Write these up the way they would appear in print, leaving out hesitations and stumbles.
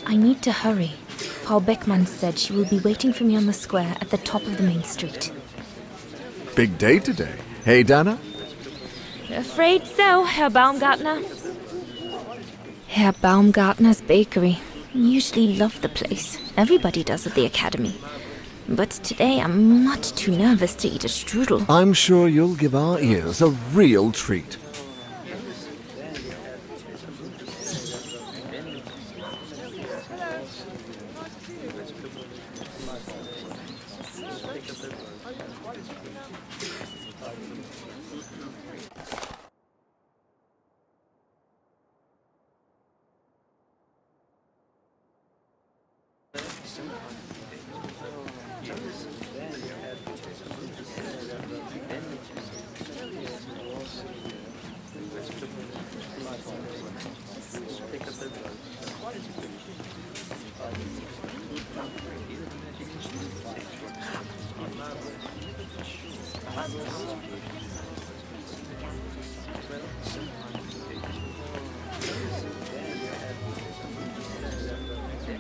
I need to hurry. Frau Beckmann said she will be waiting for me on the square at the top of the main street. Big day today. Hey, Dana? Afraid so, Herr Baumgartner. Herr Baumgartner's bakery. Usually love the place. Everybody does at the academy. But today I'm much too nervous to eat a strudel. I'm sure you'll give our ears a real treat.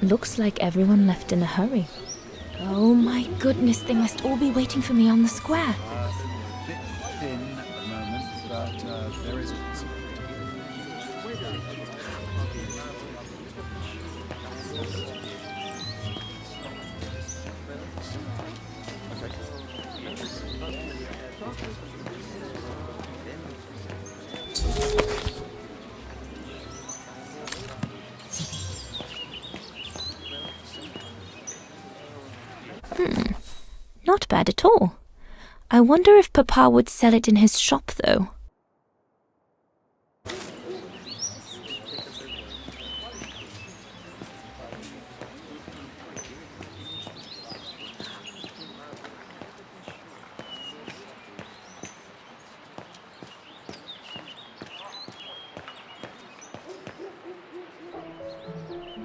Looks like everyone left in a hurry. Oh my goodness, they must all be waiting for me on the square. Not bad at all. I wonder if Papa would sell it in his shop, though.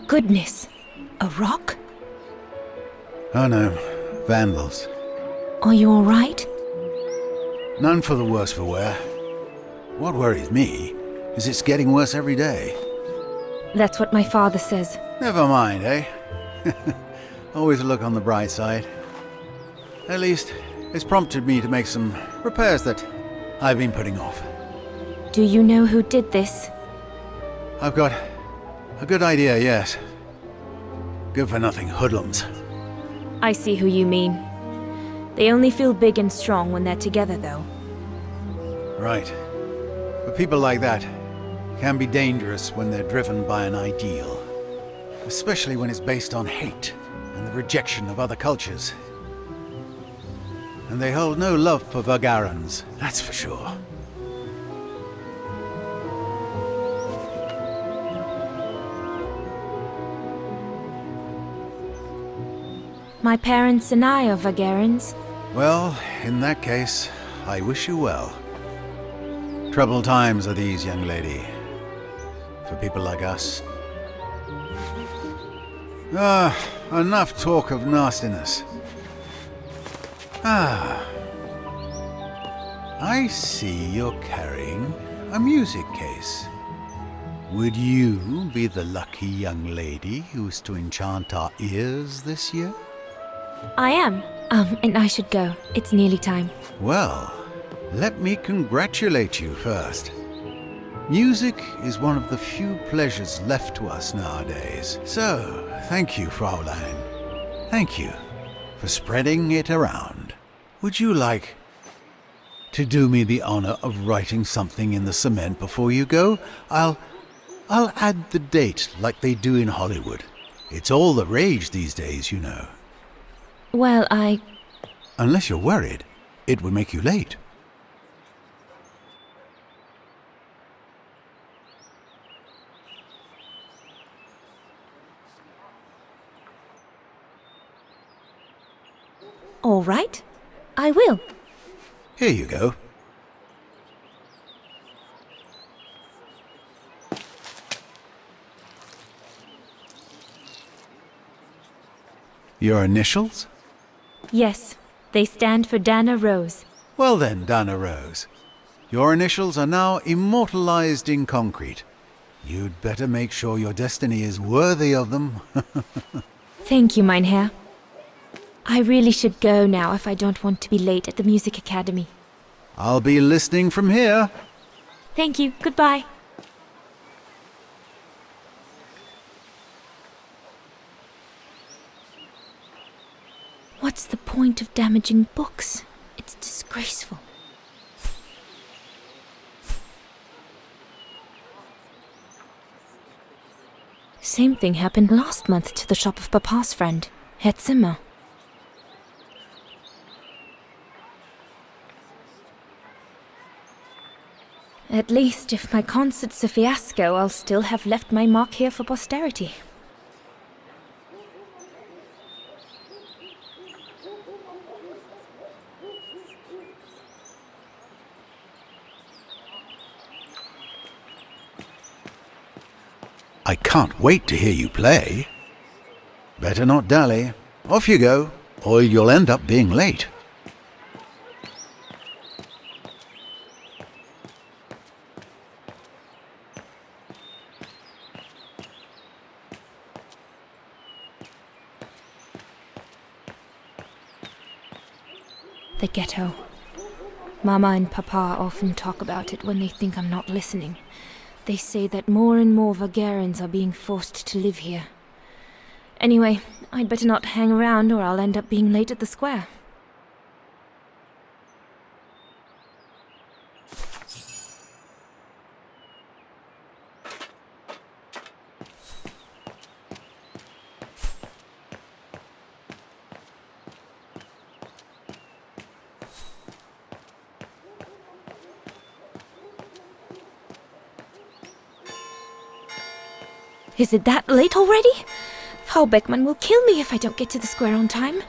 Goodness, a rock? Oh no, vandals. Are you all right? None for the worse for wear. What worries me is it's getting worse every day. That's what my father says. Never mind, eh? Always look on the bright side. At least, it's prompted me to make some repairs that I've been putting off. Do you know who did this? I've got a good idea, yes. Good-for-nothing hoodlums. I see who you mean. They only feel big and strong when they're together, though. Right. But people like that can be dangerous when they're driven by an ideal. Especially when it's based on hate and the rejection of other cultures. And they hold no love for Vagarans, that's for sure. My parents and I are Vagarans. Well, in that case, I wish you well. Troubled times are these, young lady. For people like us. Enough talk of nastiness. I see you're carrying a music case. Would you be the lucky young lady who's to enchant our ears this year? I am. And I should go. It's nearly time. Well, let me congratulate you first. Music is one of the few pleasures left to us nowadays. So, thank you, Fraulein. Thank you for spreading it around. Would you like to do me the honor of writing something in the cement before you go? I'll add the date like they do in Hollywood. It's all the rage these days, you know. Well, Unless you're worried, it would make you late. All right. I will. Here you go. Your initials? Yes, they stand for Dana Rose. Well then, Dana Rose. Your initials are now immortalized in concrete. You'd better make sure your destiny is worthy of them. Thank you, mein Herr. I really should go now if I don't want to be late at the Music Academy. I'll be listening from here. Thank you. Goodbye. What's the point of damaging books? It's disgraceful. Same thing happened last month to the shop of Papa's friend, Herr Zimmer. At least, if my concert's a fiasco, I'll still have left my mark here for posterity. I can't wait to hear you play. Better not dally. Off you go, or you'll end up being late. The ghetto. Mama and Papa often talk about it when they think I'm not listening. They say that more and more Vagarans are being forced to live here. Anyway, I'd better not hang around or I'll end up being late at the square. Is it that late already? Frau Beckmann will kill me if I don't get to the square on time.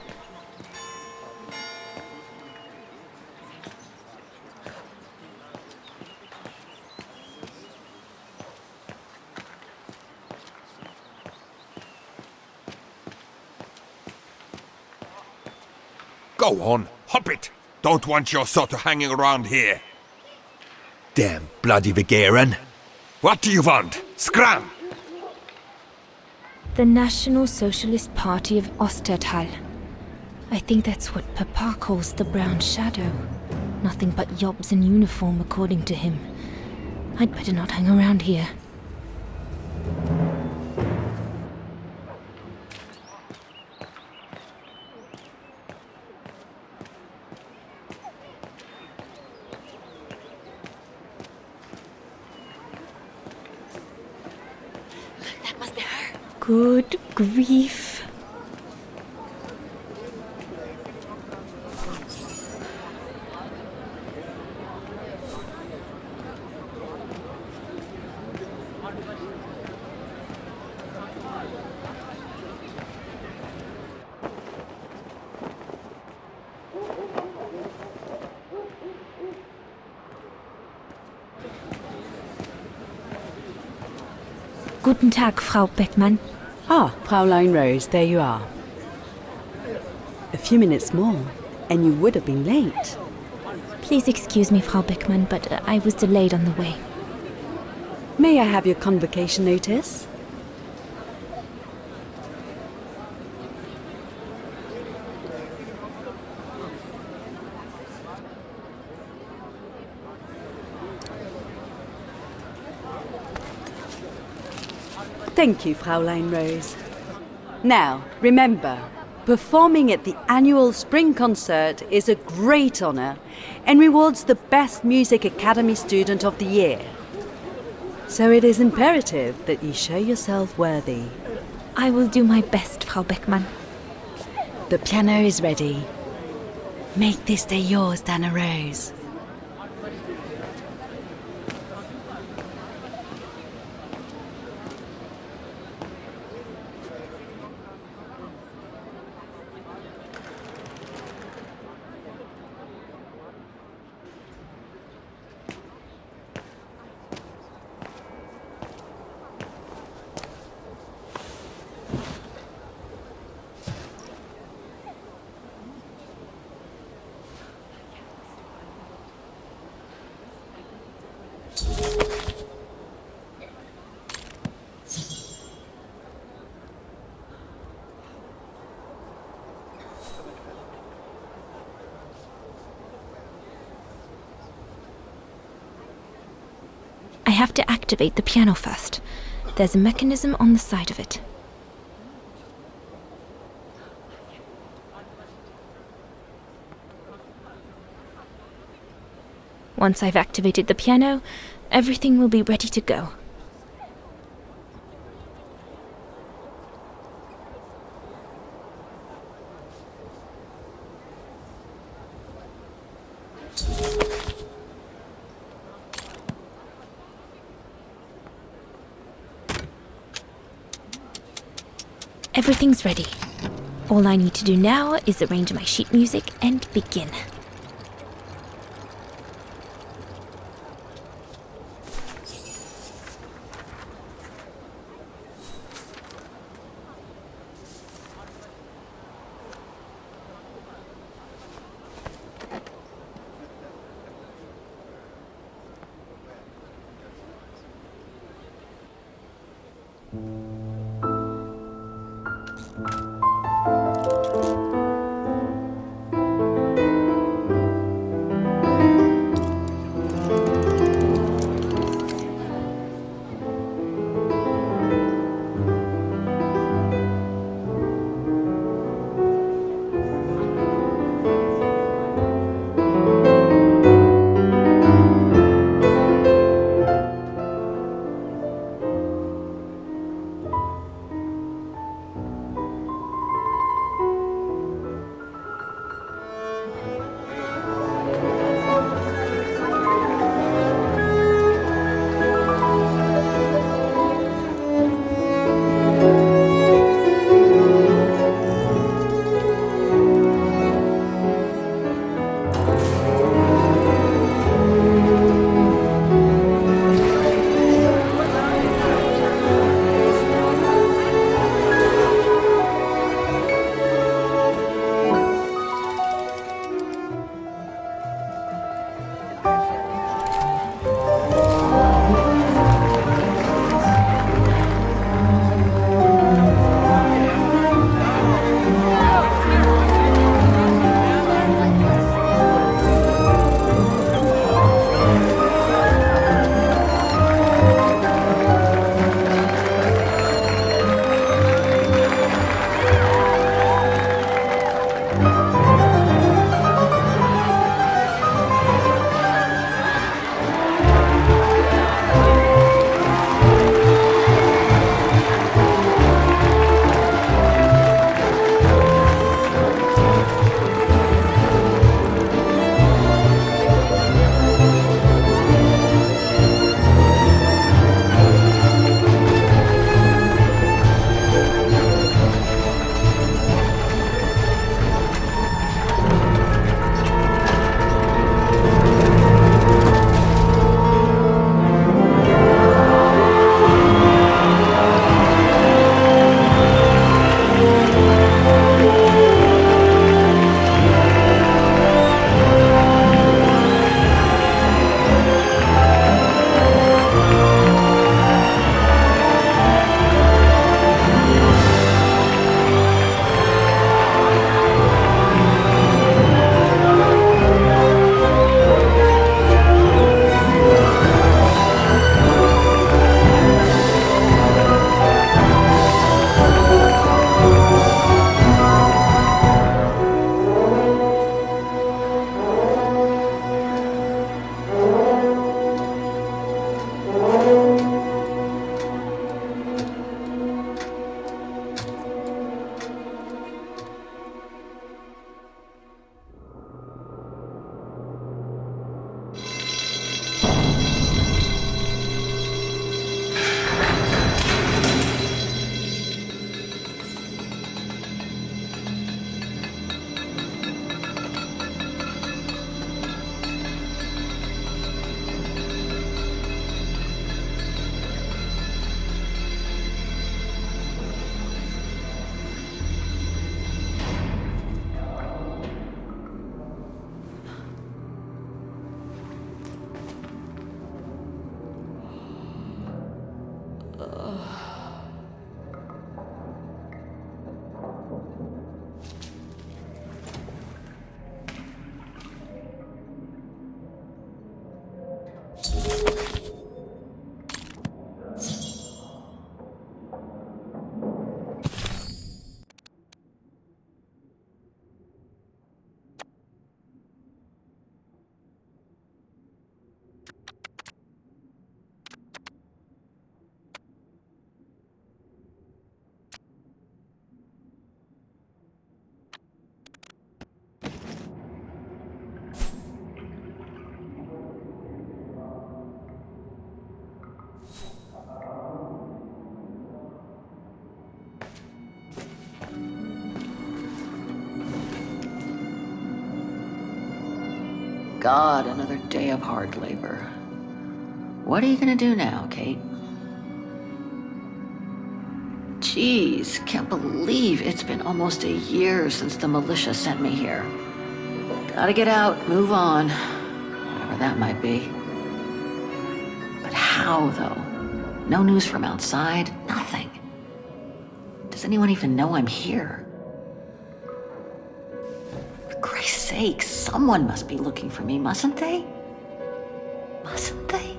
Go on, hop it! Don't want your sort of hanging around here. Damn bloody Vagaran. What do you want? Scram! The National Socialist Party of Ostertal. I think that's what Papa calls the Brown Shadow. Nothing but yobs in uniform, according to him. I'd better not hang around here. That must be her. Good grief. Guten Tag, Frau Beckmann. Ah, Fraulein Rose, there you are. A few minutes more, and you would have been late. Please excuse me, Frau Beckmann, but I was delayed on the way. May I have your convocation notice? Thank you, Fraulein Rose. Now, remember, performing at the annual spring concert is a great honor and rewards the best Music Academy student of the year. So it is imperative that you show yourself worthy. I will do my best, Frau Beckmann. The piano is ready. Make this day yours, Dana Rose. I have to activate the piano first. There's a mechanism on the side of it. Once I've activated the piano, everything will be ready to go. Everything's ready. All I need to do now is arrange my sheet music and begin. God, another day of hard labor. What are you gonna do now, Kate? Jeez, can't believe it's been almost a year since the militia sent me here. Gotta get out, move on, whatever that might be. But how, though? No news from outside, nothing. Does anyone even know I'm here? For Christ's sake, someone must be looking for me, mustn't they? Mustn't they?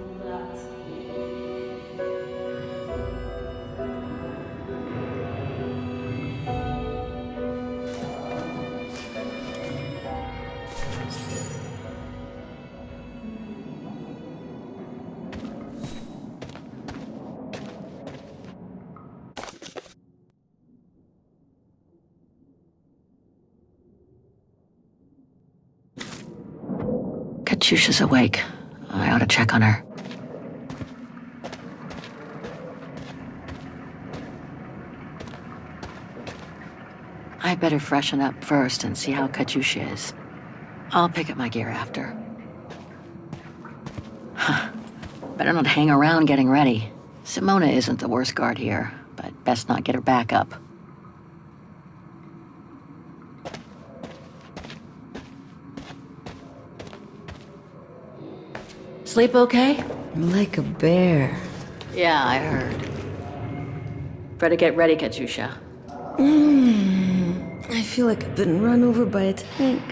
Katyusha's awake. I ought to check on her. I better freshen up first and see how Katyusha is. I'll pick up my gear after. Better not hang around getting ready. Simona isn't the worst guard here, but best not get her back up. Sleep okay? Like a bear. Yeah, I heard. Better get ready, Katyusha. I feel like I've been run over by a tank.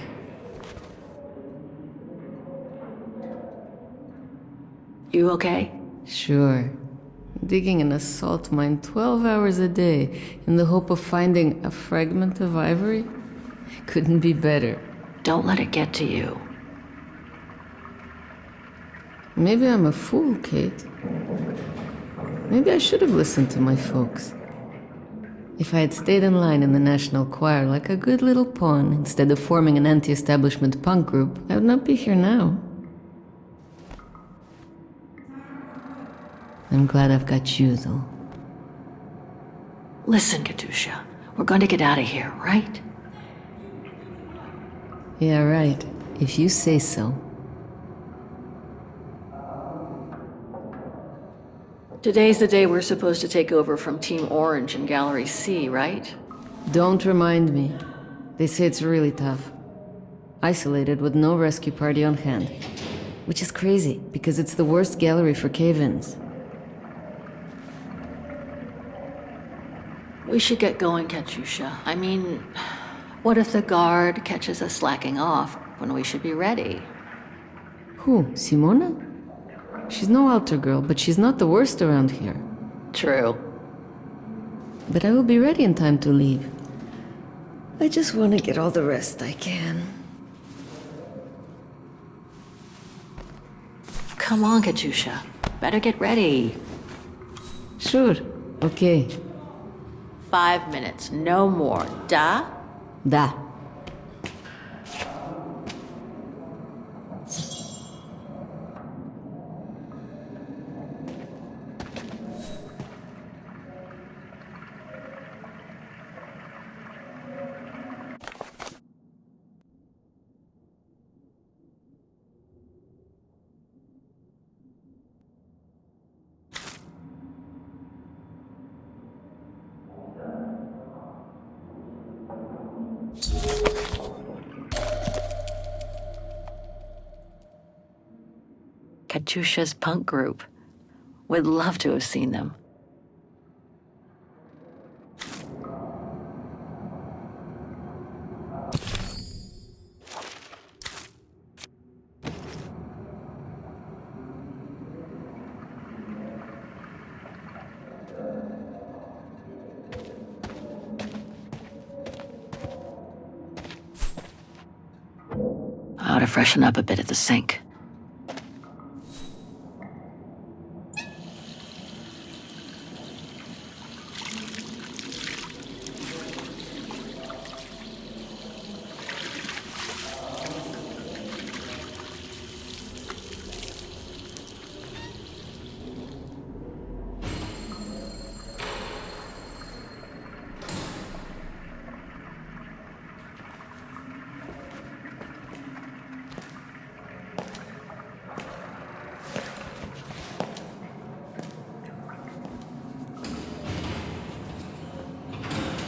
You okay? Sure. Digging an assault mine 12 hours a day in the hope of finding a fragment of ivory? Couldn't be better. Don't let it get to you. Maybe I'm a fool, Kate. Maybe I should have listened to my folks. If I had stayed in line in the National Choir like a good little pawn instead of forming an anti-establishment punk group, I would not be here now. I'm glad I've got you, though. Listen, Katyusha, we're going to get out of here, right? Yeah, right. If you say so. Today's the day we're supposed to take over from Team Orange in Gallery C, right? Don't remind me. They say it's really tough. Isolated with no rescue party on hand. Which is crazy, because it's the worst gallery for cave-ins. We should get going, Katyusha. I mean, what if the guard catches us slacking off when we should be ready? Who, Simona? She's no altar girl, but she's not the worst around here. True. But I will be ready in time to leave. I just want to get all the rest I can. Come on, Katyusha. Better get ready. Sure. Okay. 5 minutes, no more. Da? Da. Katyusha's punk group. Would love to have seen them. I ought to freshen up a bit at the sink.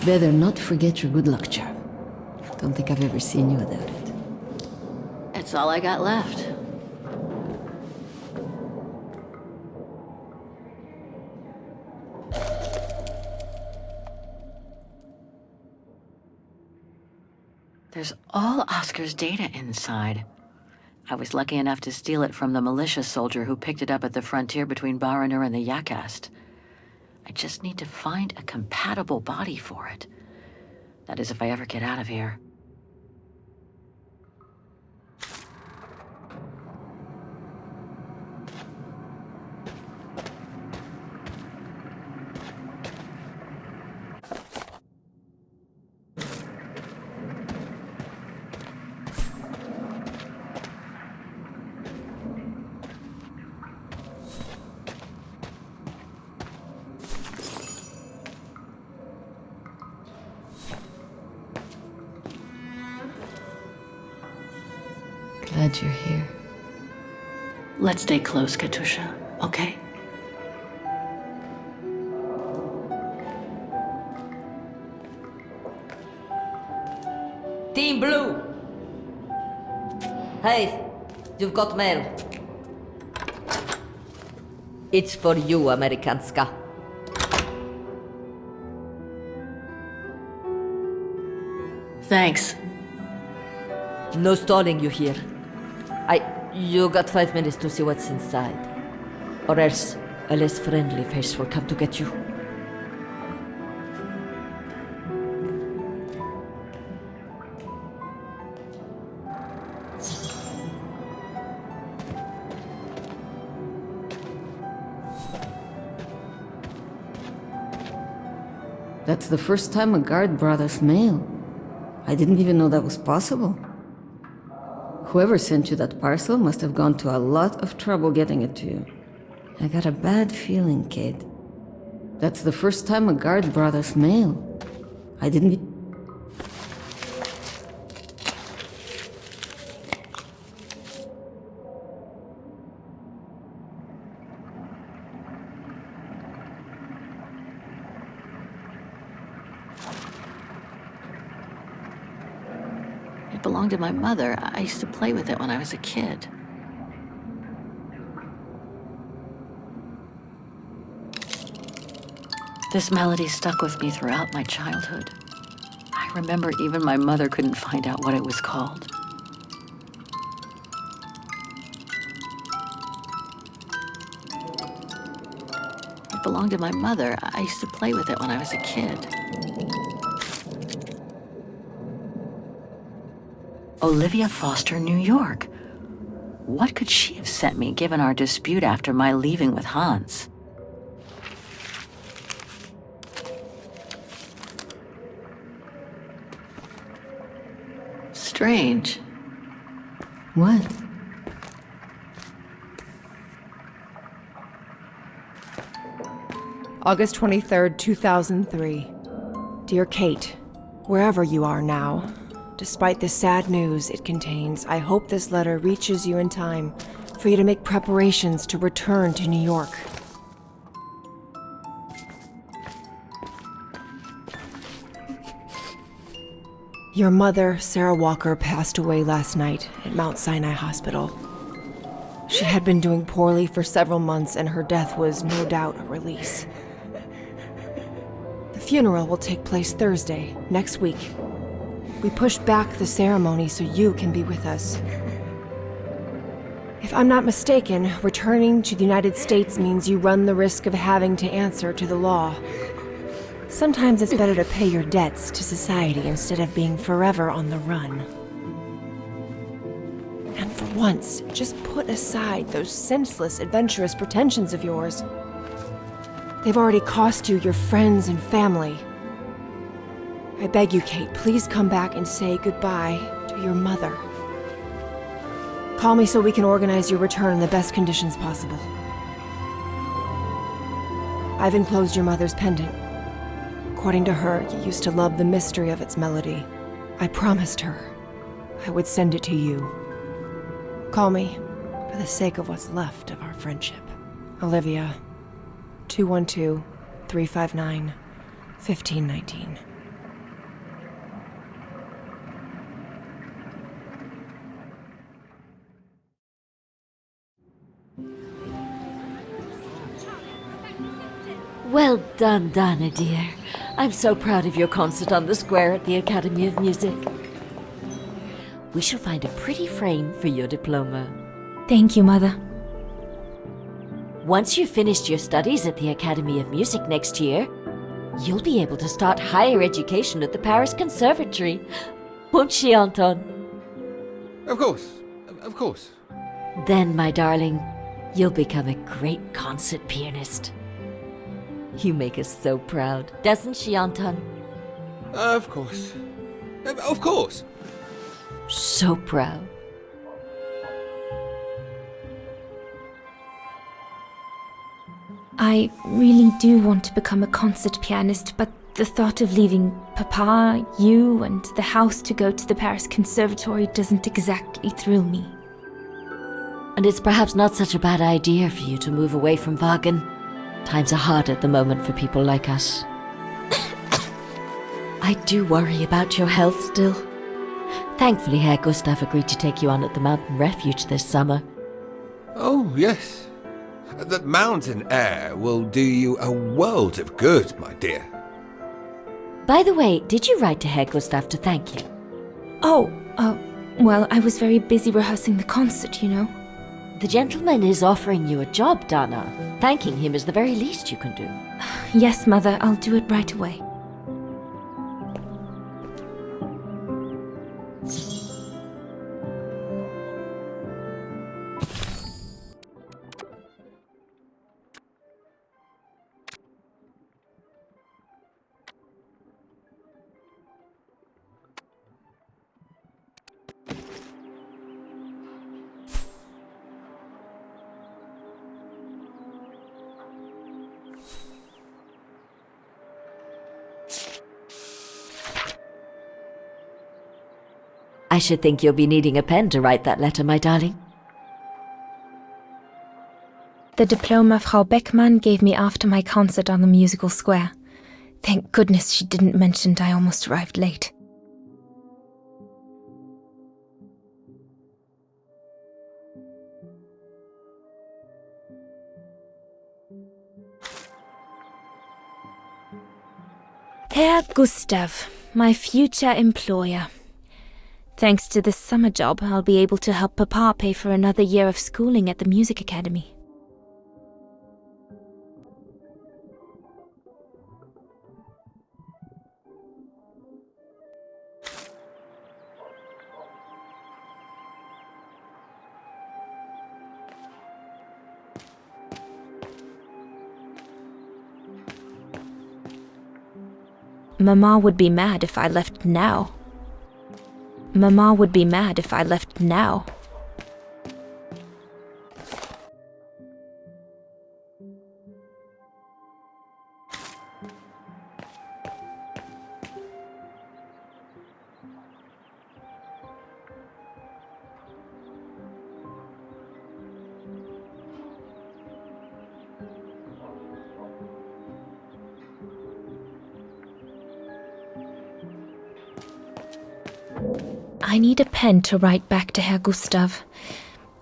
Better not forget your good luck charm. Don't think I've ever seen you without it. It's all I got left. There's all Oscar's data inside. I was lucky enough to steal it from the militia soldier who picked it up at the frontier between Baranur and the Yakast. I just need to find a compatible body for it. That is, if I ever get out of here. Glad you're here. Let's stay close, Katusha, okay? Team Blue! Hey, you've got mail. It's for you, Amerikanska. Thanks. No stalling you here. You got 5 minutes to see what's inside. Or else a less friendly face will come to get you. That's the first time a guard brought us mail. I didn't even know that was possible. Whoever sent you that parcel must have gone to a lot of trouble getting it to you. I got a bad feeling, kid. That's the first time a guard brought us mail. I didn't... It belonged to my mother. I used to play with it when I was a kid. This melody stuck with me throughout my childhood. I remember even my mother couldn't find out what it was called. It belonged to my mother. I used to play with it when I was a kid. Olivia Foster, New York. What could she have sent me given our dispute after my leaving with Hans? Strange. What? August 23rd, 2003. Dear Kate, wherever you are now, despite the sad news it contains, I hope this letter reaches you in time for you to make preparations to return to New York. Your mother, Sarah Walker, passed away last night at Mount Sinai Hospital. She had been doing poorly for several months, and her death was no doubt a release. The funeral will take place Thursday, next week. We pushed back the ceremony so you can be with us. If I'm not mistaken, returning to the United States means you run the risk of having to answer to the law. Sometimes it's better to pay your debts to society instead of being forever on the run. And for once, just put aside those senseless, adventurous pretensions of yours. They've already cost you your friends and family. I beg you, Kate, please come back and say goodbye to your mother. Call me so we can organize your return in the best conditions possible. I've enclosed your mother's pendant. According to her, you used to love the mystery of its melody. I promised her I would send it to you. Call me for the sake of what's left of our friendship. Olivia, 212-359-1519. Well done, Dana, dear. I'm so proud of your concert on the square at the Academy of Music. We shall find a pretty frame for your diploma. Thank you, Mother. Once you've finished your studies at the Academy of Music next year, you'll be able to start higher education at the Paris Conservatory. Won't she, Anton? Of course. Of course. Then, my darling, you'll become a great concert pianist. You make us so proud, doesn't she, Anton? Of course. Of course. So proud. I really do want to become a concert pianist, but the thought of leaving Papa, you, and the house to go to the Paris Conservatory doesn't exactly thrill me. And it's perhaps not such a bad idea for you to move away from Wagen. Times are hard at the moment for people like us. I do worry about your health still. Thankfully, Herr Gustav agreed to take you on at the mountain refuge this summer. Oh, yes. The mountain air will do you a world of good, my dear. By the way, did you write to Herr Gustav to thank him? Well, I was very busy rehearsing the concert, you know. The gentleman is offering you a job, Dana. Thanking him is the very least you can do. Yes, Mother, I'll do it right away. I should think you'll be needing a pen to write that letter, my darling. The diploma Frau Beckmann gave me after my concert on the musical square. Thank goodness she didn't mention I almost arrived late. Herr Gustav, my future employer. Thanks to this summer job, I'll be able to help Papa pay for another year of schooling at the music academy. Mama would be mad if I left now. Mama would be mad if I left now. I need a pen to write back to Herr Gustav.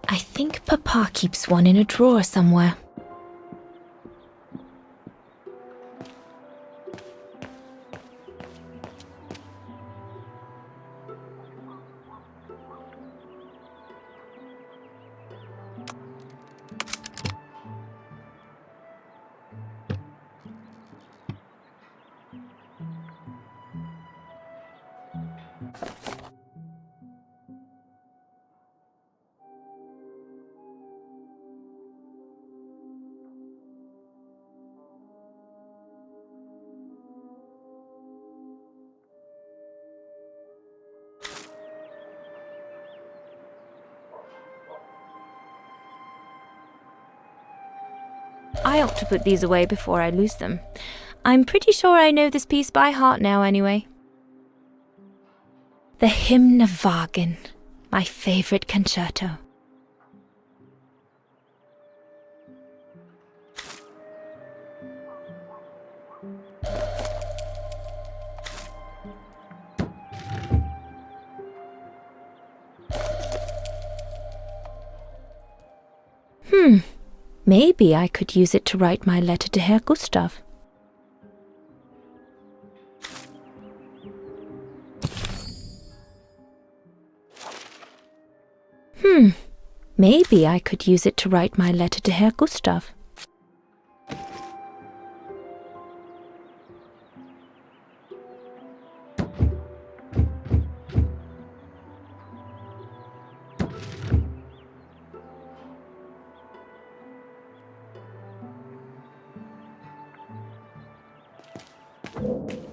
I think Papa keeps one in a drawer somewhere. I ought to put these away before I lose them. I'm pretty sure I know this piece by heart now, anyway. The Hymn of Wagen, my favorite concerto. Maybe I could use it to write my letter to Herr Gustav. Maybe I could use it to write my letter to Herr Gustav.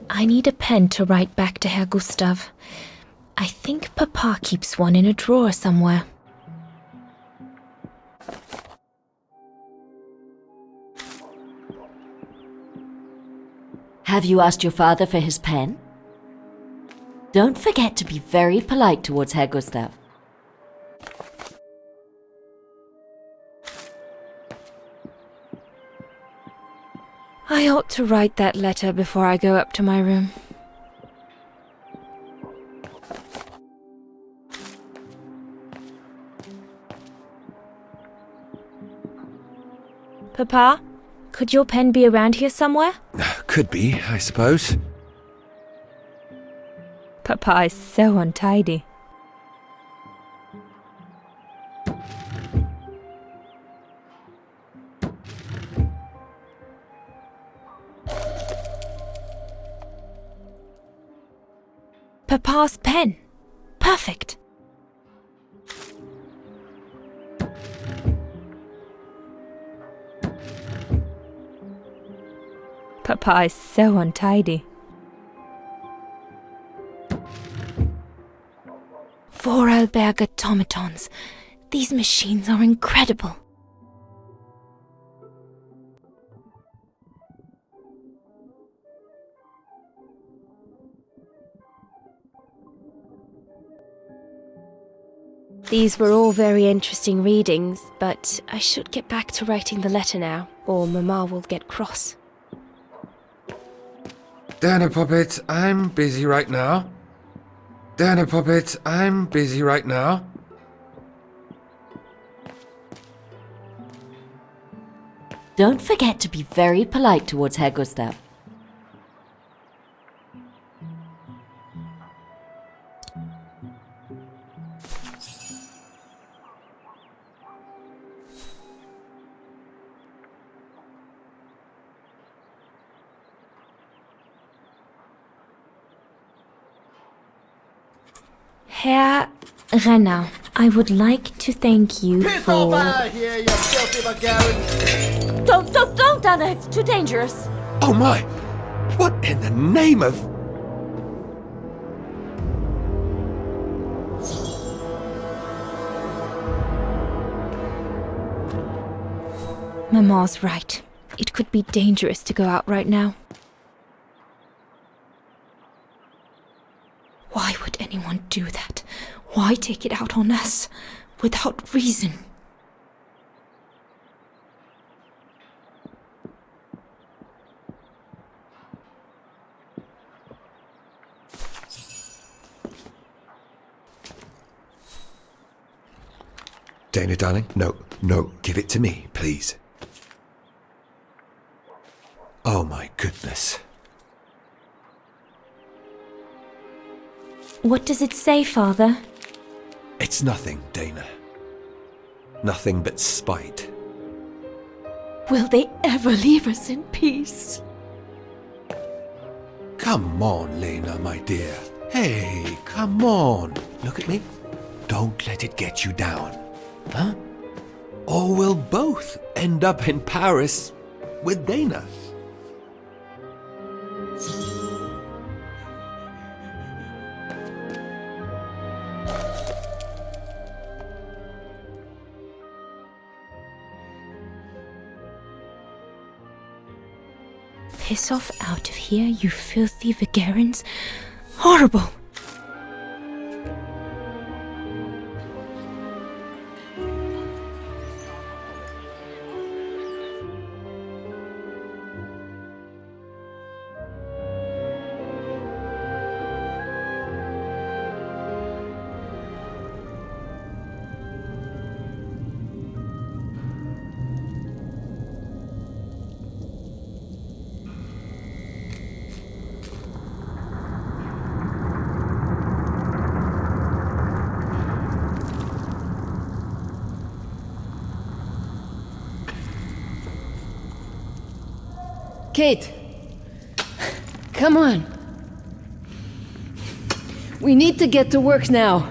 I need a pen to write back to Herr Gustav. I think Papa keeps one in a drawer somewhere. Have you asked your father for his pen? Don't forget to be very polite towards Herr Gustav. I ought to write that letter before I go up to my room. Papa, could your pen be around here somewhere? Could be, I suppose. Papa is so untidy. Papa's pen. Perfect. Papa is so untidy. 4 automatons. These machines are incredible. These were all very interesting readings, but I should get back to writing the letter now, or Mama will get cross. Dana Puppet, I'm busy right now. Dana Puppet, I'm busy right now. Don't forget to be very polite towards Herr Gustav. Herr Renner, I would like to thank you for... here, you filthy Bulgarian! Don't, Anna, it's too dangerous. Oh my! What in the name of... Mama's right. It could be dangerous to go out right now. Why would anyone do that? Why take it out on us? Without reason. Dana, darling, no, give it to me, please. Oh my goodness. What does it say, Father? It's nothing, Dana. Nothing but spite. Will they ever leave us in peace? Come on, Lena, my dear. Hey, come on. Look at me. Don't let it get you down. Huh? Or we'll both end up in Paris with Dana. Piss off out of here, you filthy Vagarans. Horrible! Kate! Come on. We need to get to work now.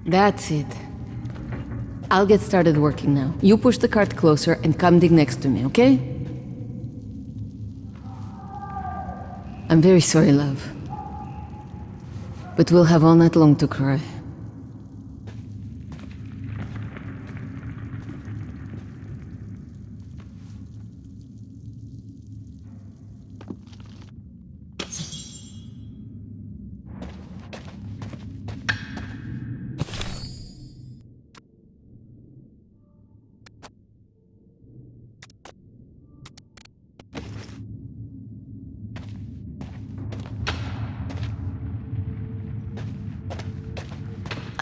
That's it. I'll get started working now. You push the cart closer and come dig next to me, okay? I'm very sorry, love. But we'll have all night long to cry.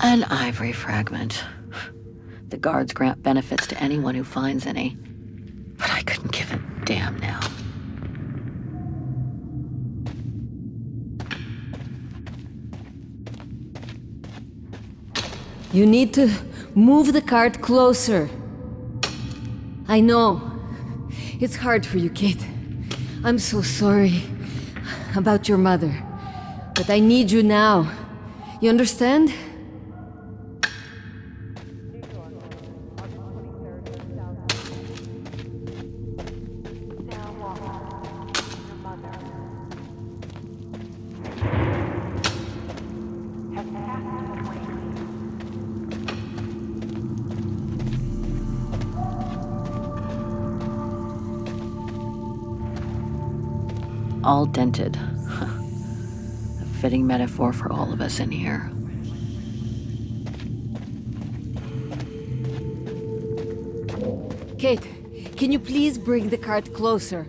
An ivory fragment. The guards grant benefits to anyone who finds any. But I couldn't give a damn now. You need to move the cart closer. I know. It's hard for you, Kate. I'm so sorry about your mother. But I need you now. You understand? All dented. A fitting metaphor for all of us in here. Kate, can you please bring the cart closer?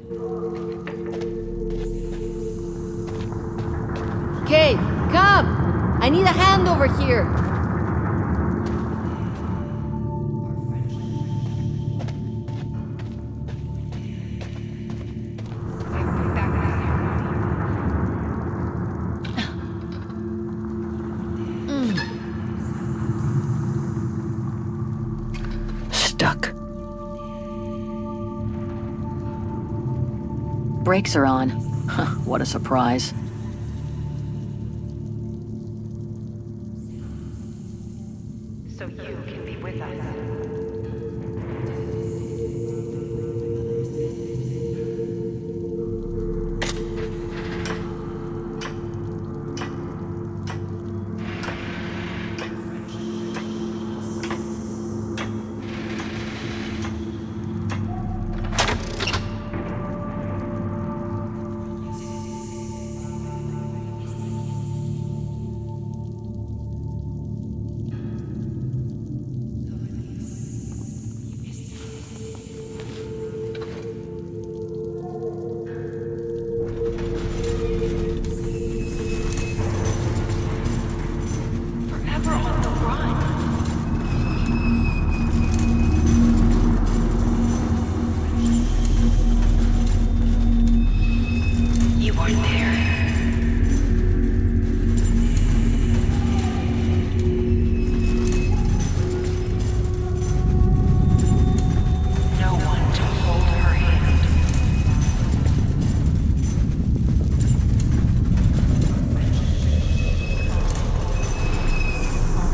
Kate, come! I need a hand over here! Stuck. Brakes are on. What a surprise. So you can be with us.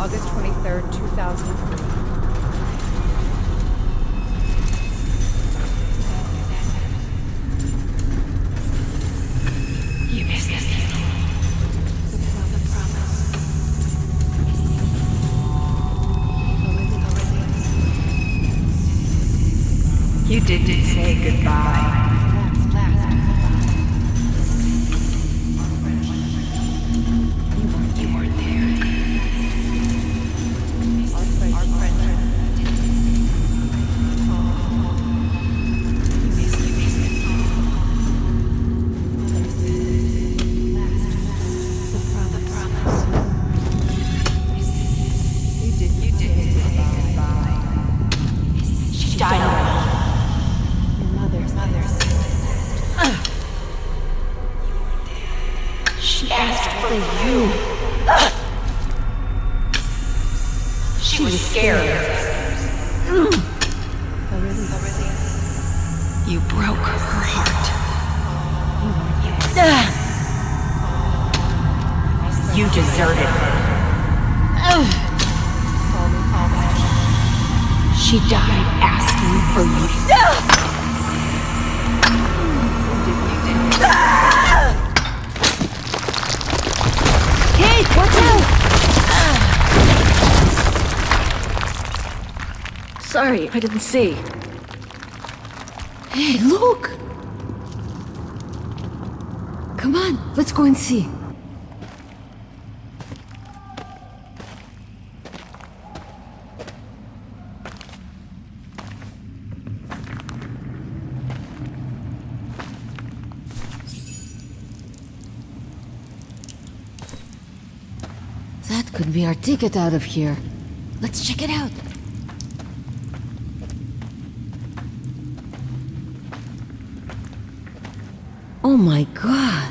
August 23rd, 2003. You missed this. You didn't say goodbye. You weren't there. she was scared. You broke her heart. You deserted her. She died asking for you. Kate, watch out! Sorry, I didn't see. Hey, look! Come on, let's go and see. That could be our ticket out of here. Let's check it out. Oh my god.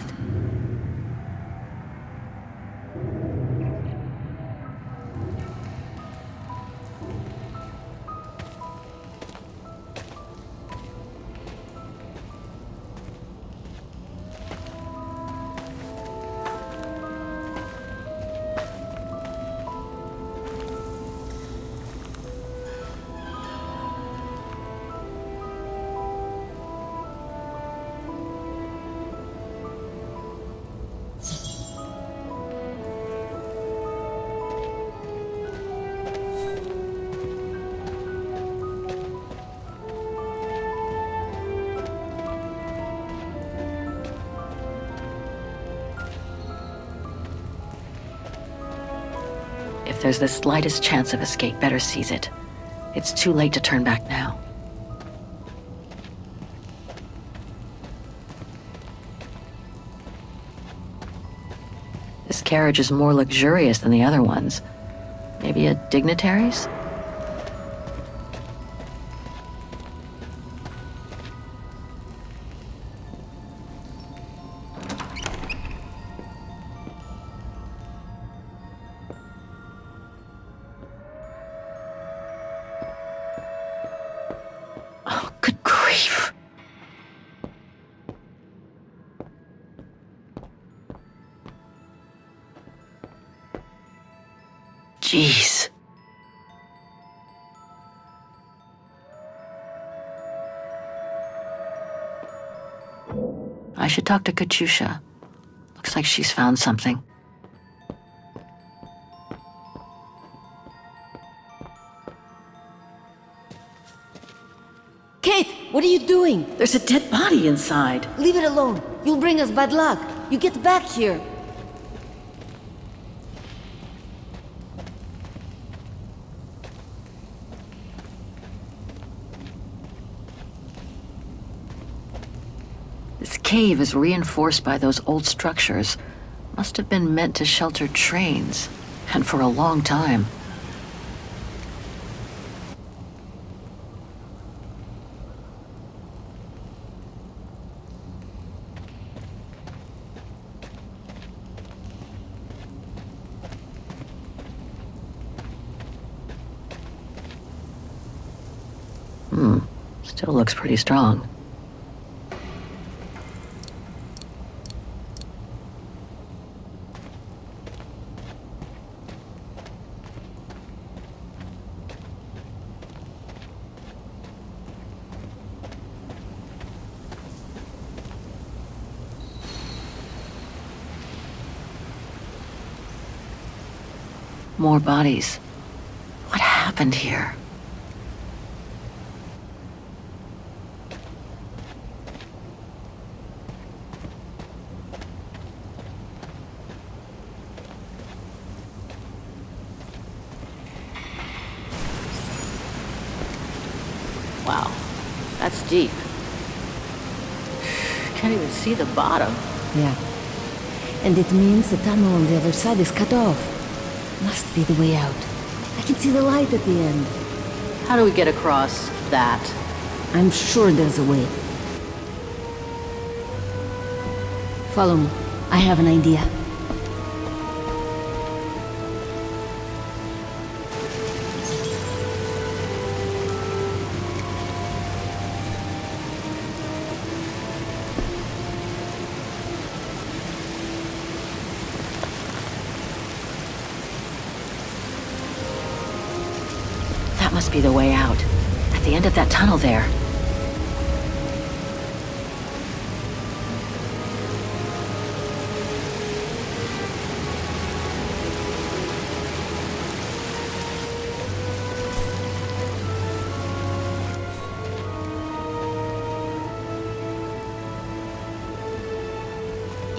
If there's the slightest chance of escape, better seize it. It's too late to turn back now. This carriage is more luxurious than the other ones. Maybe a dignitary's? Oh, good grief. Jeez. I should talk to Katyusha. Looks like she's found something. Kate, what are you doing? There's a dead body inside. Leave it alone. You'll bring us bad luck. You get back here. This cave is reinforced by those old structures. Must have been meant to shelter trains, and for a long time. Still looks pretty strong. More bodies. What happened here? Wow, that's deep. Can't even see the bottom. Yeah. And it means the tunnel on the other side is cut off. Must be the way out. I can see the light at the end. How do we get across that? I'm sure there's a way. Follow me. I have an idea. That must be the way out. At the end of that tunnel there.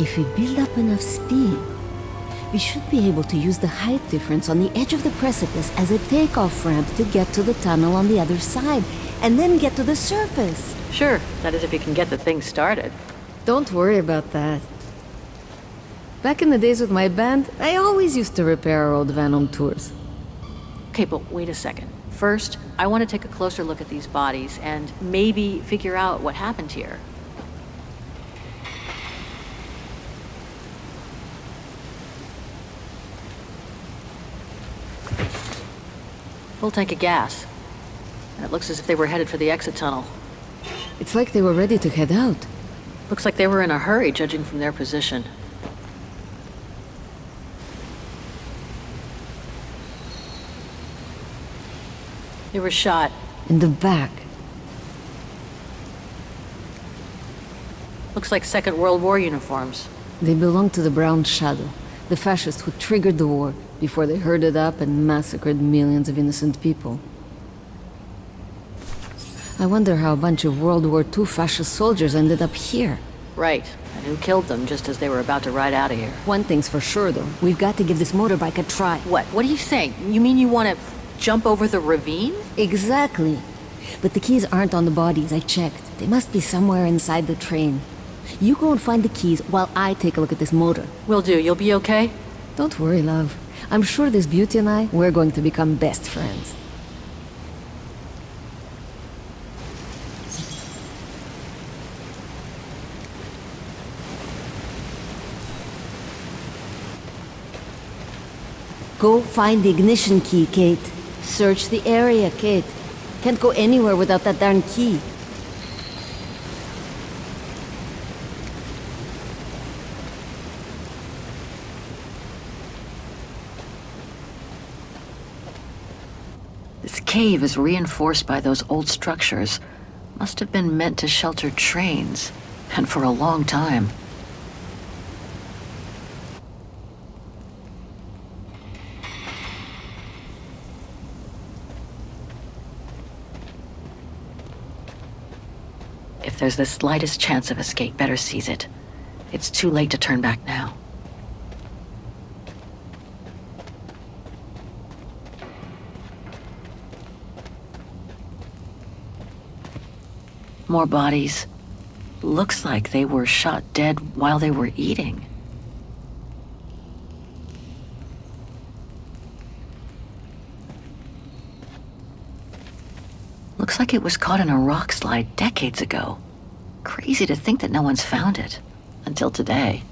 If we build up enough speed, we should be able to use the height difference on the edge of the precipice as a takeoff ramp to get to the tunnel on the other side, and then get to the surface. Sure, that is if you can get the thing started. Don't worry about that. Back in the days with my band, I always used to repair our old van on tours. Okay, but wait a second. First, I want to take a closer look at these bodies and maybe figure out what happened here. Full tank of gas. And it looks as if they were headed for the exit tunnel. It's like they were ready to head out. Looks like they were in a hurry, judging from their position. They were shot. In the back. Looks like Second World War uniforms. They belong to the Brown Shadow, the fascists who triggered the war before they herded up and massacred millions of innocent people. I wonder how a bunch of World War II fascist soldiers ended up here. Right, and who killed them just as they were about to ride out of here. One thing's for sure, though. We've got to give this motorbike a try. What? What are you saying? You mean you want to jump over the ravine? Exactly. But the keys aren't on the bodies, I checked. They must be somewhere inside the train. You go and find the keys while I take a look at this motor. Will do. You'll be okay? Don't worry, love. I'm sure this beauty and I, we're going to become best friends. Go find the ignition key, Kate. Search the area, Kate. Can't go anywhere without that darn key. This cave is reinforced by those old structures. Must have been meant to shelter trains, and for a long time. If there's the slightest chance of escape, better seize it. It's too late to turn back now. More bodies. Looks like they were shot dead while they were eating. Looks like it was caught in a rock slide decades ago. Crazy to think that no one's found it. Until today.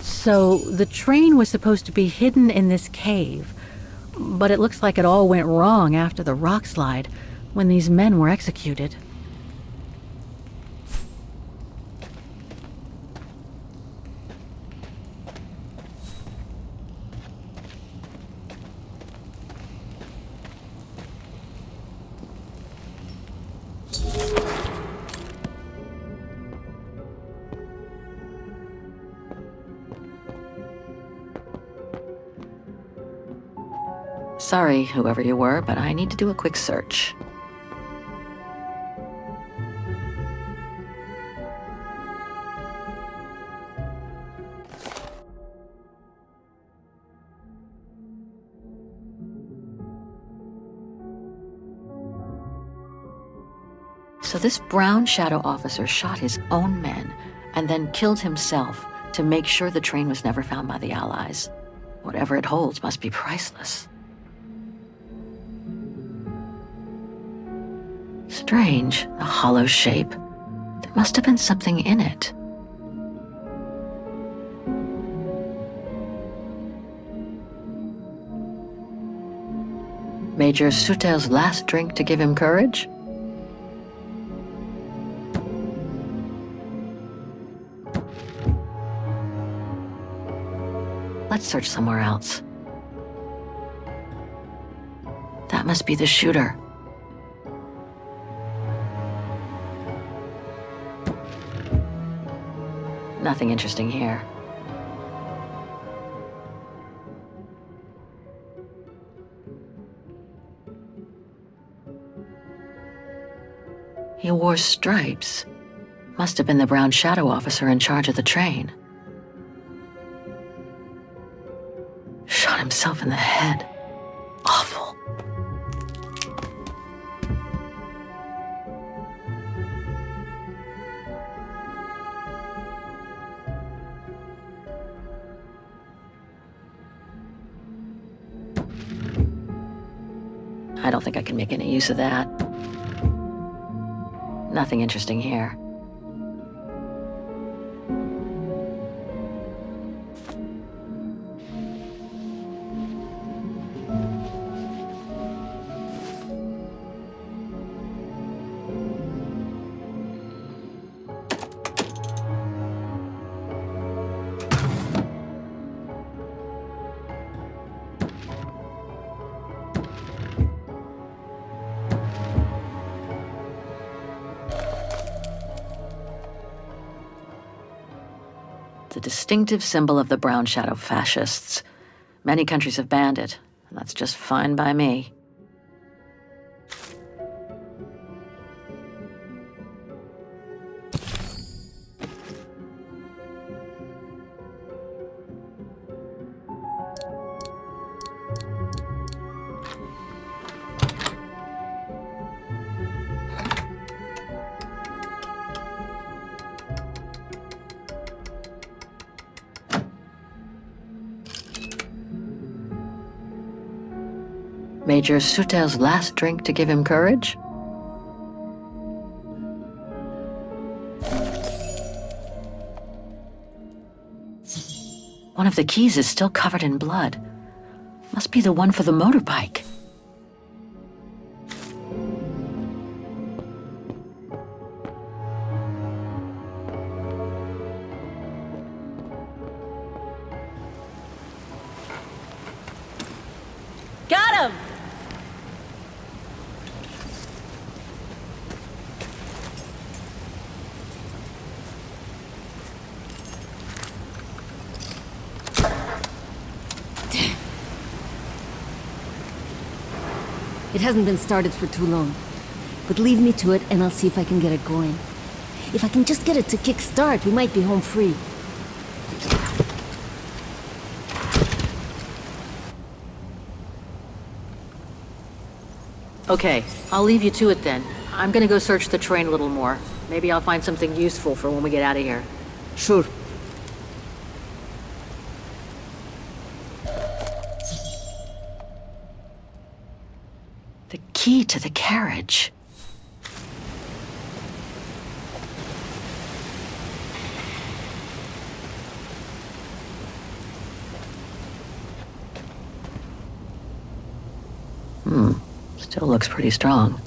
So, the train was supposed to be hidden in this cave. But it looks like it all went wrong after the rock slide, when these men were executed. Sorry, whoever you were, but I need to do a quick search. So this Brown Shadow officer shot his own men and then killed himself to make sure the train was never found by the Allies. Whatever it holds must be priceless. Strange, a hollow shape. There must have been something in it. Major Sutel's last drink to give him courage? Let's search somewhere else. That That must be the shooter. Nothing interesting here. He wore stripes. Must have been the Brown Shadow officer in charge of the train. Shot himself in the head. Awful. I don't think I can make any use of that. Nothing interesting here. The distinctive symbol of the Brown Shadow fascists. Many countries have banned it, and that's just fine by me. Major Sutel's last drink to give him courage? One of the keys is still covered in blood. Must be the one for the motorbike. Got him! It hasn't been started for too long. But leave me to it and I'll see if I can get it going. If I can just get it to kick-start, we might be home free. Okay, I'll leave you to it then. I'm gonna go search the train a little more. Maybe I'll find something useful for when we get out of here. Sure. The key to the carriage. Still looks pretty strong.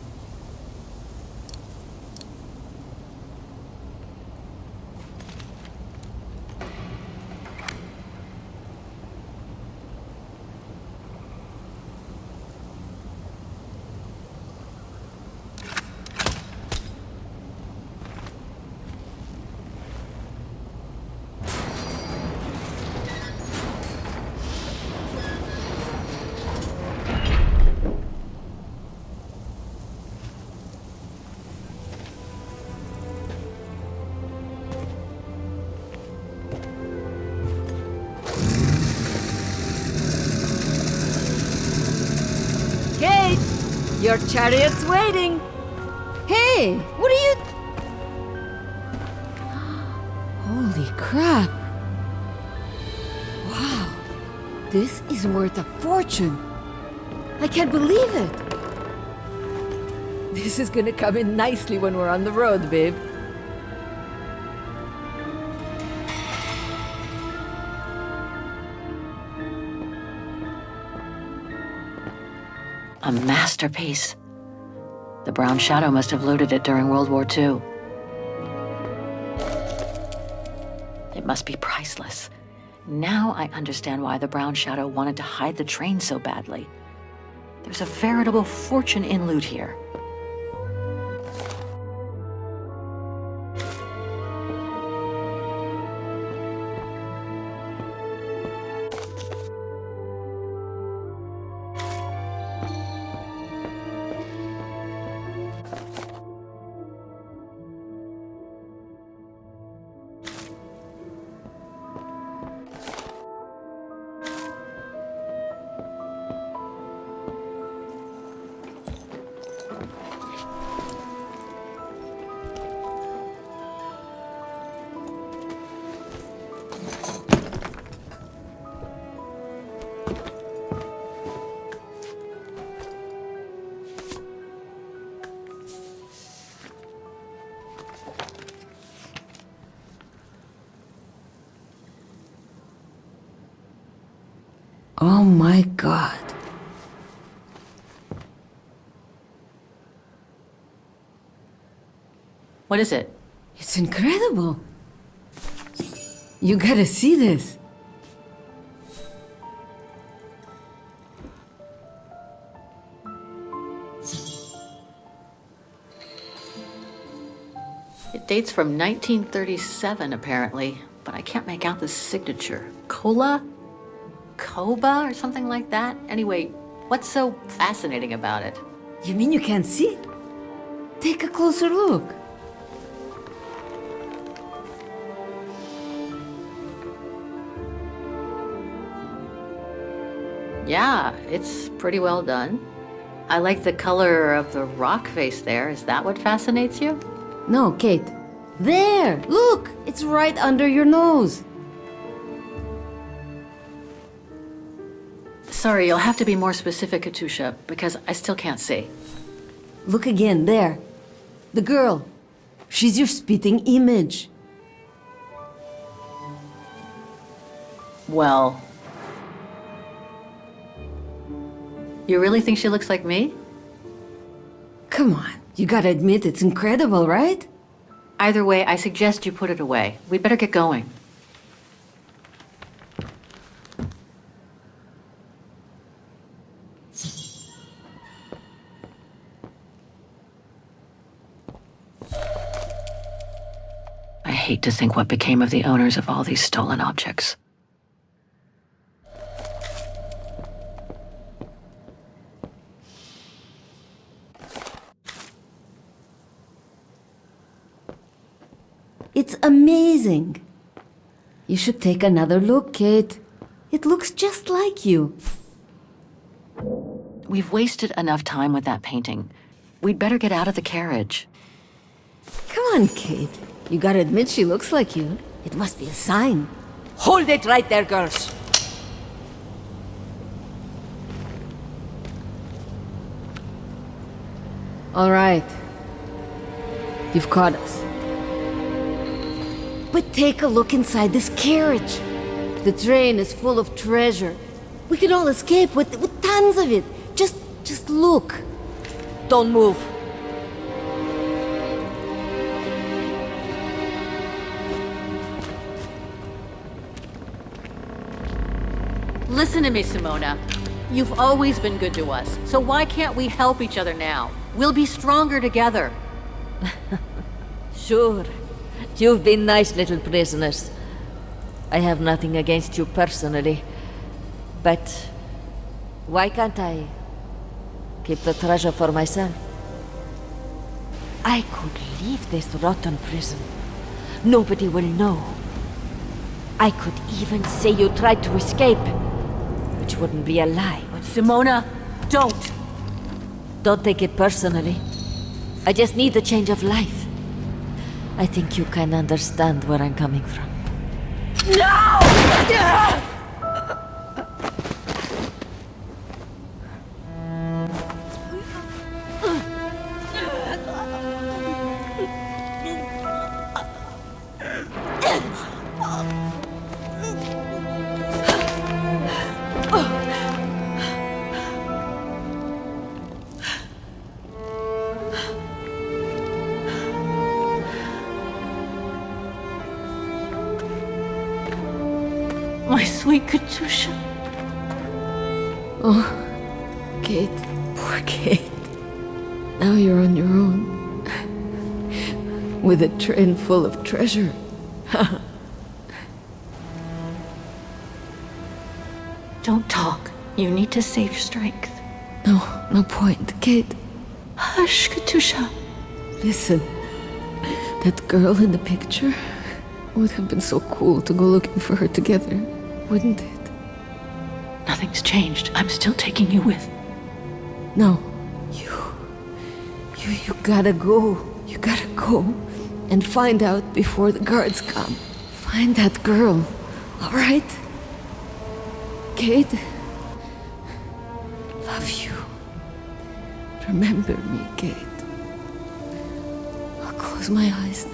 Your chariot's waiting. Hey, what are you... Holy crap. Wow. This is worth a fortune. I can't believe it. This is gonna come in nicely when we're on the road, babe. A masterpiece. The Brown Shadow must have looted it during World War II. It must be priceless. Now I understand why the Brown Shadow wanted to hide the train so badly. There's a veritable fortune in loot here. Oh my god. What is it? It's incredible. You gotta see this. It dates from 1937, apparently, but I can't make out the signature. Cola? Koba or something like that? Anyway, what's so fascinating about it? You mean you can't see? Take a closer look. Yeah, it's pretty well done. I like the color of the rock face there. Is that what fascinates you? No, Kate. There! Look! It's right under your nose. Sorry, you'll have to be more specific, Katusha, because I still can't see. Look again, there. The girl. She's your spitting image. Well... You really think she looks like me? Come on, you gotta admit it's incredible, right? Either way, I suggest you put it away. We'd better get going. I hate to think what became of the owners of all these stolen objects. It's amazing. You should take another look, Kate. It looks just like you. We've wasted enough time with that painting. We'd better get out of the carriage. Come on, Kate. You gotta admit she looks like you. It must be a sign. Hold it right there, girls. All right. You've caught us. But take a look inside this carriage. The train is full of treasure. We can all escape with tons of it. Just look. Don't move. Listen to me, Simona. You've always been good to us, so why can't we help each other now? We'll be stronger together. Sure. You've been nice little prisoners. I have nothing against you personally. But why can't I keep the treasure for myself? I could leave this rotten prison. Nobody will know. I could even say you tried to escape, which wouldn't be a lie. But Simona, don't! Don't take it personally. I just need a change of life. I think you can understand where I'm coming from. No! My sweet Katusha. Oh, Kate. Poor Kate. Now you're on your own. With a train full of treasure. Don't talk. You need to save your strength. No point, Kate. Hush, Katusha. Listen. That girl in the picture would have been so cool to go looking for her together, wouldn't it? Nothing's changed. I'm still taking you with. No. You gotta go. You gotta go and find out before the guards come. Find that girl, all right? Kate, love you. Remember me, Kate. I'll close my eyes now.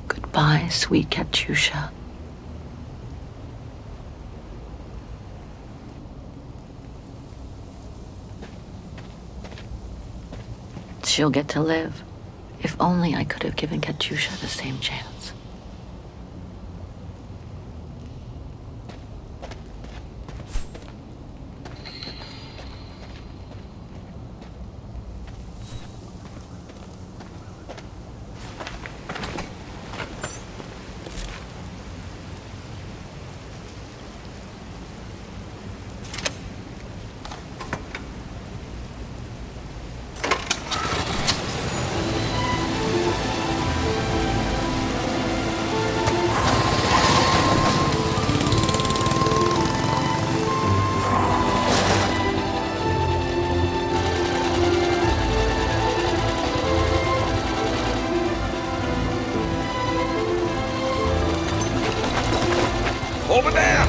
Goodbye, sweet Katusha. She'll get to live. If only I could have given Katusha the same chance. Over there!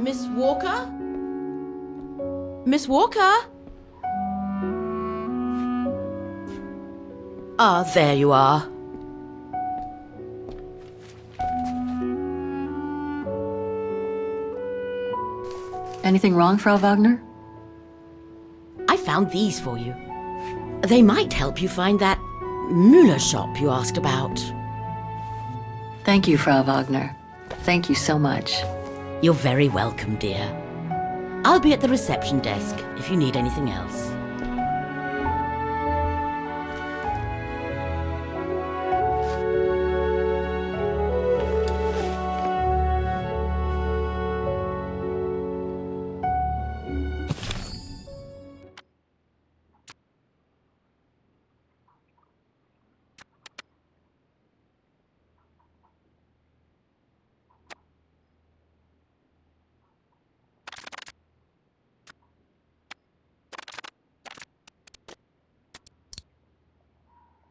Miss Walker? Miss Walker? Ah, there you are. Anything wrong, Frau Wagner? I found these for you. They might help you find that Müller shop you asked about. Thank you, Frau Wagner. Thank you so much. You're very welcome, dear. I'll be at the reception desk if you need anything else.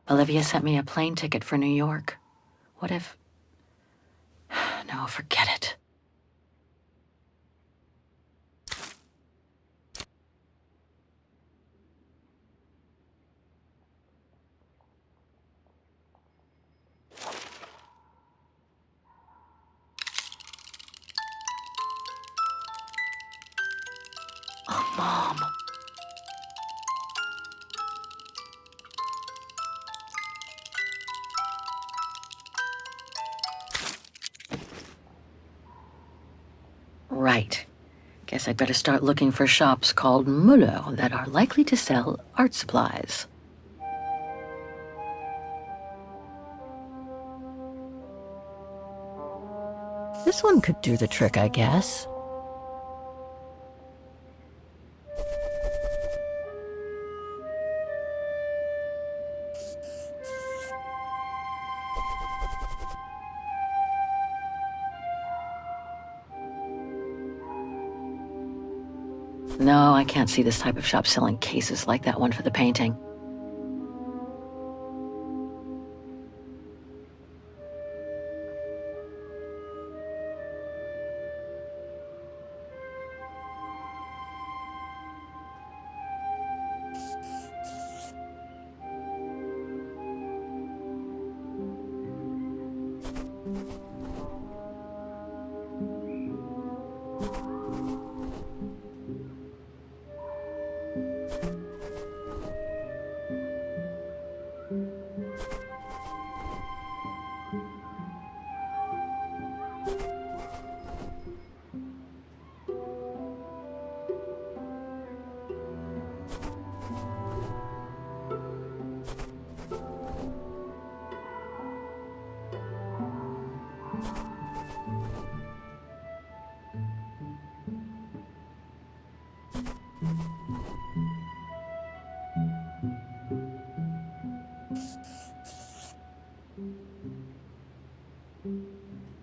Olivia sent me a plane ticket for New York. What if... No, forget it. Oh, Mom. Right. Guess I'd better start looking for shops called Müller that are likely to sell art supplies. This one could do the trick, I guess. No, I can't see this type of shop selling cases like that one for the painting.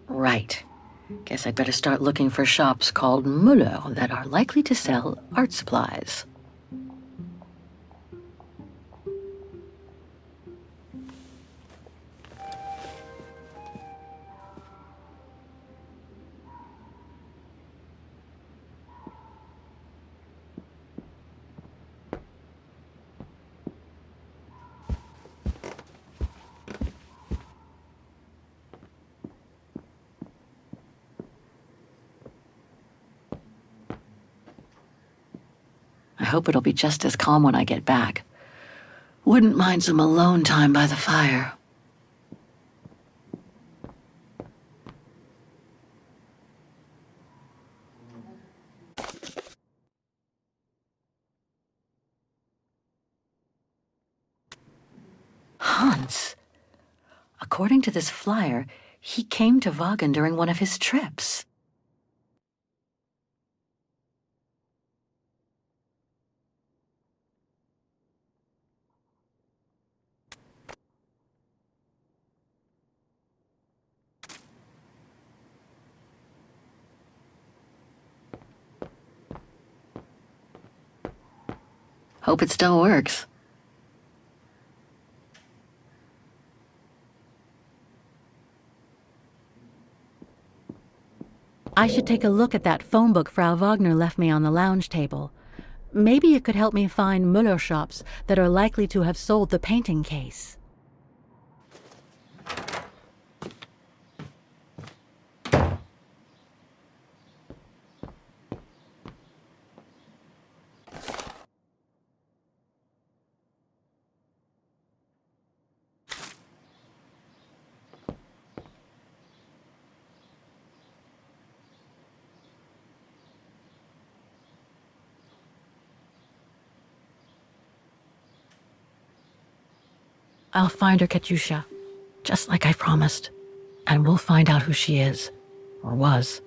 Right. Guess I'd better start looking for shops called Müller that are likely to sell art supplies. I hope it'll be just as calm when I get back. Wouldn't mind some alone time by the fire. Hans. According to this flyer, he came to Wagen during one of his trips. Hope it still works. I should take a look at that phone book Frau Wagner left me on the lounge table. Maybe it could help me find Müller shops that are likely to have sold the painting case. I'll find her, Katyusha, just like I promised. And we'll find out who she is, or was.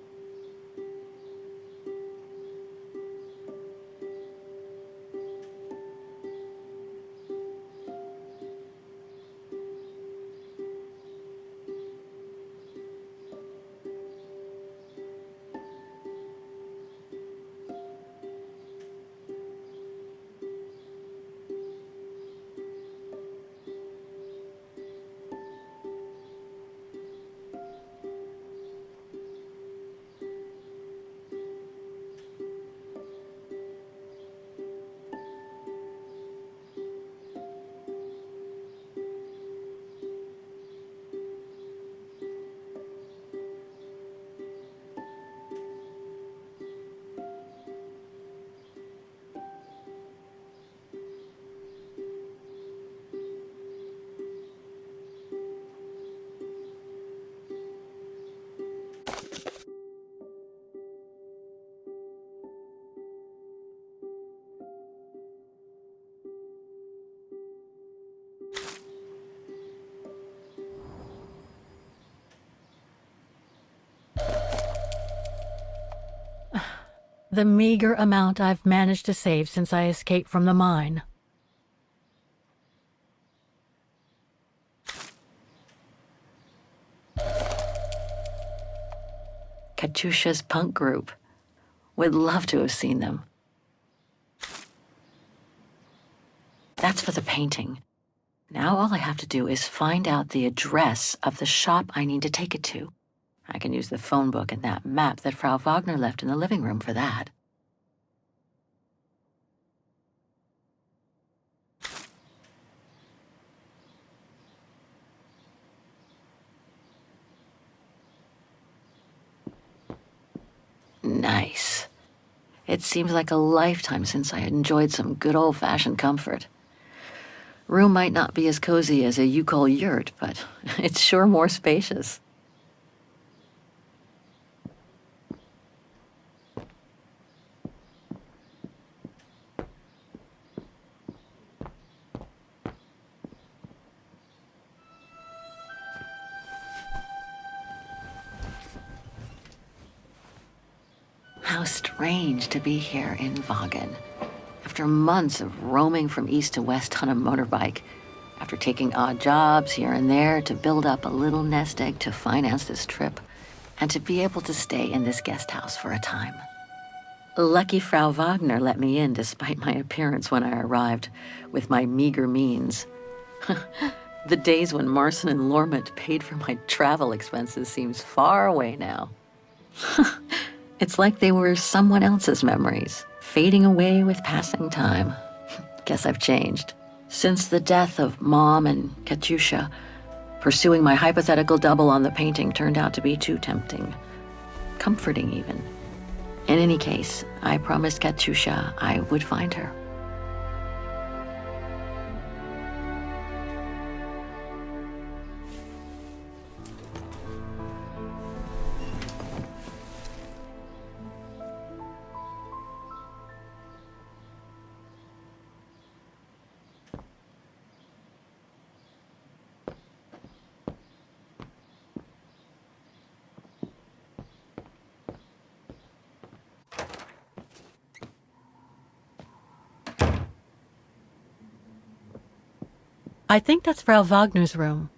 The meager amount I've managed to save since I escaped from the mine. Katyusha's punk group. Would love to have seen them. That's for the painting. Now all I have to do is find out the address of the shop I need to take it to. I can use the phone book and that map that Frau Wagner left in the living room for that. Nice. It seems like a lifetime since I enjoyed some good old-fashioned comfort. Room might not be as cozy as a you-call yurt, but it's sure more spacious. How strange to be here in Vagen. After months of roaming from east to west on a motorbike, after taking odd jobs here and there to build up a little nest egg to finance this trip, and to be able to stay in this guest house for a time. Lucky Frau Wagner let me in despite my appearance when I arrived, with my meager means. The days when Marson and Lormont paid for my travel expenses seems far away now. It's like they were someone else's memories, fading away with passing time. Guess I've changed. Since the death of Mom and Katyusha, pursuing my hypothetical double on the painting turned out to be too tempting. Comforting, even. In any case, I promised Katyusha I would find her. I think that's Frau Wagner's room.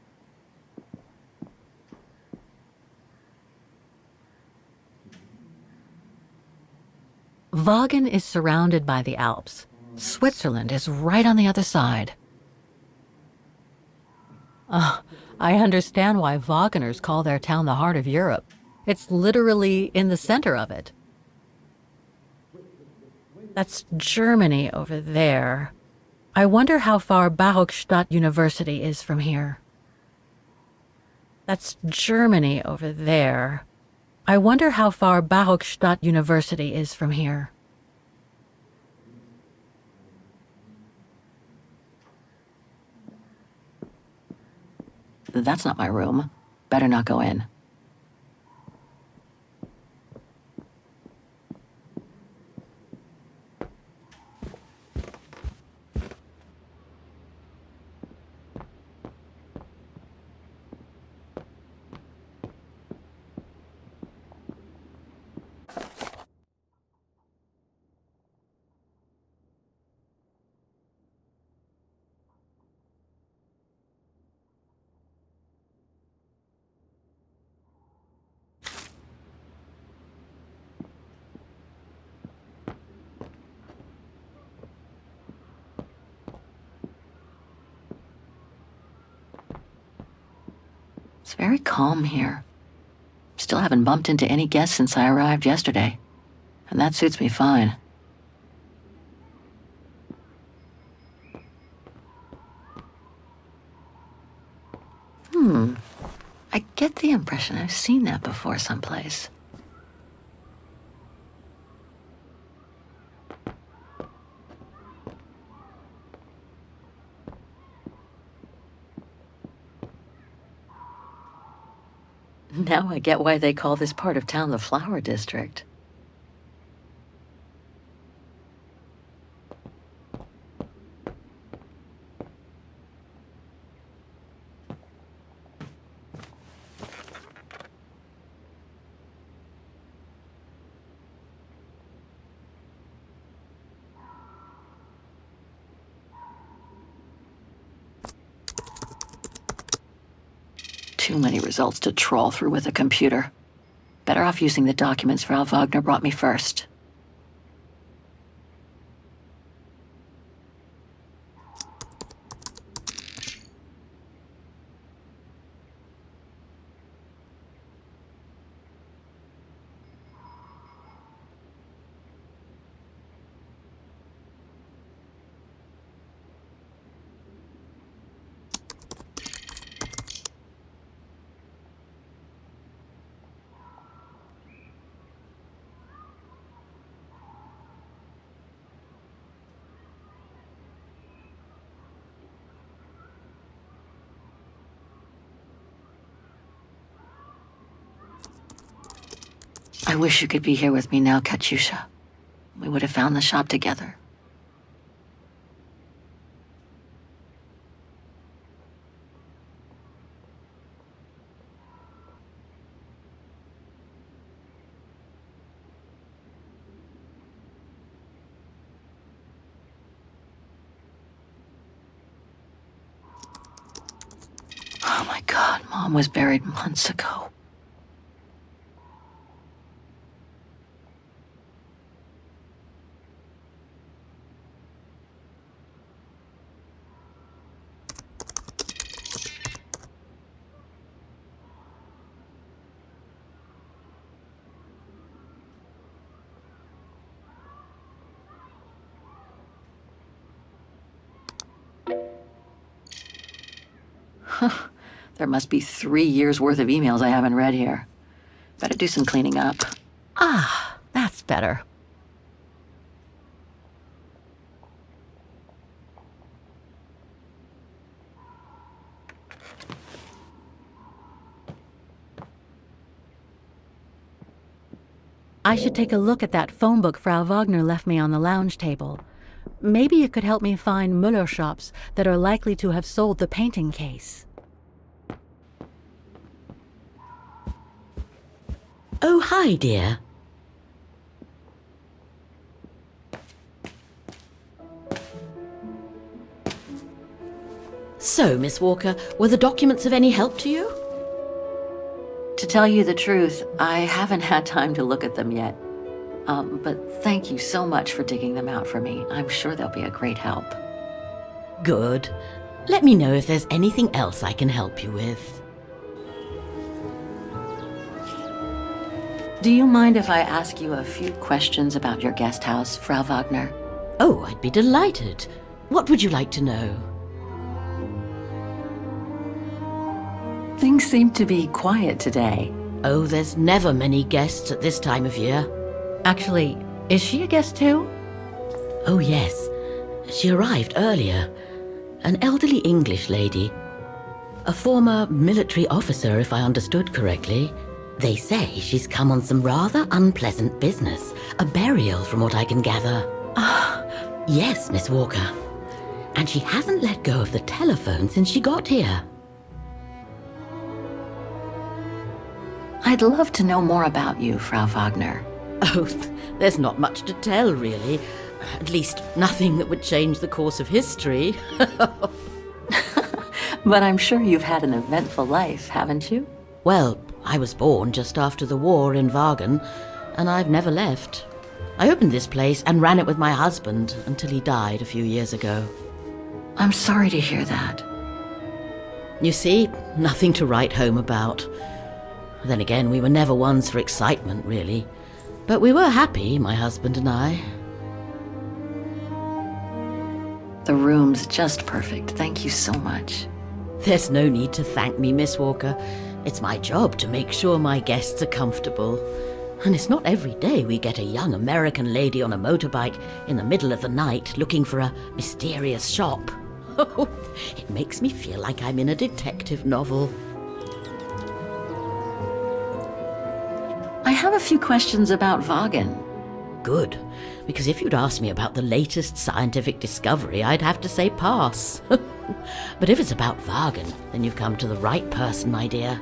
Vagen is surrounded by the Alps. Switzerland is right on the other side. I understand why Wageners call their town the heart of Europe. It's literally in the center of it. That's Germany over there. I wonder how far Barokstadt University is from here. That's Germany over there. I wonder how far Barokstadt University is from here. That's not my room. Better not go in. It's very calm here. Still haven't bumped into any guests since I arrived yesterday, and that suits me fine. I get the impression I've seen that before someplace. Now I get why they call this part of town the Flower District. Too many results to trawl through with a computer. Better off using the documents Frau Wagner brought me first. I wish you could be here with me now, Katyusha. We would have found the shop together. Oh my God, Mom was buried months ago. There must be 3 years' worth of emails I haven't read here. Better do some cleaning up. Ah, that's better. I should take a look at that phone book Frau Wagner left me on the lounge table. Maybe it could help me find Müller shops that are likely to have sold the painting case. Oh, hi, dear. So, Miss Walker, were the documents of any help to you? To tell you the truth, I haven't had time to look at them yet. But thank you so much for digging them out for me. I'm sure they'll be a great help. Good. Let me know if there's anything else I can help you with. Do you mind if I ask you a few questions about your guest house, Frau Wagner? Oh, I'd be delighted. What would you like to know? Things seem to be quiet today. Oh, there's never many guests at this time of year. Actually, is she a guest too? Oh, yes. She arrived earlier. An elderly English lady. A former military officer, if I understood correctly. They say she's come on some rather unpleasant business. A burial, from what I can gather. Yes, Miss Walker. And she hasn't let go of the telephone since she got here. I'd love to know more about you, Frau Wagner. Oh, there's not much to tell, really. At least, nothing that would change the course of history. But I'm sure you've had an eventful life, haven't you? Well, I was born just after the war in Wagen, and I've never left. I opened this place and ran it with my husband until he died a few years ago. I'm sorry to hear that. You see, nothing to write home about. Then again, we were never ones for excitement, really. But we were happy, my husband and I. The room's just perfect. Thank you so much. There's no need to thank me, Miss Walker. It's my job to make sure my guests are comfortable. And it's not every day we get a young American lady on a motorbike in the middle of the night looking for a mysterious shop. It makes me feel like I'm in a detective novel. I have a few questions about Wagen. Good, because if you'd asked me about the latest scientific discovery, I'd have to say pass. But if it's about Wagen, then you've come to the right person, my dear.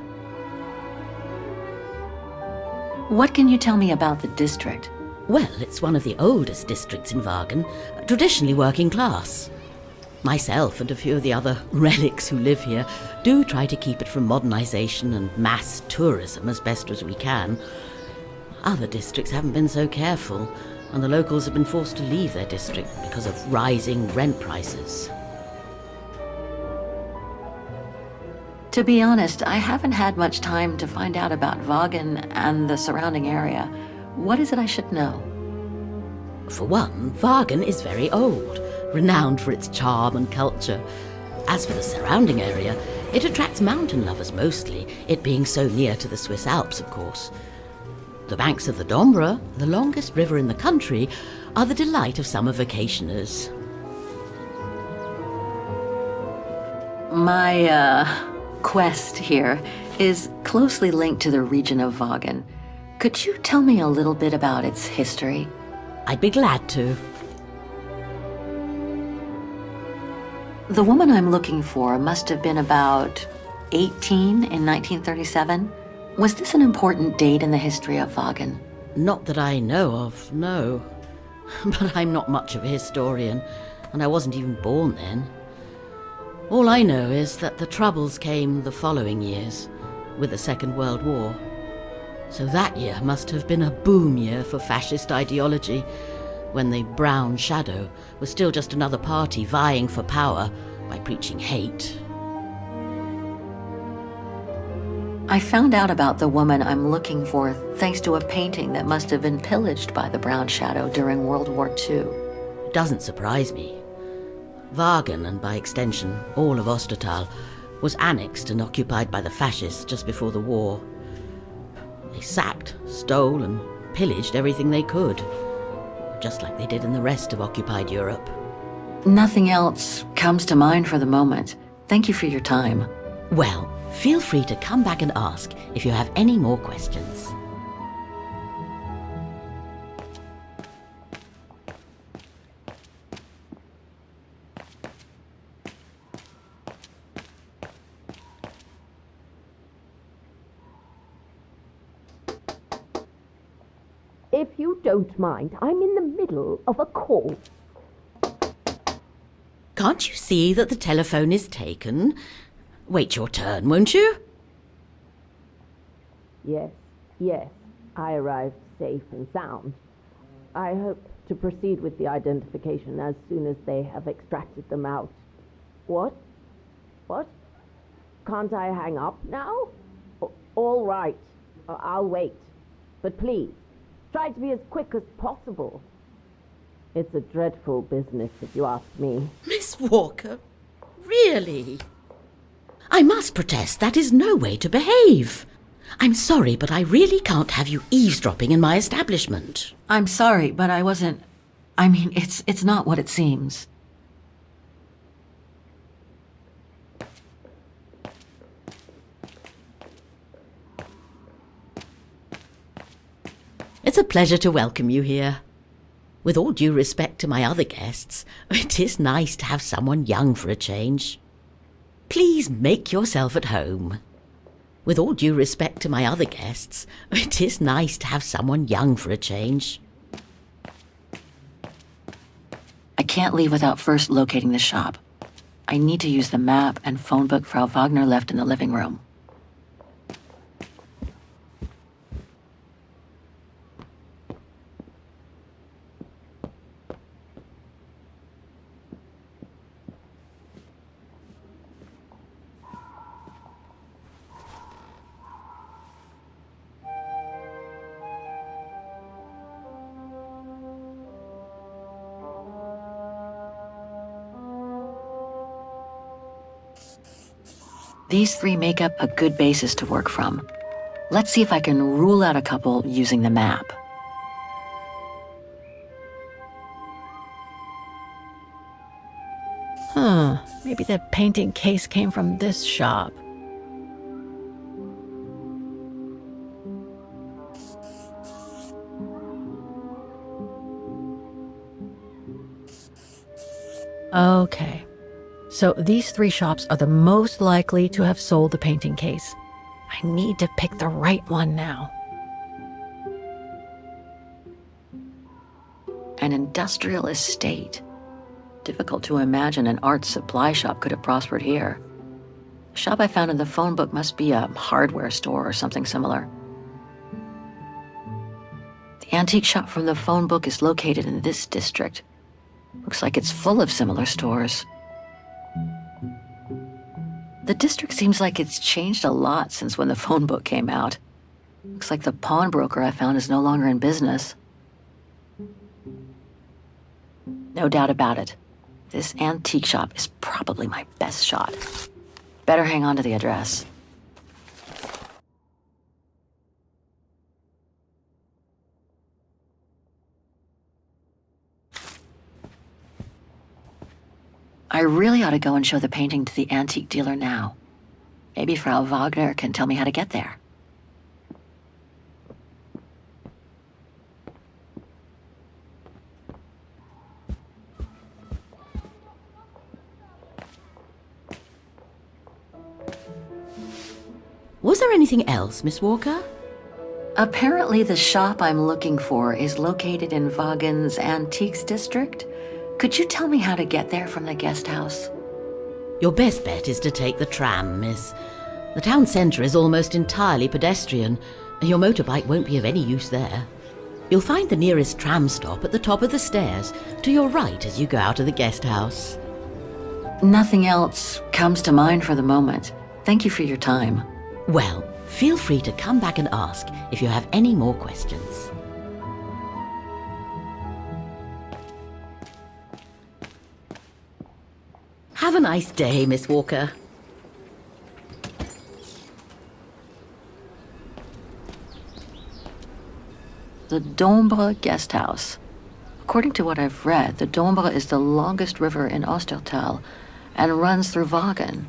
What can you tell me about the district? Well, it's one of the oldest districts in Wagen, traditionally working class. Myself and a few of the other relics who live here do try to keep it from modernization and mass tourism as best as we can. Other districts haven't been so careful, and the locals have been forced to leave their district because of rising rent prices. To be honest, I haven't had much time to find out about Wagen and the surrounding area. What is it I should know? For one, Wagen is very old, renowned for its charm and culture. As for the surrounding area, it attracts mountain lovers mostly, it being so near to the Swiss Alps, of course. The banks of the Dombra, the longest river in the country, are the delight of summer vacationers. My, quest here is closely linked to the region of Wagen. Could you tell me a little bit about its history? I'd be glad to. The woman I'm looking for must have been about 18 in 1937. Was this an important date in the history of Wagen? Not that I know of, no. But I'm not much of a historian, and I wasn't even born then. All I know is that the Troubles came the following years, with the Second World War. So that year must have been a boom year for fascist ideology, when the Brown Shadow was still just another party vying for power by preaching hate. I found out about the woman I'm looking for thanks to a painting that must have been pillaged by the Brown Shadow during World War II. It doesn't surprise me. Wagen, and by extension all of Ostertal, was annexed and occupied by the fascists just before the war. They sacked, stole, and pillaged everything they could, just like they did in the rest of occupied Europe. Nothing else comes to mind for the moment. Thank you for your time. Well, feel free to come back and ask if you have any more questions. If you don't mind, I'm in the middle of a call. Can't you see that the telephone is taken? Wait your turn, won't you? Yes, I arrived safe and sound. I hope to proceed with the identification as soon as they have extracted them out. What? Can't I hang up now? All right, I'll wait. But please, try to be as quick as possible. It's a dreadful business, if you ask me. Miss Walker? Really? I must protest, that is no way to behave. I'm sorry, but I really can't have you eavesdropping in my establishment. I'm sorry, but I wasn't... I mean, it's not what it seems. It's a pleasure to welcome you here. With all due respect to my other guests, it is nice to have someone young for a change. Please make yourself at home. With all due respect to my other guests, it is nice to have someone young for a change. I can't leave without first locating the shop. I need to use the map and phone book Frau Wagner left in the living room. These three make up a good basis to work from. Let's see if I can rule out a couple using the map. Maybe the painting case came from this shop. Okay. So these three shops are the most likely to have sold the painting case. I need to pick the right one now. An industrial estate. Difficult to imagine an art supply shop could have prospered here. The shop I found in the phone book must be a hardware store or something similar. The antique shop from the phone book is located in this district. Looks like it's full of similar stores. The district seems like it's changed a lot since when the phone book came out. Looks like the pawnbroker I found is no longer in business. No doubt about it. This antique shop is probably my best shot. Better hang on to the address. I really ought to go and show the painting to the antique dealer now. Maybe Frau Wagner can tell me how to get there. Was there anything else, Miss Walker? Apparently the shop I'm looking for is located in Wagen's Antiques District. Could you tell me how to get there from the guest house? Your best bet is to take the tram, miss. The town centre is almost entirely pedestrian, and your motorbike won't be of any use there. You'll find the nearest tram stop at the top of the stairs, to your right as you go out of the guest house. Nothing else comes to mind for the moment. Thank you for your time. Well, feel free to come back and ask if you have any more questions. Have a nice day, Miss Walker. The Dombre Guest House. According to what I've read, the Dombre is the longest river in Ostertal and runs through Wagen.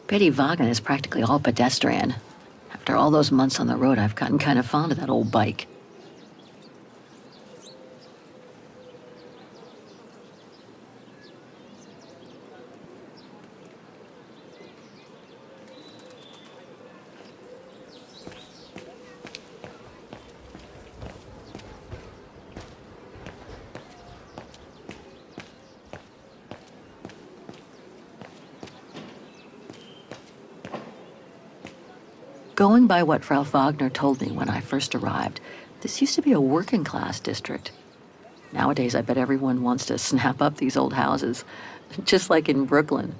Pity Wagen is practically all pedestrian. After all those months on the road, I've gotten kind of fond of that old bike. Going by what Frau Wagner told me when I first arrived, this used to be a working-class district. Nowadays, I bet everyone wants to snap up these old houses, just like in Brooklyn.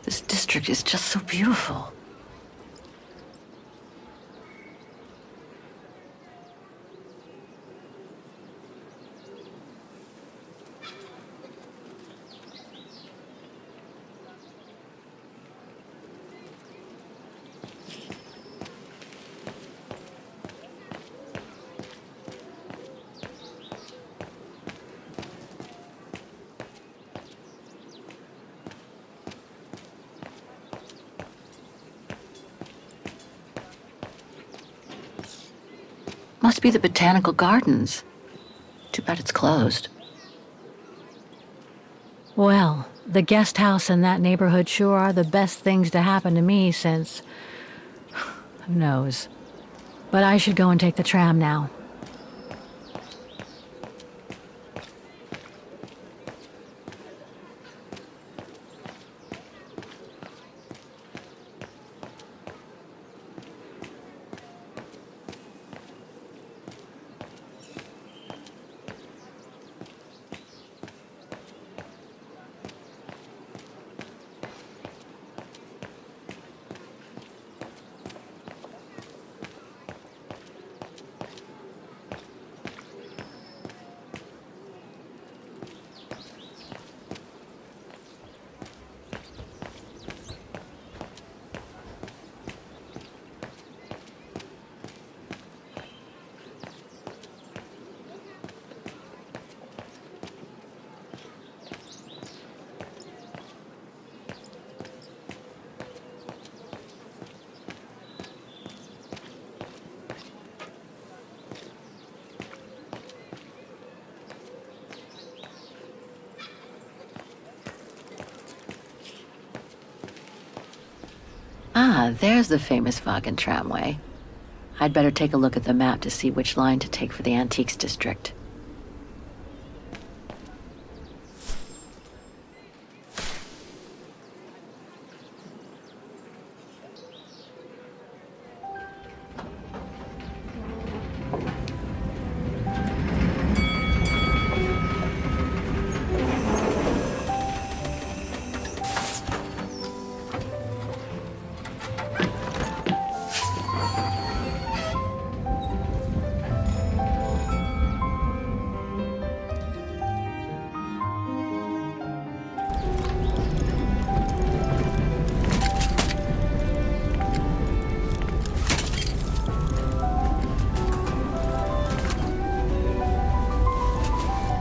This district is just so beautiful. Must be the botanical gardens. Too bad it's closed. Well, the guest house in that neighborhood sure are the best things to happen to me since... who knows. But I should go and take the tram now. Ah, there's the famous Wagen tramway. I'd better take a look at the map to see which line to take for the Antiques District.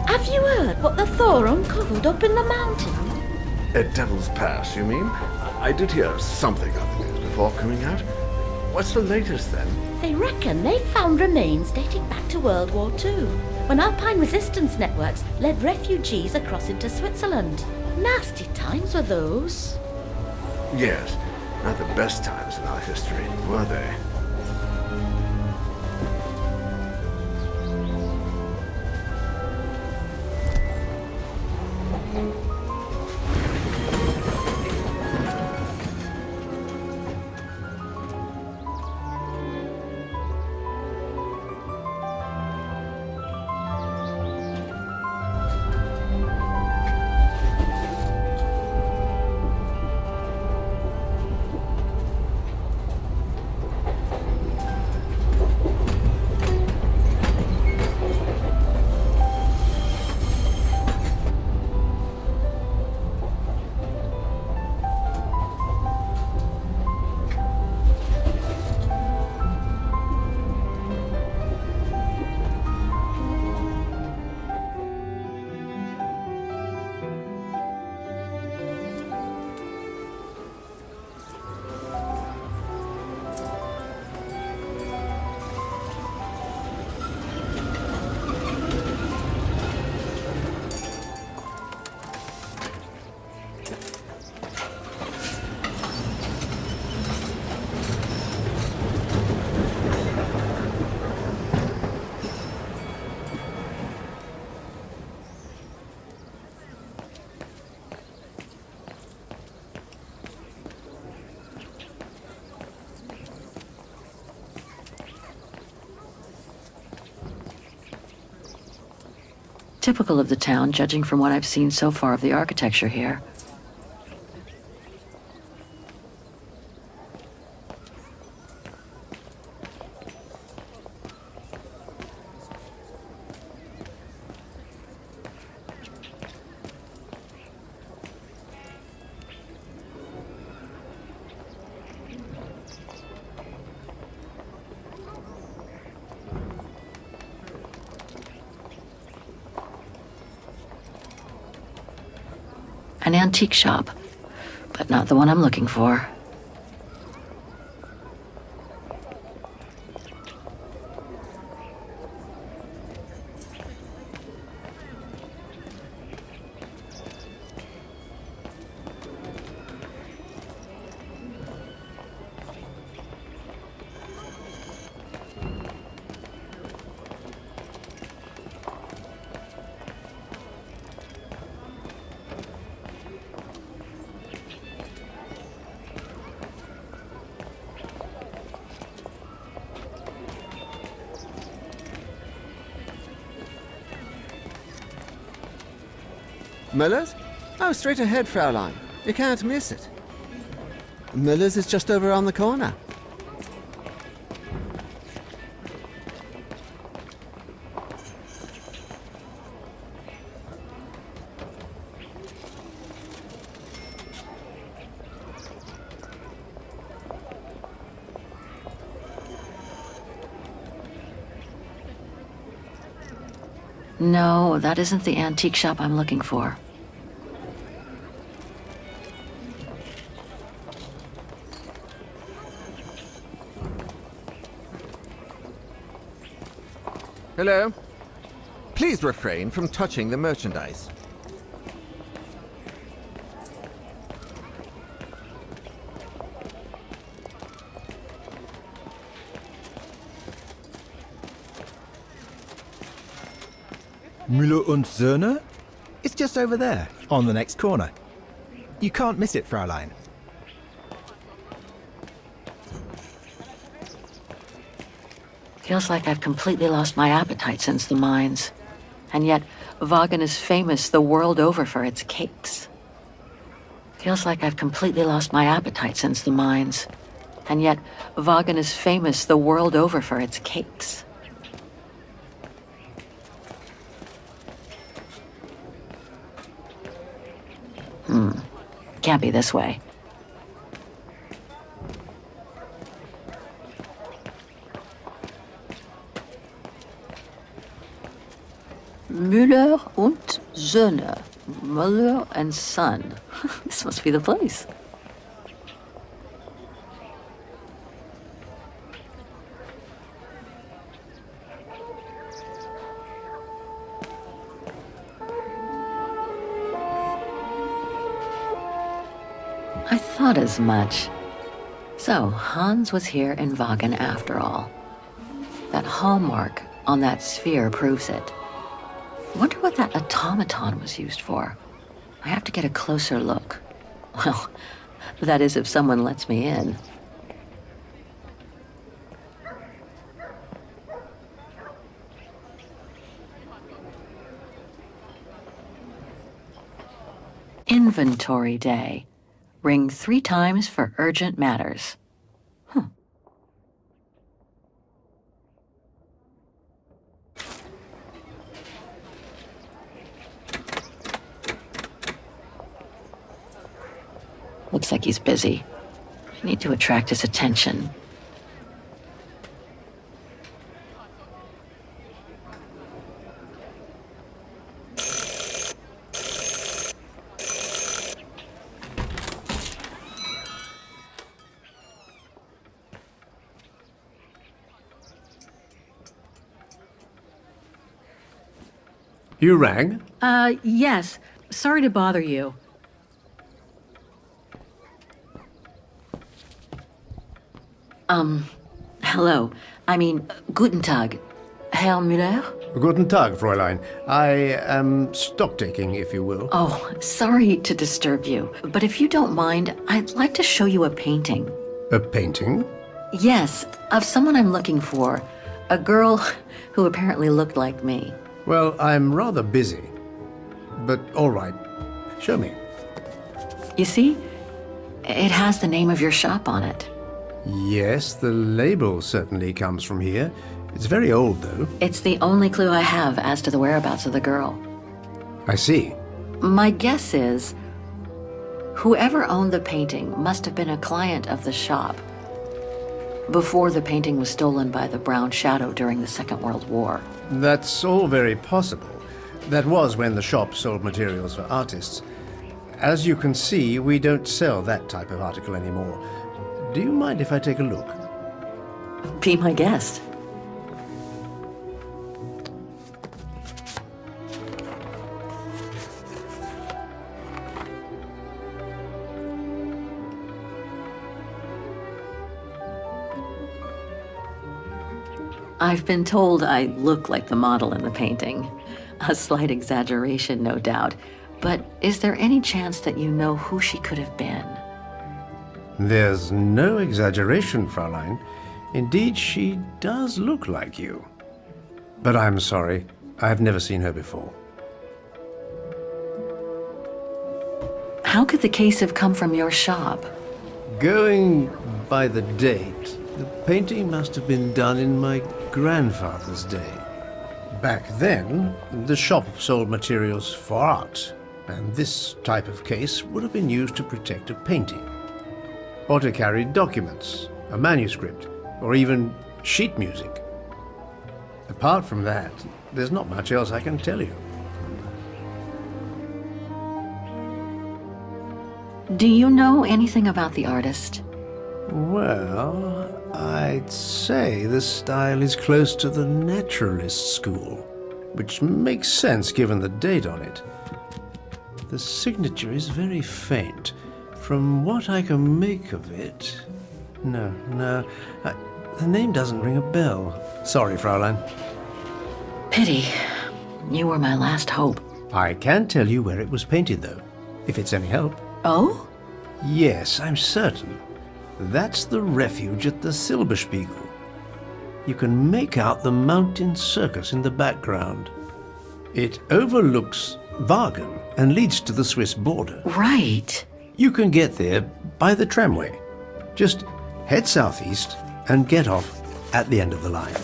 Have you heard what the Thor uncovered up in the mountain? At Devil's Pass, you mean? I did hear something on the news before coming out. What's the latest, then? They reckon they found remains dating back to World War II, when Alpine resistance networks led refugees across into Switzerland. Nasty times were those. Yes, not the best times in our history, were they? Typical of the town, judging from what I've seen so far of the architecture here. An antique shop, but not the one I'm looking for. Miller's? Oh, straight ahead, Fraulein. You can't miss it. Miller's is just over on the corner. No, that isn't the antique shop I'm looking for. Hello? Please refrain from touching the merchandise. Müller und Söhne? It's just over there, on the next corner. You can't miss it, Fraulein. Feels like I've completely lost my appetite since the mines. And yet, Wagen is famous the world over for its cakes. Feels like I've completely lost my appetite since the mines. And yet, Wagen is famous the world over for its cakes. Can't be this way. Müller und Söhne. Müller and Son. This must be the place. I thought as much. So, Hans was here in Wagen after all. That hallmark on that sphere proves it. Wonder what that automaton was used for. I have to get a closer look. Well, that is if someone lets me in. Inventory day. Ring 3 times for urgent matters. Looks like he's busy. I need to attract his attention. You rang? Yes. Sorry to bother you. Hello. I mean, guten Tag. Herr Müller? Guten Tag, Fräulein. I am stock-taking, if you will. Oh, sorry to disturb you, but if you don't mind, I'd like to show you a painting. A painting? Yes, of someone I'm looking for. A girl who apparently looked like me. Well, I'm rather busy. But all right. Show me. You see? It has the name of your shop on it. Yes, the label certainly comes from here. It's very old, though. It's the only clue I have as to the whereabouts of the girl. I see. My guess is, whoever owned the painting must have been a client of the shop before the painting was stolen by the Brown Shadow during the Second World War. That's all very possible. That was when the shop sold materials for artists. As you can see, we don't sell that type of article anymore. Do you mind if I take a look? Be my guest. I've been told I look like the model in the painting. A slight exaggeration, no doubt. But is there any chance that you know who she could have been? There's no exaggeration, Fraulein. Indeed, she does look like you. But I'm sorry, I've never seen her before. How could the case have come from your shop? Going by the date, the painting must have been done in my grandfather's day. Back then, the shop sold materials for art, and this type of case would have been used to protect a painting, or to carry documents, a manuscript, or even sheet music. Apart from that, there's not much else I can tell you. Do you know anything about the artist? Well, I'd say the style is close to the naturalist school, which makes sense given the date on it. The signature is very faint. From what I can make of it... No, the name doesn't ring a bell. Sorry, Fraulein. Pity. You were my last hope. I can tell you where it was painted, though, if it's any help. Oh? Yes, I'm certain. That's the refuge at the Silberspiegel. You can make out the mountain circus in the background. It overlooks Wagen and leads to the Swiss border. Right. You can get there by the tramway. Just head southeast and get off at the end of the line.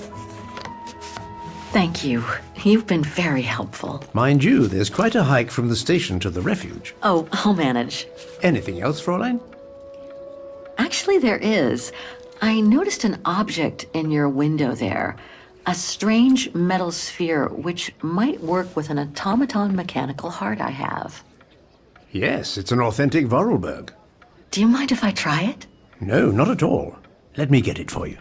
Thank you. You've been very helpful. Mind you, there's quite a hike from the station to the refuge. Oh, I'll manage. Anything else, Fräulein? Actually, there is. I noticed an object in your window there. A strange metal sphere which might work with an automaton mechanical heart I have. Yes, it's an authentic Vorarlberg. Do you mind if I try it? No, not at all. Let me get it for you.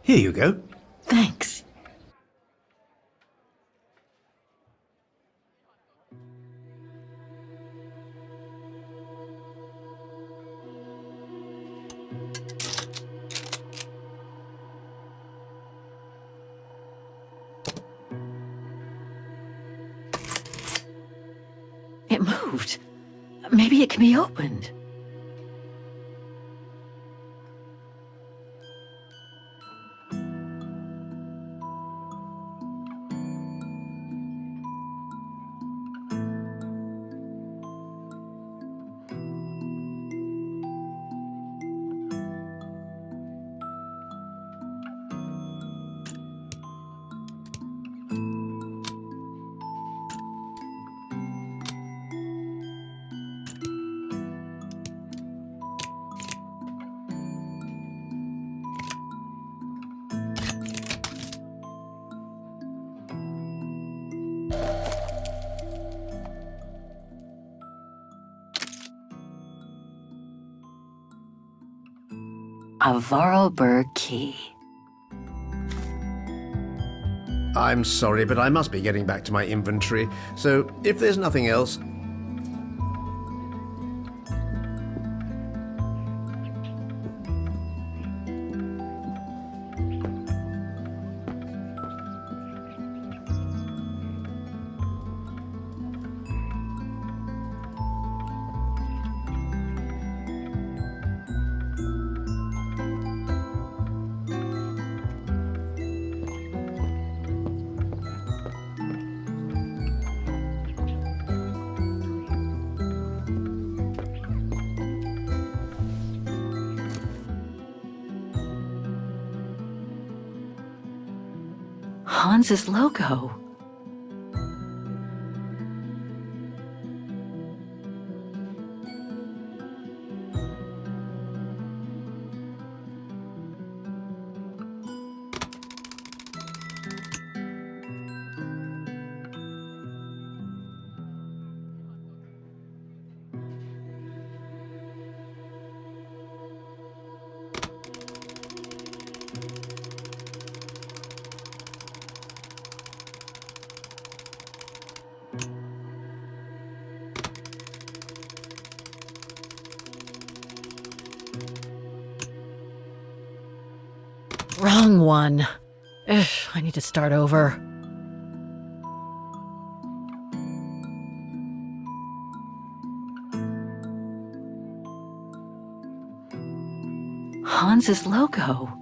Here you go. Thanks. It moved. Maybe it can be opened. A Vorarlberg key. I'm sorry, but I must be getting back to my inventory, so if there's nothing else... Hans's logo. Wrong one. Ugh, I need to start over. Hans's logo.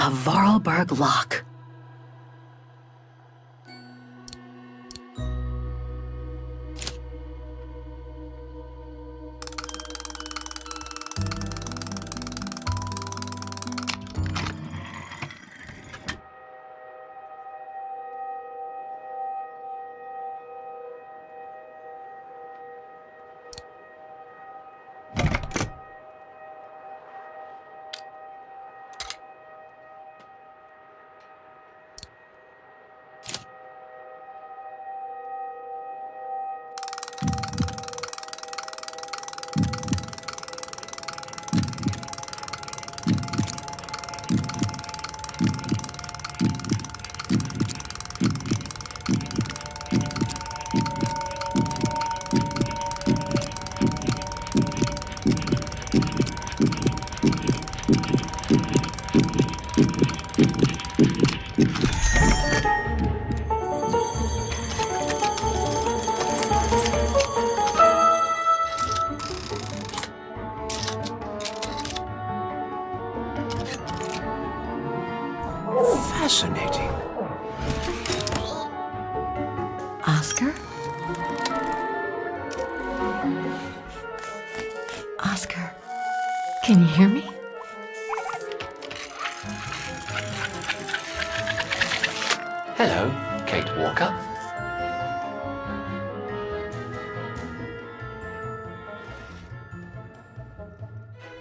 A Vorarlberg lock. Fascinating. Oscar? Oscar, can you hear me? Hello, Kate Walker.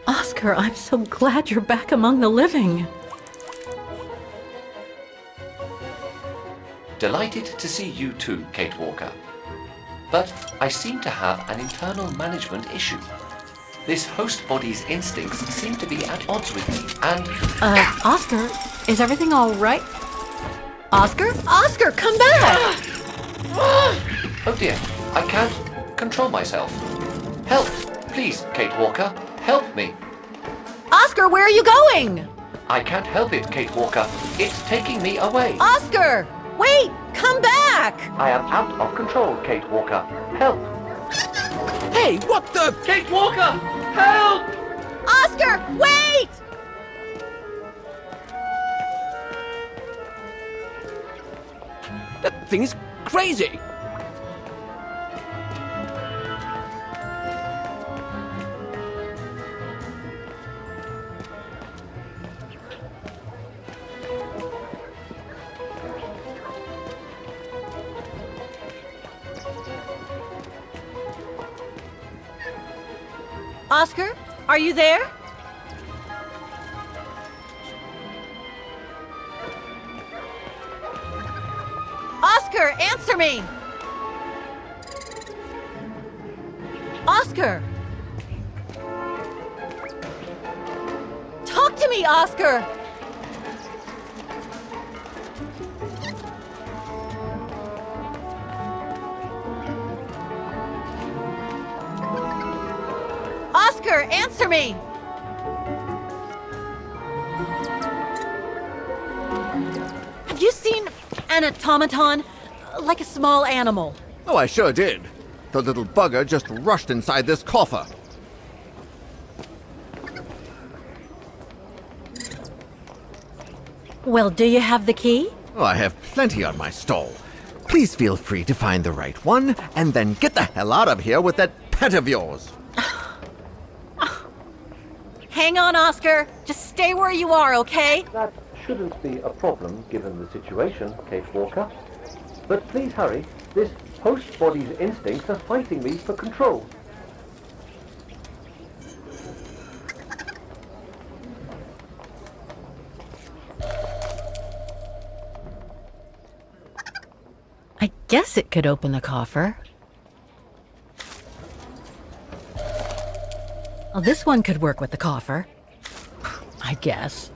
Oscar, I'm so glad you're back among the living. Delighted to see you too, Kate Walker. But I seem to have an internal management issue. This host body's instincts seem to be at odds with me, and... Oscar, is everything all right? Oscar? Oscar, come back! Oh dear, I can't control myself. Help! Please, Kate Walker, help me. Oscar, where are you going? I can't help it, Kate Walker. It's taking me away. Oscar! Wait! Come back! I am out of control, Kate Walker. Help! Hey, what the? Kate Walker! Help! Oscar, wait! That thing is crazy. Oscar? Are you there? Oscar, answer me! Oscar! Talk to me, Oscar! Oscar, answer me! Have you seen an automaton? Like a small animal. Oh, I sure did. The little bugger just rushed inside this coffer. Well, do you have the key? Oh, I have plenty on my stall. Please feel free to find the right one, and then get the hell out of here with that pet of yours. Hang on, Oscar. Just stay where you are, okay? That shouldn't be a problem given the situation, Kate Walker. But please hurry. This host body's instincts are fighting me for control. I guess it could open the coffer. Well, this one could work with the coffer. I guess.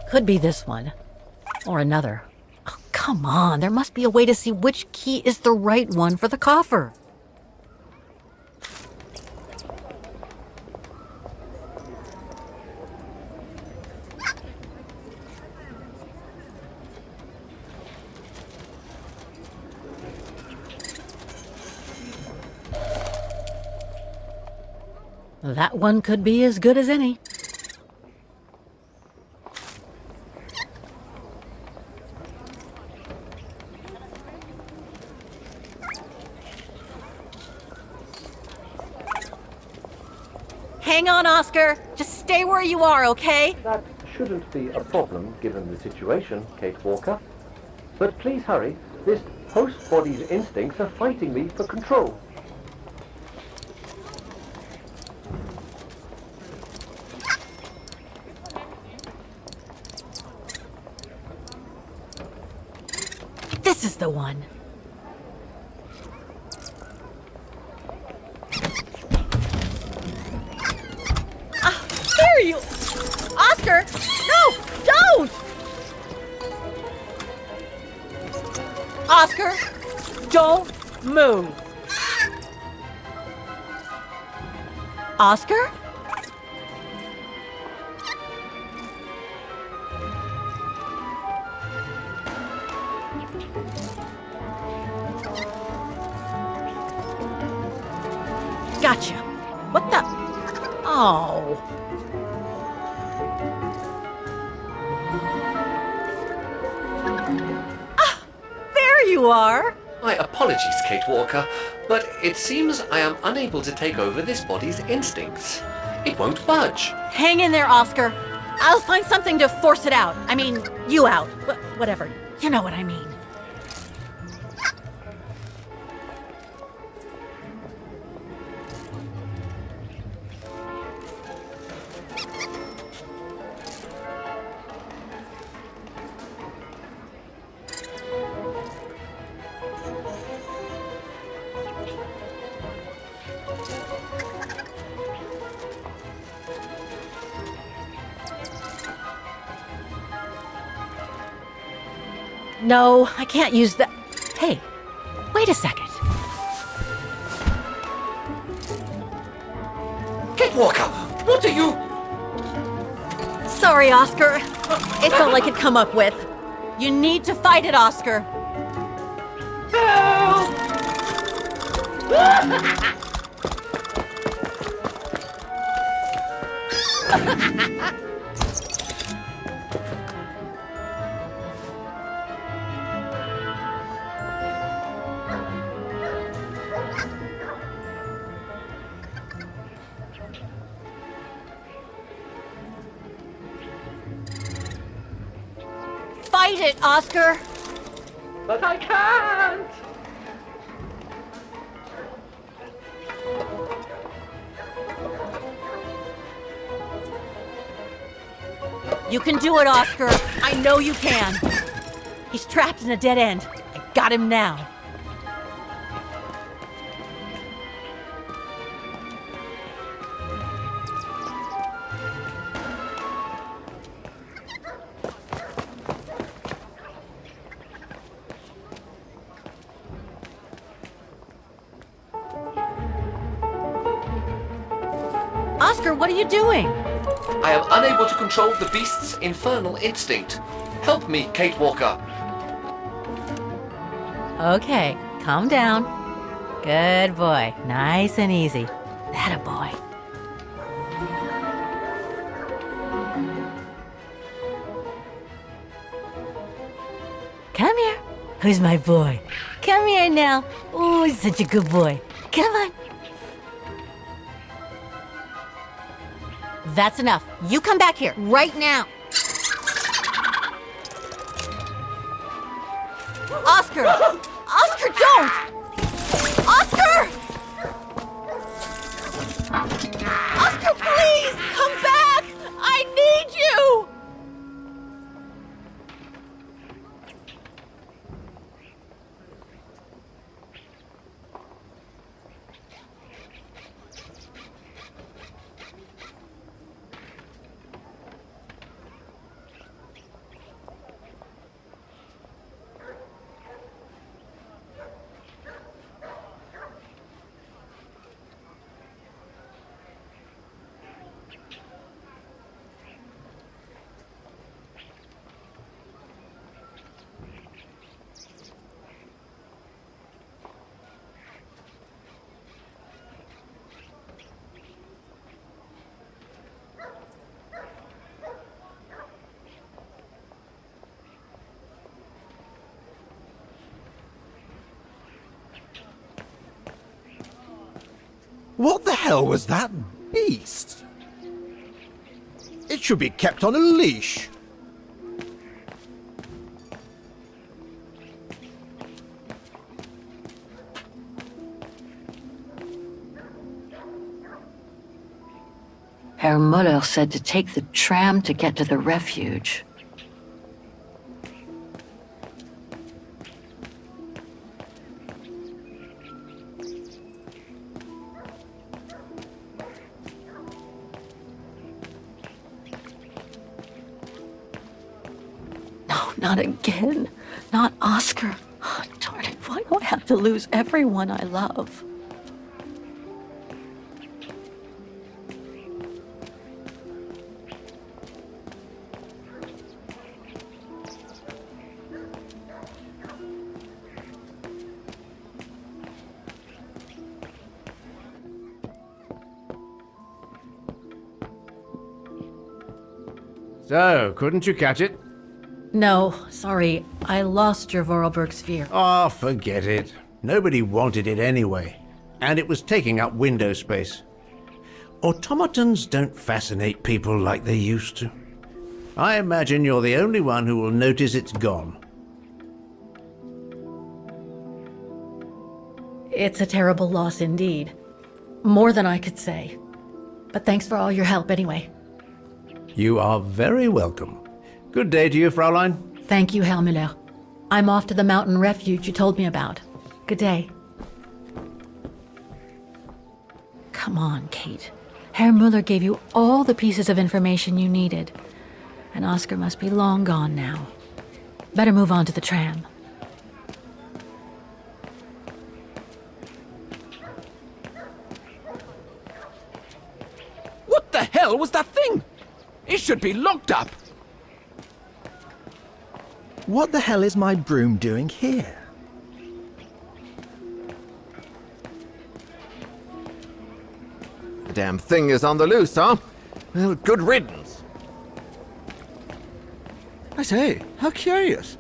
Could be this one. Or another. Oh, come on, there must be a way to see which key is the right one for the coffer. That one could be as good as any. Hang on, Oscar. Just stay where you are, okay? That shouldn't be a problem given the situation, Kate Walker. But please hurry. This host body's instincts are fighting me for control. This is the one. There you... Oscar! No! Don't! Oscar! Don't move! Oscar? Gotcha. What the... Oh... You are. My apologies, Kate Walker, but it seems I am unable to take over this body's instincts. It won't budge. Hang in there, Oscar. I'll find something to force it out. I mean, you out. Whatever. You know what I mean. No, I can't use that. Hey, wait a second. Kate Walker, what are you... Sorry, Oscar. It's all I could come up with. You need to fight it, Oscar. Help! it, Oscar! But I can't! You can do it, Oscar! I know you can! He's trapped in a dead end. I got him now. Oscar, what are you doing? I am unable to control the beast's infernal instinct. Help me, Kate Walker. Okay, calm down. Good boy. Nice and easy. That a boy. Come here. Who's my boy? Come here now. Oh, he's such a good boy. Come on. That's enough. You come back here right now. Oscar! Oscar, don't! Oscar! Oscar, please! Come back! I need you! What the hell was that beast? It should be kept on a leash. Herr Muller said to take the tram to get to the refuge. No, not again. Not Oscar. Oh, darn it, why do I have to lose everyone I love? So, couldn't you catch it? No, sorry. I lost your Vorarlberg sphere. Oh, forget it. Nobody wanted it anyway. And it was taking up window space. Automatons don't fascinate people like they used to. I imagine you're the only one who will notice it's gone. It's a terrible loss indeed. More than I could say. But thanks for all your help anyway. You are very welcome. Good day to you, Fraulein. Thank you, Herr Müller. I'm off to the mountain refuge you told me about. Good day. Come on, Kate. Herr Müller gave you all the pieces of information you needed. And Oscar must be long gone now. Better move on to the tram. What the hell was that thing? It should be locked up. What the hell is my broom doing here? The damn thing is on the loose, huh? Well, good riddance. I say, how curious.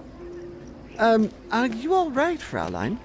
Are you all right, Fraulein?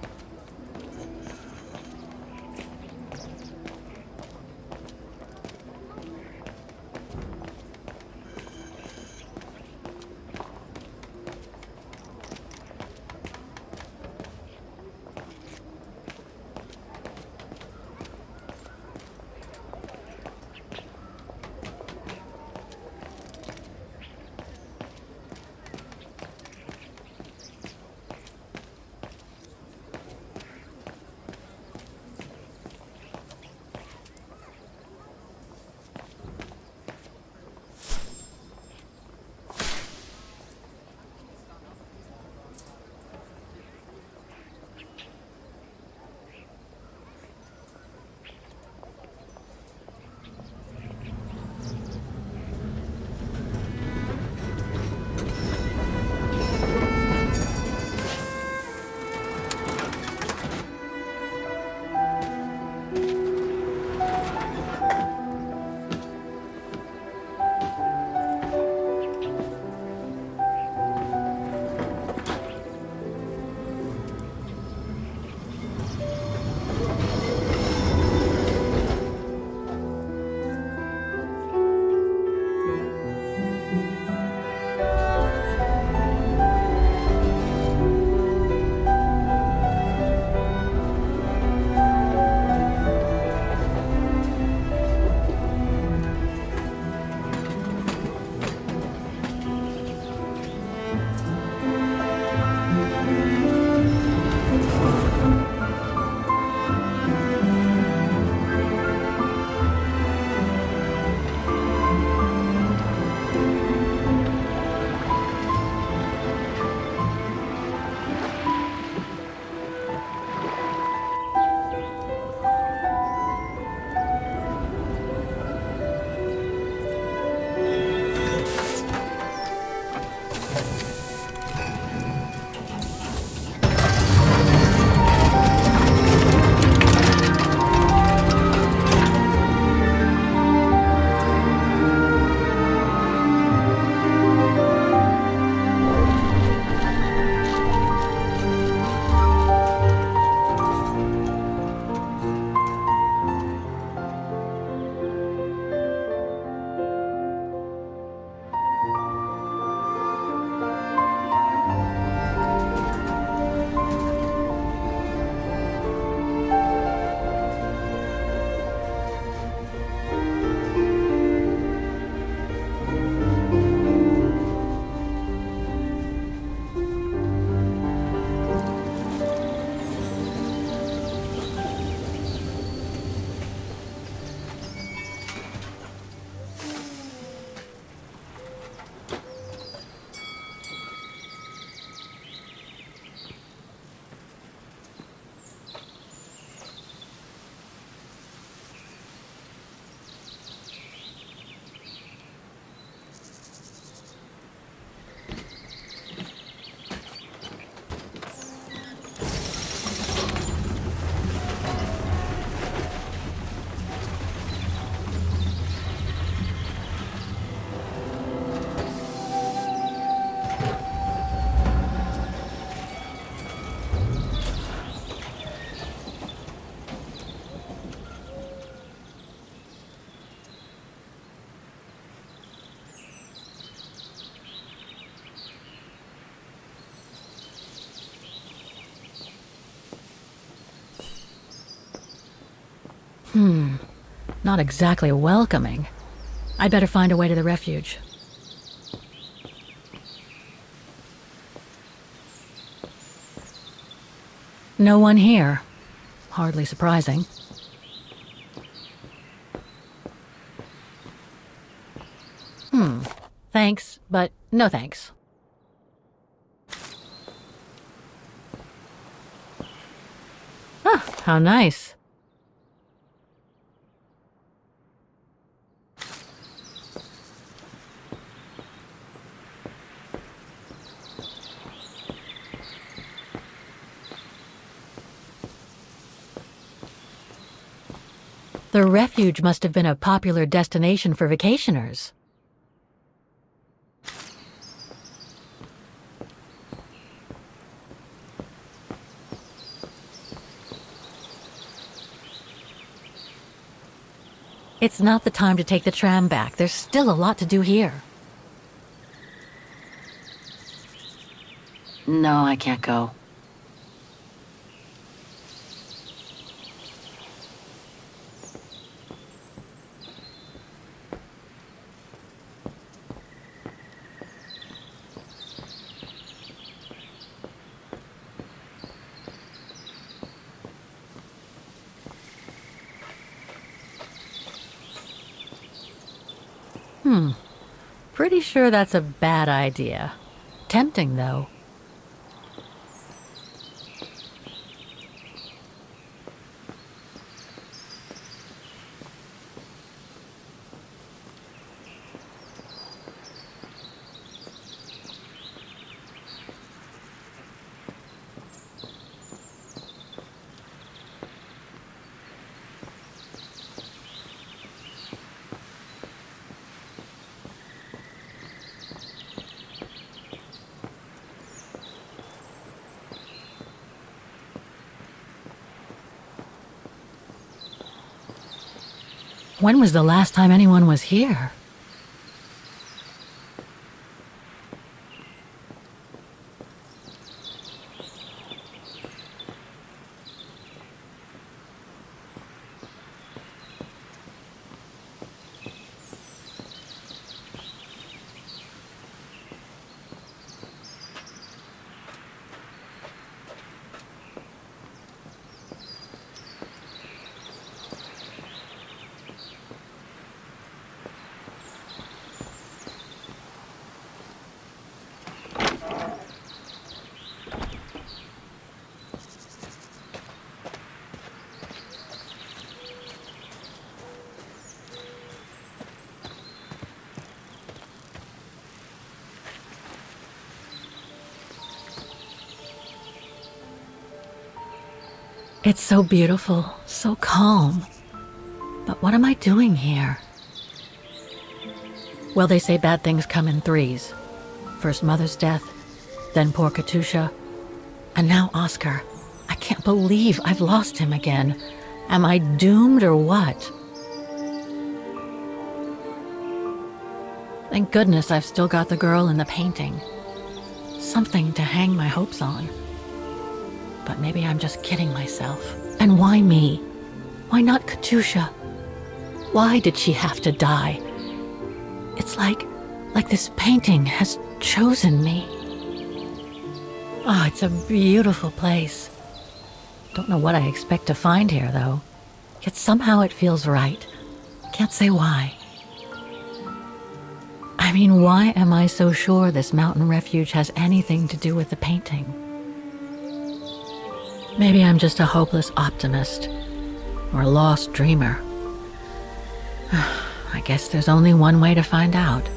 Not exactly welcoming. I'd better find a way to the refuge. No one here. Hardly surprising. Thanks, but no thanks. Ah, how nice. The refuge must have been a popular destination for vacationers. It's not the time to take the tram back. There's still a lot to do here. No, I can't go. Pretty sure that's a bad idea. Tempting, though. When was the last time anyone was here? It's so beautiful, so calm. But what am I doing here? Well, they say bad things come in threes. First Mother's death, then poor Katusha, and now Oscar. I can't believe I've lost him again. Am I doomed or what? Thank goodness I've still got the girl in the painting. Something to hang my hopes on. But maybe I'm just kidding myself. And why me? Why not Katusha? Why did she have to die? It's like this painting has chosen me. Oh, it's a beautiful place. Don't know what I expect to find here, though. Yet somehow it feels right. Can't say why. I mean, why am I so sure this mountain refuge has anything to do with the painting? Maybe I'm just a hopeless optimist, or a lost dreamer. I guess there's only one way to find out.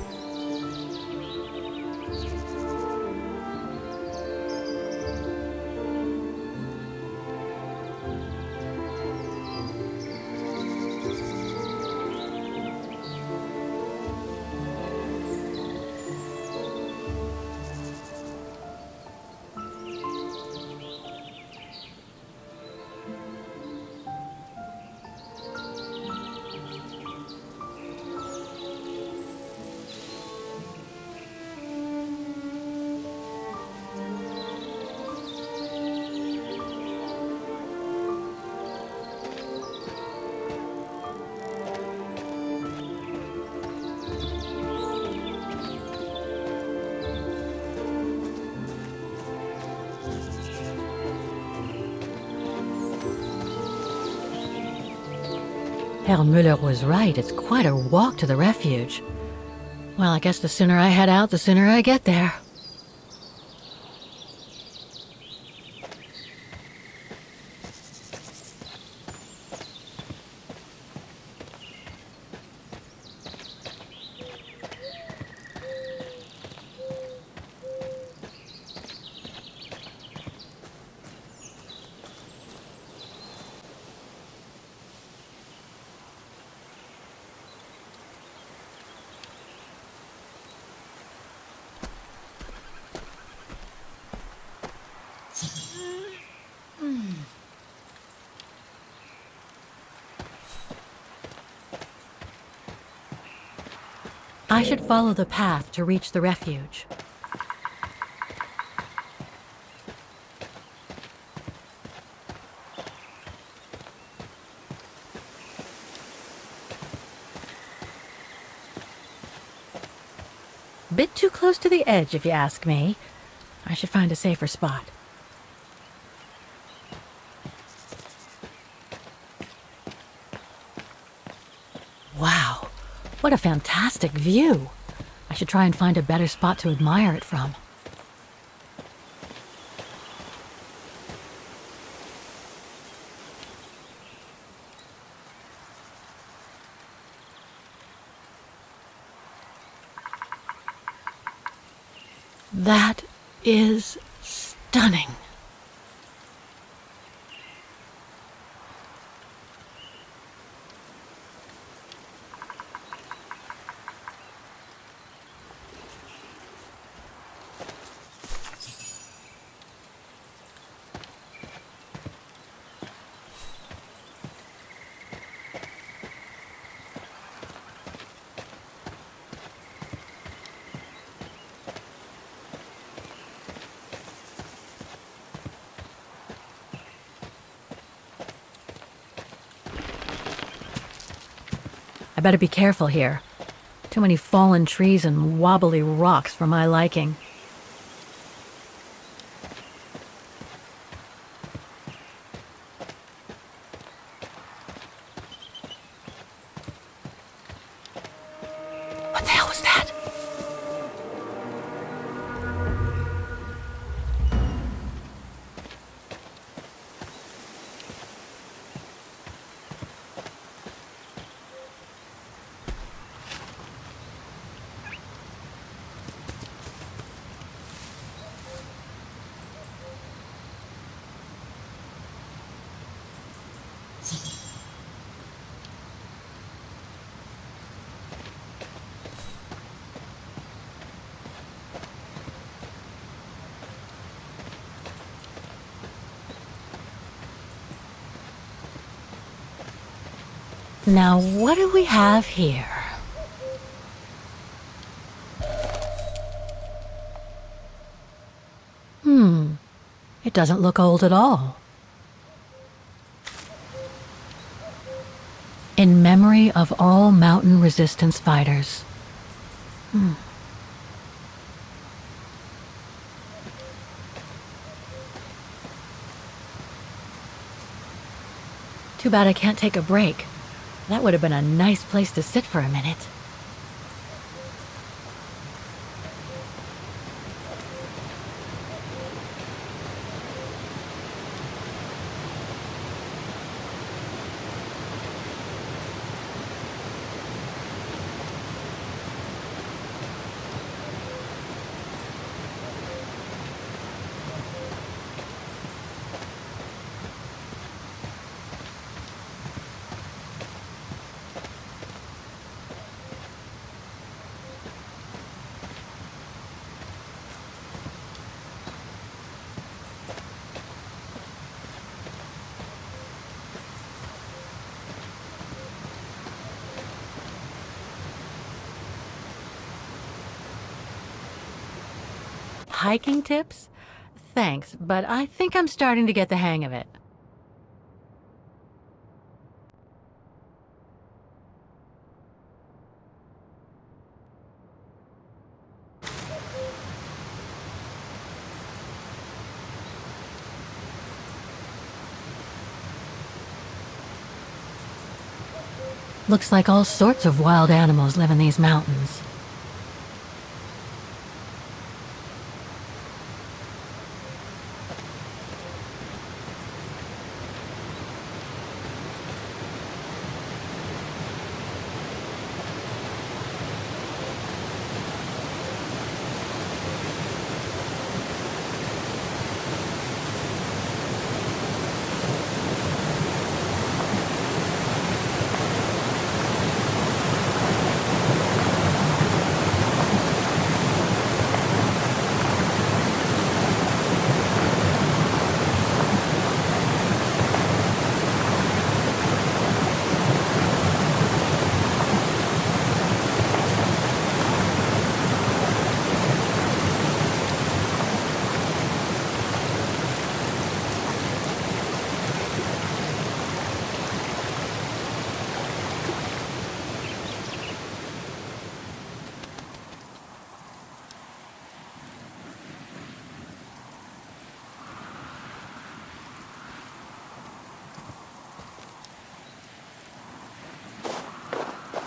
Herr Müller was right. It's quite a walk to the refuge. Well, I guess the sooner I head out, the sooner I get there. I should follow the path to reach the refuge. Bit too close to the edge, if you ask me. I should find a safer spot. Wow, what a fantastic view. I should try and find a better spot to admire it from. That is stunning. I better be careful here. Too many fallen trees and wobbly rocks for my liking. What the hell was that? Now, what do we have here? It doesn't look old at all. In memory of all mountain resistance fighters. Too bad I can't take a break. That would have been a nice place to sit for a minute. Hiking tips? Thanks, but I think I'm starting to get the hang of it. Looks like all sorts of wild animals live in these mountains.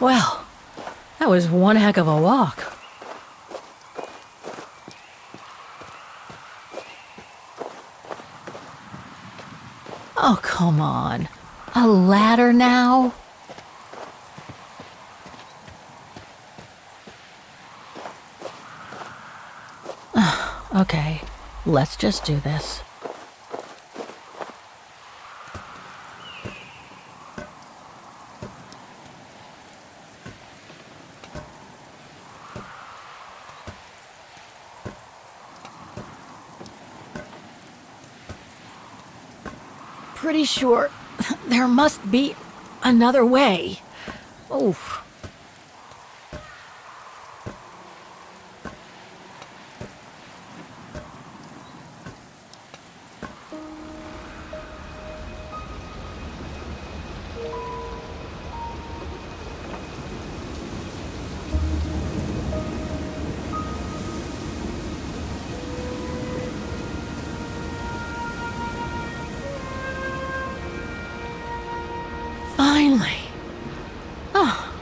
Well, that was one heck of a walk. Oh, come on. A ladder now? Okay, let's just do this. Pretty sure there must be another way. Oof. Finally. Oh.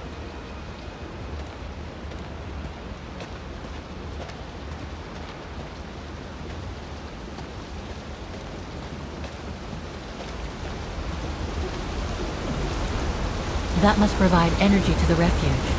That must provide energy to the refuge.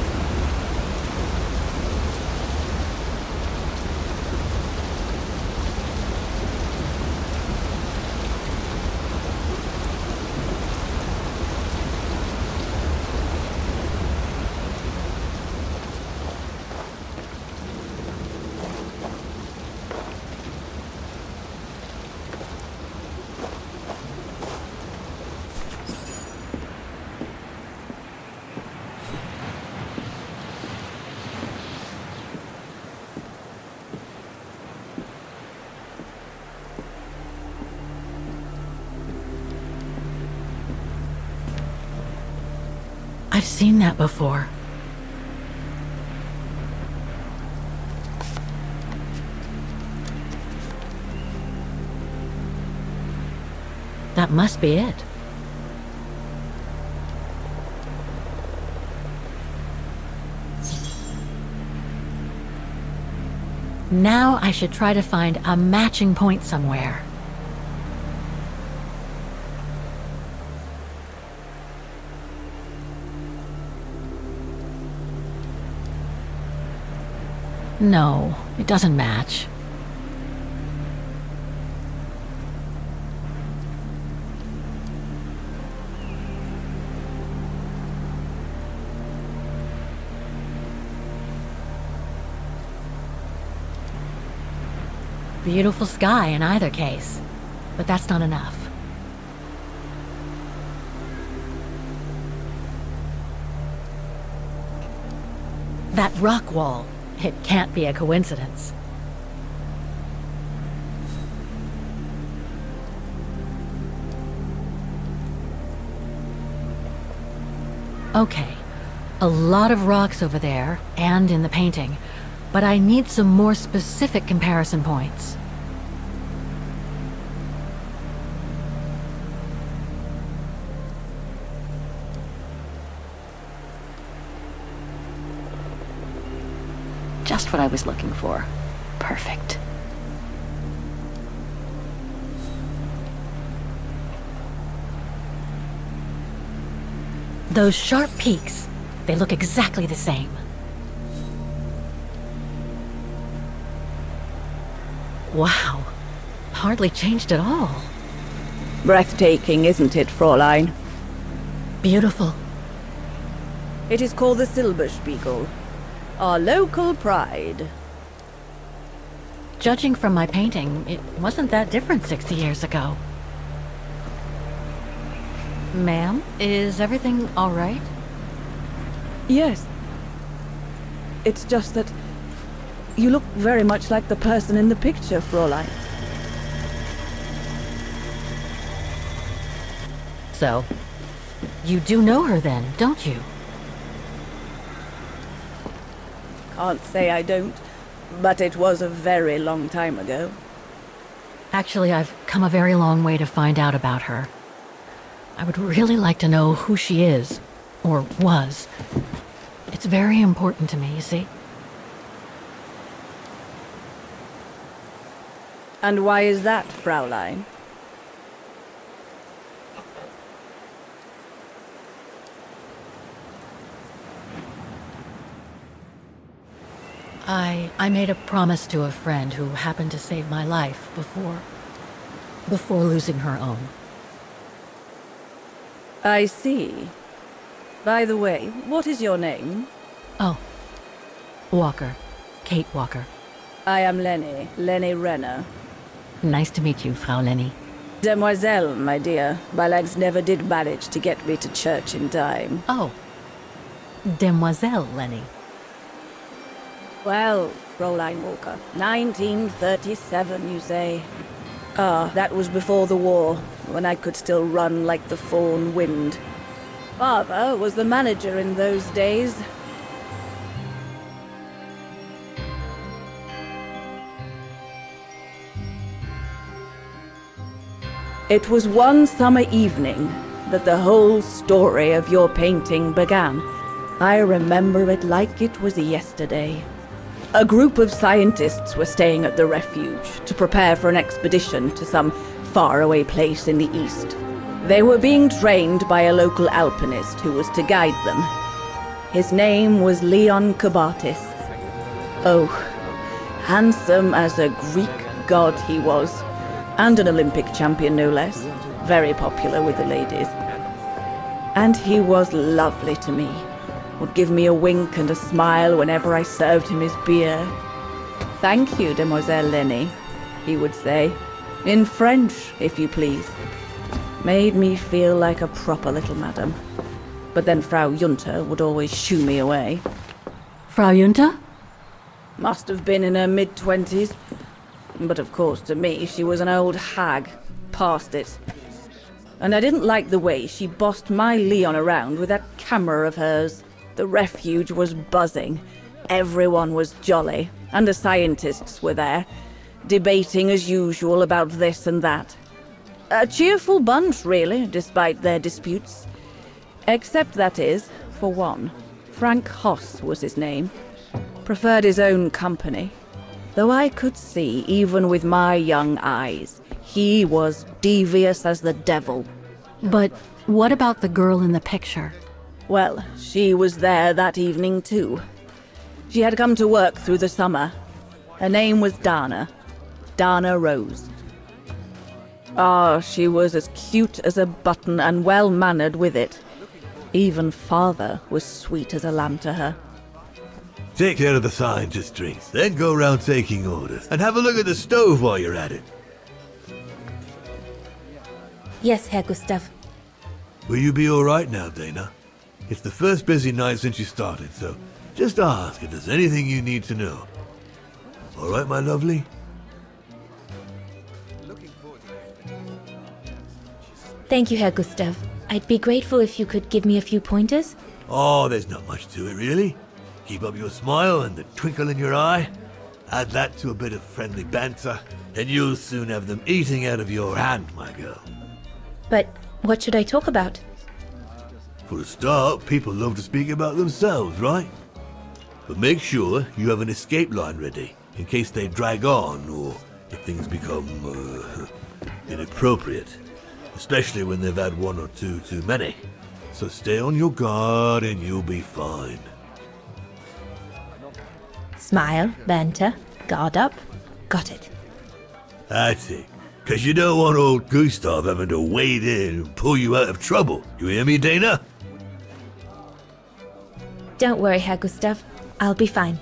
I've seen that before. That must be it. Now I should try to find a matching point somewhere. No, it doesn't match. Beautiful sky in either case, but that's not enough. That rock wall. It can't be a coincidence. Okay, a lot of rocks over there, and in the painting, but I need some more specific comparison points. just what I was looking for. Perfect. Those sharp peaks, they look exactly the same. Wow. Hardly changed at all. Breathtaking, isn't it, Fräulein? Beautiful. It is called the Silberspiegel, our local pride. Judging from my painting, it wasn't that different 60 years ago. Ma'am, is everything all right? Yes. It's just that you look very much like the person in the picture, Fräulein. So, you do know her then, don't you? Can't say I don't, but it was a very long time ago. Actually, I've come a very long way to find out about her. I would really like to know who she is, or was. It's very important to me, you see? And why is that, Fräulein? I made a promise to a friend who happened to save my life before losing her own. I see. By the way, what is your name? Oh, Walker. Kate Walker. I am Lenny Renner. Nice to meet you, Frau Lenny. Demoiselle, my dear. My legs never did manage to get me to church in time. Oh. Demoiselle Lenny. Well, Fräulein Walker, 1937, you say? Ah, that was before the war, when I could still run like the fawn wind. Father was the manager in those days. It was one summer evening that the whole story of your painting began. I remember it like it was yesterday. A group of scientists were staying at the refuge to prepare for an expedition to some faraway place in the east. They were being trained by a local alpinist who was to guide them. His name was Leon Kabatis. Oh, handsome as a Greek god he was, and an Olympic champion no less, very popular with the ladies. And he was lovely to me. Would give me a wink and a smile whenever I served him his beer. Thank you, Demoiselle Lenny, he would say. In French, if you please. Made me feel like a proper little madam. But then Frau Junta would always shoo me away. Frau Junta? Must have been in her mid-20s. But of course, to me, she was an old hag. Past it. And I didn't like the way she bossed my Leon around with that camera of hers. The refuge was buzzing. Everyone was jolly, and the scientists were there, debating as usual about this and that. A cheerful bunch, really, despite their disputes. Except, that is, for one. Frank Hoss was his name. Preferred his own company. Though I could see, even with my young eyes, he was devious as the devil. But what about the girl in the picture? Well, she was there that evening too. She had come to work through the summer. Her name was Dana. Dana Rose. Ah, she was as cute as a button and well-mannered with it. Even father was sweet as a lamb to her. Take care of the scientist drinks, then go round taking orders. And have a look at the stove while you're at it. Yes, Herr Gustav. Will you be alright now, Dana? It's the first busy night since you started, so just ask if there's anything you need to know. Alright, my lovely? Thank you, Herr Gustav. I'd be grateful if you could give me a few pointers. Oh, there's not much to it, really. Keep up your smile and the twinkle in your eye. Add that to a bit of friendly banter, and you'll soon have them eating out of your hand, my girl. But what should I talk about? For a start, people love to speak about themselves, right? But make sure you have an escape line ready, in case they drag on, or if things become, inappropriate. Especially when they've had one or two too many. So stay on your guard and you'll be fine. Smile, banter, guard up. Got it. That's it. 'Cause you don't want old Gustav having to wade in and pull you out of trouble. You hear me, Dana? Don't worry, Herr Gustav. I'll be fine.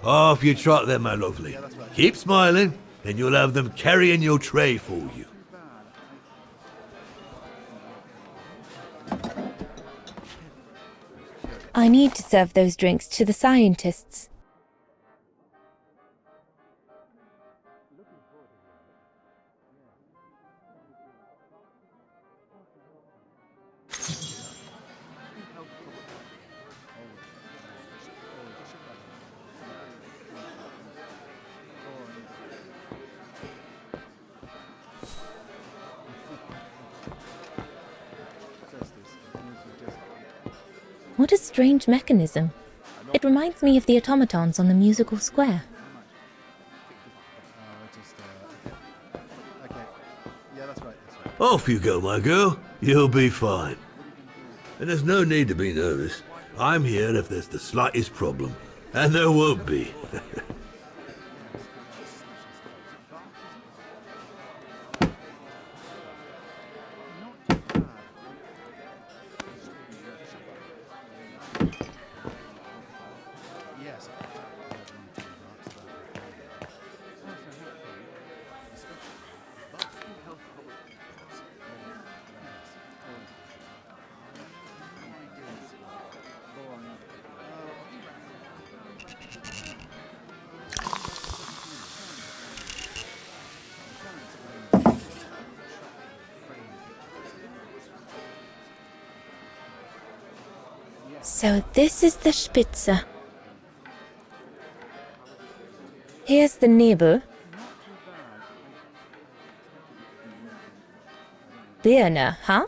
Off you trot then, my lovely. Keep smiling, and you'll have them carrying your tray for you. I need to serve those drinks to the scientists. What a strange mechanism. It reminds me of the automatons on the musical square. Off you go, my girl. You'll be fine. And there's no need to be nervous. I'm here if there's the slightest problem. And there won't be. So this is the Spitze. Here's the Nebel. Birne, huh?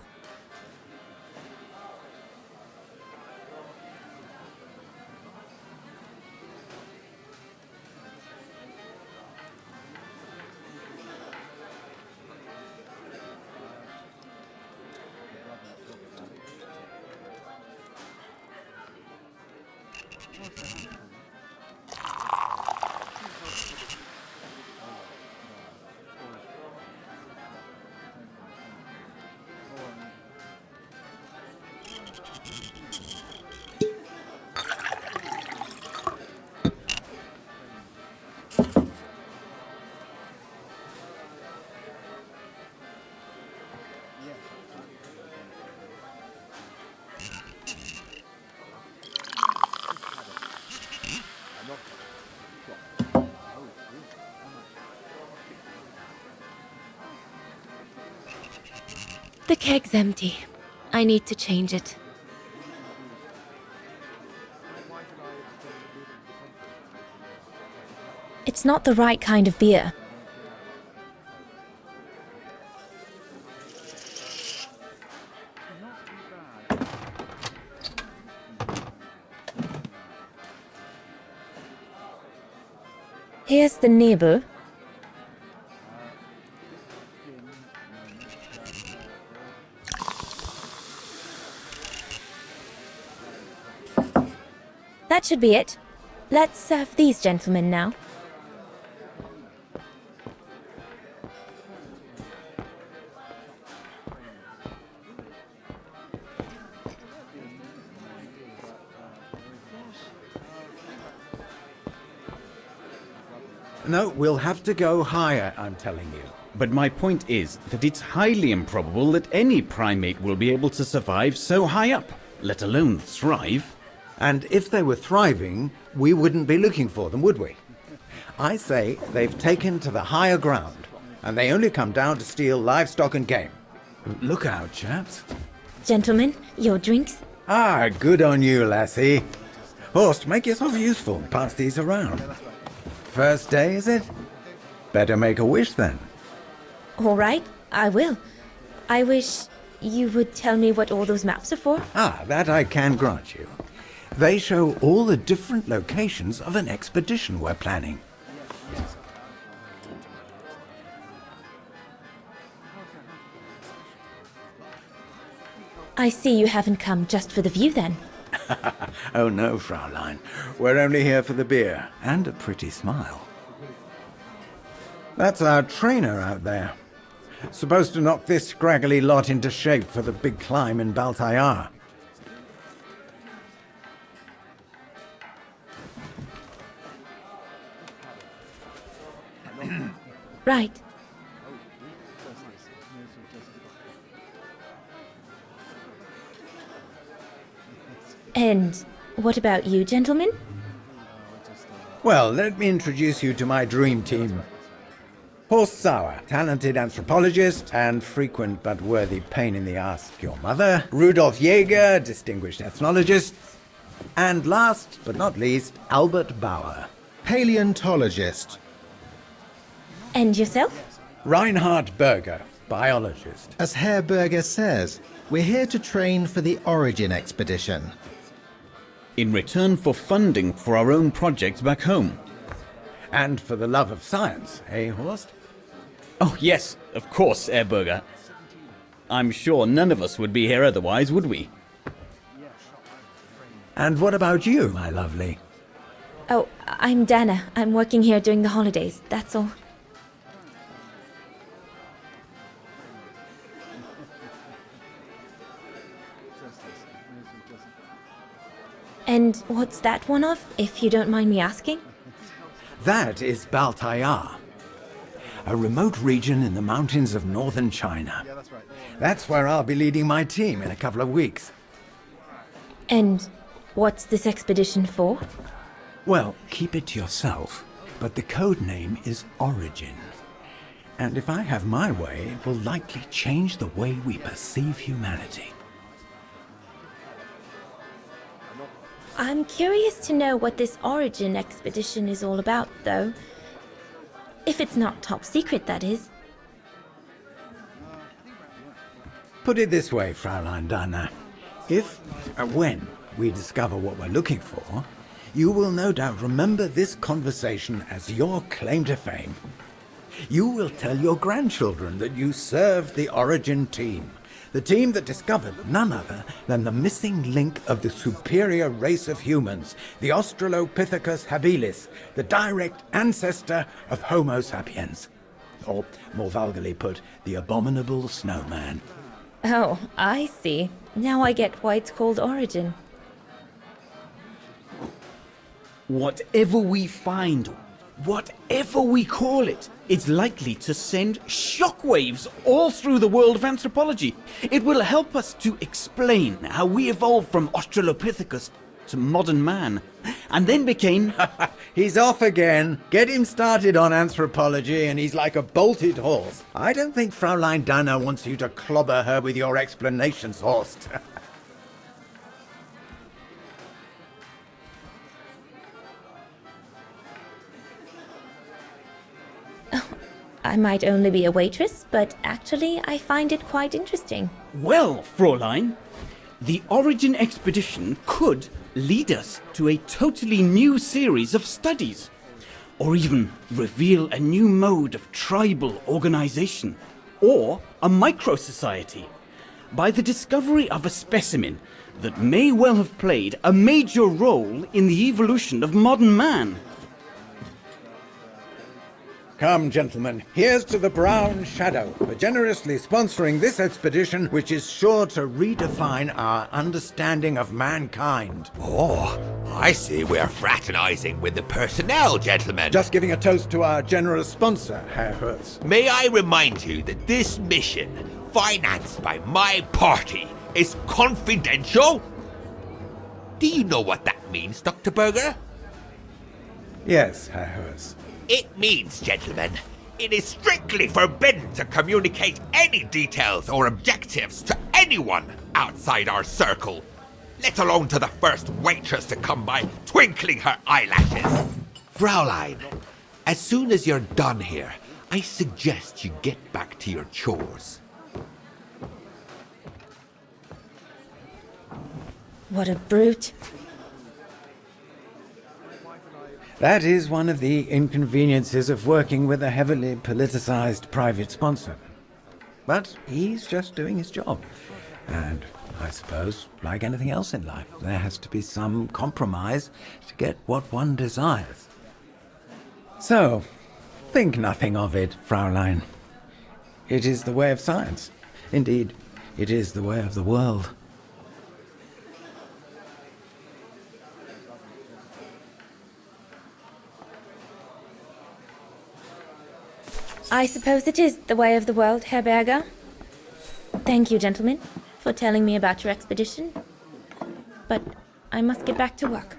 The keg's empty. I need to change it. It's not the right kind of beer. Here's the Nebel. That should be it. Let's serve these gentlemen now. No, we'll have to go higher, I'm telling you. But my point is that it's highly improbable that any primate will be able to survive so high up, let alone thrive. And if they were thriving, we wouldn't be looking for them, would we? I say they've taken to the higher ground, and they only come down to steal livestock and game. Look out, chaps. Gentlemen, your drinks. Ah, good on you, lassie. Horst, make yourself useful and pass these around. First day, is it? Better make a wish then. All right, I will. I wish you would tell me what all those maps are for? Ah, that I can grant you. They show all the different locations of an expedition we're planning. I see you haven't come just for the view then. Oh no, Fraulein. We're only here for the beer and a pretty smile. That's our trainer out there. Supposed to knock this scraggly lot into shape for the big climb in Baltayar. Right. And what about you, gentlemen? Well, let me introduce you to my dream team. Horst Sauer, talented anthropologist and frequent but worthy pain in the ass your mother. Rudolf Jäger, distinguished ethnologist. And last but not least, Albert Bauer, paleontologist. And yourself? Reinhard Berger, biologist. As Herr Berger says, we're here to train for the Origin expedition. In return for funding for our own projects back home. And for the love of science, eh, Horst? Oh, yes, of course, Herr Berger. I'm sure none of us would be here otherwise, would we? And what about you, my lovely? Oh, I'm Dana. I'm working here during the holidays, that's all. And what's that one of, if you don't mind me asking? That is Baltayar, a remote region in the mountains of northern China. That's where I'll be leading my team in a couple of weeks. And what's this expedition for? Well, keep it to yourself, but the code name is Origin. And if I have my way, it will likely change the way we perceive humanity. I'm curious to know what this Origin expedition is all about, though. If it's not top secret, that is. Put it this way, Fraulein Dana. When we discover what we're looking for, you will no doubt remember this conversation as your claim to fame. You will tell your grandchildren that you served the Origin team. The team that discovered none other than the missing link of the superior race of humans, the Australopithecus habilis, the direct ancestor of Homo sapiens. Or, more vulgarly put, the abominable snowman. Oh, I see. Now I get why it's called Origin. Whatever we find, whatever we call it, it's likely to send shockwaves all through the world of anthropology. It will help us to explain how we evolved from Australopithecus to modern man, and then became... He's off again. Get him started on anthropology and he's like a bolted horse. I don't think Fraulein Dana wants you to clobber her with your explanations, Horst. I might only be a waitress, but actually I find it quite interesting. Well, Fräulein, the Origin expedition could lead us to a totally new series of studies, or even reveal a new mode of tribal organization, or a micro-society, by the discovery of a specimen that may well have played a major role in the evolution of modern man. Come, gentlemen, here's to the Brown Shadow for generously sponsoring this expedition, which is sure to redefine our understanding of mankind. Oh, I see we're fraternizing with the personnel, gentlemen. Just giving a toast to our generous sponsor, Herr Hertz. May I remind you that this mission, financed by my party, is confidential? Do you know what that means, Dr. Berger? Yes, Herr Hertz. It means, gentlemen, it is strictly forbidden to communicate any details or objectives to anyone outside our circle, let alone to the first waitress to come by twinkling her eyelashes. Fraulein, as soon as you're done here, I suggest you get back to your chores. What a brute. That is one of the inconveniences of working with a heavily politicized private sponsor. But he's just doing his job. And I suppose, like anything else in life, there has to be some compromise to get what one desires. So, think nothing of it, Fraulein. It is the way of science. Indeed, it is the way of the world. I suppose it is the way of the world, Herr Berger. Thank you, gentlemen, for telling me about your expedition. But I must get back to work.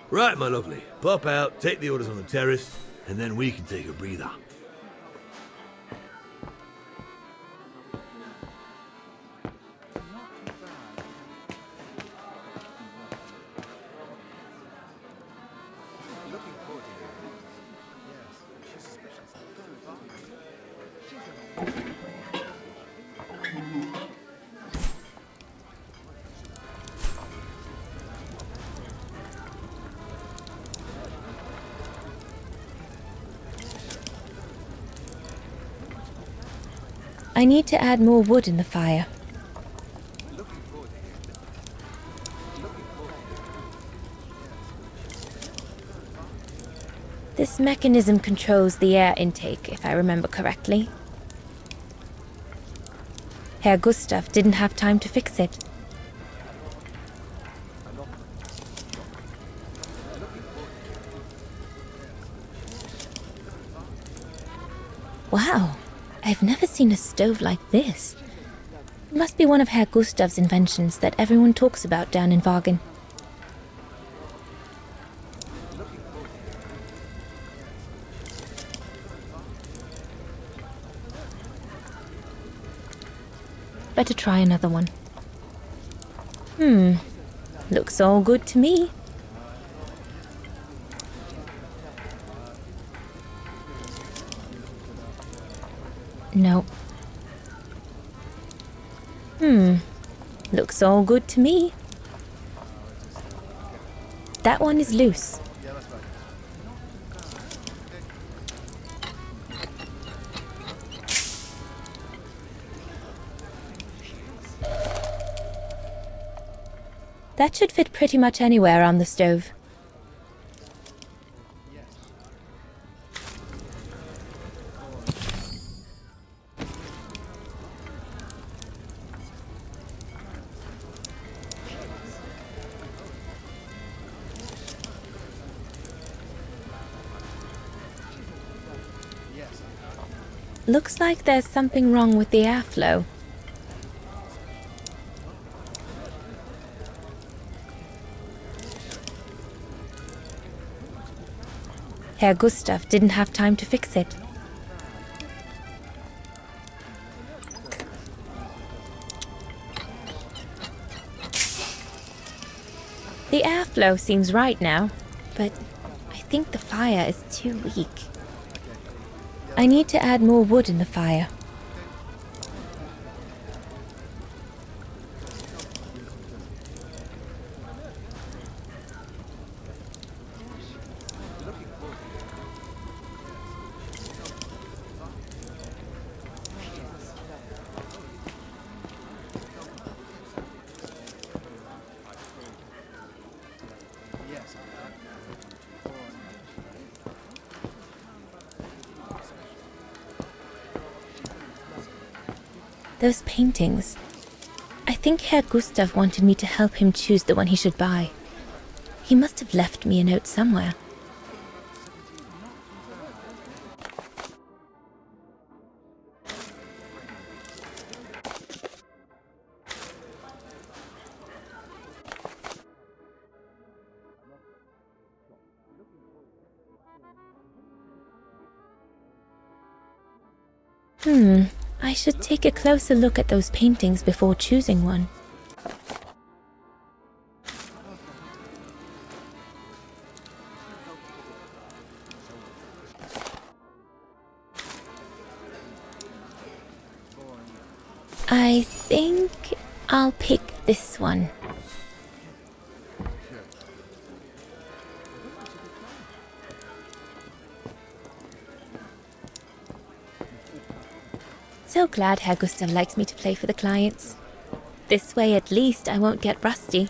Right, my lovely. Pop out, take the orders on the terrace, and then we can take a breather. I need to add more wood in the fire. This mechanism controls the air intake, if I remember correctly. Herr Gustav didn't have time to fix it. Wow, I've never seen a stove like this. It must be one of Herr Gustav's inventions that everyone talks about down in Wagen. Better try another one. Looks all good to me. No. Looks all good to me. That one is loose. That should fit pretty much anywhere on the stove. Looks like there's something wrong with the airflow. Herr Gustav didn't have time to fix it. The airflow seems right now, but I think the fire is too weak. I need to add more wood in the fire. Those paintings. I think Herr Gustav wanted me to help him choose the one he should buy. He must have left me a note somewhere. I should take a closer look at those paintings before choosing one. I think I'll pick this one. So glad Herr Gustav likes me to play for the clients. This way at least I won't get rusty.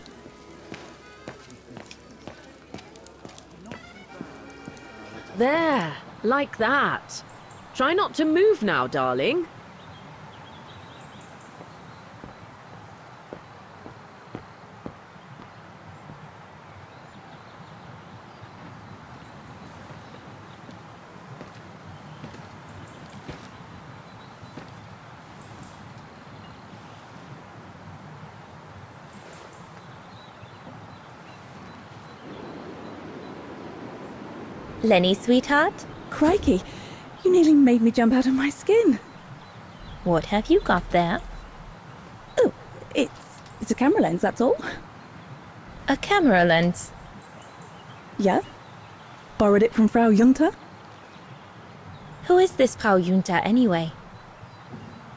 There, like that. Try not to move now, darling. Lenny, sweetheart? Crikey, you nearly made me jump out of my skin. What have you got there? Oh, it's a camera lens, that's all. A camera lens? Yeah. Borrowed it from Frau Junta. Who is this Frau Junta anyway?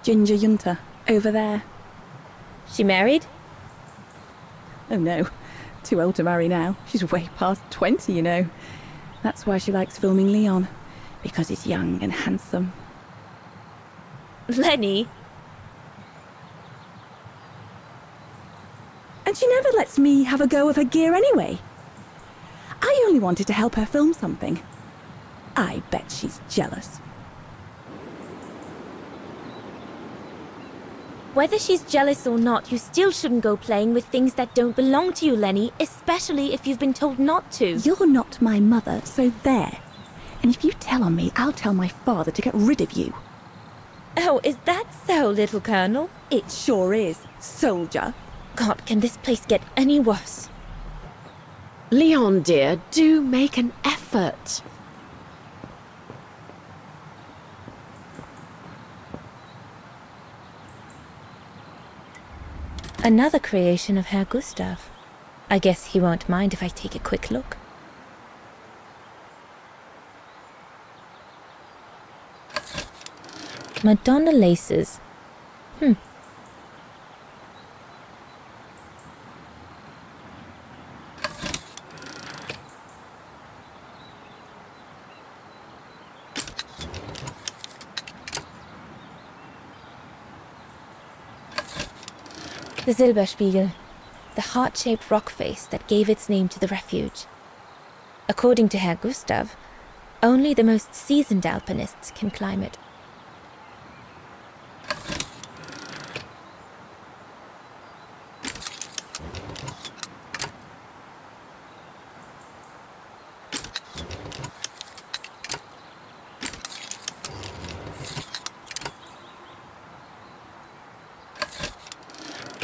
Ginger Junta, over there. She married? Oh no, too old to marry now. She's way past 20, you know. That's why she likes filming Leon, because he's young and handsome. Lenny? And she never lets me have a go of her gear anyway. I only wanted to help her film something. I bet she's jealous. Whether she's jealous or not, you still shouldn't go playing with things that don't belong to you, Lenny, especially if you've been told not to. You're not my mother, so there. And if you tell on me, I'll tell my father to get rid of you. Oh, is that so, little Colonel? It sure is, soldier. God, can this place get any worse? Leon, dear, do make an effort. Another creation of Herr Gustav. I guess he won't mind if I take a quick look. Madonna laces. The Silberspiegel, the heart-shaped rock face that gave its name to the refuge. According to Herr Gustav, only the most seasoned alpinists can climb it.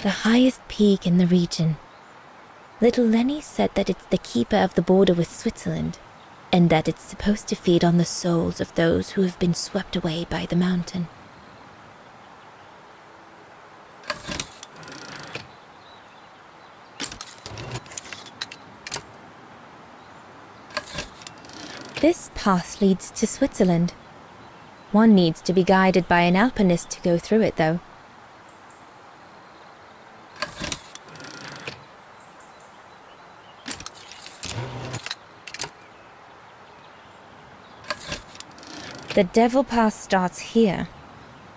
The highest peak in the region. Little Lenny said that it's the keeper of the border with Switzerland, and that it's supposed to feed on the souls of those who have been swept away by the mountain. This path leads to Switzerland. One needs to be guided by an alpinist to go through it, though. The Devil Pass starts here.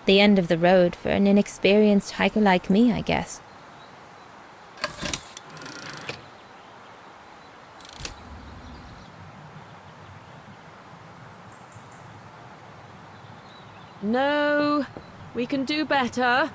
The end of the road for an inexperienced hiker like me, I guess. No, we can do better.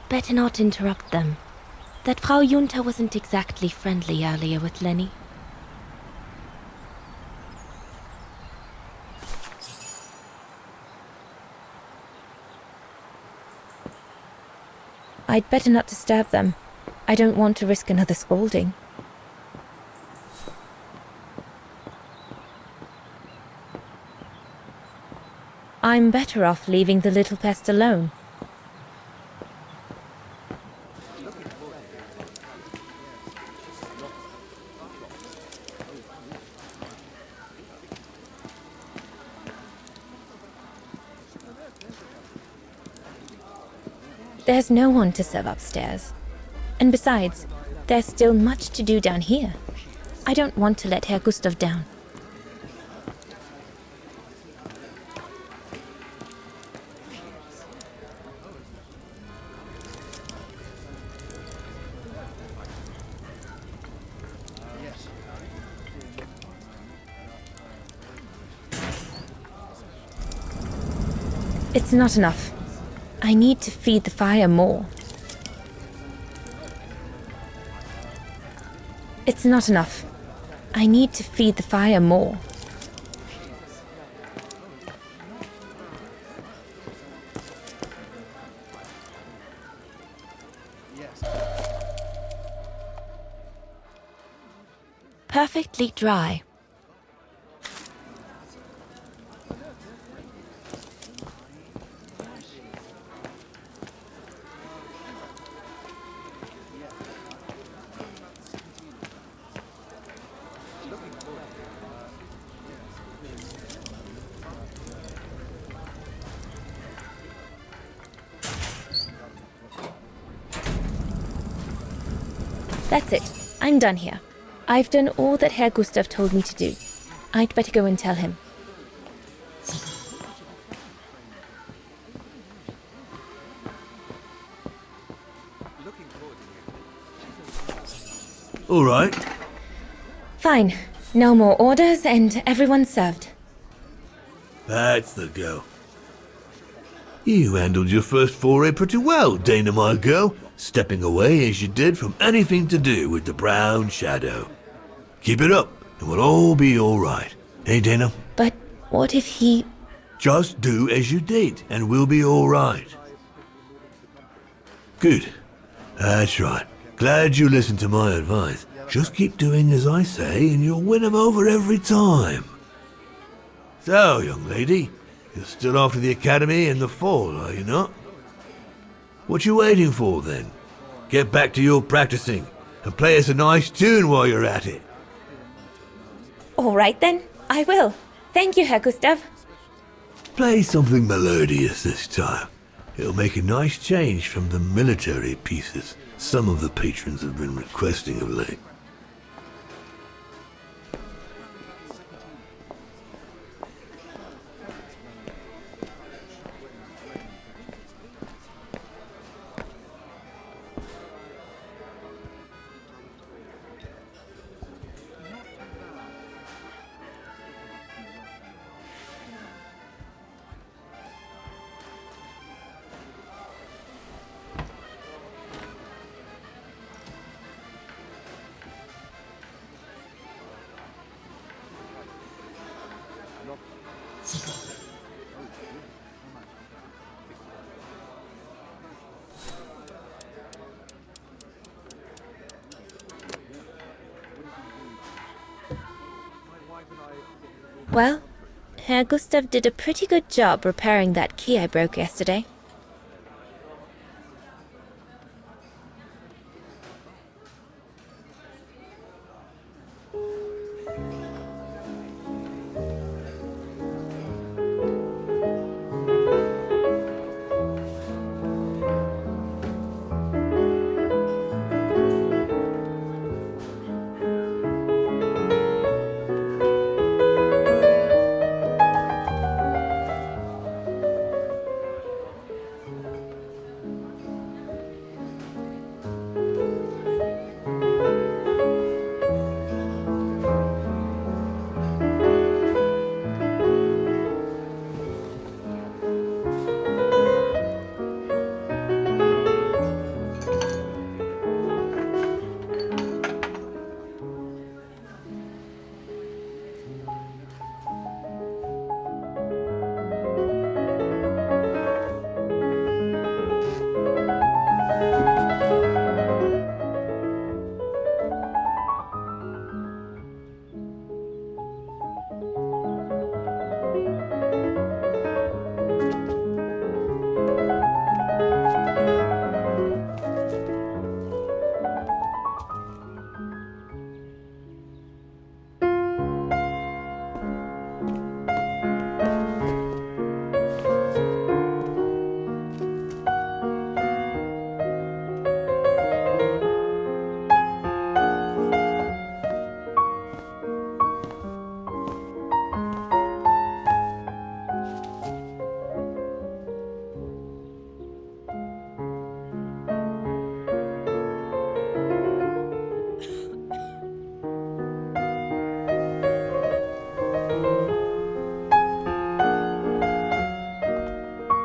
Better not interrupt them. That Frau Junta wasn't exactly friendly earlier with Lenny. I'd better not disturb them. I don't want to risk another scolding. I'm better off leaving the little pest alone. There's no one to serve upstairs. And besides, there's still much to do down here. I don't want to let Herr Gustav down. It's not enough. I need to feed the fire more. It's not enough. I need to feed the fire more. Perfectly dry. That's it. I'm done here. I've done all that Herr Gustav told me to do. I'd better go and tell him. All right. Fine. No more orders and everyone's served. That's the go. You handled your first foray pretty well, Dana, my girl, stepping away as you did from anything to do with the Brown Shadow. Keep it up, and we'll all be all right. Hey, Dana? But what if he... Just do as you did, and we'll be all right. Good. That's right. Glad you listened to my advice. Just keep doing as I say, and you'll win 'em over every time. So, young lady, you're still off to the academy in the fall, are you not? What you waiting for, then? Get back to your practicing, and play us a nice tune while you're at it. All right then, I will. Thank you, Herr Gustav. Play something melodious this time. It'll make a nice change from the military pieces some of the patrons have been requesting of late. Well, Herr Gustav did a pretty good job repairing that key I broke yesterday.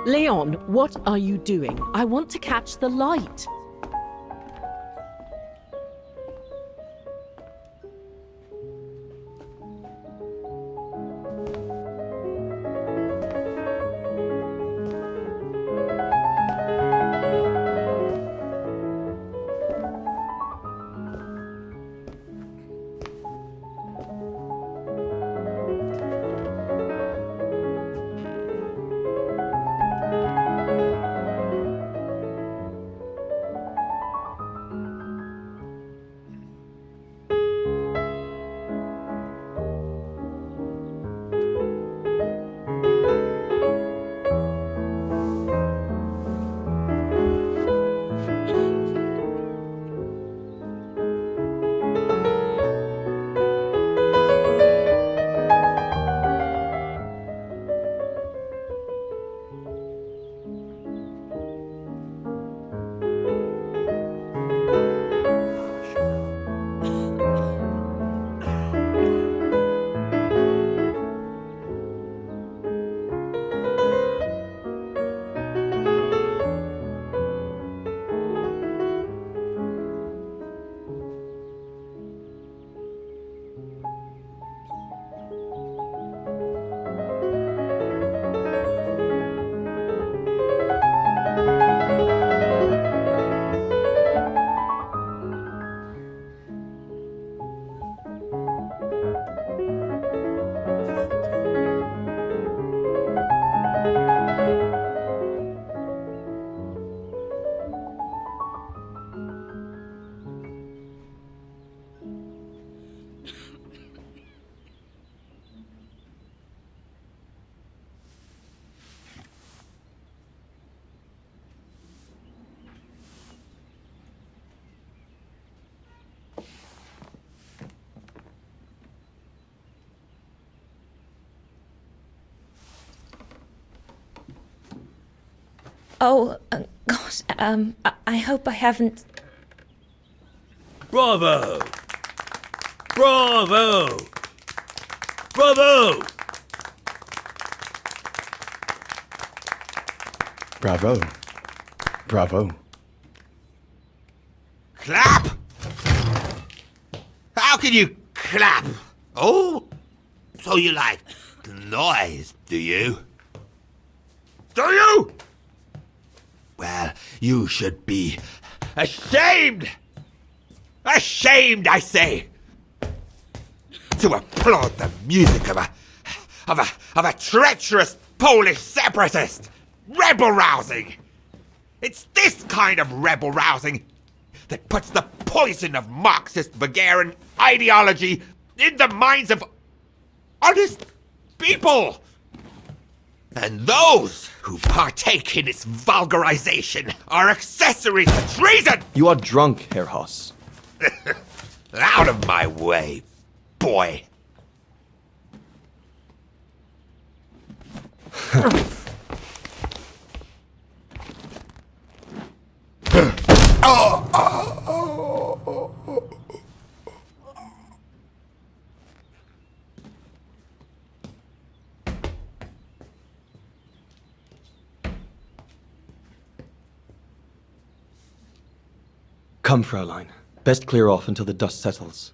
Leon, what are you doing? I want to catch the light. Oh, God, I hope I haven't... Bravo! Bravo! Bravo! Bravo. Bravo. Clap! How can you clap? Oh, so you like the noise, do you? Do you? Well, you should be ashamed! Ashamed, I say! To applaud the music of a treacherous Polish separatist! Rebel rousing! It's this kind of rebel rousing that puts the poison of Marxist Bulgarian ideology in the minds of honest people! And those who partake in its vulgarization are accessories to treason! You are drunk, Herr Hoss. Out of my way, boy. Come, Fraulein. Best clear off until the dust settles.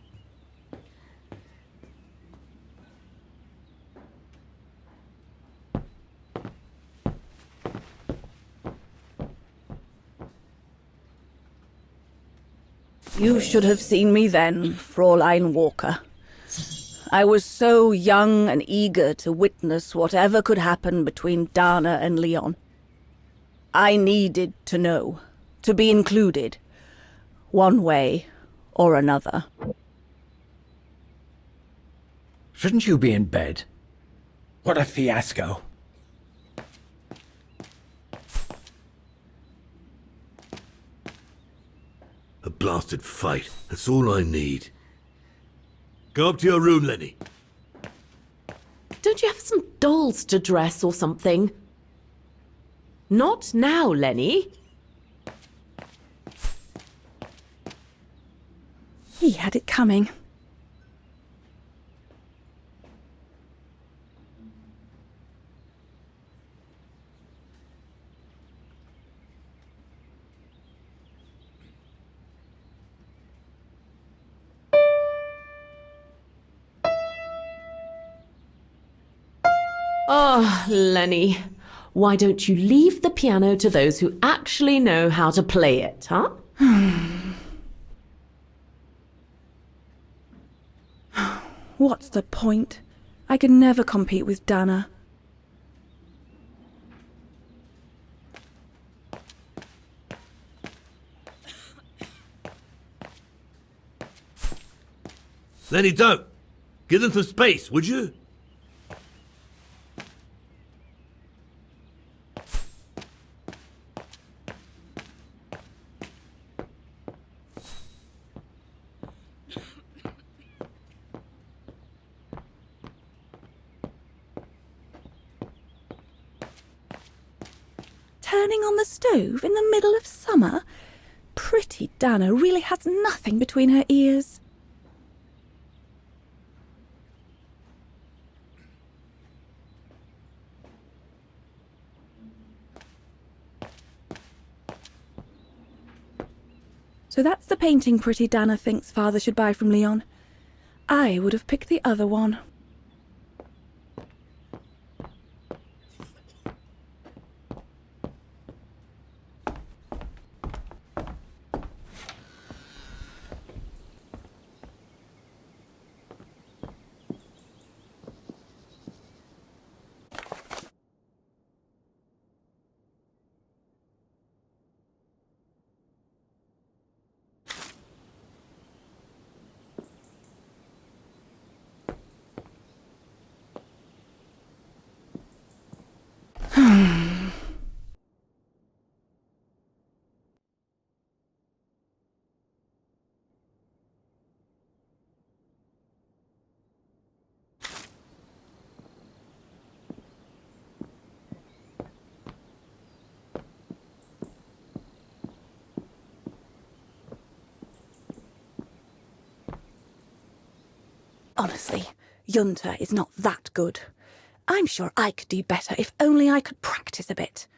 You should have seen me then, Fräulein Walker. I was so young and eager to witness whatever could happen between Dana and Leon. I needed to know, to be included, one way or another. Shouldn't you be in bed? What a fiasco. A blasted fight. That's all I need. Go up to your room, Lenny. Don't you have some dolls to dress or something? Not now, Lenny. He had it coming. Oh, Lenny. Why don't you leave the piano to those who actually know how to play it, huh? What's the point? I can never compete with Dana. Lenny, don't! Give them some space, would you? Turning on the stove in the middle of summer? Pretty Dana really has nothing between her ears. So that's the painting Pretty Dana thinks Father should buy from Leon. I would have picked the other one. Honestly, Junta is not that good. I'm sure I could do better if only I could practice a bit.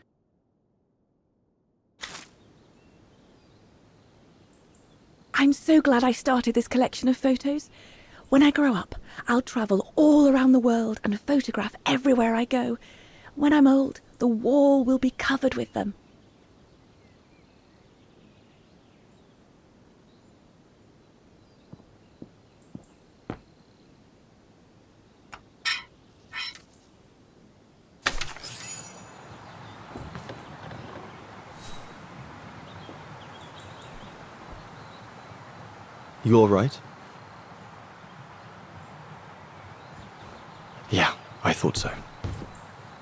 I'm so glad I started this collection of photos. When I grow up, I'll travel all around the world and photograph everywhere I go. When I'm old, the wall will be covered with them. You all right? Yeah, I thought so.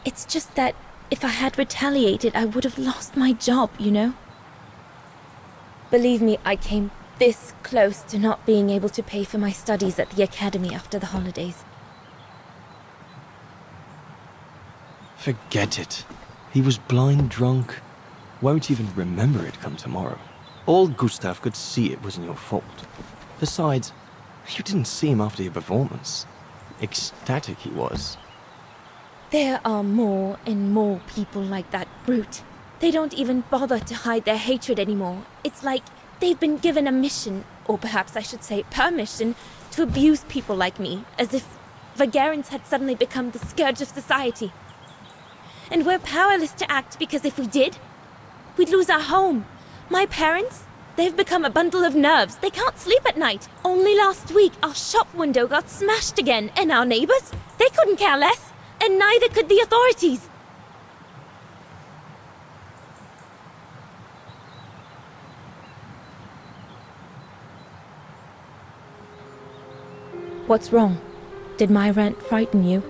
It's just that if I had retaliated, I would have lost my job, you know? Believe me, I came this close to not being able to pay for my studies at the academy after the holidays. Forget it. He was blind drunk. Won't even remember it come tomorrow. All Gustav could see it wasn't your fault. Besides, you didn't see him after your performance. Ecstatic he was. There are more and more people like that brute. They don't even bother to hide their hatred anymore. It's like they've been given a mission, or perhaps I should say permission, to abuse people like me, as if Vagarans had suddenly become the scourge of society. And we're powerless to act because if we did, we'd lose our home. My parents, they've become a bundle of nerves. They can't sleep at night. Only last week, our shop window got smashed again, and our neighbors, they couldn't care less, and neither could the authorities. What's wrong? Did my rant frighten you?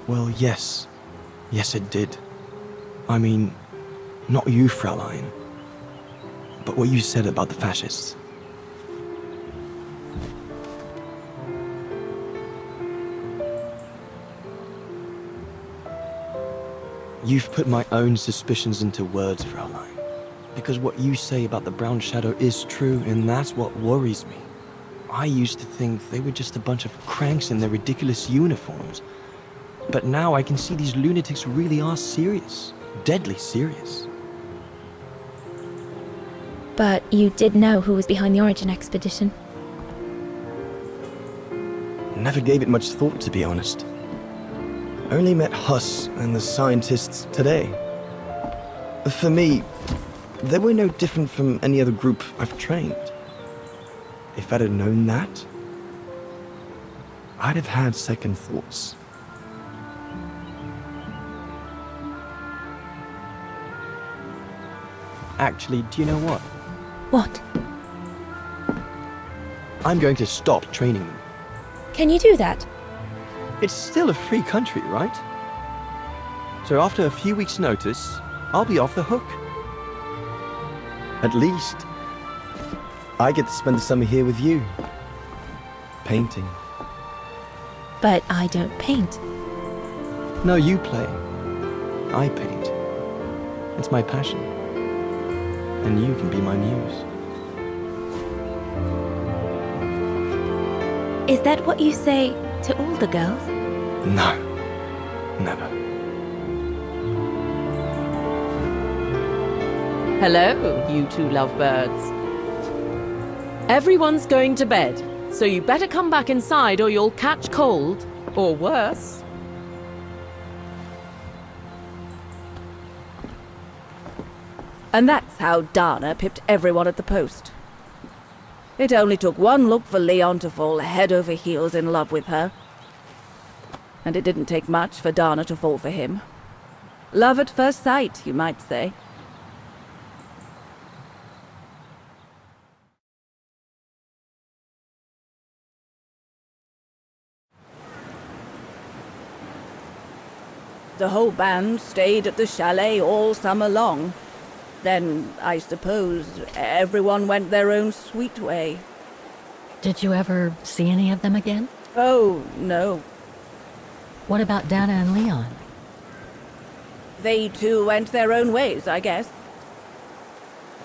Well, yes. Yes, it did. I mean, not you, Fraulein, but what you said about the fascists. You've put my own suspicions into words, Fraulein. Because what you say about the Brown Shadow is true, and that's what worries me. I used to think they were just a bunch of cranks in their ridiculous uniforms. But now I can see these lunatics really are serious. Deadly serious. But you did know who was behind the Origin expedition? never gave it much thought, to be honest. I only met Huss and the scientists today. For me, they were no different from any other group I've trained. If I'd have known that, I'd have had second thoughts. Actually, do you know what? What? I'm going to stop training them. Can you do that? It's still a free country, right? So after a few weeks' notice, I'll be off the hook. At least, I get to spend the summer here with you. Painting. But I don't paint. No, you play. I paint. It's my passion. And you can be my muse. Is that what you say to all the girls? No. Never. Hello, you two lovebirds. Everyone's going to bed, so you better come back inside or you'll catch cold, or worse. And that's how Dana pipped everyone at the post. It only took one look for Leon to fall head over heels in love with her. And it didn't take much for Dana to fall for him. Love at first sight, you might say. The whole band stayed at the chalet all summer long. Then, I suppose, everyone went their own sweet way. Did you ever see any of them again? Oh, no. What about Dana and Leon? They too went their own ways, I guess.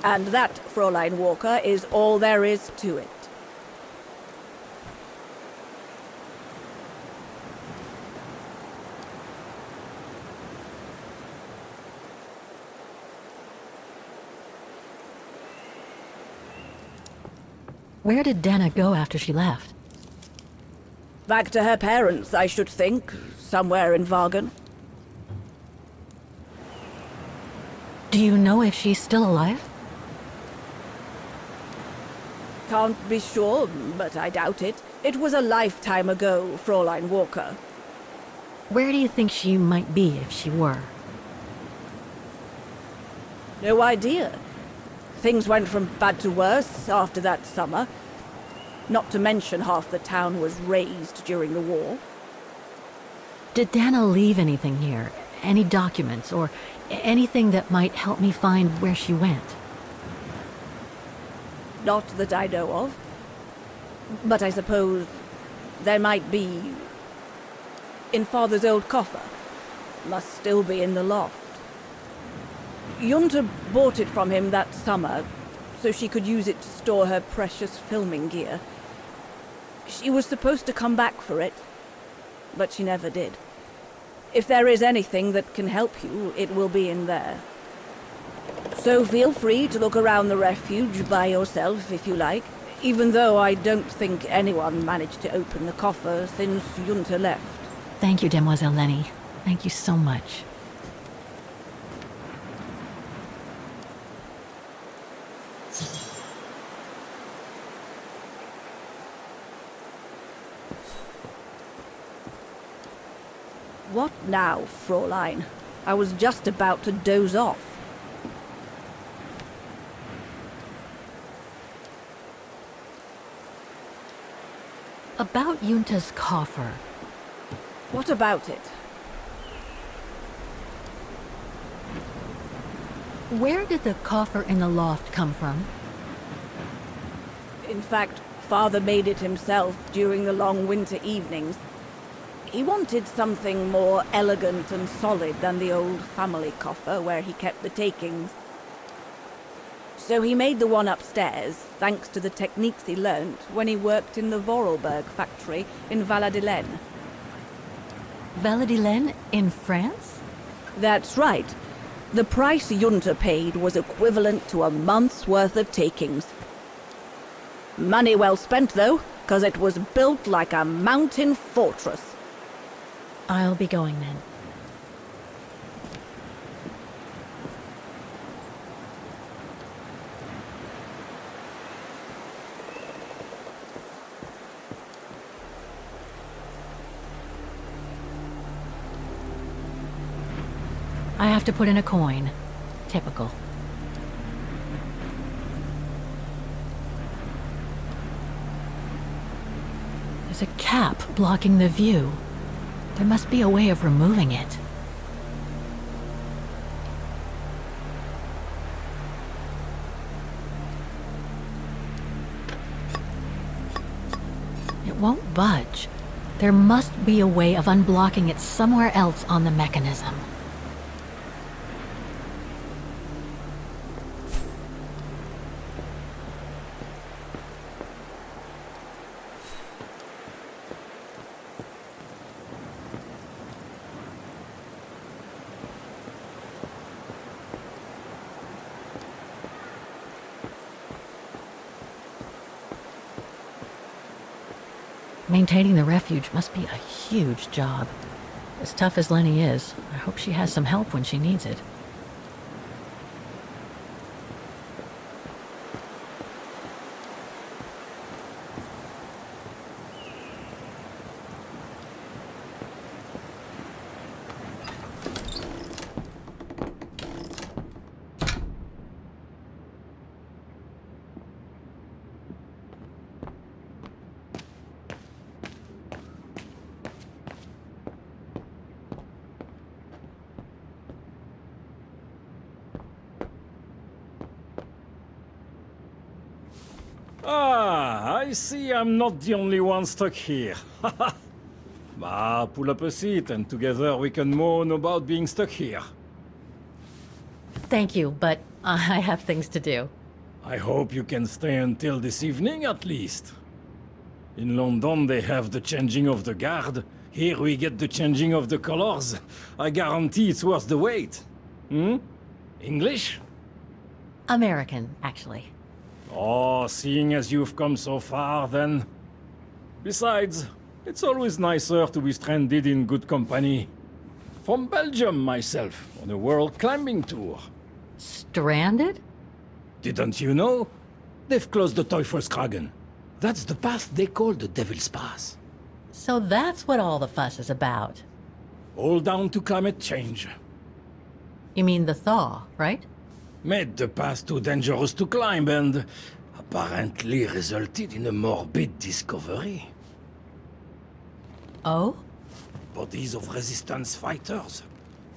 And that, Fräulein Walker, is all there is to it. Where did Dana go after she left? Back to her parents, I should think. Somewhere in Vagen. Do you know if she's still alive? Can't be sure, but I doubt it. It was a lifetime ago, Fräulein Walker. Where do you think she might be if she were? No idea. Things went from bad to worse after that summer. Not to mention half the town was razed during the war. Did Dana leave anything here? Any documents or anything that might help me find where she went? Not that I know of. But I suppose there might be in Father's old coffer. Must still be in the loft. Junta bought it from him that summer, so she could use it to store her precious filming gear. She was supposed to come back for it, but she never did. If there is anything that can help you, it will be in there. So feel free to look around the refuge by yourself if you like, even though I don't think anyone managed to open the coffer since Junta left. Thank you, Demoiselle Lenny. Thank you so much. What now, Fräulein? I was just about to doze off. About Junta's coffer. What about it? Where did the coffer in the loft come from? In fact, Father made it himself during the long winter evenings. He wanted something more elegant and solid than the old family coffer where he kept the takings. So he made the one upstairs, thanks to the techniques he learnt when he worked in the Vorarlberg factory in Valladolid. Valladolid in France? That's right. The price Junta paid was equivalent to a month's worth of takings. Money well spent, though. 'cause it was built like a mountain fortress. I'll be going then. I have to put in a coin. Typical. There's a cap blocking the view. There must be a way of removing it. It won't budge. There must be a way of unblocking it somewhere else on the mechanism. Maintaining the refuge must be a huge job. As tough as Lenny is, I hope she has some help when she needs it. Ah, I see I'm not the only one stuck here. Pull up a seat and together we can moan about being stuck here. Thank you, but I have things to do. I hope you can stay until this evening at least. In London they have the changing of the guard. Here we get the changing of the colors. I guarantee it's worth the wait. English? American, actually. Oh, seeing as you've come so far, then. Besides, it's always nicer to be stranded in good company. From Belgium, myself, on a world climbing tour. Stranded? Didn't you know? They've closed the Teufelskragen. That's the path they call the Devil's Pass. So that's what all the fuss is about. All down to climate change. You mean the thaw, right? Made the path too dangerous to climb and apparently resulted in a morbid discovery. Oh? Bodies of resistance fighters,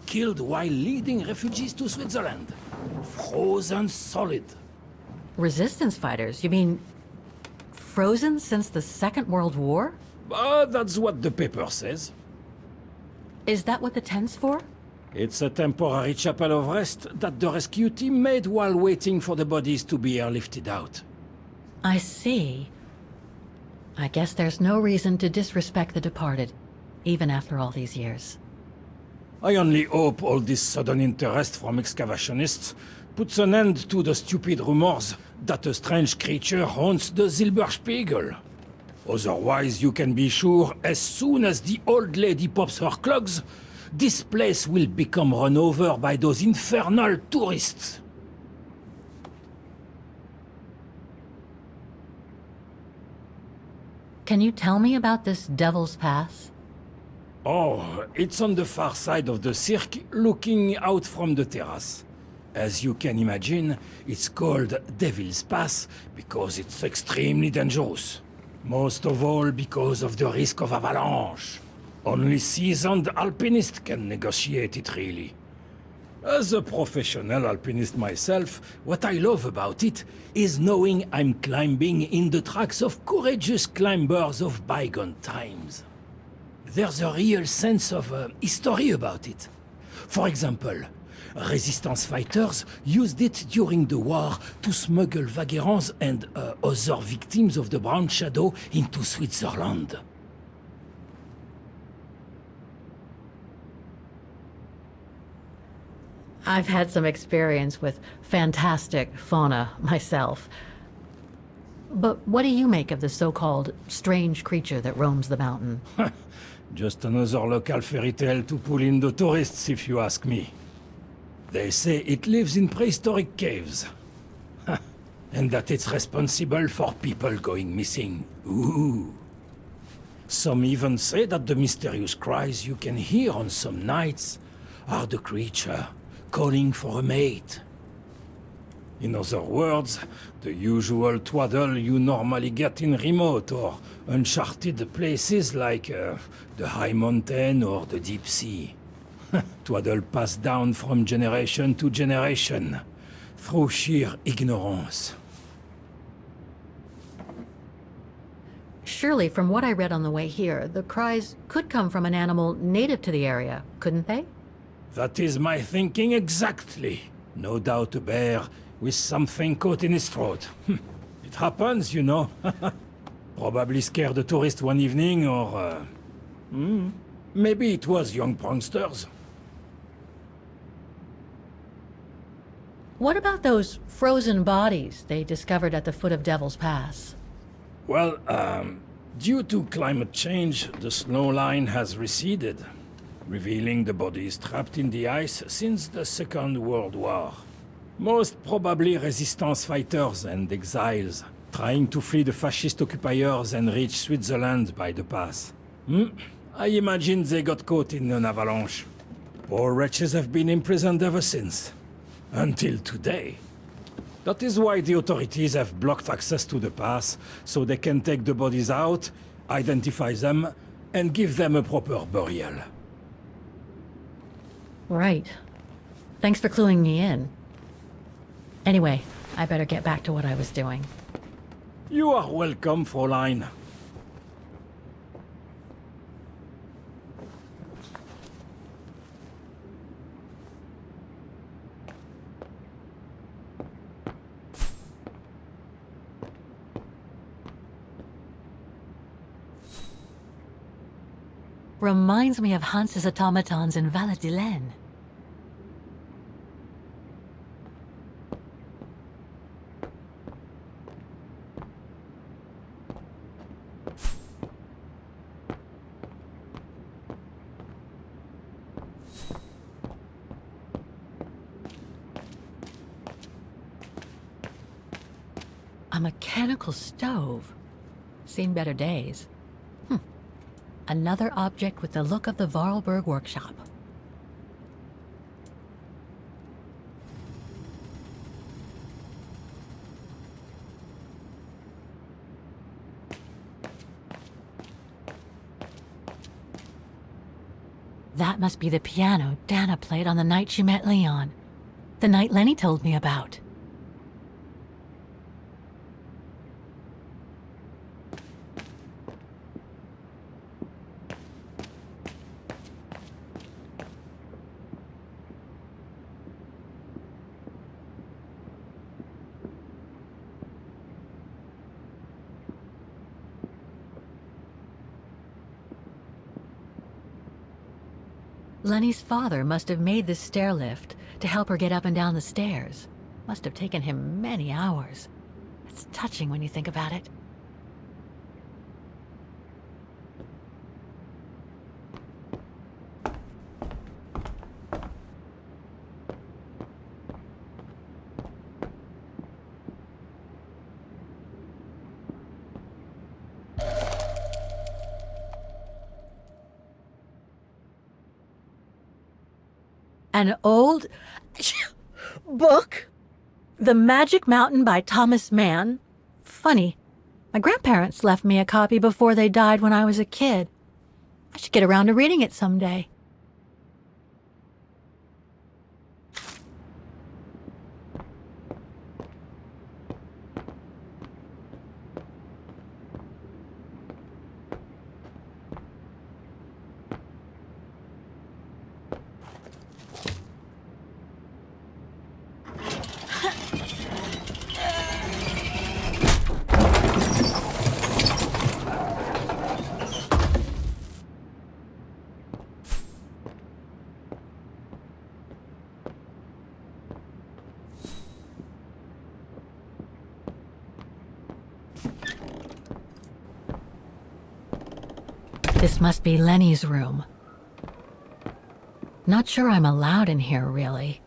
killed while leading refugees to Switzerland. Frozen solid. Resistance fighters? You mean frozen since the Second World War? That's what the paper says. Is that what the tent's for? It's a temporary chapel of rest that the rescue team made while waiting for the bodies to be airlifted out. I see. I guess there's no reason to disrespect the departed, even after all these years. I only hope all this sudden interest from excavationists puts an end to the stupid rumors that a strange creature haunts the Silberspiegel. Otherwise, you can be sure as soon as the old lady pops her clogs, this place will become run over by those infernal tourists. Can you tell me about this Devil's Pass? Oh, it's on the far side of the cirque, looking out from the terrace. As you can imagine, it's called Devil's Pass because it's extremely dangerous. Most of all because of the risk of avalanche. Only seasoned alpinists can negotiate it, really. As a professional alpinist myself, what I love about it is knowing I'm climbing in the tracks of courageous climbers of bygone times. There's a real sense of history about it. For example, resistance fighters used it during the war to smuggle vagrants and other victims of the Brown Shadow into Switzerland. I've had some experience with fantastic fauna myself. But what do you make of the so-called strange creature that roams the mountain? Just another local fairy tale to pull in the tourists, if you ask me. They say it lives in prehistoric caves. And that it's responsible for people going missing. Ooh. Some even say that the mysterious cries you can hear on some nights are the creature calling for a mate. In other words, the usual twaddle you normally get in remote or uncharted places like the high mountain or the deep sea. Twaddle passed down from generation to generation through sheer ignorance. Surely, from what I read on the way here, the cries could come from an animal native to the area, couldn't they? That is my thinking exactly. No doubt a bear with something caught in his throat. It happens, you know. Probably scared a tourist one evening, or... maybe it was young pranksters. What about those frozen bodies they discovered at the foot of Devil's Pass? Well, due to climate change, the snow line has receded, revealing the bodies trapped in the ice since the Second World War. Most probably resistance fighters and exiles, trying to flee the fascist occupiers and reach Switzerland by the pass. I imagine they got caught in an avalanche. Poor wretches have been imprisoned ever since. Until today. That is why the authorities have blocked access to the pass, so they can take the bodies out, identify them, and give them a proper burial. Right. Thanks for cluing me in. Anyway, I better get back to what I was doing. You are welcome, Fräulein. Reminds me of Hans's automatons in Valladolid. A mechanical stove. Seen better days. Another object with the look of the Vorarlberg workshop. That must be the piano Dana played on the night she met Leon. The night Lenny told me about. Lenny's father must have made this stair lift to help her get up and down the stairs. Must have taken him many hours. It's touching when you think about it. An old book? The Magic Mountain by Thomas Mann? Funny. My grandparents left me a copy before they died when I was a kid. I should get around to reading it someday. This must be Lenny's room. Not sure I'm allowed in here, really.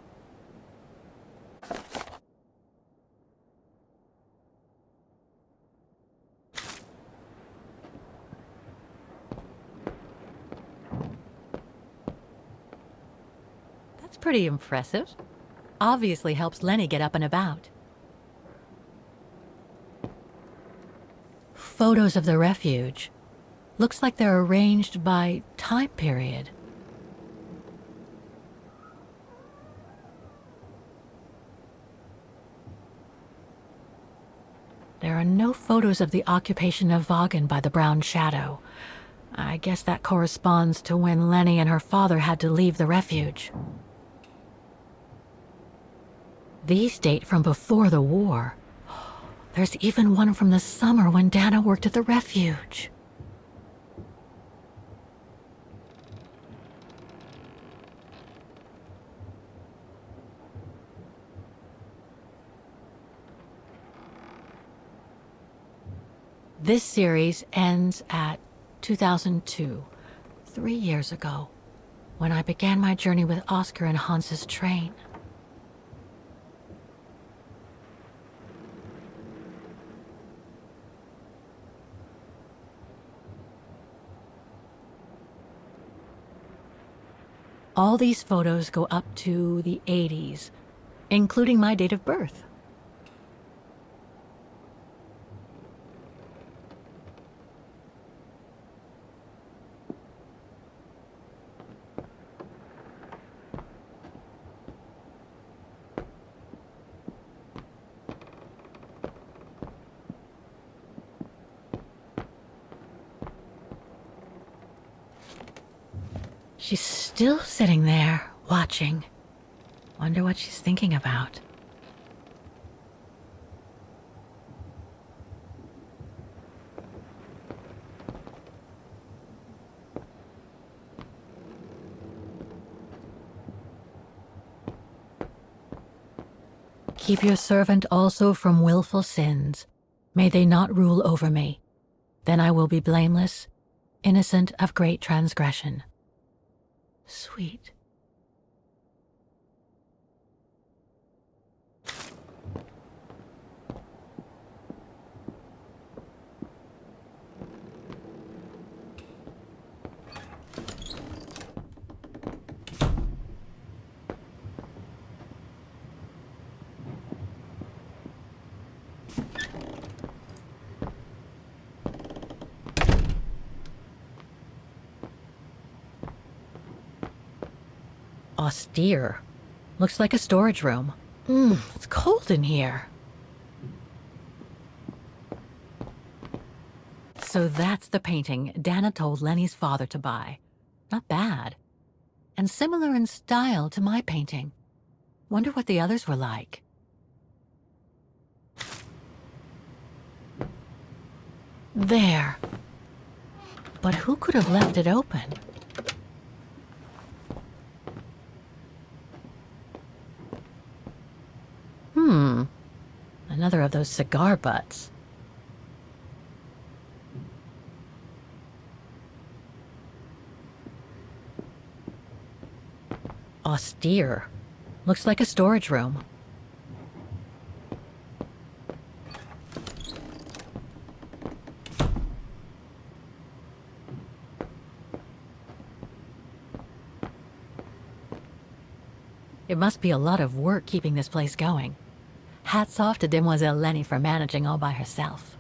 That's pretty impressive. Obviously helps Lenny get up and about. Photos of the refuge. Looks like they're arranged by time period. There are no photos of the occupation of Vaughan by the Brown Shadow. I guess that corresponds to when Lenny and her father had to leave the refuge. These date from before the war. There's even one from the summer when Dana worked at the refuge. This series ends at 2002, 3 years ago, when I began my journey with Oscar and Hans's train. All these photos go up to the 80s, including my date of birth. She's still sitting there, watching. Wonder what she's thinking about. Keep your servant also from willful sins. May they not rule over me. Then I will be blameless, innocent of great transgression. Sweet. Austere. Looks like a storage room. It's cold in here. So that's the painting Dana told Lenny's father to buy. Not bad. And similar in style to my painting. Wonder what the others were like. There. But who could have left it open? Another of those cigar butts. Austere. Looks like a storage room. It must be a lot of work keeping this place going. Hats off to Demoiselle Lenny for managing all by herself.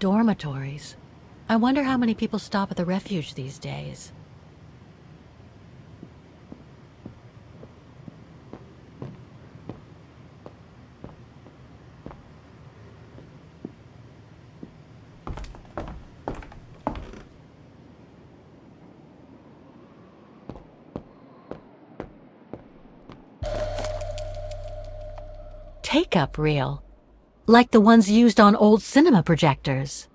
Dormitories. I wonder how many people stop at the refuge these days. take-up reel, like the ones used on old cinema projectors.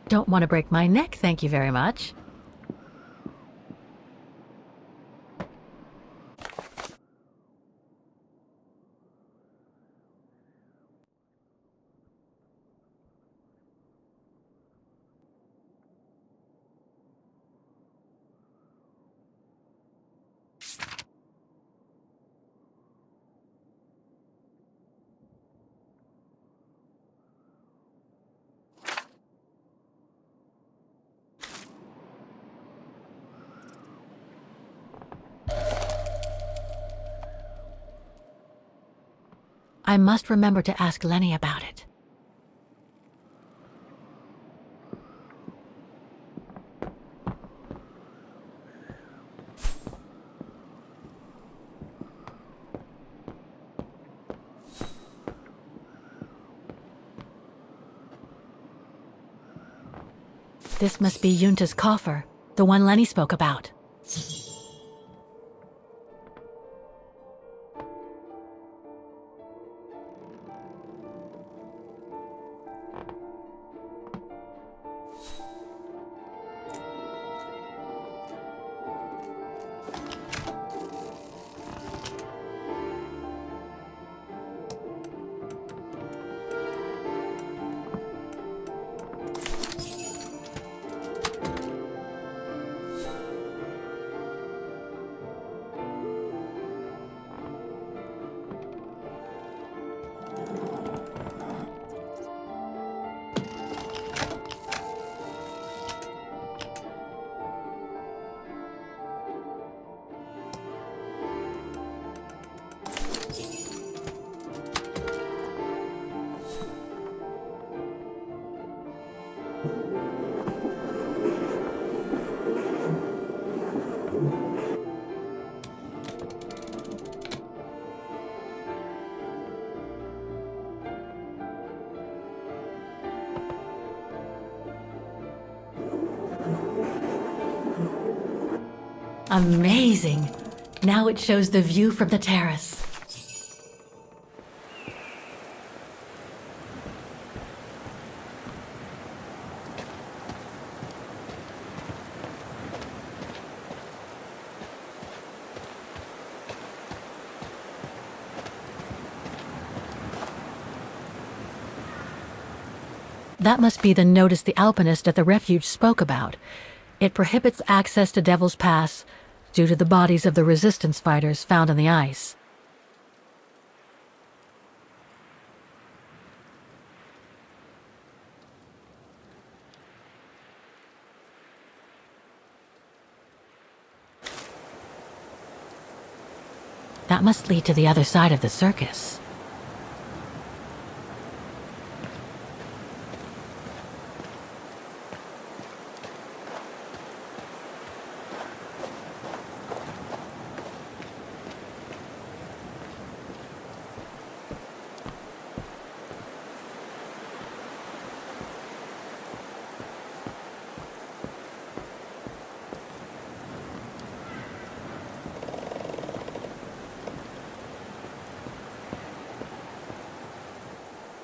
Don't want to break my neck, thank you very much. I must remember to ask Lenny about it. This must be Yunta's coffer, the one Lenny spoke about. Amazing! Now it shows the view from the terrace. That must be the notice the alpinist at the refuge spoke about. It prohibits access to Devil's Pass due to the bodies of the resistance fighters found on the ice. That must lead to the other side of the circus.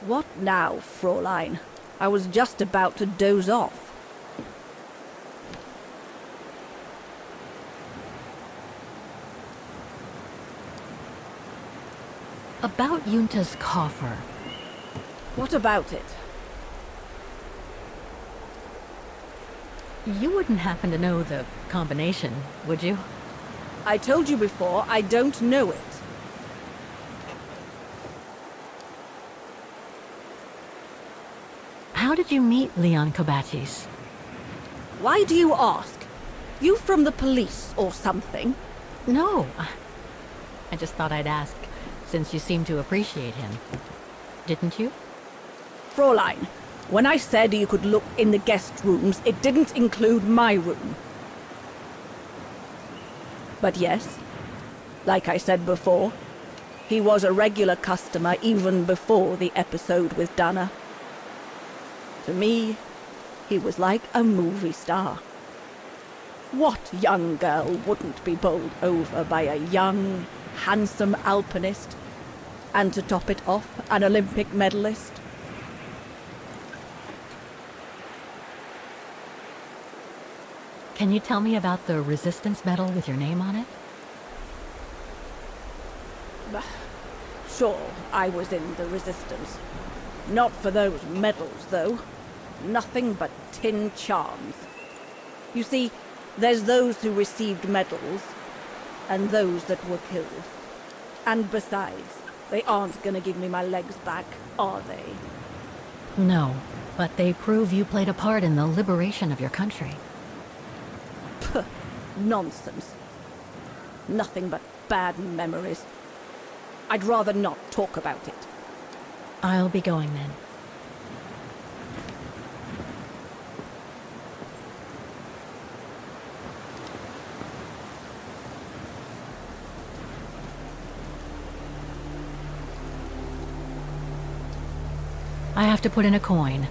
What now, Fräulein? I was just about to doze off. About Yunta's coffer. What about it? You wouldn't happen to know the combination, would you? I told you before, I don't know it. How did you meet Leon Kobatis? Why do you ask? You from the police or something? No. I just thought I'd ask, since you seem to appreciate him. Didn't you? Fräulein, when I said you could look in the guest rooms, it didn't include my room. But yes, like I said before, he was a regular customer even before the episode with Dana. To me, he was like a movie star. What young girl wouldn't be bowled over by a young, handsome alpinist? And to top it off, an Olympic medalist? Can you tell me about the Resistance medal with your name on it? Sure, I was in the Resistance. Not for those medals, though. Nothing but tin charms. You see, there's those who received medals, and those that were killed. And besides, they aren't gonna give me my legs back, are they? No, but they prove you played a part in the liberation of your country. Puh, nonsense. Nothing but bad memories. I'd rather not talk about it. I'll be going then. I have to put in a coin.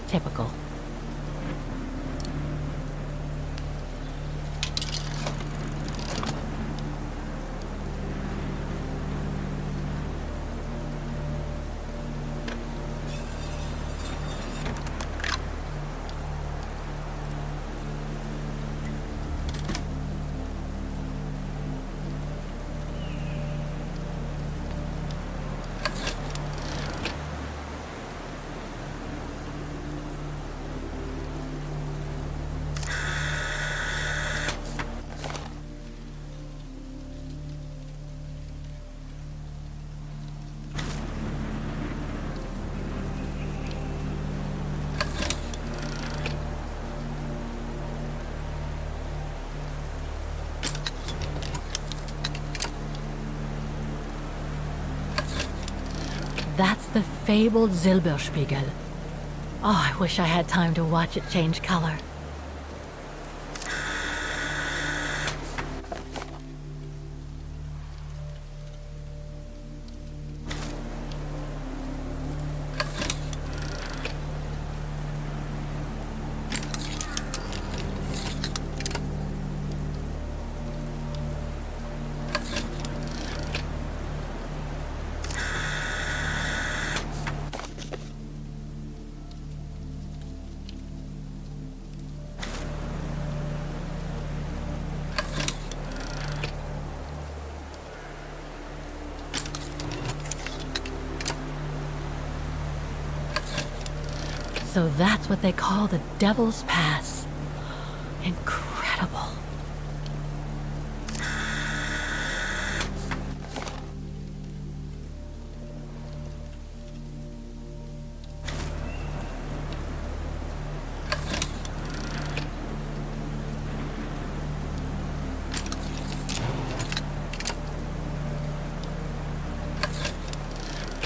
Typical. That's the fabled Silberspiegel. Oh, I wish I had time to watch it change color. So that's what they call the Devil's Pass. Incredible.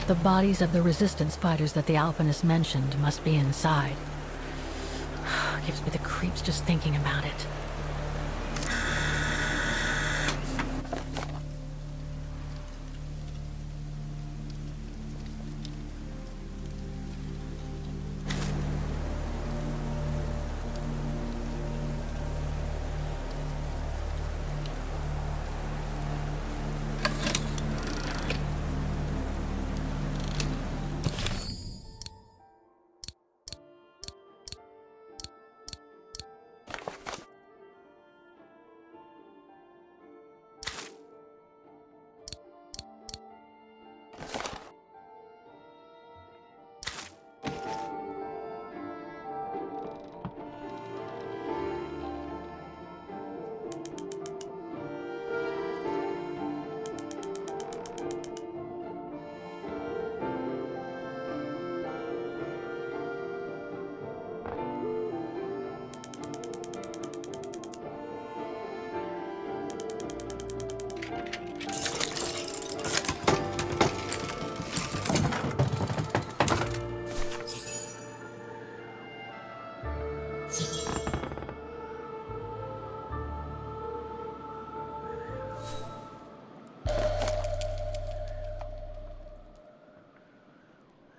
The bodies of the resistance fighters that the alpinist mentioned must be inside. Gives me the creeps just thinking about it.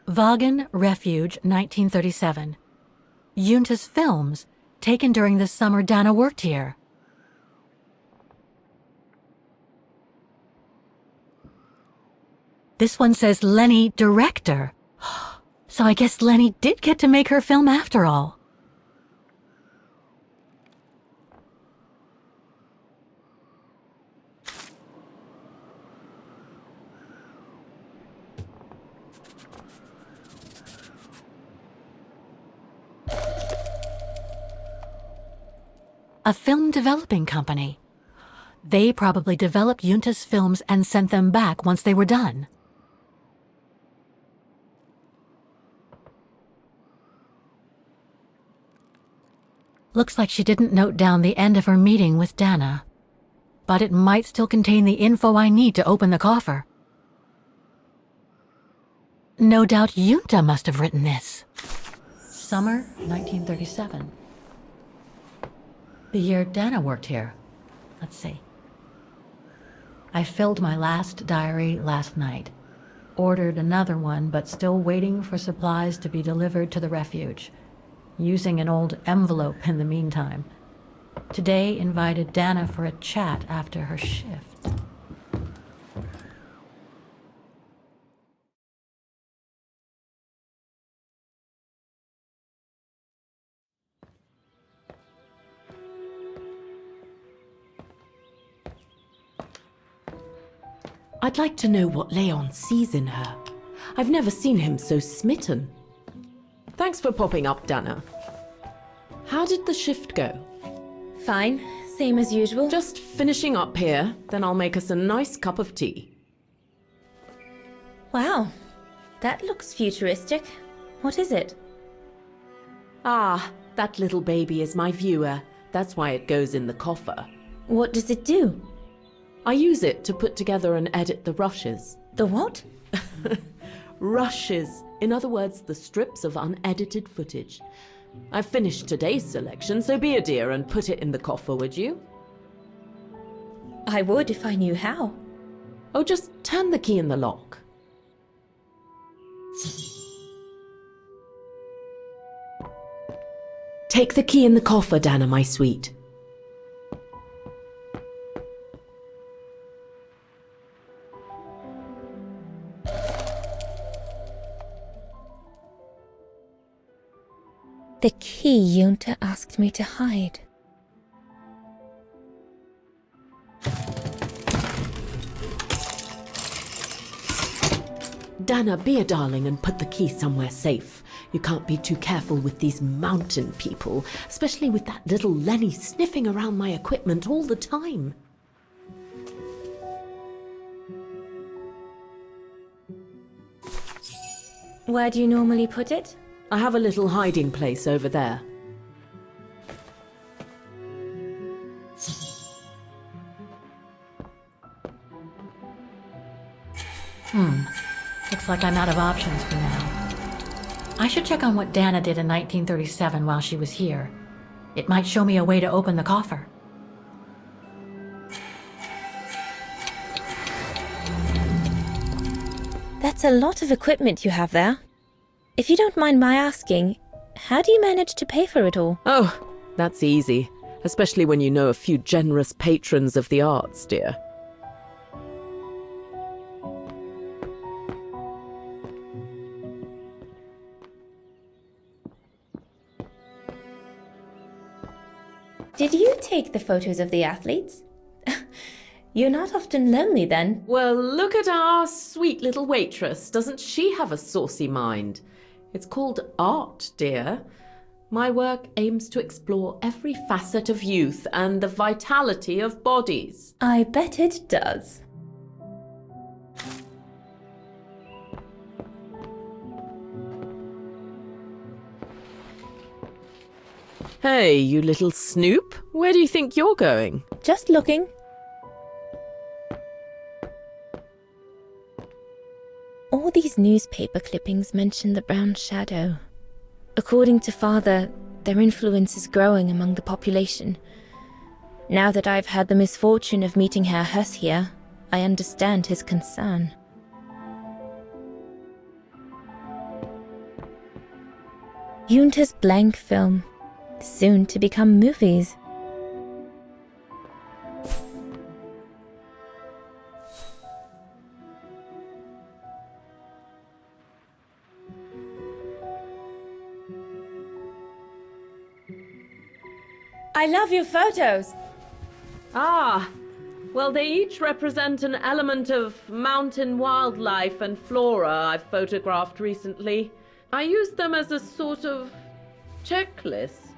Vaughan Refuge, 1937. Junta's films, taken during the summer Dana worked here. This one says Lenny, director. So I guess Lenny did get to make her film after all. A film developing company. They probably developed Junta's films and sent them back once they were done. Looks like she didn't note down the end of her meeting with Dana. But it might still contain the info I need to open the coffer. No doubt Junta must have written this. Summer 1937. The year Dana worked here. Let's see. I filled my last diary last night. Ordered another one, but still waiting for supplies to be delivered to the refuge. Using an old envelope in the meantime. Today invited Dana for a chat after her shift. I'd like to know what Leon sees in her. I've never seen him so smitten. Thanks for popping up, Dana. How did the shift go? Fine, same as usual. Just finishing up here, then I'll make us a nice cup of tea. Wow, that looks futuristic. What is it? Ah, that little baby is my viewer. That's why it goes in the coffer. What does it do? I use it to put together and edit the rushes. The what? Rushes. In other words, the strips of unedited footage. I've finished today's selection, so be a dear and put it in the coffer, would you? I would if I knew how. Oh, just turn the key in the lock. Take the key in the coffer, Dana, my sweet. The key Junta asked me to hide. Dana, be a darling and put the key somewhere safe. You can't be too careful with these mountain people, especially with that little Lenny sniffing around my equipment all the time. Where do you normally put it? I have a little hiding place over there. Looks like I'm out of options for now. I should check on what Dana did in 1937 while she was here. It might show me a way to open the coffer. That's a lot of equipment you have there. If you don't mind my asking, how do you manage to pay for it all? Oh, that's easy. Especially when you know a few generous patrons of the arts, dear. Did you take the photos of the athletes? You're not often lonely then. Well, look at our sweet little waitress. Doesn't she have a saucy mind? It's called art, dear. My work aims to explore every facet of youth and the vitality of bodies. I bet it does. Hey, you little snoop. Where do you think you're going? Just looking. All these newspaper clippings mention the Brown Shadow. According to Father, their influence is growing among the population. Now that I've had the misfortune of meeting Herr Huss here, I understand his concern. Junta's blank film, soon to become movies. I love your photos. Ah, well, they each represent an element of mountain wildlife and flora I've photographed recently. I used them as a sort of checklist.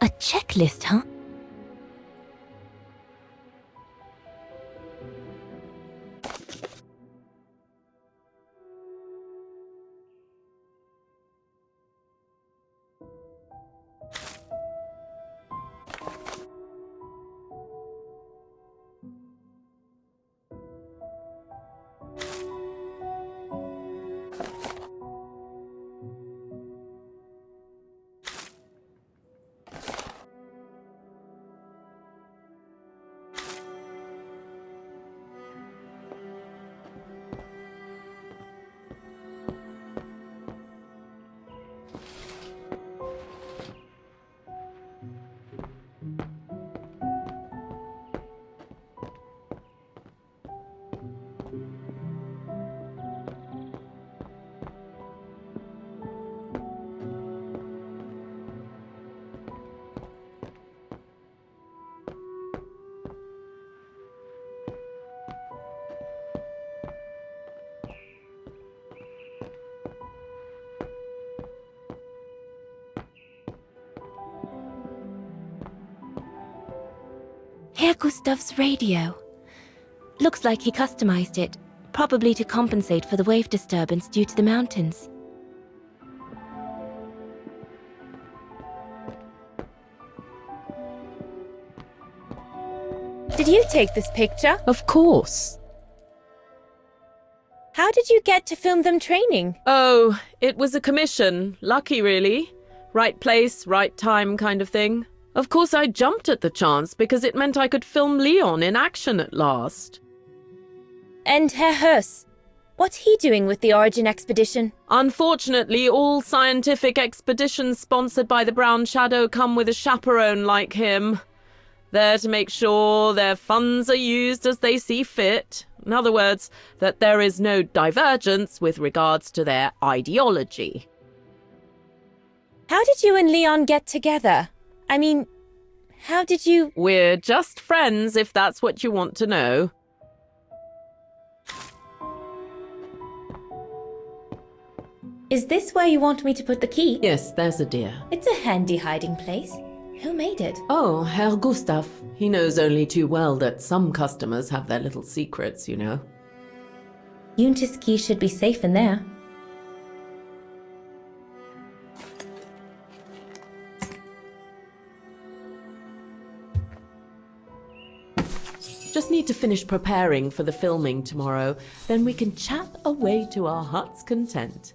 A checklist, huh? Herr Gustav's radio. Looks like he customized it, probably to compensate for the wave disturbance due to the mountains. Did you take this picture? Of course. How did you get to film them training? Oh, it was a commission. Lucky, really. Right place, right time kind of thing. Of course, I jumped at the chance because it meant I could film Leon in action at last. And Herr Hus, what's he doing with the Origin expedition? Unfortunately, all scientific expeditions sponsored by the Brown Shadow come with a chaperone like him. There to make sure their funds are used as they see fit. In other words, that there is no divergence with regards to their ideology. How did you and Leon get together? I mean, how did you... We're just friends, if that's what you want to know. Is this where you want me to put the key? Yes, there's a dear. It's a handy hiding place. Who made it? Oh, Herr Gustav. He knows only too well that some customers have their little secrets, you know. Junta's key should be safe in there. Just need to finish preparing for the filming tomorrow. Then we can chat away to our heart's content.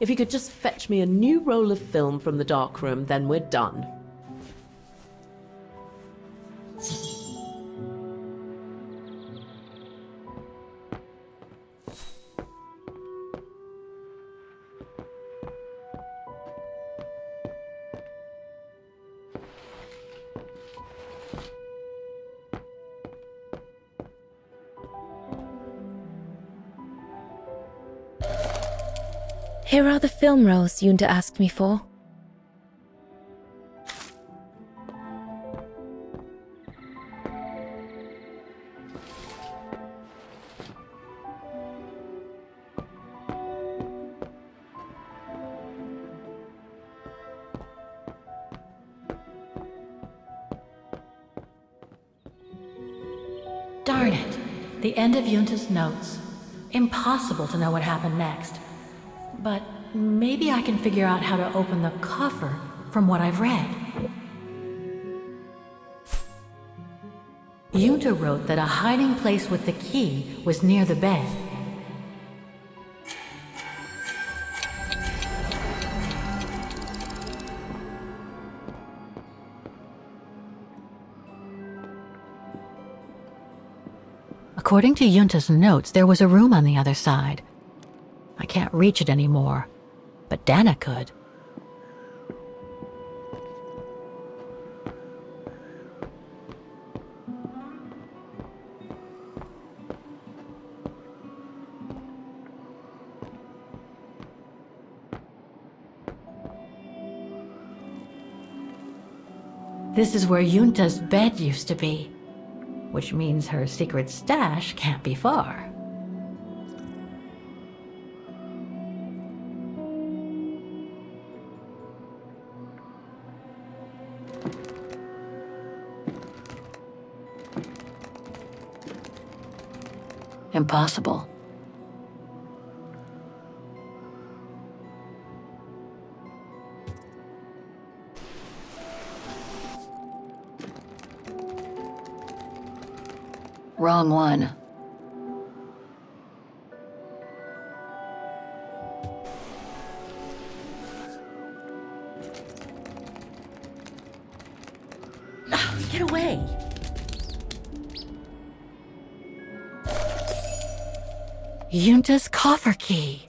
If you could just fetch me a new roll of film from the darkroom, then we're done. Here are the film rolls Junta asked me for. Darn it. The end of Junta's notes. Impossible to know what happened next. But maybe I can figure out how to open the cover from what I've read. Junta wrote that a hiding place with the key was near the bed. According to Junta's notes, there was a room on the other side. I can't reach it anymore, but Dana could. This is where Yunta's bed used to be, which means her secret stash can't be far. Impossible. Wrong one. Get away! Yunta's coffer key.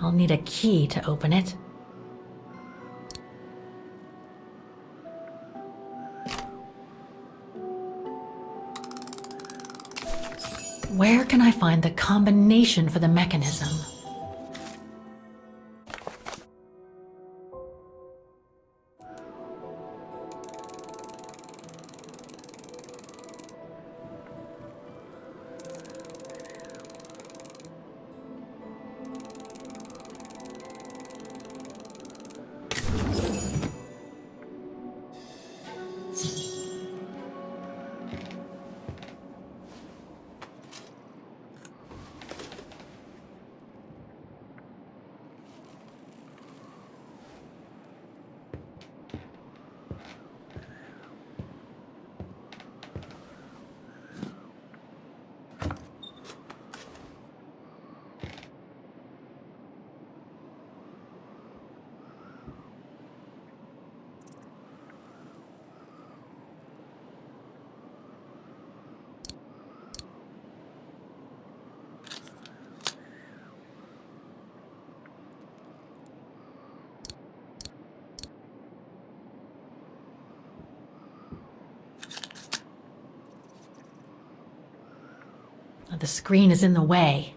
I'll need a key to open it. Where can I find the combination for the mechanism? The screen is in the way.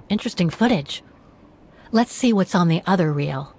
Interesting footage. Let's see what's on the other reel.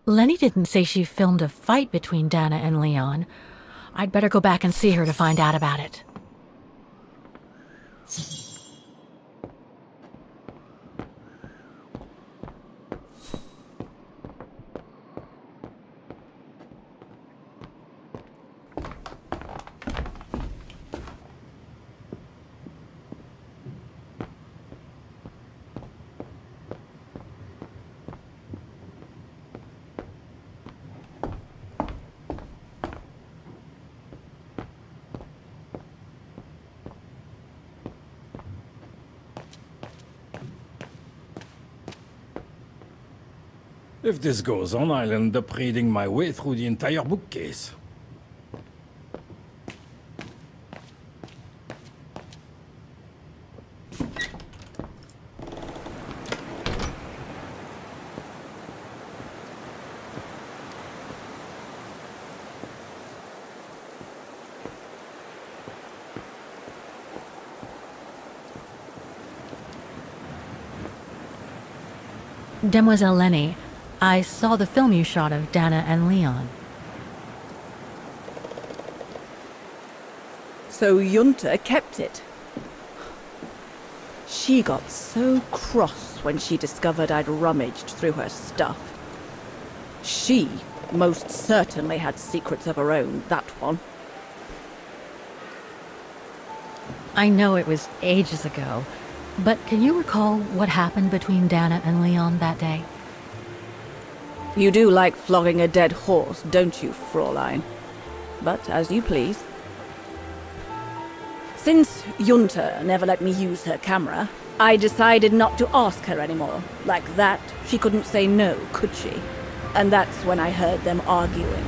Lenny didn't say she filmed a fight between Dana and Leon. I'd better go back and see her to find out about it. If this goes on, I'll end up reading my way through the entire bookcase. Demoiselle Lenny, I saw the film you shot of Dana and Leon. So Junta kept it. She got so cross when she discovered I'd rummaged through her stuff. She most certainly had secrets of her own, that one. I know it was ages ago, but can you recall what happened between Dana and Leon that day? You do like flogging a dead horse, don't you, Fräulein? But as you please. Since Junta never let me use her camera, I decided not to ask her anymore. Like that, she couldn't say no, could she? And that's when I heard them arguing.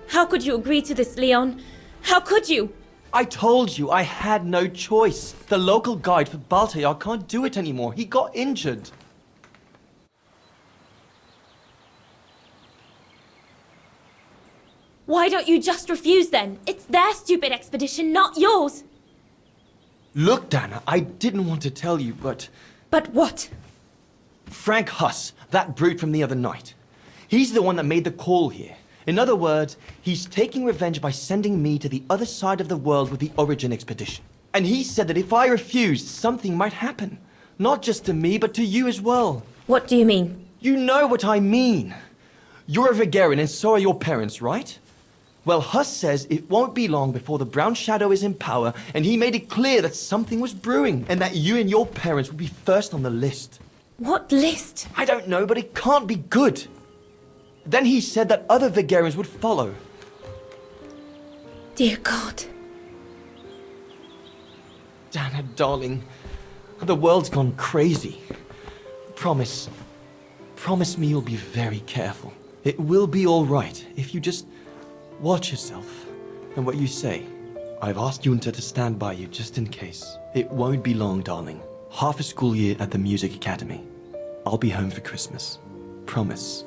How could you agree to this, Leon? How could you? I told you I had no choice. The local guide for Baltayar can't do it anymore. He got injured. Why don't you just refuse then? It's their stupid expedition, not yours. Look, Dana, I didn't want to tell you, but... But what? Frank Huss, that brute from the other night. He's the one that made the call here. In other words, he's taking revenge by sending me to the other side of the world with the Origin expedition. And he said that if I refused, something might happen. Not just to me, but to you as well. What do you mean? You know what I mean. You're a Vigarian and so are your parents, right? Well, Huss says it won't be long before the Brown Shadow is in power, and he made it clear that something was brewing, and that you and your parents would be first on the list. What list? I don't know, but it can't be good. Then he said that other Vigarians would follow. Dear God. Dana, darling, the world's gone crazy. Promise me you'll be very careful. It will be all right if you just watch yourself and what you say. I've asked Junta to stand by you just in case. It won't be long, darling. Half a school year at the Music Academy. I'll be home for Christmas. Promise.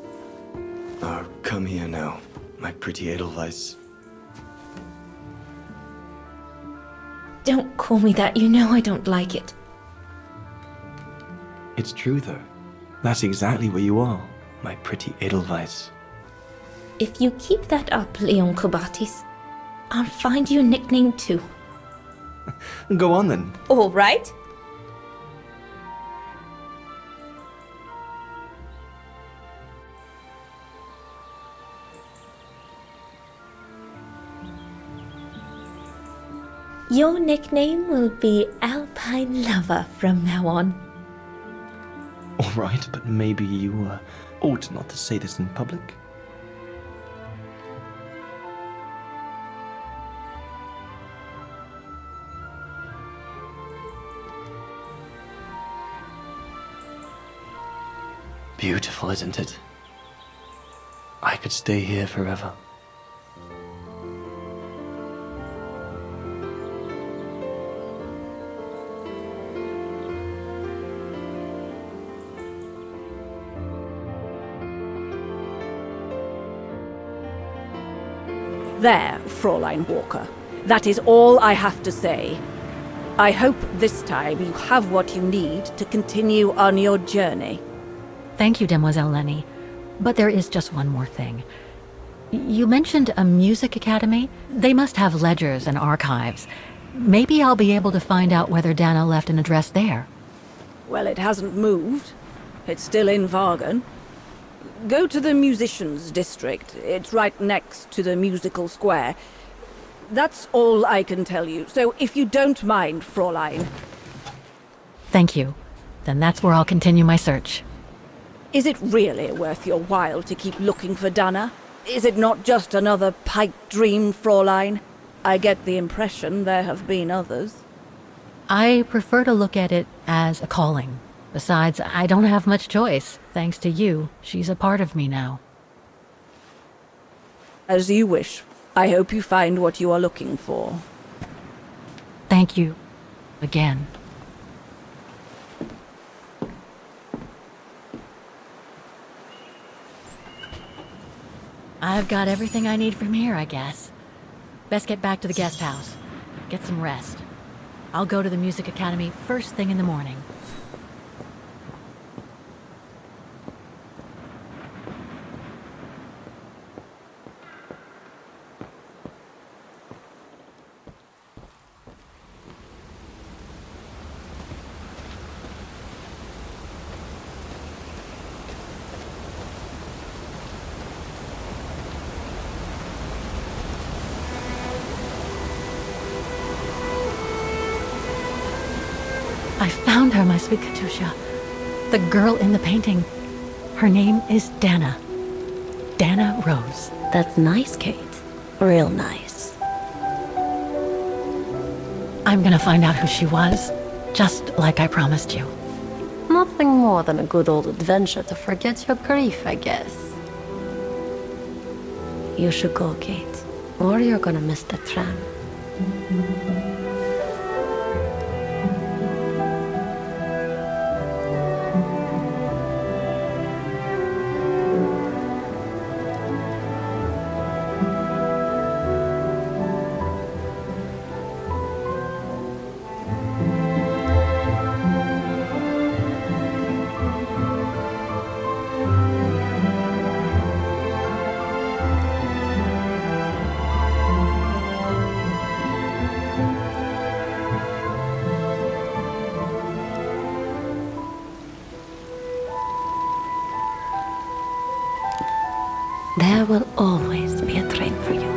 Oh, come here now, my pretty Edelweiss. Don't call me that. You know I don't like it. It's true, though. That's exactly where you are, my pretty Edelweiss. If you keep that up, Leon Kobatis, I'll find you a nickname too. Go on, then. All right. Your nickname will be Alpine Lover from now on. All right, but maybe you ought not to say this in public. Beautiful, isn't it? I could stay here forever. There, Fräulein Walker. That is all I have to say. I hope this time you have what you need to continue on your journey. Thank you, Demoiselle Lenny. But there is just one more thing. You mentioned a music academy? They must have ledgers and archives. Maybe I'll be able to find out whether Dana left an address there. Well, it hasn't moved. It's still in Vagen. Go to the musicians' district. It's right next to the musical square. That's all I can tell you. So if you don't mind, Fräulein. Thank you. Then that's where I'll continue my search. Is it really worth your while to keep looking for Dana? Is it not just another pipe dream, Fräulein? I get the impression there have been others. I prefer to look at it as a calling. Besides, I don't have much choice. Thanks to you, she's a part of me now. As you wish. I hope you find what you are looking for. Thank you. Again. I've got everything I need from here, I guess. Best get back to the guest house. Get some rest. I'll go to the Music Academy first thing in the morning. I found her, my sweet Katusha. The girl in the painting. Her name is Dana. Dana Rose. That's nice, Kate. Real nice. I'm gonna find out who she was, just like I promised you. Nothing more than a good old adventure to forget your grief, I guess. You should go, Kate, or you're gonna miss the tram. There will always be a train for you.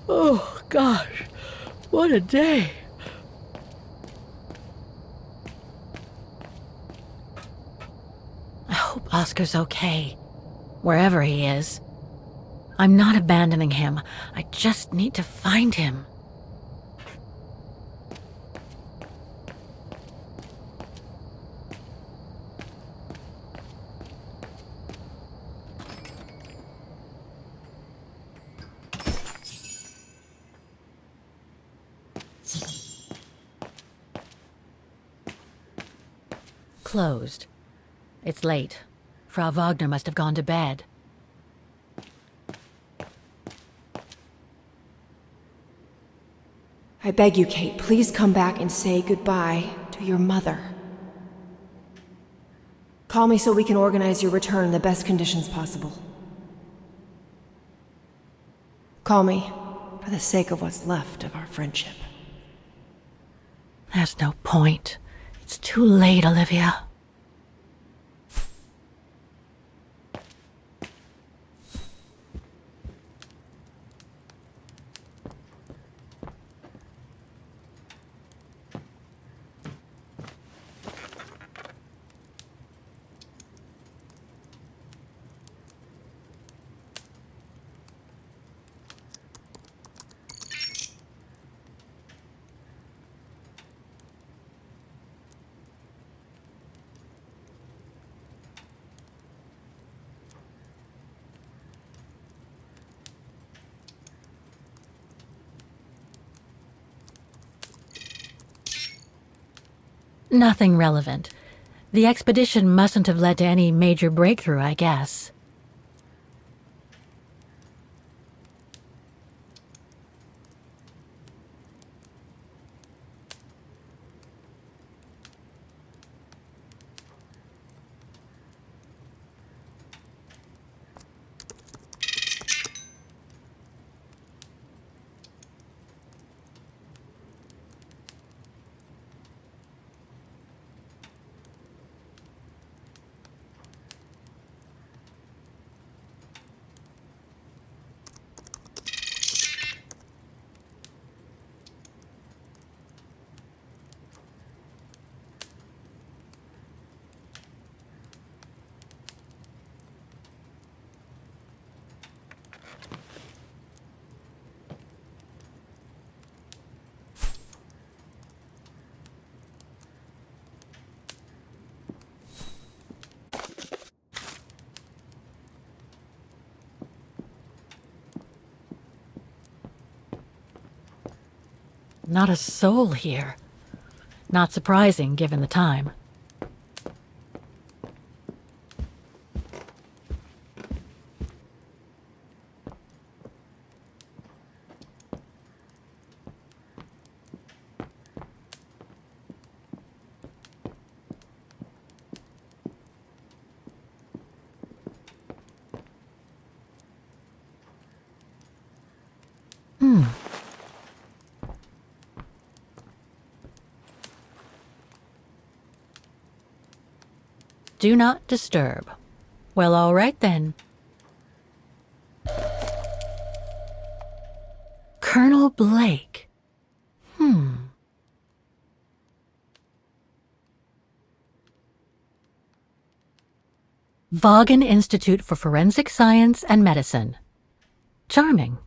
Oh, gosh. What a day. I hope Oscar's okay, wherever he is. I'm not abandoning him. I just need to find him. Closed. It's late. Frau Wagner must have gone to bed. I beg you, Kate, please come back and say goodbye to your mother. Call me so we can organize your return in the best conditions possible. Call me, for the sake of what's left of our friendship. There's no point. It's too late, Olivia. Nothing relevant. The expedition mustn't have led to any major breakthrough, I guess. Not a soul here. Not surprising, given the time. Do not disturb. Well, all right then. Colonel Blake. Vaughan Institute for Forensic Science and Medicine. Charming.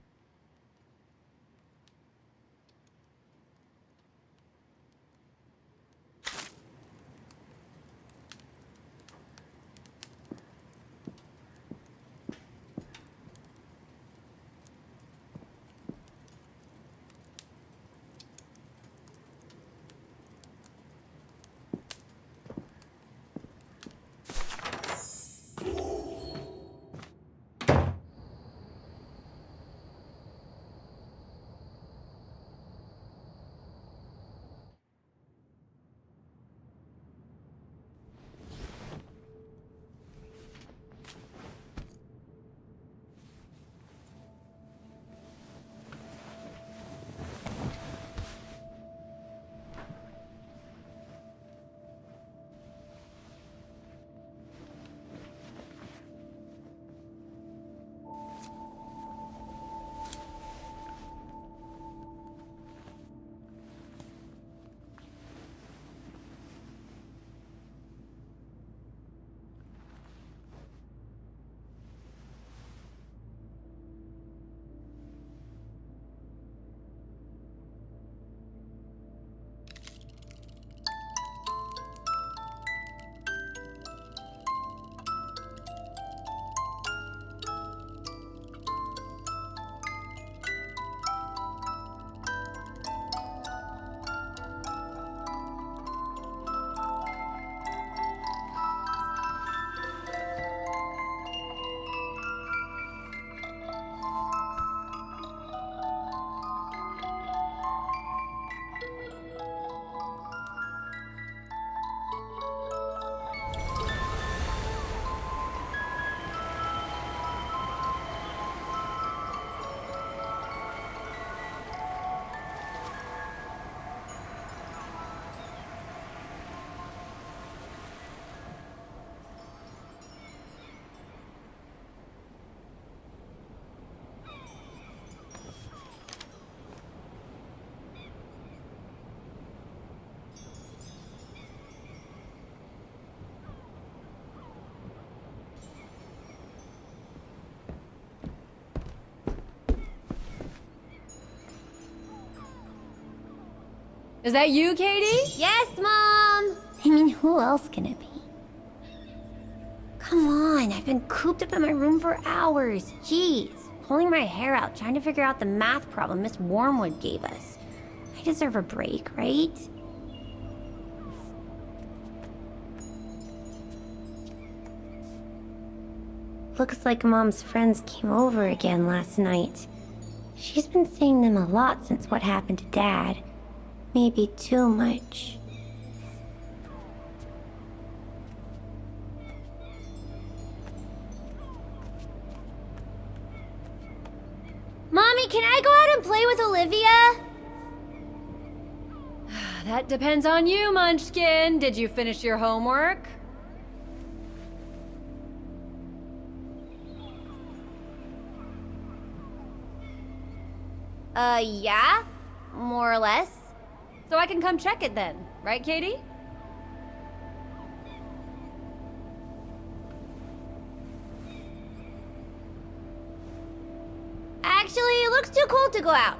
Is that you, Katie? Yes, Mom! I mean, who else can it be? Come on, I've been cooped up in my room for hours. Jeez, pulling my hair out, trying to figure out the math problem Miss Wormwood gave us. I deserve a break, right? Looks like Mom's friends came over again last night. She's been seeing them a lot since what happened to Dad. Maybe too much. Mommy, can I go out and play with Olivia? That depends on you, Munchkin. Did you finish your homework? Yeah? More or less. So I can come check it then, right, Katie? Actually, it looks too cold to go out.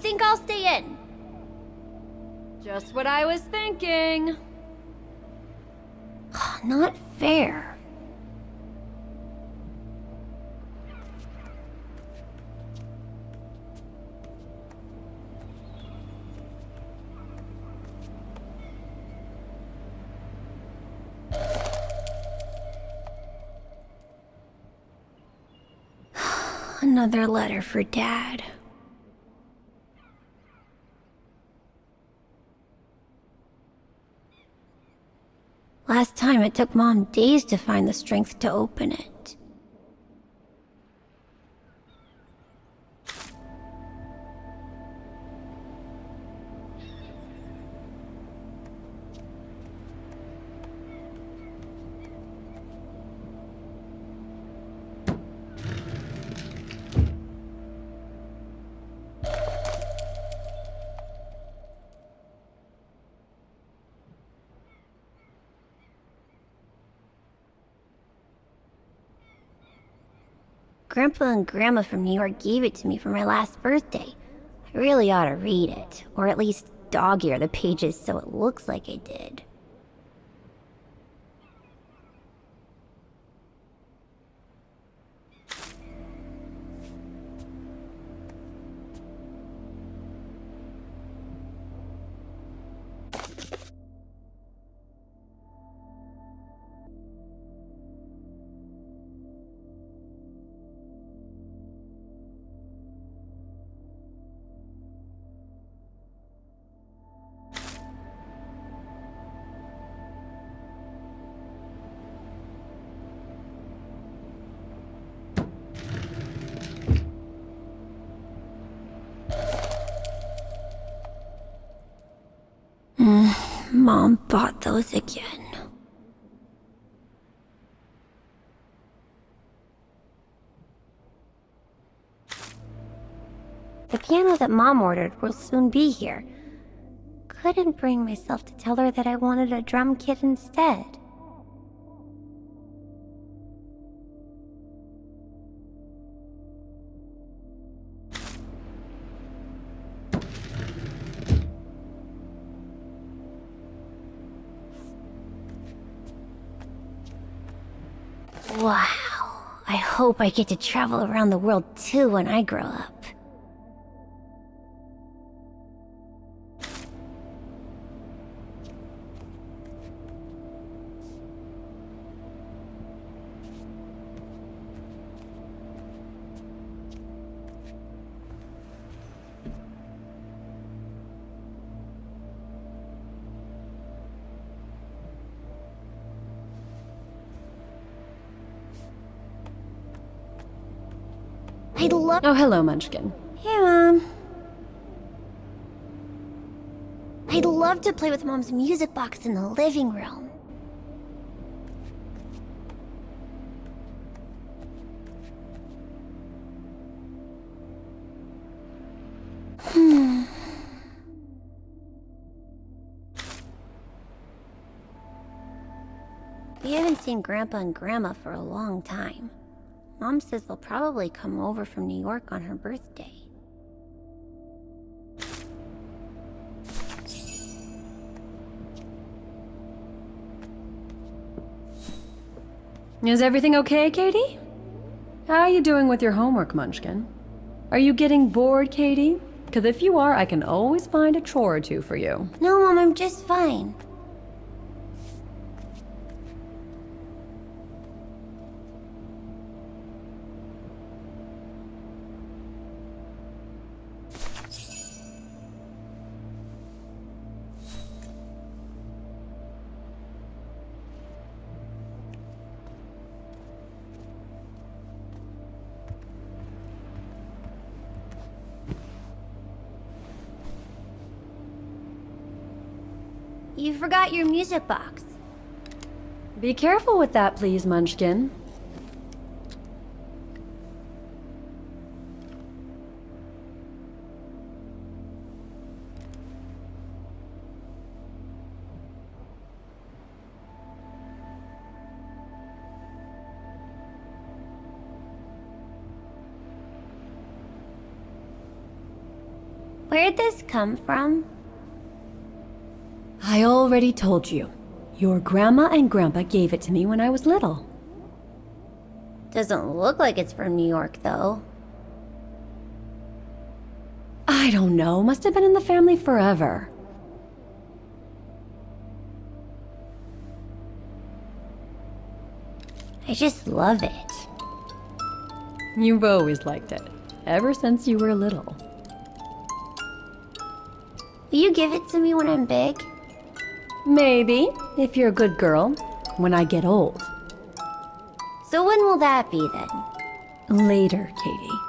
Think I'll stay in. Just what I was thinking. Not fair. Another letter for Dad. Last time it took Mom days to find the strength to open it. Grandpa and Grandma from New York gave it to me for my last birthday. I really ought to read it, or at least dog-ear the pages so it looks like I did. Mom bought those again. The piano that Mom ordered will soon be here. Couldn't bring myself to tell her that I wanted a drum kit instead. Wow, I hope I get to travel around the world too when I grow up. Oh, hello, Munchkin. Hey, Mom. I'd love to play with Mom's music box in the living room. We haven't seen Grandpa and Grandma for a long time. Mom says they'll probably come over from New York on her birthday. Is everything okay, Katie? How are you doing with your homework, Munchkin? Are you getting bored, Katie? Because if you are, I can always find a chore or two for you. No, Mom, I'm just fine. You forgot your music box. Be careful with that, please, Munchkin. Where'd this come from? I already told you. Your grandma and grandpa gave it to me when I was little. Doesn't look like it's from New York, though. I don't know. Must have been in the family forever. I just love it. You've always liked it. Ever since you were little. Will you give it to me when I'm big? Maybe, if you're a good girl, when I get old. So when will that be then? Later, Katie.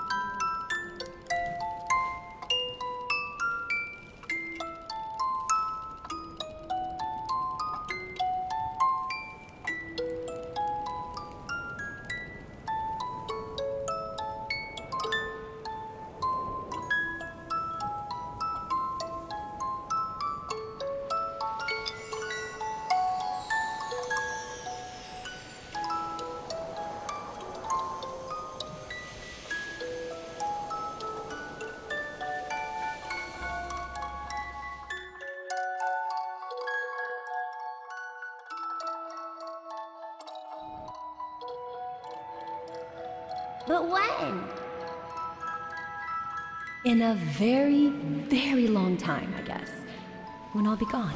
But when? In a very, very long time, I guess. When I'll be gone.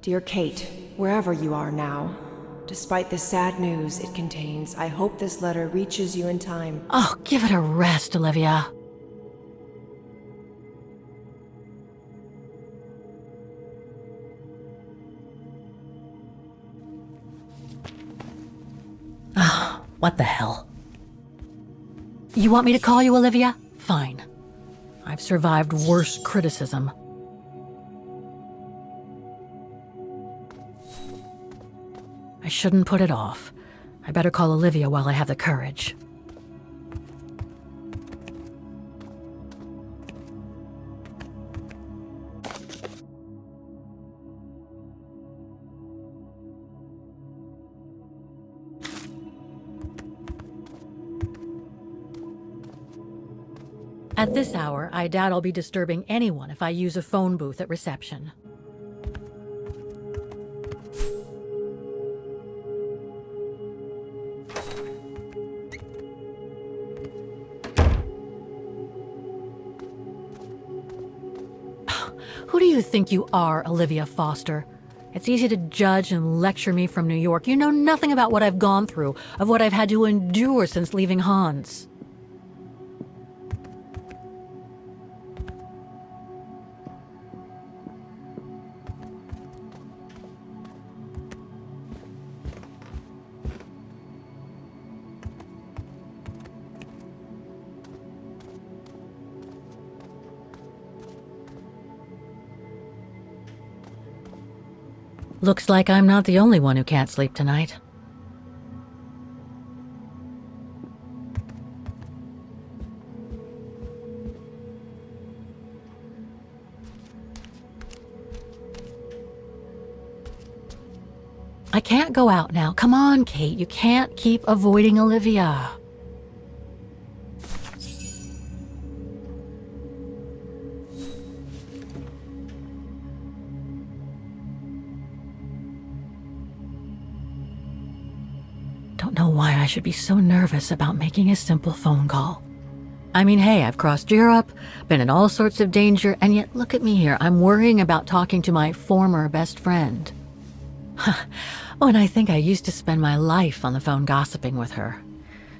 Dear Kate, wherever you are now, despite the sad news it contains, I hope this letter reaches you in time. Oh, give it a rest, Olivia. Ah, what the hell? You want me to call you Olivia? Fine. I've survived worse criticism. I shouldn't put it off. I better call Olivia while I have the courage. At this hour, I doubt I'll be disturbing anyone if I use a phone booth at reception. Who do you think you are, Olivia Foster? It's easy to judge and lecture me from New York. You know nothing about what I've gone through, of what I've had to endure since leaving Hans. Looks like I'm not the only one who can't sleep tonight. I can't go out now. Come on, Kate. You can't keep avoiding Olivia. Don't know why I should be so nervous about making a simple phone call. I mean, hey, I've crossed Europe, been in all sorts of danger, and yet look at me here. I'm worrying about talking to my former best friend. Oh, and I think I used to spend my life on the phone gossiping with her.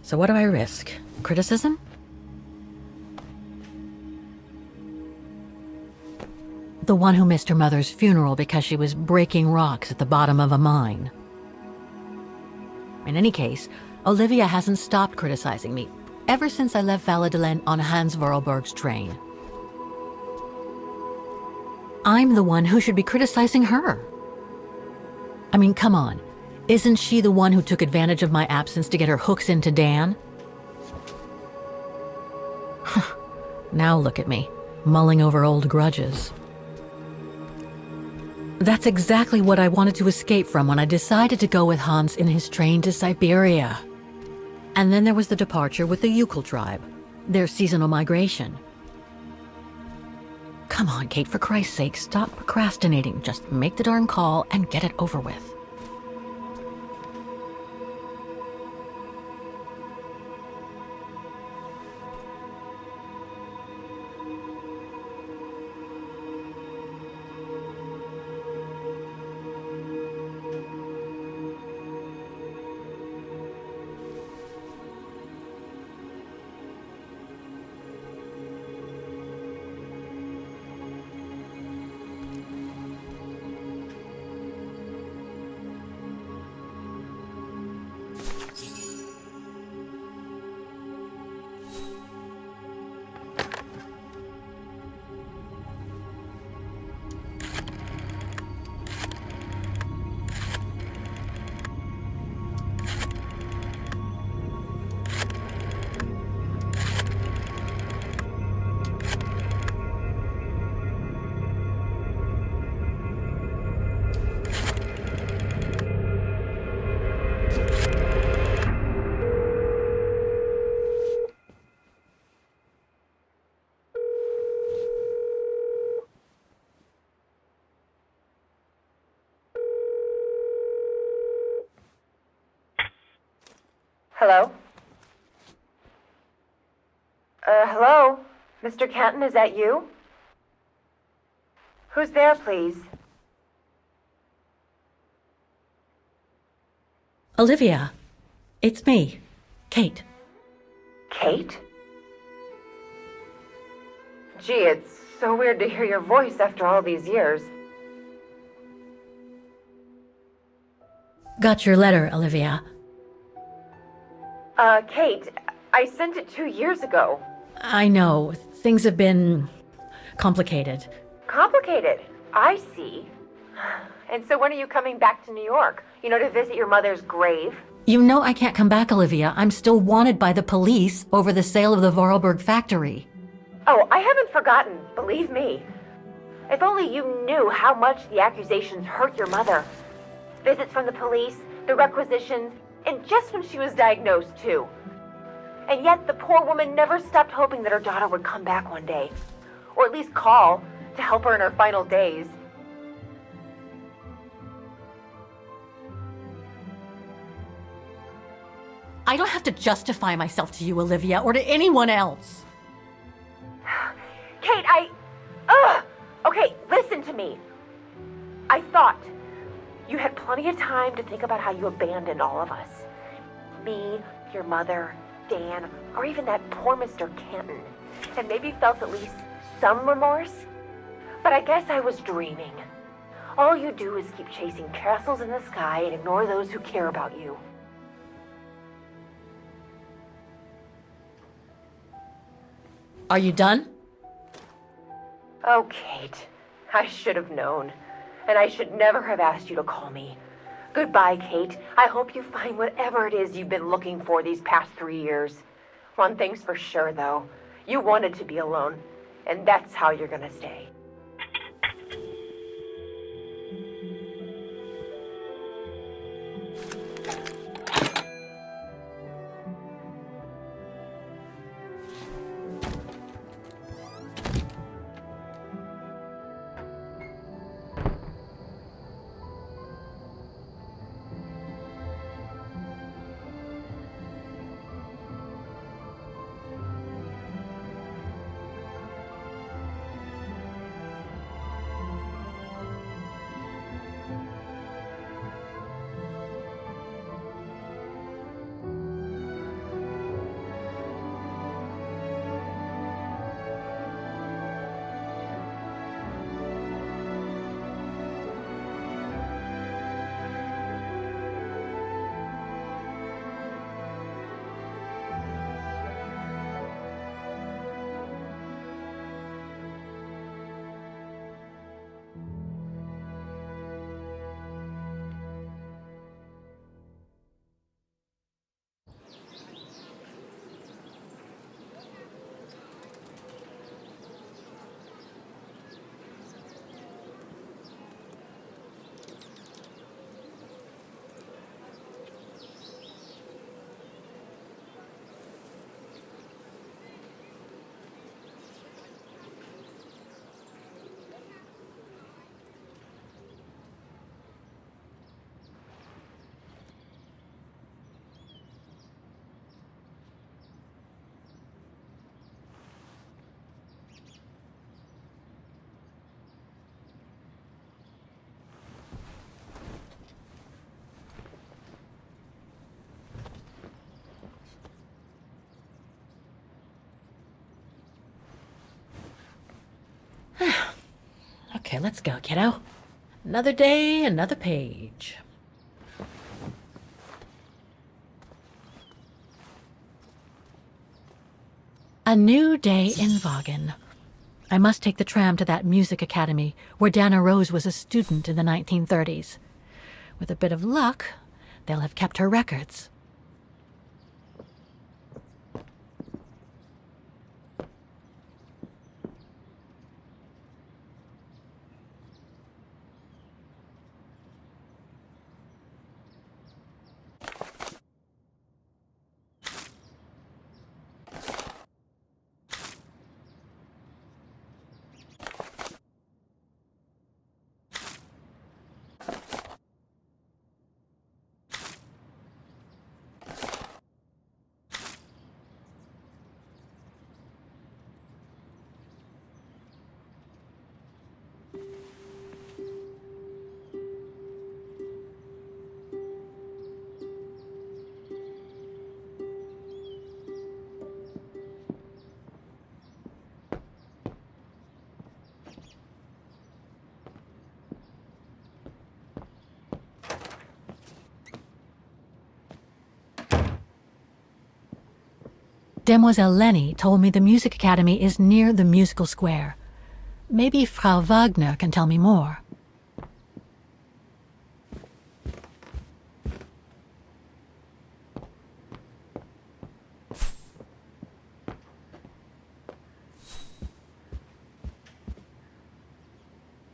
So what do I risk? Criticism? The one who missed her mother's funeral because she was breaking rocks at the bottom of a mine. In any case, Olivia hasn't stopped criticizing me ever since I left Valladolid on Hans Vorarlberg's train. I'm the one who should be criticizing her. I mean, come on. Isn't she the one who took advantage of my absence to get her hooks into Dan? Now look at me, mulling over old grudges. That's exactly what I wanted to escape from when I decided to go with Hans in his train to Siberia. And then there was the departure with the Yukon tribe, their seasonal migration. Come on, Kate, for Christ's sake, stop procrastinating. Just make the darn call and get it over with. Hello? Hello? Mr. Canton, is that you? Who's there, please? Olivia, it's me, Kate. Kate? Gee, it's so weird to hear your voice after all these years. Got your letter, Olivia. Kate, I sent it 2 years ago. I know, things have been complicated. Complicated? I see. And so when are you coming back to New York? You know, to visit your mother's grave? You know I can't come back, Olivia. I'm still wanted by the police over the sale of the Vorarlberg factory. Oh, I haven't forgotten, believe me. If only you knew how much the accusations hurt your mother. Visits from the police, the requisitions, and just when she was diagnosed, too. And yet the poor woman never stopped hoping that her daughter would come back one day. Or at least call to help her in her final days. I don't have to justify myself to you, Olivia, or to anyone else. Kate, Okay, listen to me. I thought you had plenty of time to think about how you abandoned all of us. Me, your mother, Dan, or even that poor Mr. Canton. And maybe felt at least some remorse. But I guess I was dreaming. All you do is keep chasing castles in the sky and ignore those who care about you. Are you done? Oh, Kate, I should have known. and I should never have asked you to call me. Goodbye, Kate. I hope you find whatever it is you've been looking for these past 3 years. One thing's for sure, though. You wanted to be alone, and that's how you're gonna stay. Okay, let's go, kiddo. Another day, another page. A new day in Vaughan. I must take the tram to that music academy where Dana Rose was a student in the 1930s. With a bit of luck, they'll have kept her records. Demoiselle Lenny told me the music academy is near the musical square. Maybe Frau Wagner can tell me more.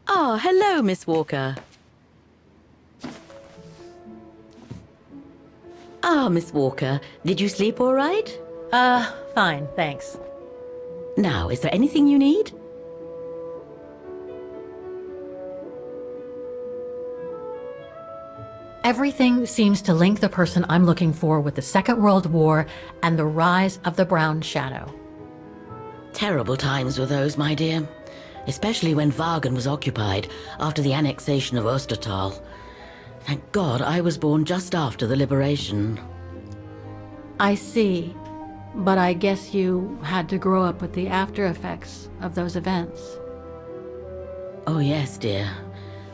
Oh, hello, Miss Walker. Ah, Miss Walker, did you sleep all right? Fine, thanks. Now, is there anything you need? Everything seems to link the person I'm looking for with the Second World War and the rise of the Brown Shadow. Terrible times were those, my dear. Especially when Vaughan was occupied after the annexation of Ostertal. Thank God I was born just after the liberation. I see. But I guess you had to grow up with the after effects of those events. Oh yes, dear.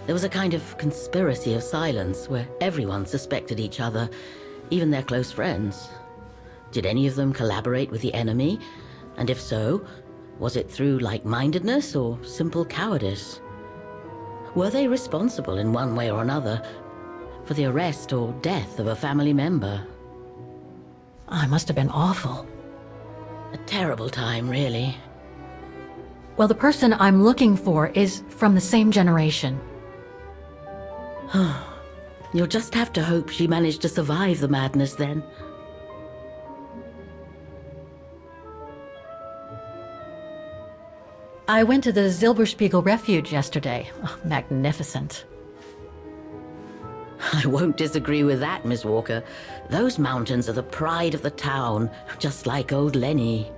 There was a kind of conspiracy of silence where everyone suspected each other, even their close friends. Did any of them collaborate with the enemy? And if so, was it through like-mindedness or simple cowardice? Were they responsible in one way or another for the arrest or death of a family member? I must have been awful. A terrible time, really. Well, the person I'm looking for is from the same generation. You'll just have to hope she managed to survive the madness then. I went to the Silberspiegel Refuge yesterday. Oh, magnificent. I won't disagree with that, Miss Walker. Those mountains are the pride of the town, just like old Lenny.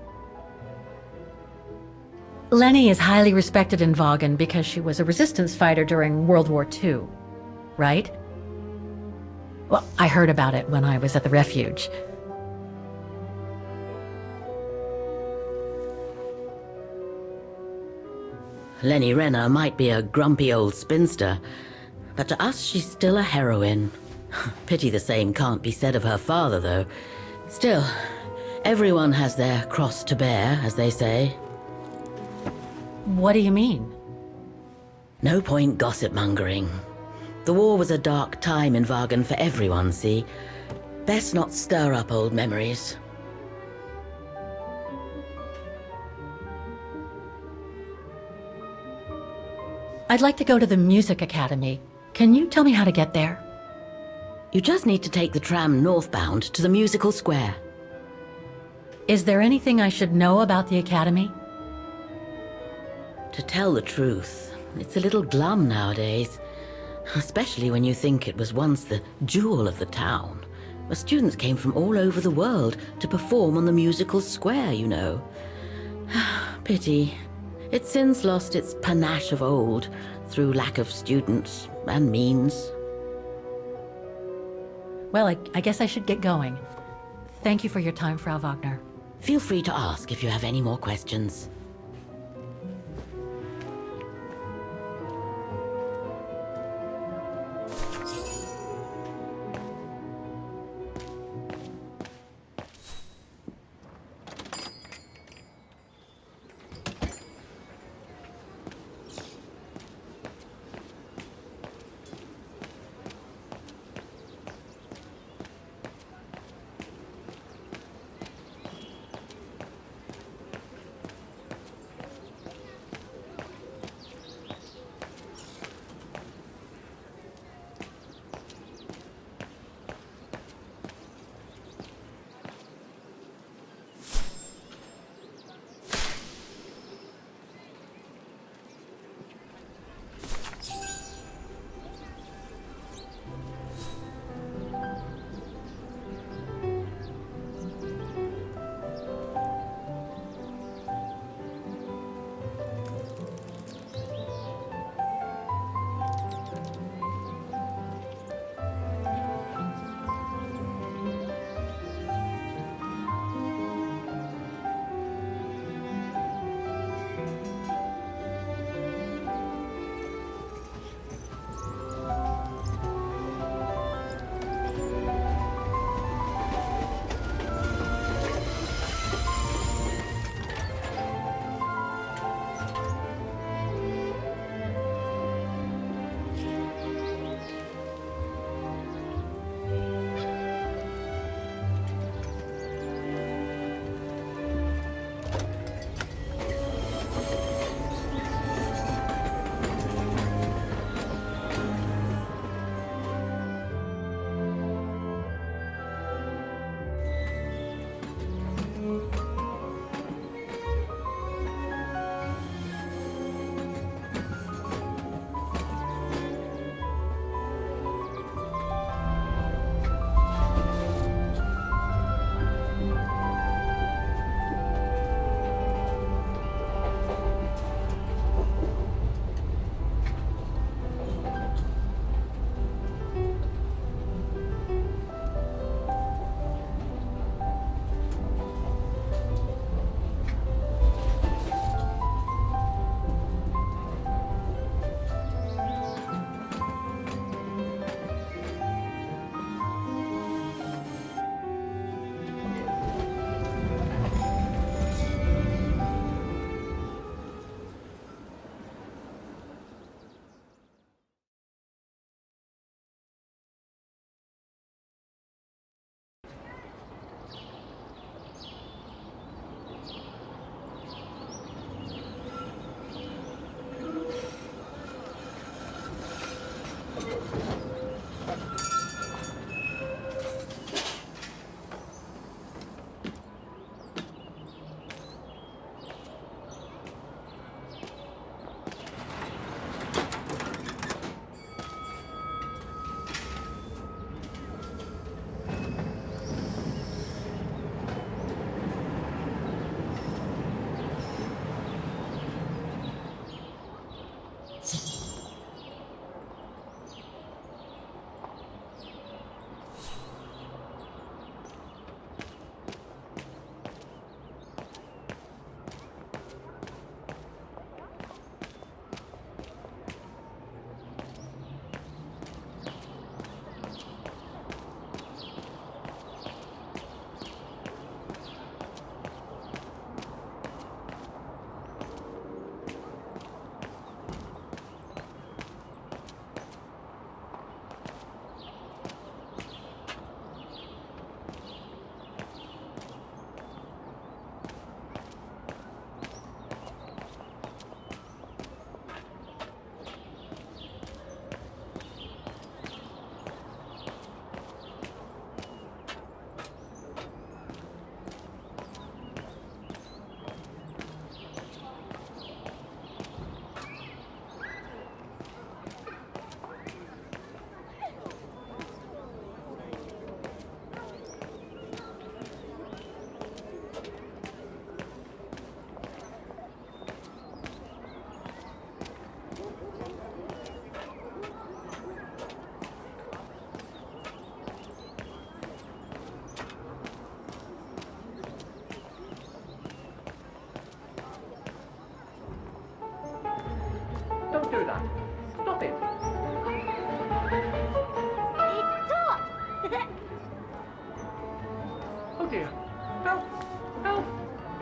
Lenny is highly respected in Vaughan because she was a resistance fighter during World War II, right? Well, I heard about it when I was at the refuge. Lenny Renner might be a grumpy old spinster, but to us she's still a heroine. Pity the same can't be said of her father, though. Still, everyone has their cross to bear, as they say. What do you mean? No point gossip-mongering. The war was a dark time in Vaughan for everyone, see? Best not stir up old memories. I'd like to go to the Music Academy. Can you tell me how to get there? You just need to take the tram northbound to the musical square. Is there anything I should know about the Academy? To tell the truth, it's a little glum nowadays. Especially when you think it was once the jewel of the town, where students came from all over the world to perform on the musical square, you know. Pity. It's since lost its panache of old through lack of students and means. Well, I guess I should get going. Thank you for your time, Frau Wagner. Feel free to ask if you have any more questions.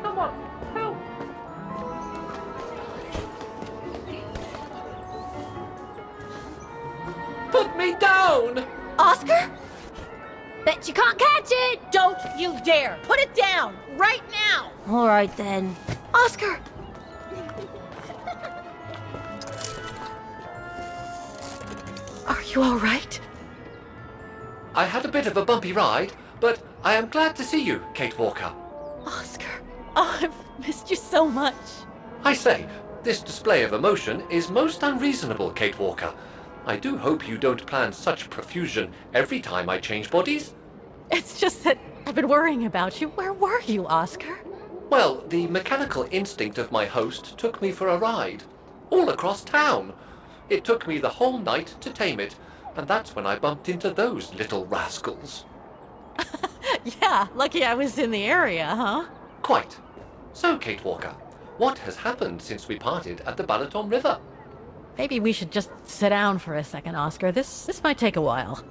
Someone, help! Put me down! Oscar? Bet you can't catch it! Don't you dare! Put it down! Right now! Alright then. Oscar! Are you alright? I had a bit of a bumpy ride, but I am glad to see you, Kate Walker. Oscar, oh, I've missed you so much. I say, this display of emotion is most unreasonable, Kate Walker. I do hope you don't plan such profusion every time I change bodies. It's just that I've been worrying about you. Where were you, Oscar? Well, the mechanical instinct of my host took me for a ride, all across town. It took me the whole night to tame it, and that's when I bumped into those little rascals. Yeah, lucky I was in the area, huh? Quite. So, Kate Walker, what has happened since we parted at the Balaton River? Maybe we should just sit down for a second, Oscar. This might take a while.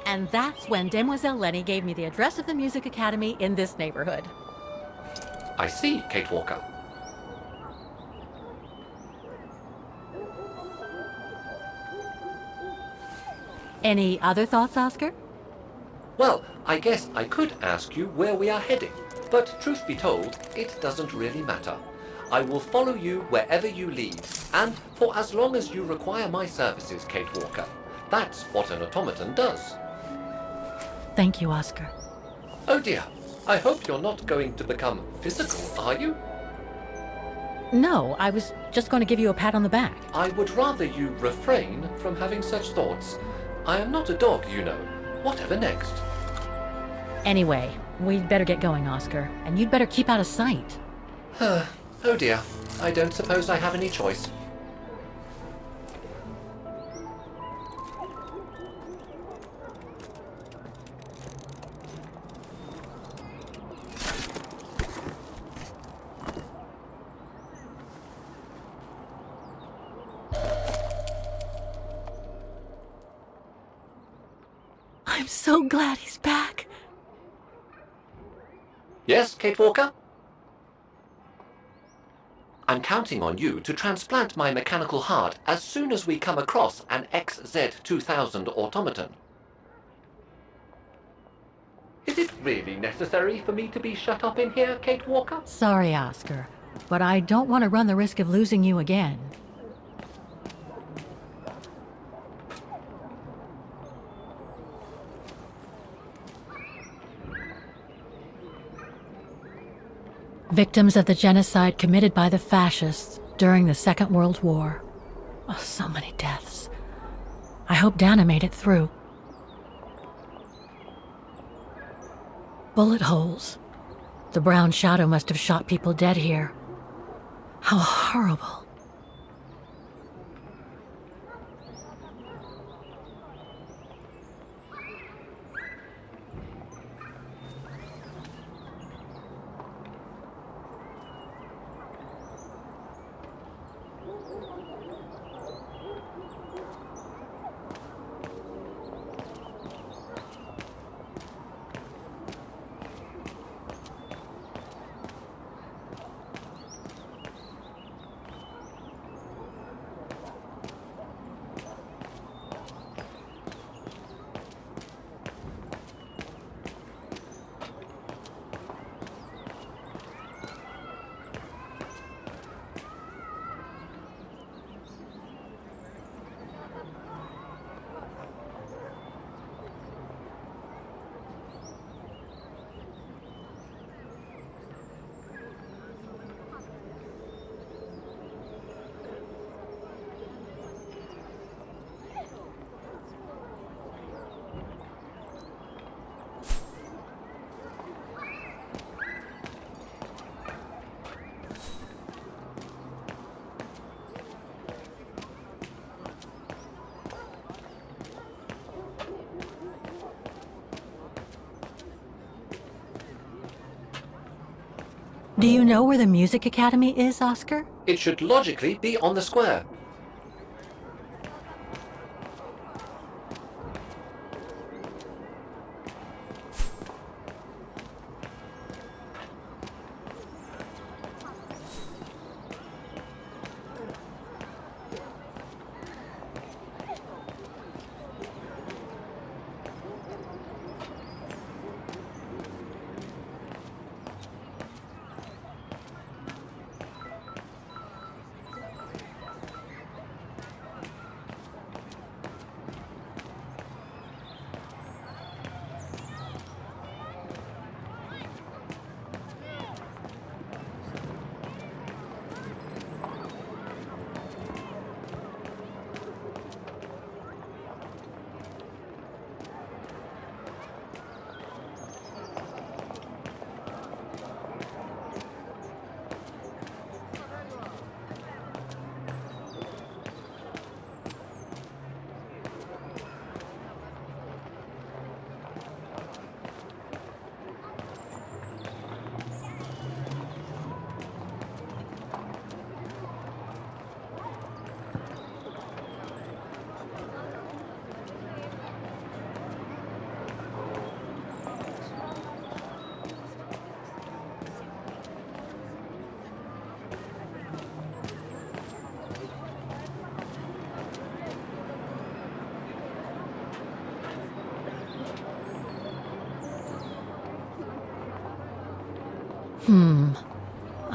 And that's when Demoiselle Lenny gave me the address of the Music Academy in this neighborhood. I see, Kate Walker. Any other thoughts, Oscar? Well, I guess I could ask you where we are heading, but truth be told, it doesn't really matter. I will follow you wherever you lead, and for as long as you require my services, Kate Walker. That's what an automaton does. Thank you, Oscar. Oh dear, I hope you're not going to become physical, are you? No, I was just going to give you a pat on the back. I would rather you refrain from having such thoughts. I am not a dog, you know. Whatever next? Anyway, we'd better get going, Oscar, and you'd better keep out of sight. Oh dear, I don't suppose I have any choice. I'm so glad he's back. Yes, Kate Walker? I'm counting on you to transplant my mechanical heart as soon as we come across an XZ-2000 automaton. Is it really necessary for me to be shut up in here, Kate Walker? Sorry, Oscar, but I don't want to run the risk of losing you again. Victims of the genocide committed by the fascists during the Second World War. Oh, so many deaths. I hope Dana made it through. Bullet holes. The brown shadow must have shot people dead here. How horrible. Do you know where the Music Academy is, Oscar? It should logically be on the square.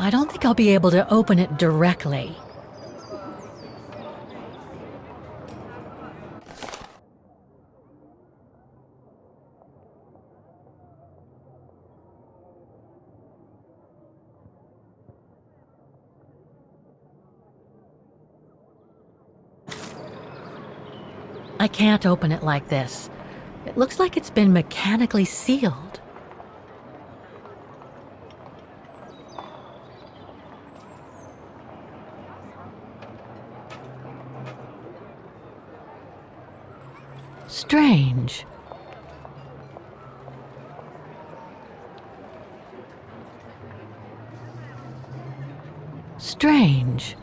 I don't think I'll be able to open it directly. I can't open it like this. It looks like it's been mechanically sealed. Strange. Strange.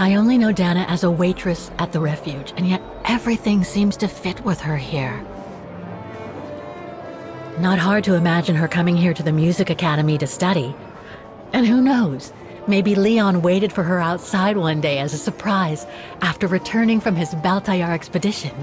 I only know Dana as a waitress at the refuge, and yet everything seems to fit with her here. Not hard to imagine her coming here to the Music Academy to study. And who knows, maybe Leon waited for her outside one day as a surprise after returning from his Baltayar expedition.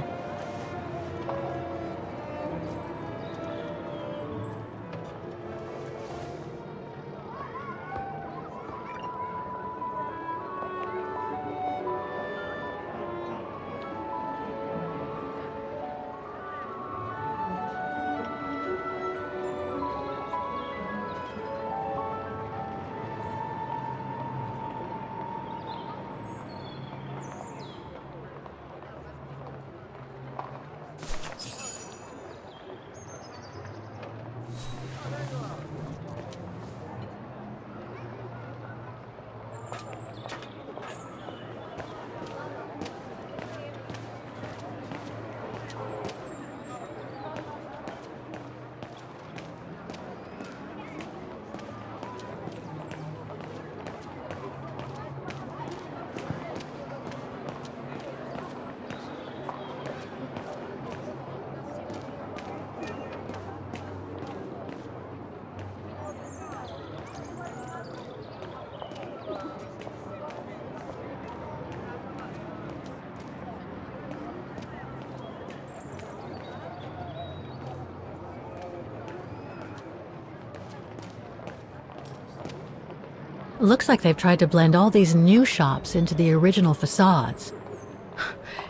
Looks like they've tried to blend all these new shops into the original facades.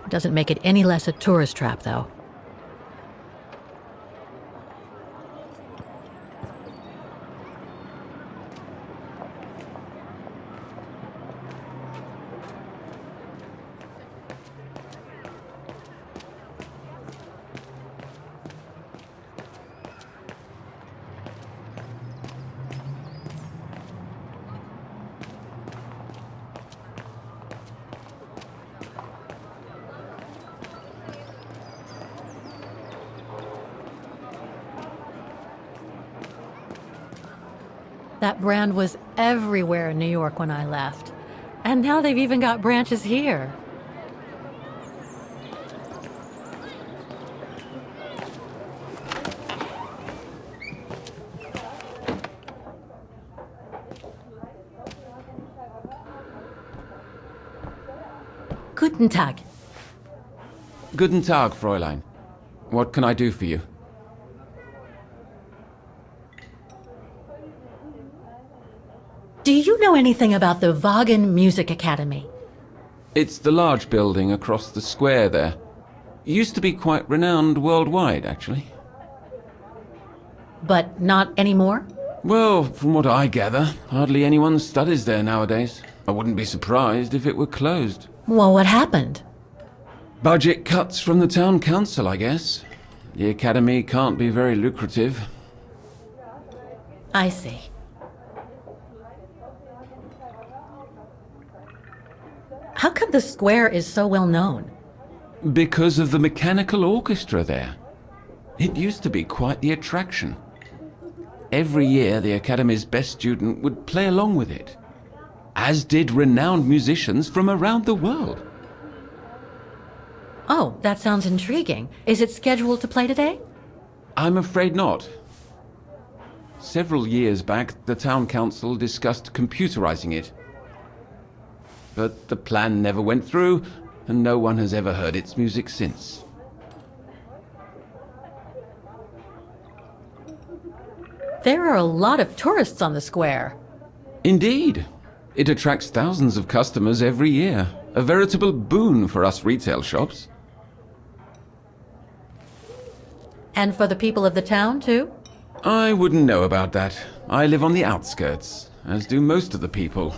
It doesn't make it any less a tourist trap, though. That brand was everywhere in New York when I left. And now they've even got branches here. Guten Tag. Guten Tag, Fräulein. What can I do for you? Do you know anything about the Wagen Music Academy? It's the large building across the square there. Used to be quite renowned worldwide, actually. But not anymore? Well, from what I gather, hardly anyone studies there nowadays. I wouldn't be surprised if it were closed. Well, what happened? Budget cuts from the town council, I guess. The academy can't be very lucrative. I see. How come the square is so well known? Because of the mechanical orchestra there. It used to be quite the attraction. Every year, the academy's best student would play along with it, as did renowned musicians from around the world. Oh, that sounds intriguing. Is it scheduled to play today? I'm afraid not. Several years back, the town council discussed computerizing it. But the plan never went through, and no one has ever heard its music since. There are a lot of tourists on the square. Indeed. It attracts thousands of customers every year. A veritable boon for us retail shops. And for the people of the town, too? I wouldn't know about that. I live on the outskirts, as do most of the people.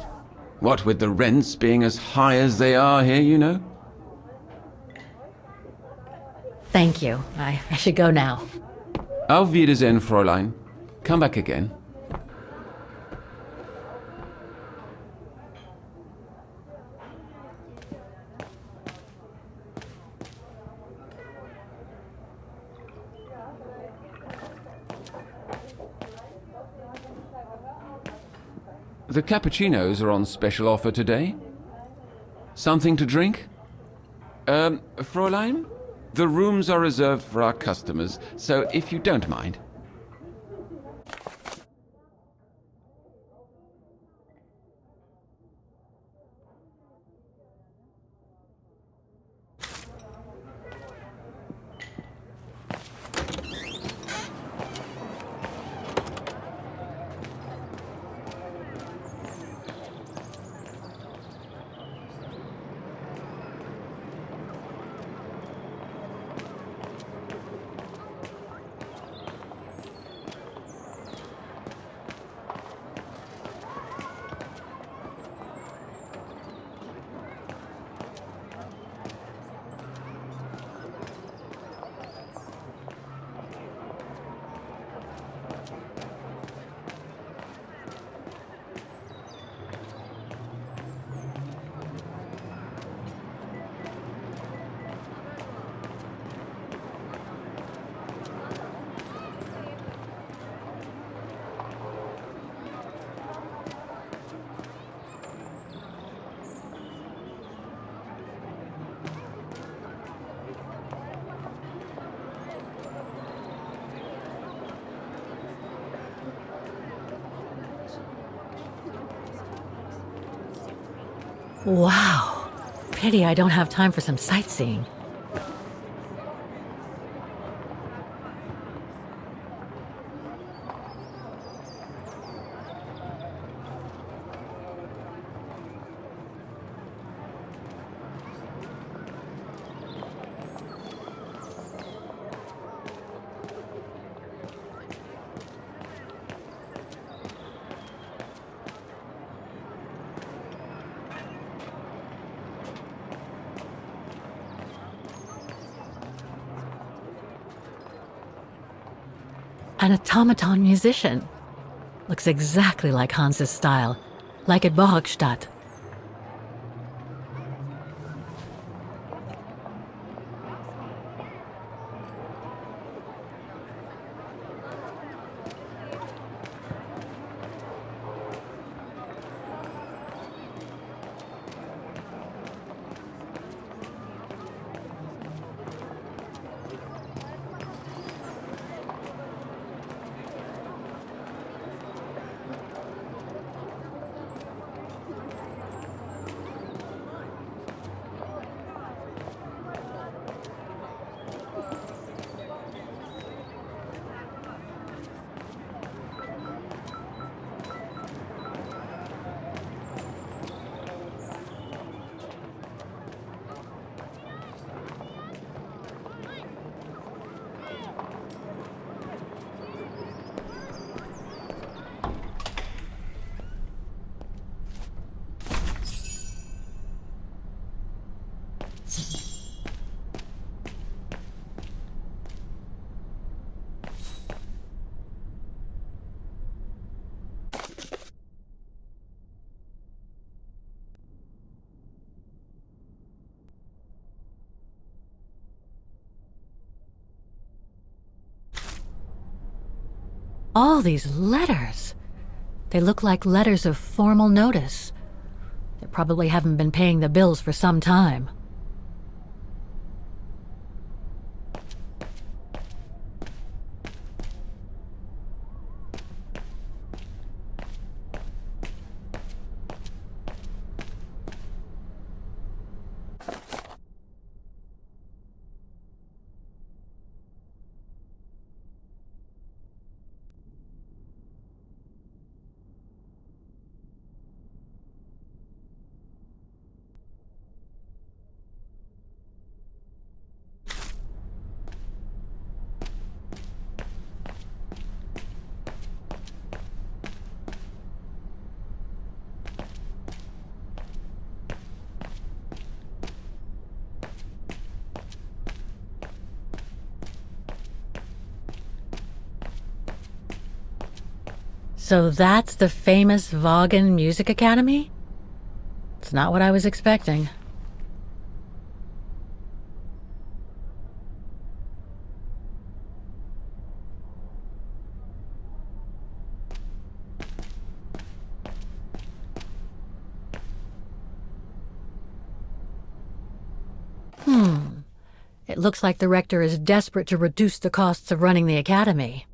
What with the rents being as high as they are here, you know? Thank you. I should go now. Auf Wiedersehen, Fräulein. Come back again. The cappuccinos are on special offer today. Something to drink? Fräulein? The rooms are reserved for our customers, so if you don't mind. Wow. Pity I don't have time for some sightseeing. An automaton musician. Looks exactly like Hans's style, like at Bohogstadt. All these letters. They look like letters of formal notice. They probably haven't been paying the bills for some time. So that's the famous Vaughan Music Academy? It's not what I was expecting. It looks like the rector is desperate to reduce the costs of running the academy.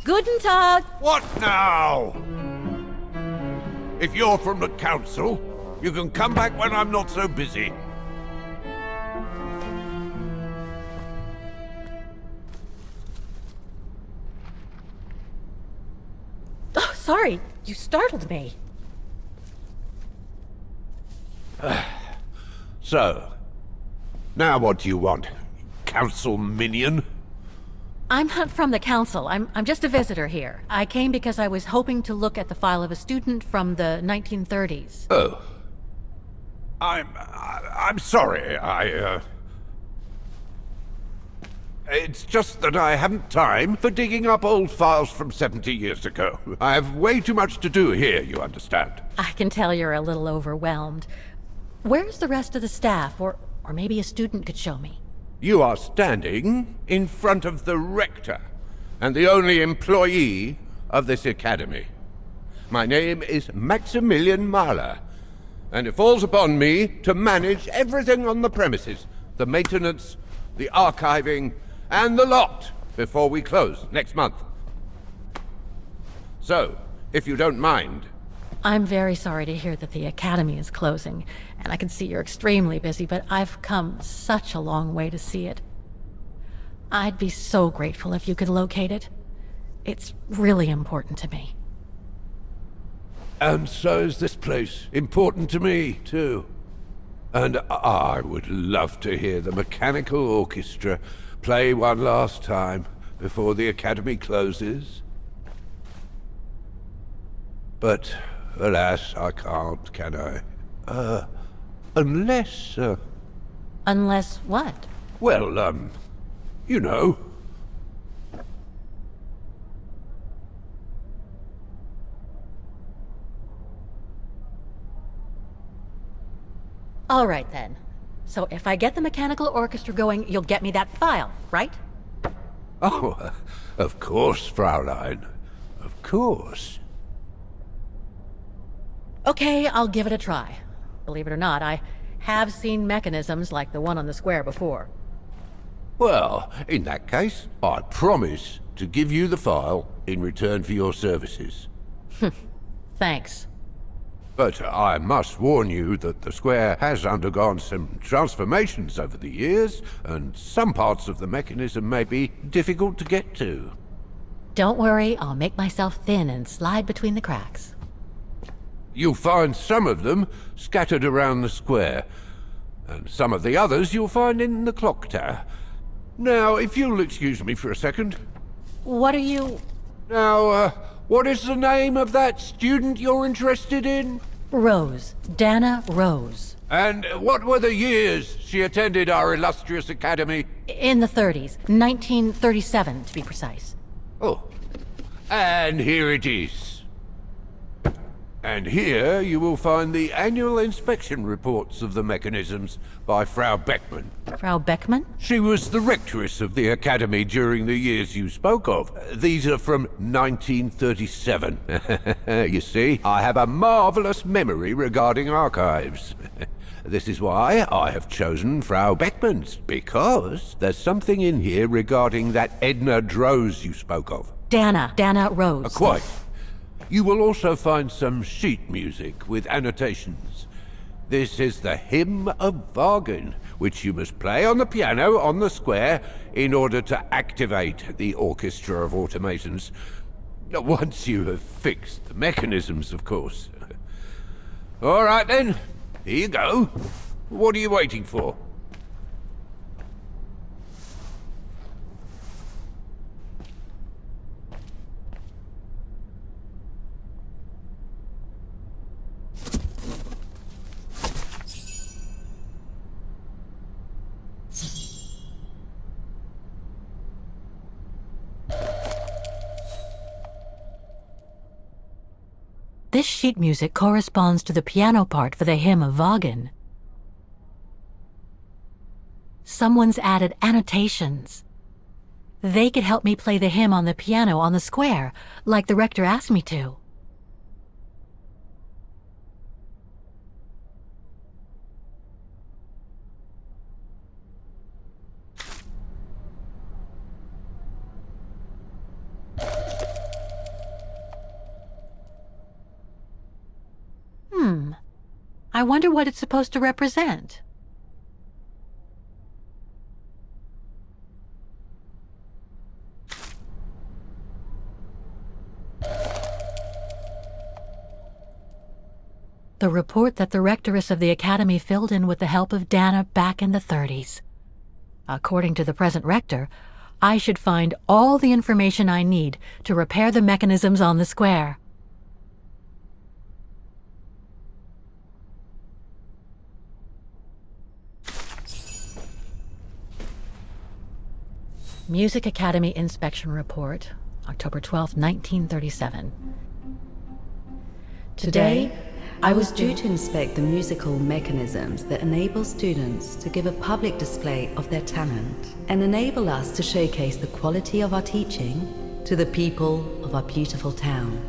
Guten Tag! What now? If you're from the council, you can come back when I'm not so busy. Oh, sorry. You startled me. So, now what do you want, council minion? I'm not from the council. I'm just a visitor here. I came because I was hoping to look at the file of a student from the 1930s. Oh. I'm sorry, It's just that I haven't time for digging up old files from 70 years ago. I have way too much to do here, you understand. I can tell you're a little overwhelmed. Where's the rest of the staff? Or maybe a student could show me. You are standing in front of the rector, and the only employee of this academy. My name is Maximilian Mahler, and it falls upon me to manage everything on the premises. The maintenance, the archiving, and the lot before we close next month. So, if you don't mind... I'm very sorry to hear that the academy is closing, and I can see you're extremely busy, but I've come such a long way to see it. I'd be so grateful if you could locate it. It's really important to me. And so is this place important to me, too. And I would love to hear the mechanical orchestra play one last time before the academy closes. But, alas, I can't, can I? Unless, Unless what? Well, you know. All right, then. So if I get the mechanical orchestra going, you'll get me that file, right? Oh, of course, Fraulein. Of course. Okay, I'll give it a try. Believe it or not, I have seen mechanisms like the one on the square before. Well, in that case, I promise to give you the file in return for your services. Thanks. But I must warn you that the square has undergone some transformations over the years, and some parts of the mechanism may be difficult to get to. Don't worry, I'll make myself thin and slide between the cracks. You'll find some of them scattered around the square, and some of the others you'll find in the clock tower. Now, if you'll excuse me for a second. What are you... Now, what is the name of that student you're interested in? Rose. Dana Rose. And what were the years she attended our illustrious academy? In the 30s. 1937, to be precise. Oh. And here it is. And here you will find the annual inspection reports of the mechanisms by Frau Beckmann. Frau Beckmann? She was the rectress of the Academy during the years you spoke of. These are from 1937. You see, I have a marvelous memory regarding archives. This is why I have chosen Frau Beckmann's, because there's something in here regarding that Edna Droz you spoke of. Dana Rose. Quite. You will also find some sheet music with annotations. This is the Hymn of Vargan, which you must play on the piano on the square in order to activate the Orchestra of Automatons. Once you have fixed the mechanisms, of course. All right then, here you go. What are you waiting for? This sheet music corresponds to the piano part for the Hymn of Vagan. Someone's added annotations. They could help me play the hymn on the piano on the square, like the rector asked me to. I wonder what it's supposed to represent. The report that the rectoress of the Academy filled in with the help of Dana back in the 30s. According to the present rector, I should find all the information I need to repair the mechanisms on the square. Music Academy Inspection Report, October 12, 1937. Today, I was due to inspect the musical mechanisms that enable students to give a public display of their talent and enable us to showcase the quality of our teaching to the people of our beautiful town.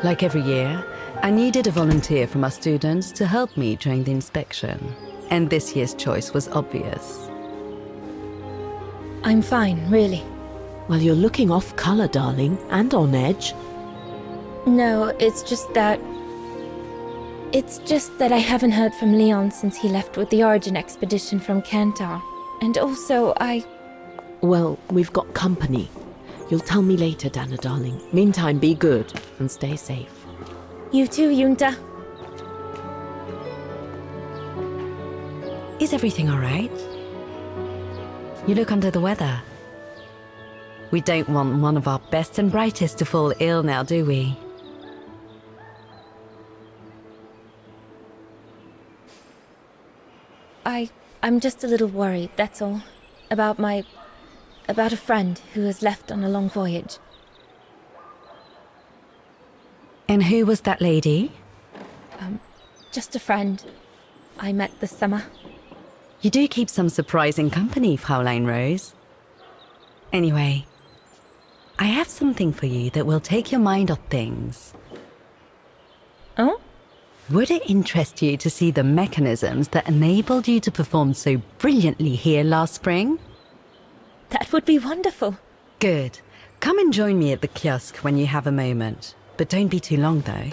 Like every year, I needed a volunteer from our students to help me during the inspection, and this year's choice was obvious. I'm fine, really. Well, you're looking off color, darling, and on edge. No, it's just that I haven't heard from Leon since he left with the Origin expedition from Kantar. And also, Well, we've got company. You'll tell me later, Dana, darling. Meantime, be good and stay safe. You too, Yunta. Is everything all right? You look under the weather. We don't want one of our best and brightest to fall ill now, do we? I'm just a little worried, that's all. About a friend who has left on a long voyage. And who was that lady? Just a friend I met this summer. You do keep some surprising company, Fraulein Rose. Anyway, I have something for you that will take your mind off things. Oh? Would it interest you to see the mechanisms that enabled you to perform so brilliantly here last spring? That would be wonderful. Good. Come and join me at the kiosk when you have a moment. But don't be too long, though.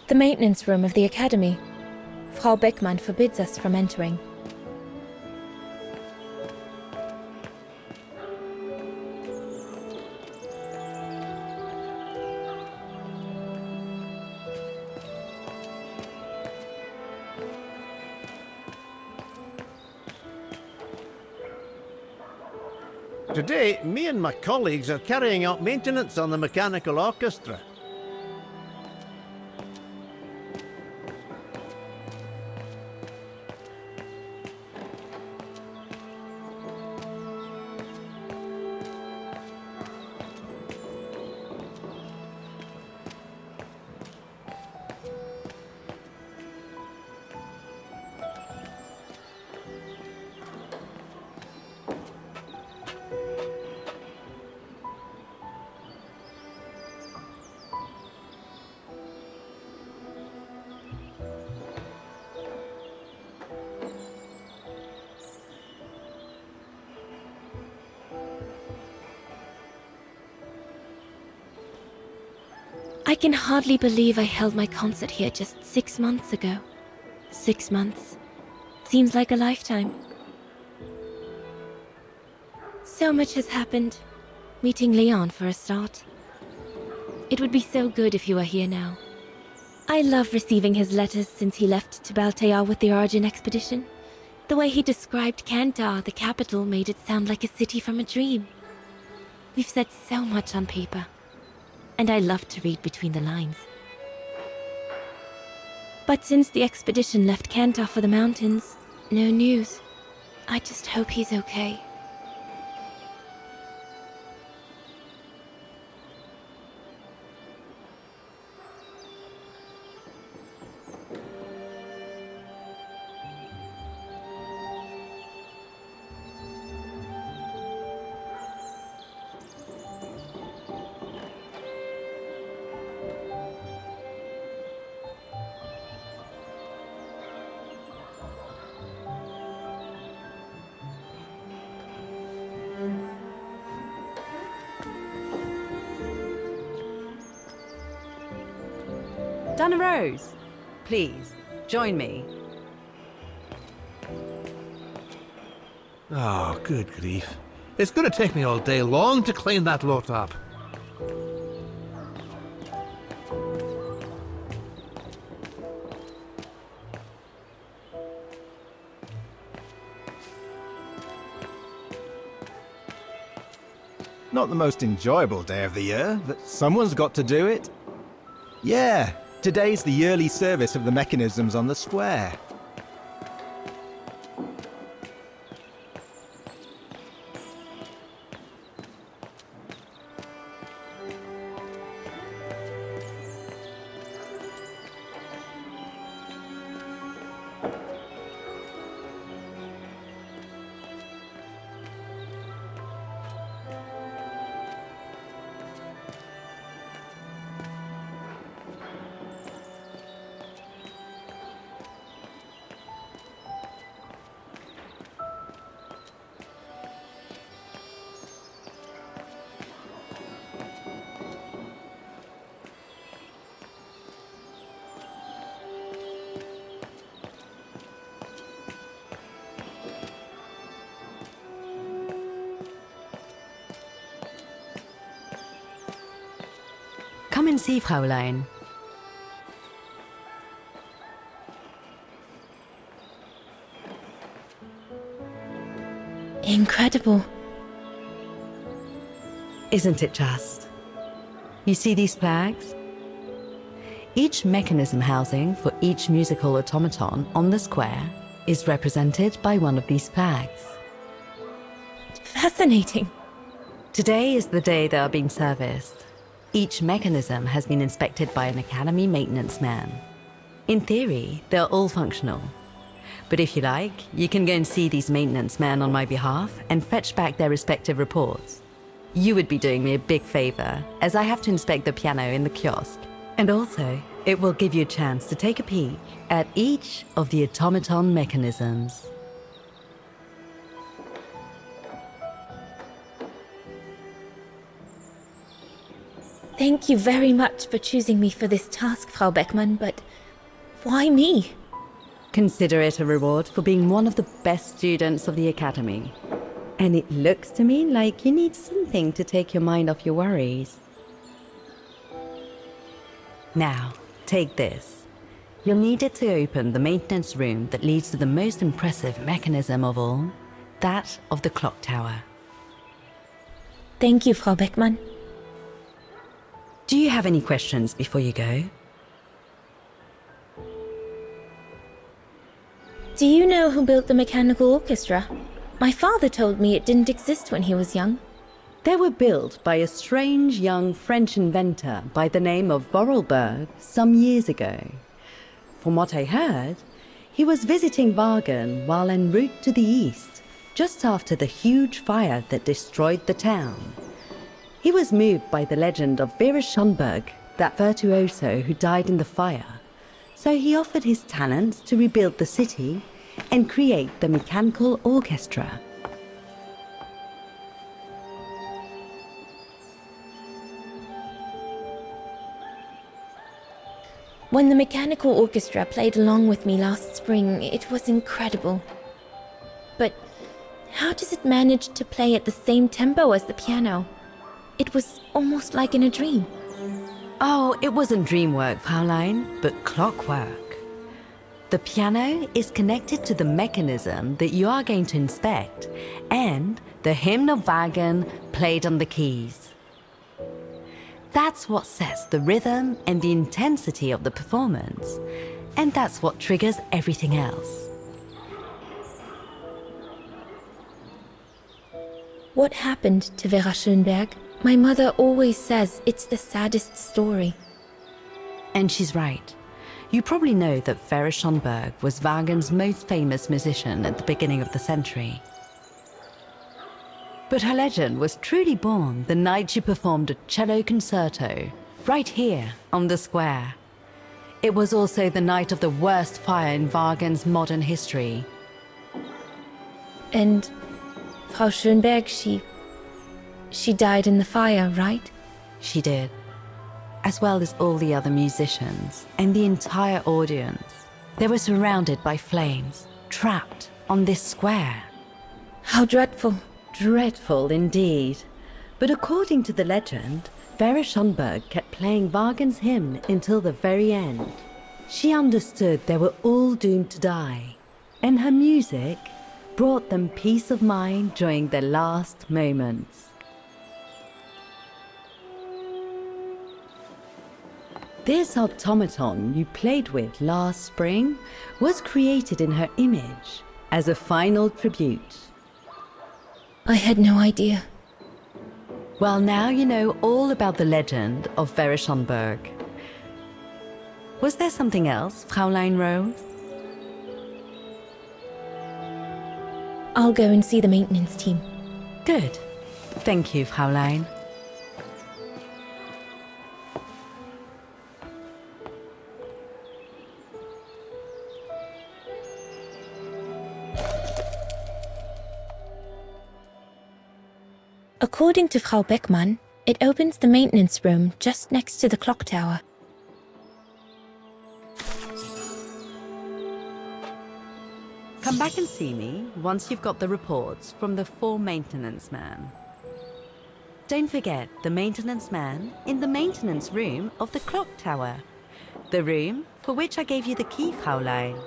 The maintenance room of the Academy. Frau Beckmann forbids us from entering. Today, me and my colleagues are carrying out maintenance on the mechanical orchestra. I can hardly believe I held my concert here just 6 months ago. 6 months. Seems like a lifetime. So much has happened. Meeting Leon for a start. It would be so good if you were here now. I love receiving his letters since he left to Baltear with the Origin expedition. The way he described Kantar, the capital, made it sound like a city from a dream. We've said so much on paper. And I love to read between the lines. But since the expedition left Kantar for the mountains, no news. I just hope he's okay. Dana Rose, please, join me. Oh, good grief. It's going to take me all day long to clean that lot up. Not the most enjoyable day of the year, but someone's got to do it. Yeah, today's the yearly service of the mechanisms on the square. Come and see, Fräulein. Incredible. Isn't it just? You see these flags? Each mechanism housing for each musical automaton on the square is represented by one of these flags. Fascinating. Today is the day they are being serviced. Each mechanism has been inspected by an Academy maintenance man. In theory, they're all functional. But if you like, you can go and see these maintenance men on my behalf and fetch back their respective reports. You would be doing me a big favor, as I have to inspect the piano in the kiosk. And also, it will give you a chance to take a peek at each of the automaton mechanisms. Thank you very much for choosing me for this task, Frau Beckmann, but why me? Consider it a reward for being one of the best students of the Academy. And it looks to me like you need something to take your mind off your worries. Now, take this. You'll need it to open the maintenance room that leads to the most impressive mechanism of all, that of the clock tower. Thank you, Frau Beckmann. Do you have any questions before you go? Do you know who built the mechanical orchestra? My father told me it didn't exist when he was young. They were built by a strange young French inventor by the name of Vorarlberg some years ago. From what I heard, he was visiting Wagen while en route to the east, just after the huge fire that destroyed the town. He was moved by the legend of Vera Schönberg, that virtuoso who died in the fire, so he offered his talents to rebuild the city and create the mechanical orchestra. When the mechanical orchestra played along with me last spring, it was incredible. But how does it manage to play at the same tempo as the piano? It was almost like in a dream. Oh, it wasn't dream work, Fraulein, but clockwork. The piano is connected to the mechanism that you are going to inspect, and the hymn of Wagen played on the keys. That's what sets the rhythm and the intensity of the performance, and that's what triggers everything else. What happened to Vera Schönberg? My mother always says it's the saddest story. And she's right. You probably know that Vera Schönberg was Wagen's most famous musician at the beginning of the century. But her legend was truly born the night she performed a cello concerto, right here on the square. It was also the night of the worst fire in Wagen's modern history. And Frau Schönberg, she died in the fire, right? She did. As well as all the other musicians and the entire audience. They were surrounded by flames, trapped on this square. How dreadful. Dreadful indeed. But according to the legend, Vera Schönberg kept playing Wagen's hymn until the very end. She understood they were all doomed to die, and her music brought them peace of mind during their last moments. This automaton you played with last spring was created in her image as a final tribute. I had no idea. Well, now you know all about the legend of Vera Schönberg. Was there something else, Fraulein Rose? I'll go and see the maintenance team. Good. Thank you, Fraulein. According to Frau Beckmann, it opens the maintenance room just next to the clock tower. Come back and see me once you've got the reports from the 4 maintenance men. Don't forget the maintenance man in the maintenance room of the clock tower. The room for which I gave you the key, Fraulein.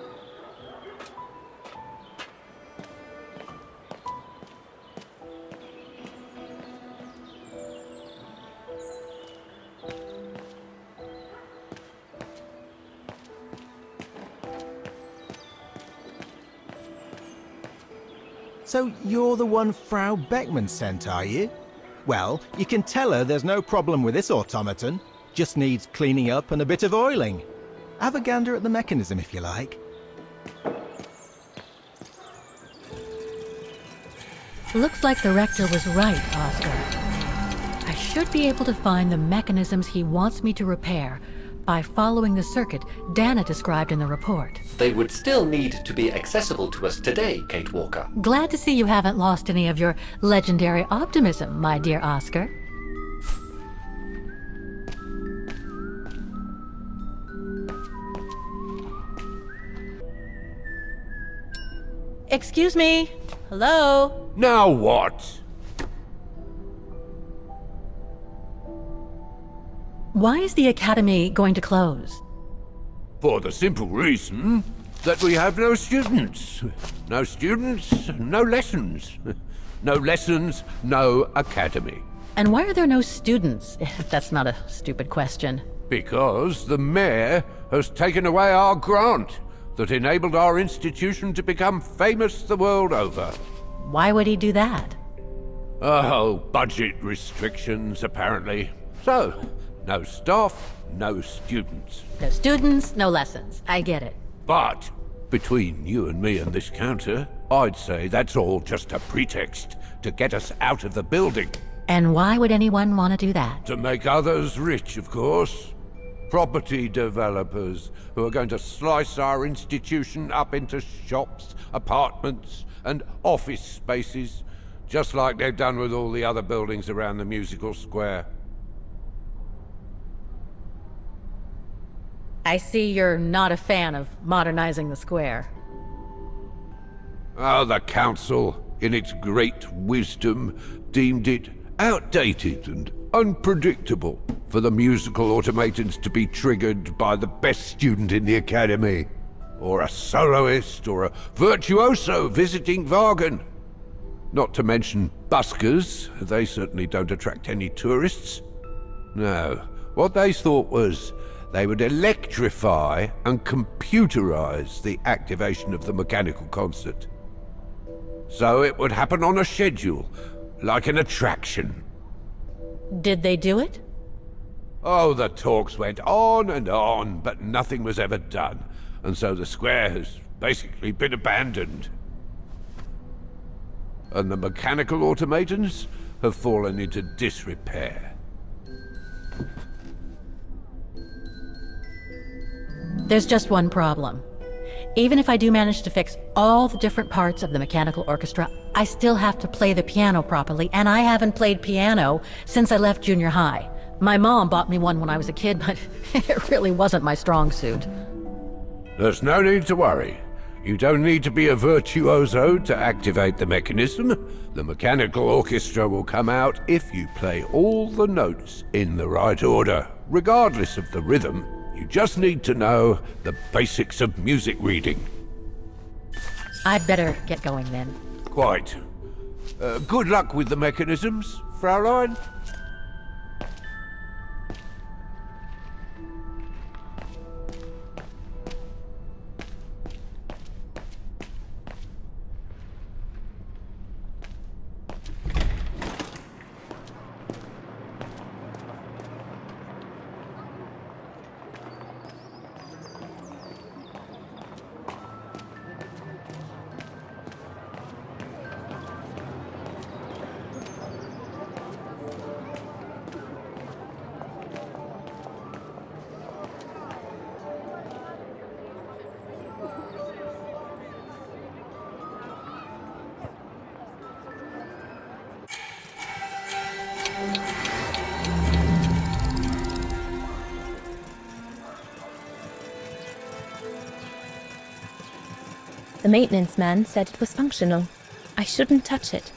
So you're the one Frau Beckmann sent, are you? Well, you can tell her there's no problem with this automaton. Just needs cleaning up and a bit of oiling. Have a gander at the mechanism if you like. Looks like the rector was right, Oscar. I should be able to find the mechanisms he wants me to repair by following the circuit Dana described in the report. They would still need to be accessible to us today, Kate Walker. Glad to see you haven't lost any of your legendary optimism, my dear Oscar. Excuse me? Hello? Now what? Why is the Academy going to close? For the simple reason that we have no students. No students, no lessons. No lessons, no academy. And why are there no students, if that's not a stupid question? Because the mayor has taken away our grant that enabled our institution to become famous the world over. Why would he do that? Oh, budget restrictions, apparently. So, no staff, no students. No students, no lessons. I get it. But, between you and me and this counter, I'd say that's all just a pretext to get us out of the building. And why would anyone want to do that? To make others rich, of course. Property developers who are going to slice our institution up into shops, apartments, and office spaces, just like they've done with all the other buildings around the musical square. I see you're not a fan of modernizing the square. Oh, the council, in its great wisdom, deemed it outdated and unpredictable for the musical automatons to be triggered by the best student in the academy, or a soloist, or a virtuoso visiting Vargan. Not to mention buskers, they certainly don't attract any tourists. No, what they thought was they would electrify and computerize the activation of the mechanical concert. So it would happen on a schedule, like an attraction. Did they do it? Oh, the talks went on and on, but nothing was ever done. And so the square has basically been abandoned. And the mechanical automatons have fallen into disrepair. There's just one problem. Even if I do manage to fix all the different parts of the mechanical orchestra, I still have to play the piano properly, and I haven't played piano since I left junior high. My mom bought me one when I was a kid, but it really wasn't my strong suit. There's no need to worry. You don't need to be a virtuoso to activate the mechanism. The mechanical orchestra will come out if you play all the notes in the right order, regardless of the rhythm. You just need to know the basics of music reading. I'd better get going then. Quite. Good luck with the mechanisms, Fraulein. The maintenance man said it was functional. I shouldn't touch it.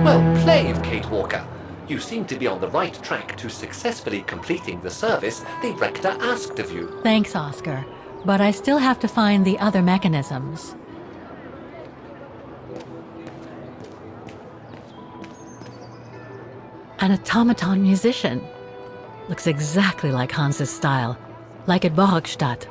Well played, Kate Walker. You seem to be on the right track to successfully completing the service the rector asked of you. Thanks, Oscar. but I still have to find the other mechanisms. An automaton musician. Looks exactly like Hans's style, like at Borgstadt.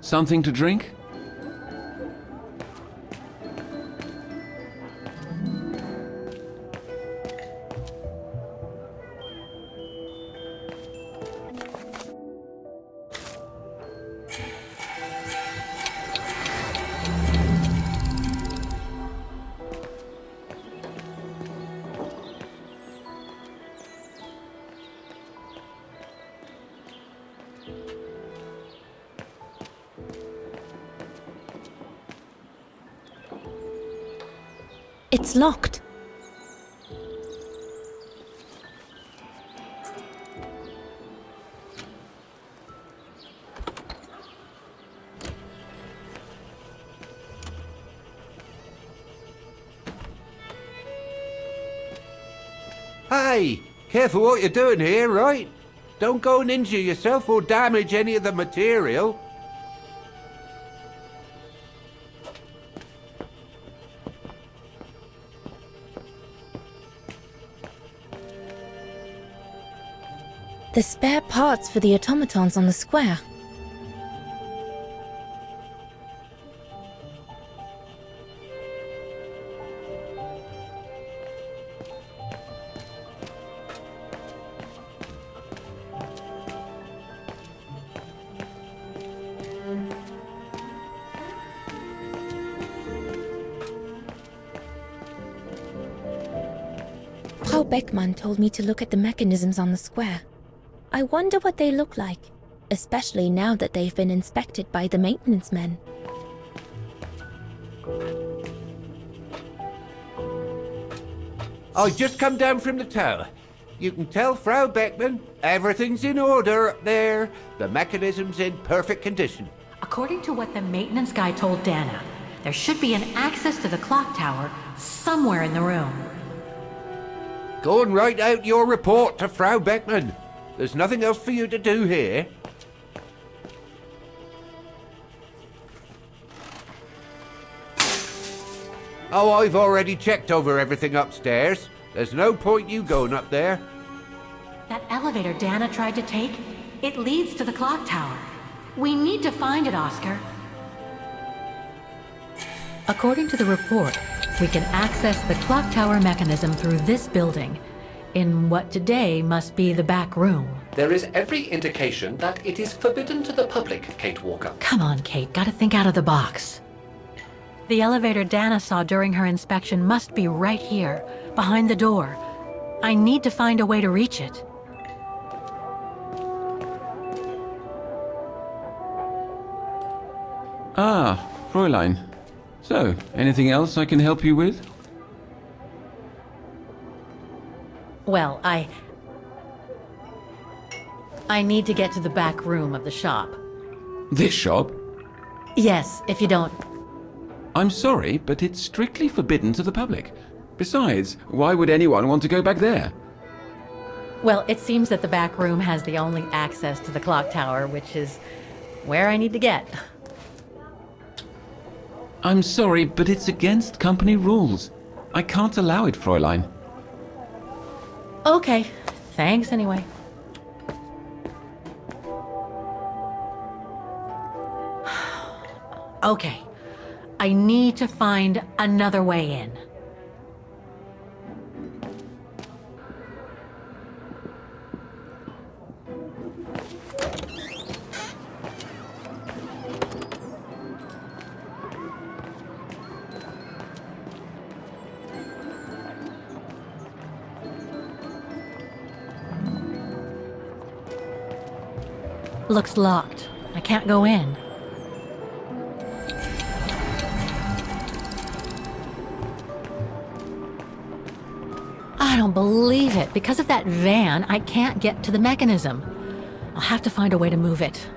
Something to drink? It's locked. Hey, careful what you're doing here, right? Don't go and injure yourself or damage any of the material. The spare parts for the automatons on the square. Frau Beckmann told me to look at the mechanisms on the square. I wonder what they look like, especially now that they've been inspected by the maintenance men. I just come down from the tower. You can tell Frau Beckmann everything's in order up there. The mechanism's in perfect condition. According to what the maintenance guy told Dana, there should be an access to the clock tower somewhere in the room. Go and write out your report to Frau Beckmann. There's nothing else for you to do here. Oh, I've already checked over everything upstairs. There's no point you going up there. That elevator Dana tried to take, it leads to the clock tower. We need to find it, Oscar. According to the report, we can access the clock tower mechanism through this building, in what today must be the back room. There is every indication that it is forbidden to the public, Kate Walker. Come on, Kate, gotta think out of the box. The elevator Dana saw during her inspection must be right here, behind the door. I need to find a way to reach it. Ah, Fräulein. So, anything else I can help you with? Well, I need to get to the back room of the shop. This shop? Yes, if you don't... I'm sorry, but it's strictly forbidden to the public. Besides, why would anyone want to go back there? Well, it seems that the back room has the only access to the clock tower, which is where I need to get. I'm sorry, but it's against company rules. I can't allow it, Fräulein. Okay, thanks anyway. Okay, I need to find another way in. Looks locked. I can't go in. I don't believe it. Because of that van, I can't get to the mechanism. I'll have to find a way to move it.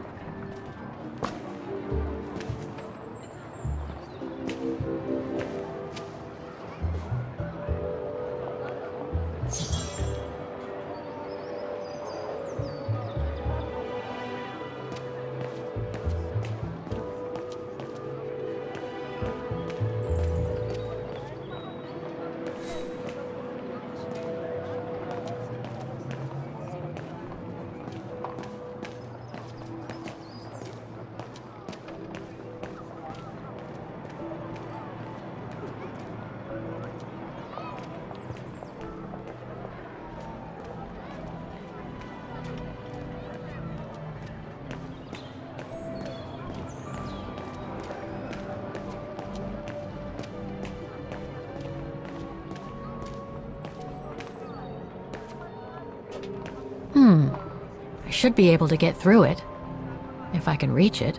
I should be able to get through it, if I can reach it.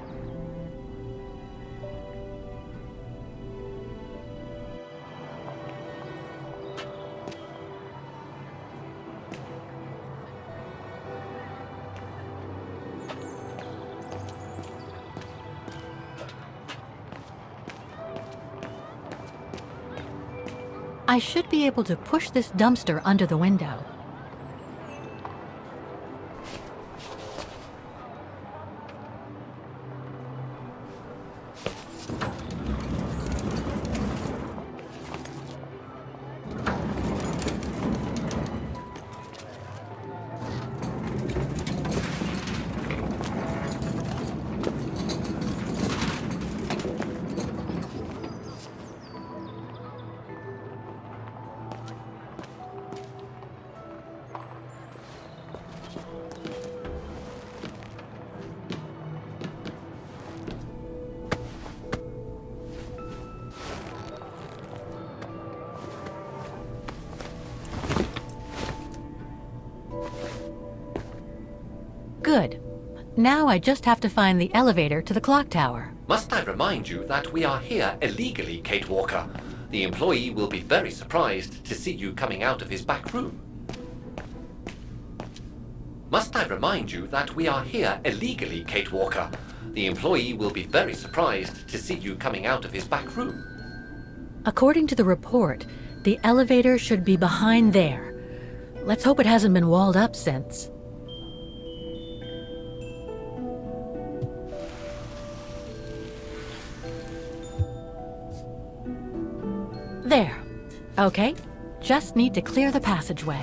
I should be able to push this dumpster under the window. Good. Now I just have to find the elevator to the clock tower. Must I remind you that we are here illegally, Kate Walker? The employee will be very surprised to see you coming out of his back room. Must I remind you that we are here illegally, Kate Walker? The employee will be very surprised to see you coming out of his back room. According to the report, the elevator should be behind there. Let's hope it hasn't been walled up since. There. Okay. Just need to clear the passageway.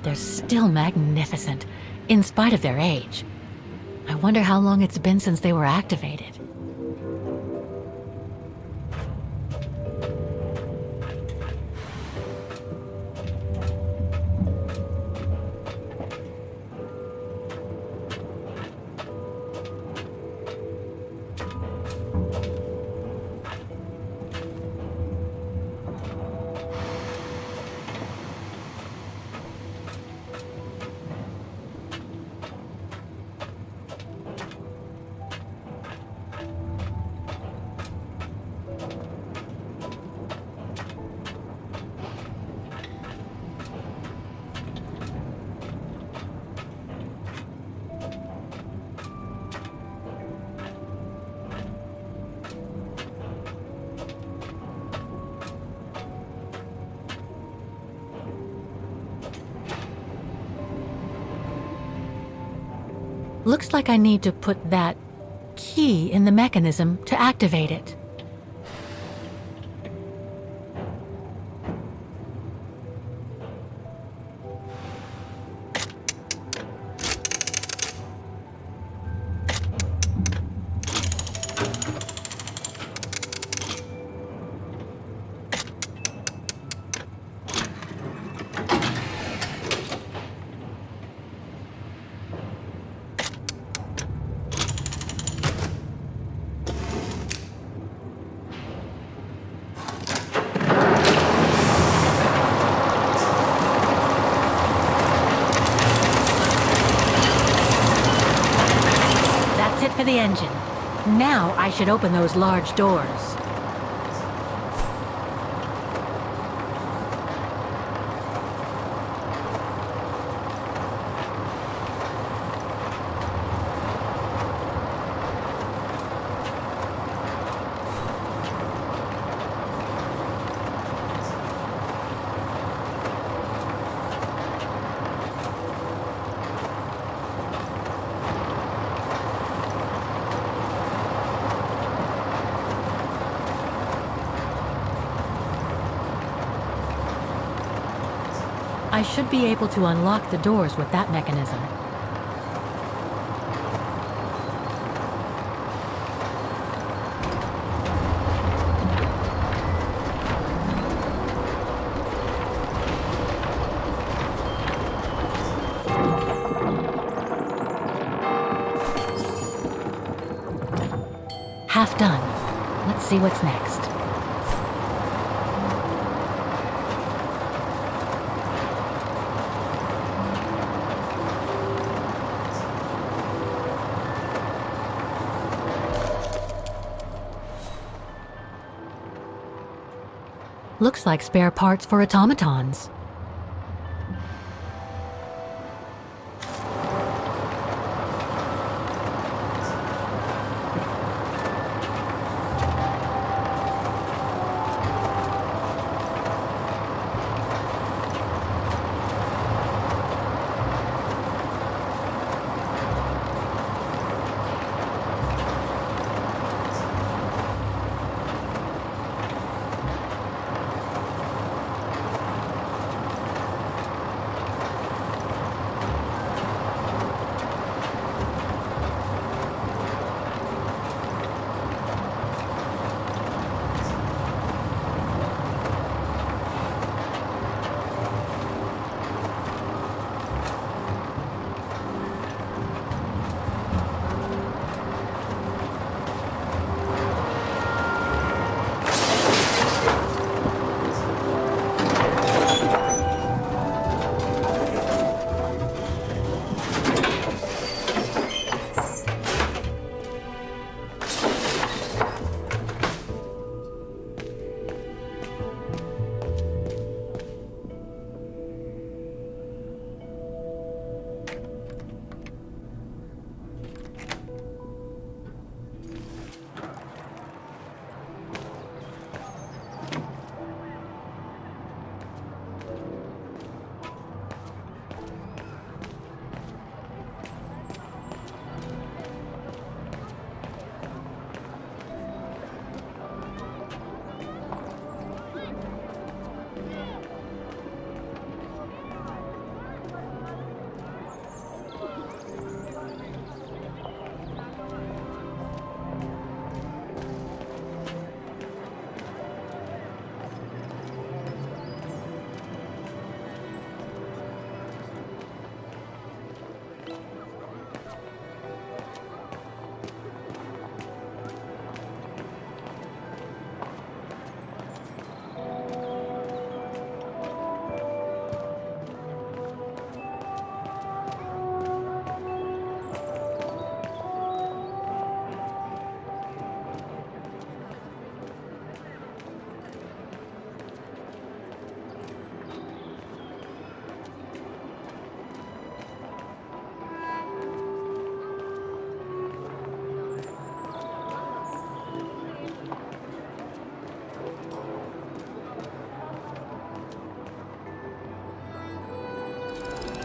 They're still magnificent, in spite of their age. I wonder how long it's been since they were activated. Looks like I need to put that key in the mechanism to activate it. For the engine. Now I should open those large doors. I should be able to unlock the doors with that mechanism. Half done. Let's see what's next. Looks like spare parts for automatons.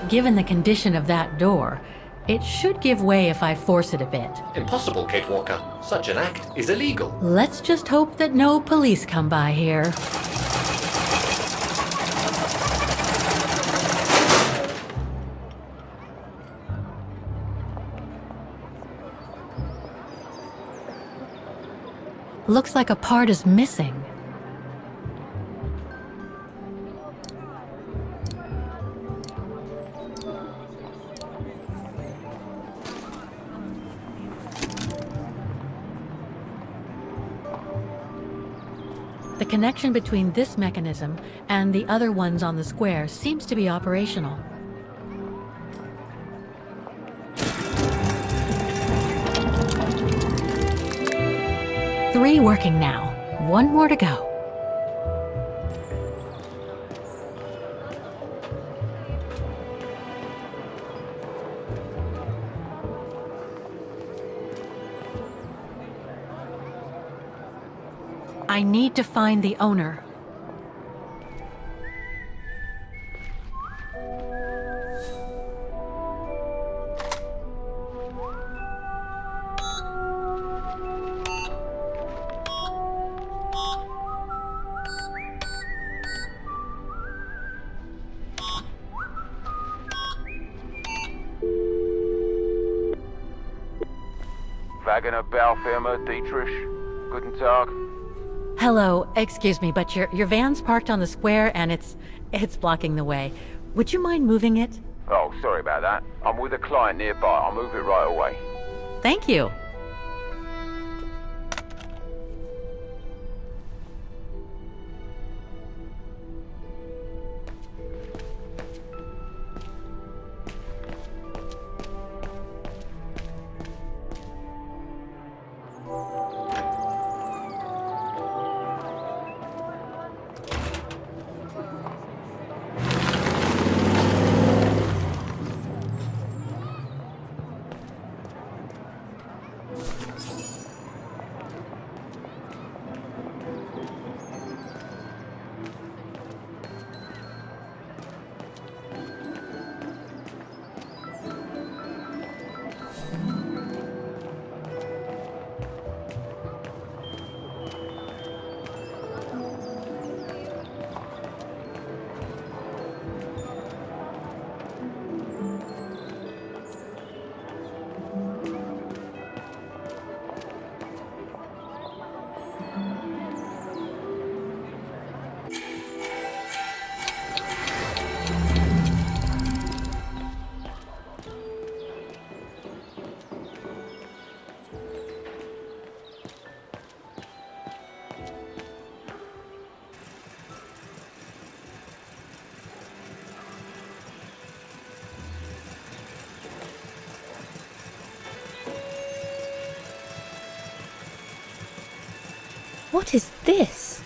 Given the condition of that door, It should give way if I force it a bit. Impossible, Kate Walker. Such an act is illegal. Let's just hope that no police come by here. Looks like a part is missing. The connection between this mechanism and the other ones on the square seems to be operational. Three working now. One more to go. I need to find the owner. Wagner Baufirma, Dietrich. Guten Tag. Hello, excuse me, but your van's parked on the square and it's blocking the way. Would you mind moving it? Oh, sorry about that. I'm with a client nearby. I'll move it right away. Thank you. What is this?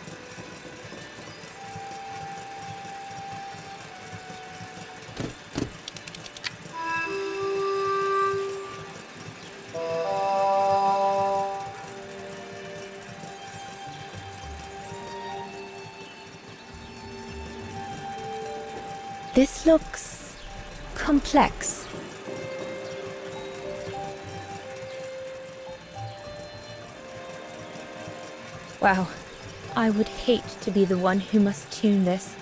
This looks complex. Wow, I would hate to be the one who must tune this.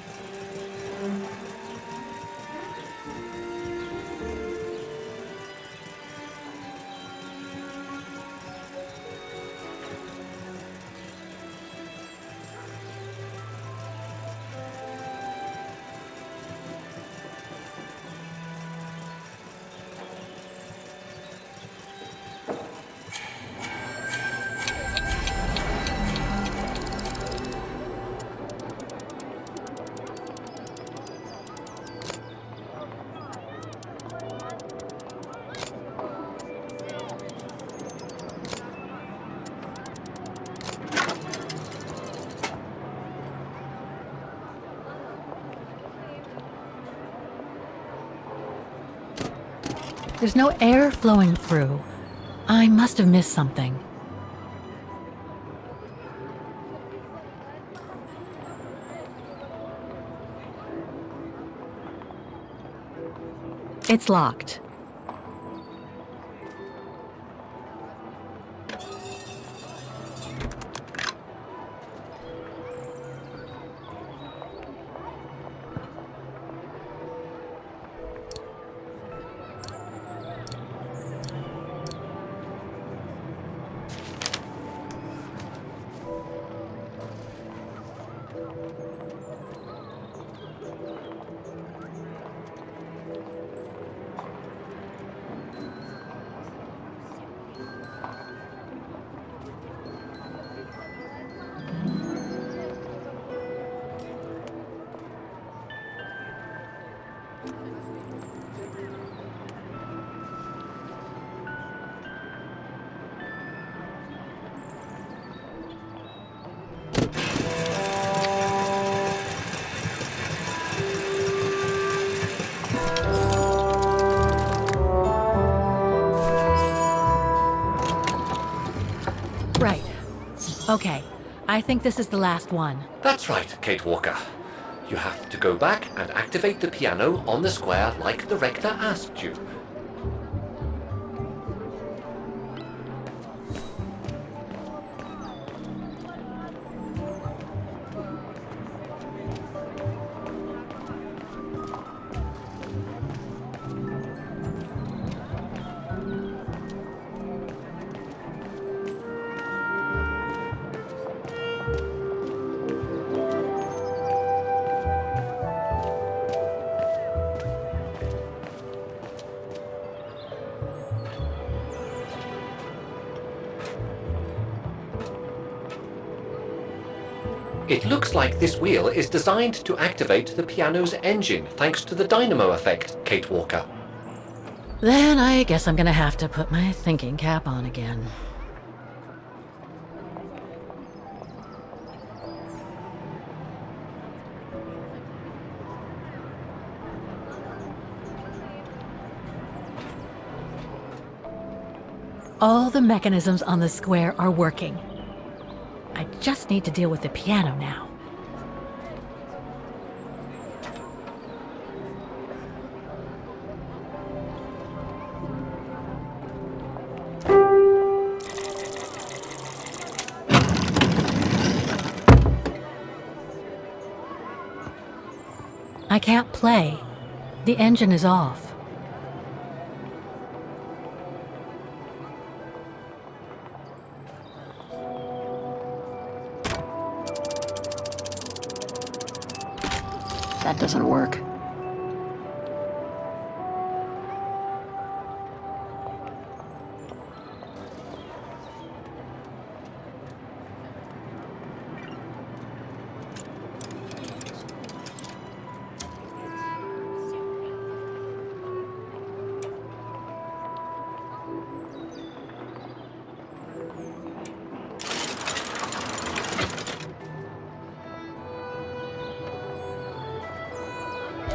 There's no air flowing through. I must have missed something. It's locked. Right. Okay. I think this is the last one. That's right, Kate Walker. You have to go back and activate the piano on the square like the rector asked you. It looks like this wheel is designed to activate the piano's engine, thanks to the dynamo effect, Kate Walker. Then I guess I'm gonna have to put my thinking cap on again. All the mechanisms on the square are working. I just need to deal with the piano now. I can't play. The engine is off. That doesn't work.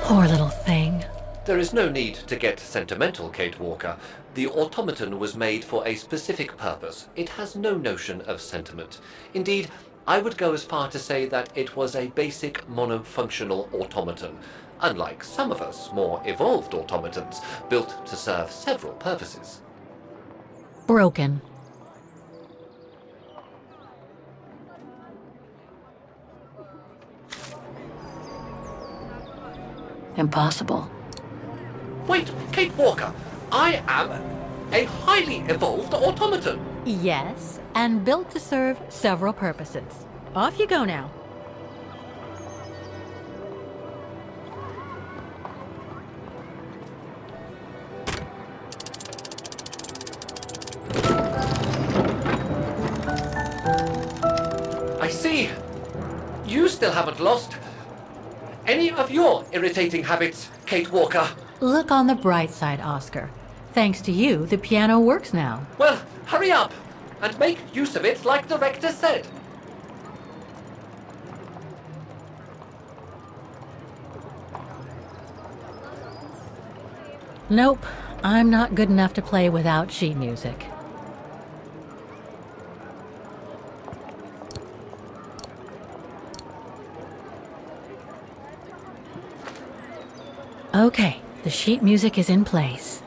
Poor little thing. There is no need to get sentimental, Kate Walker. The automaton was made for a specific purpose. It has no notion of sentiment. Indeed, I would go as far to say that it was a basic monofunctional automaton, unlike some of us more evolved automatons, built to serve several purposes. Broken. Impossible. Wait, Kate Walker, I am a highly evolved automaton. Yes, and built to serve several purposes. Off you go now. I see. You still haven't lost any of your irritating habits, Kate Walker. Look on the bright side, Oscar. Thanks to you, the piano works now. Well, hurry up and make use of it like the rector said. Nope, I'm not good enough to play without sheet music. Okay, the sheet music is in place.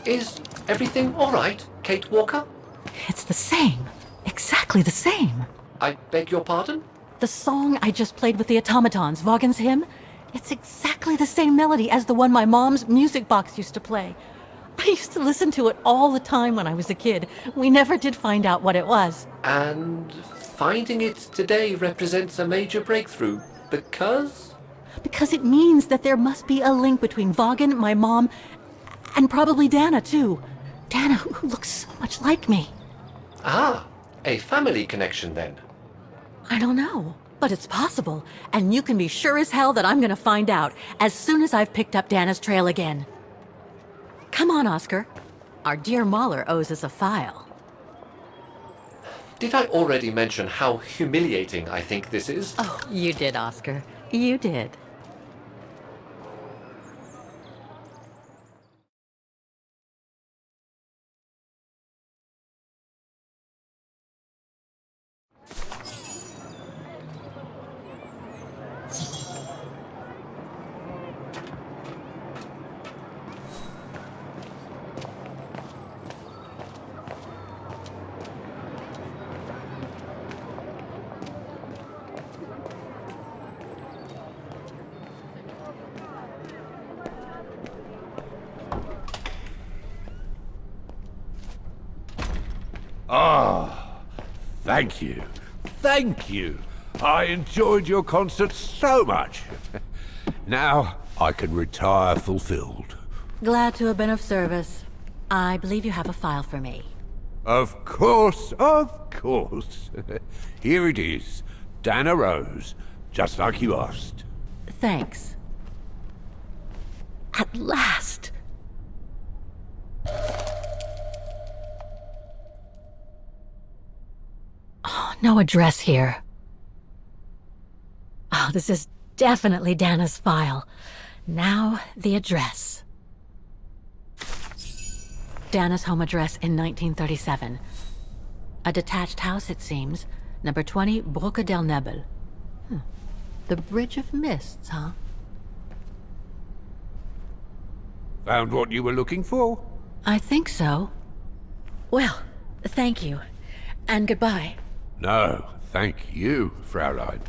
Is everything all right, Kate Walker? It's the same. Exactly the same. I beg your pardon? The song I just played with the automatons, Vaughan's hymn, it's exactly the same melody as the one my mom's music box used to play. I used to listen to it all the time when I was a kid. We never did find out what it was. And finding it today represents a major breakthrough, because? Because it means that there must be a link between Vaughan, my mom, and probably Dana, too. Dana, who looks so much like me. Ah, a family connection then. I don't know, but it's possible. And you can be sure as hell that I'm gonna find out as soon as I've picked up Dana's trail again. Come on, Oscar. Our dear Mahler owes us a file. Did I already mention how humiliating I think this is? Oh, you did, Oscar. You did. Ah, thank you. Thank you. I enjoyed your concert so much. Now I can retire fulfilled. Glad to have been of service. I believe you have a file for me. Of course, of course. Here it is. Dana Rose, just like you asked. Thanks. At last! Oh, no address here. Oh, this is definitely Dana's file. Now, the address. Dana's home address in 1937. A detached house, it seems. Number 20, Brücke del Nebel. The Bridge of Mists, huh? Found what you were looking for? I think so. Well, thank you. And goodbye. No, thank you, Fraulein.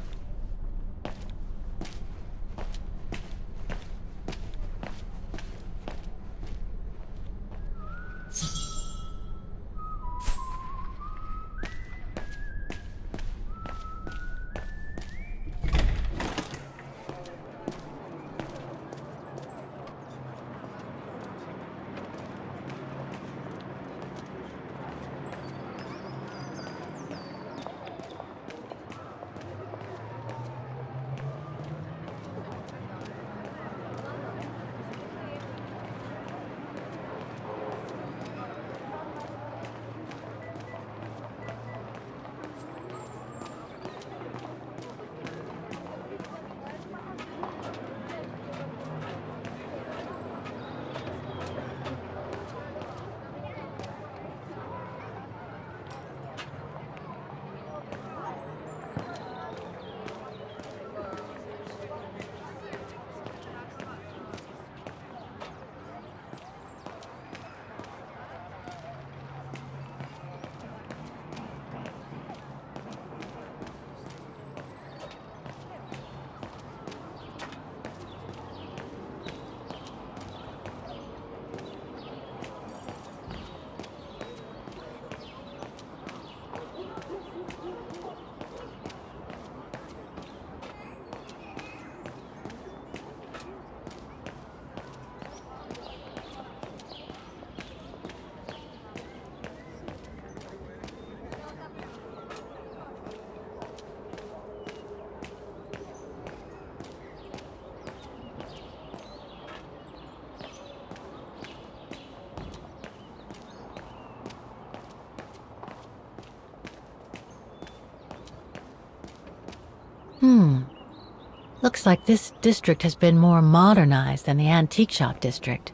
Looks like this district has been more modernized than the antique shop district.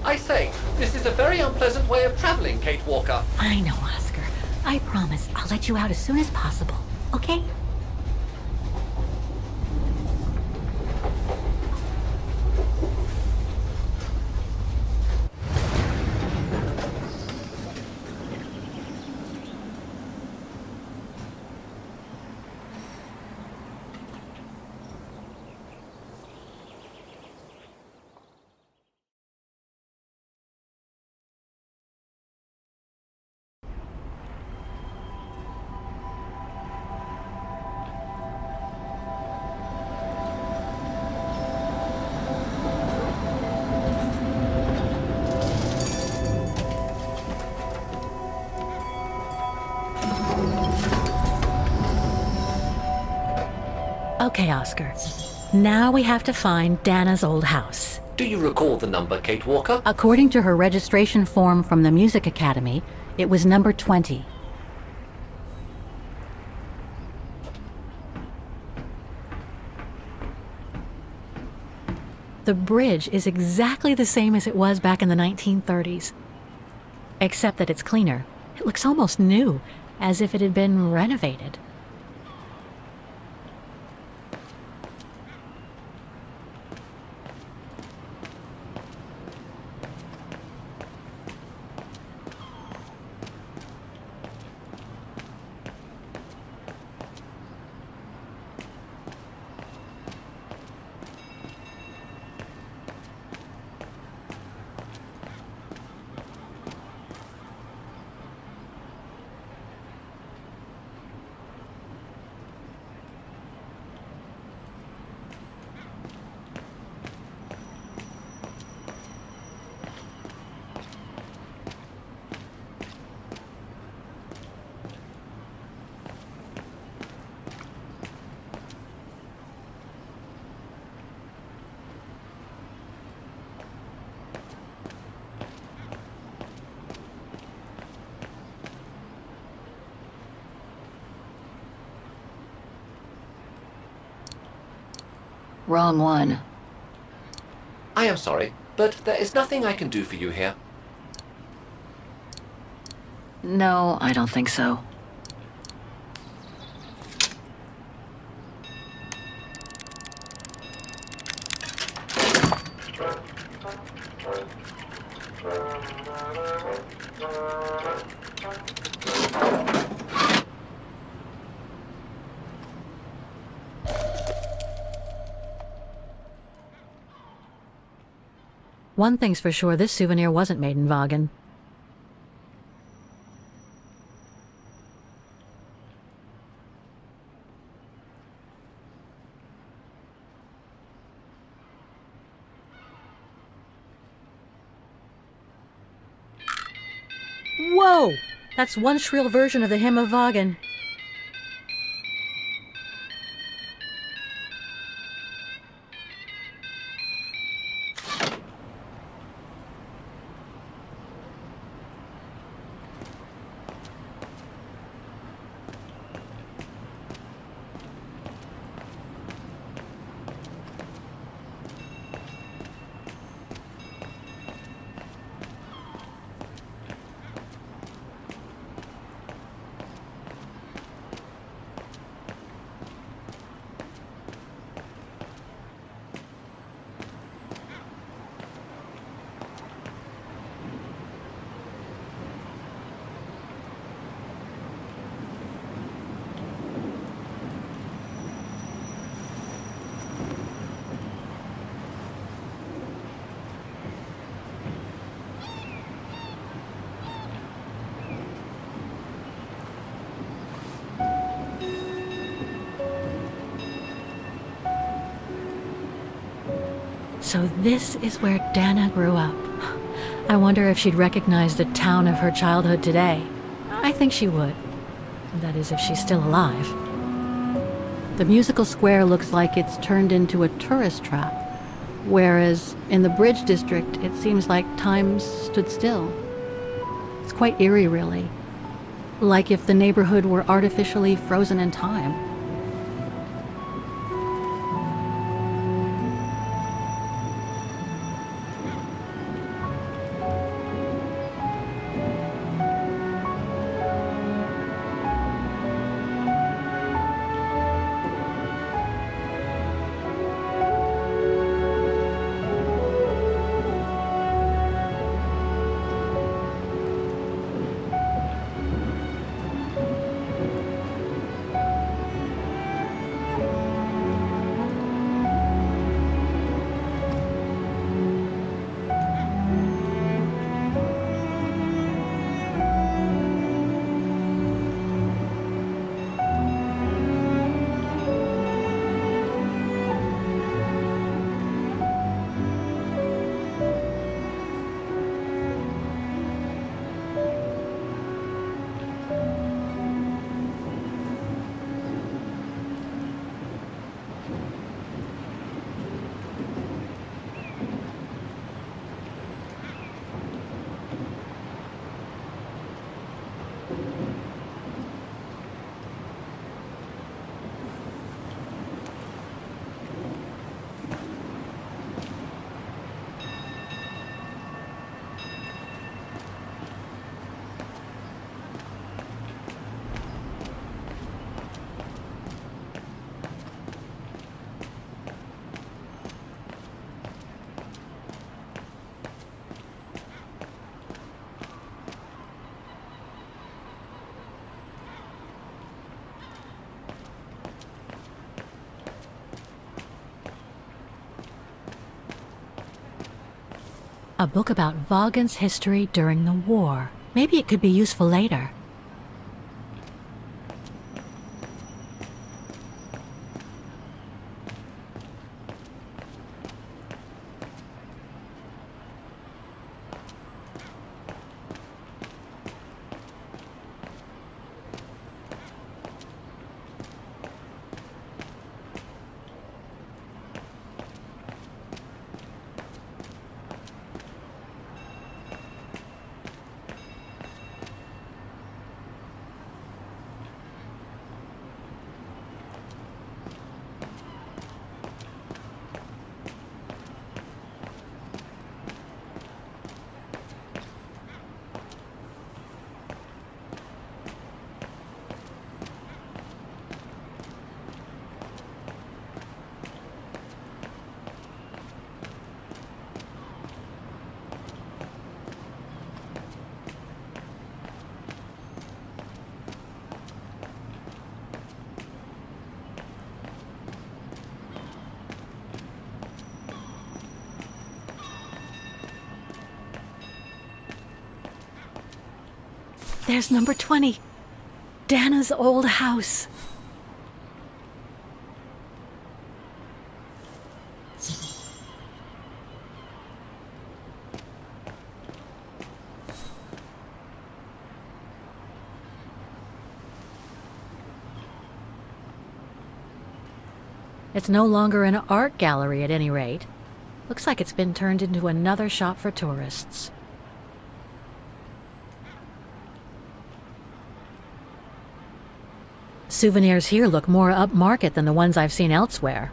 I say, this is a very unpleasant way of traveling, Kate Walker. I know, Oscar. I promise I'll let you out as soon as possible, okay? Okay, Oscar. Now we have to find Dana's old house. Do you recall the number, Kate Walker? According to her registration form from the Music Academy, it was number 20. The bridge is exactly the same as it was back in the 1930s. Except that it's cleaner. It looks almost new, as if it had been renovated. Wrong one. I am sorry, but there is nothing I can do for you here. No, I don't think so. One thing's for sure, this souvenir wasn't made in Vagen. Whoa! That's one shrill version of the Hymn of Vagen. So this is where Dana grew up. I wonder if she'd recognize the town of her childhood today. I think she would. That is, if she's still alive. The musical square looks like it's turned into a tourist trap, whereas in the Bridge District, it seems like time stood still. It's quite eerie, really. Like if the neighborhood were artificially frozen in time. A book about Vaughan's history during the war. Maybe it could be useful later. There's number 20. Dana's old house. It's no longer an art gallery at any rate. Looks like it's been turned into another shop for tourists. Souvenirs here look more upmarket than the ones I've seen elsewhere.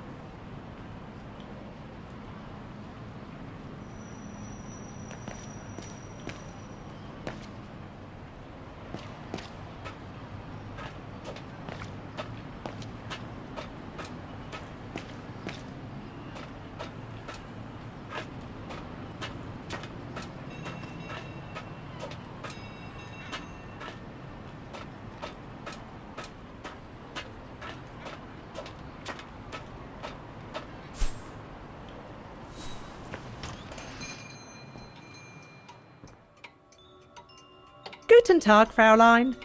Guten Tag, Fräulein.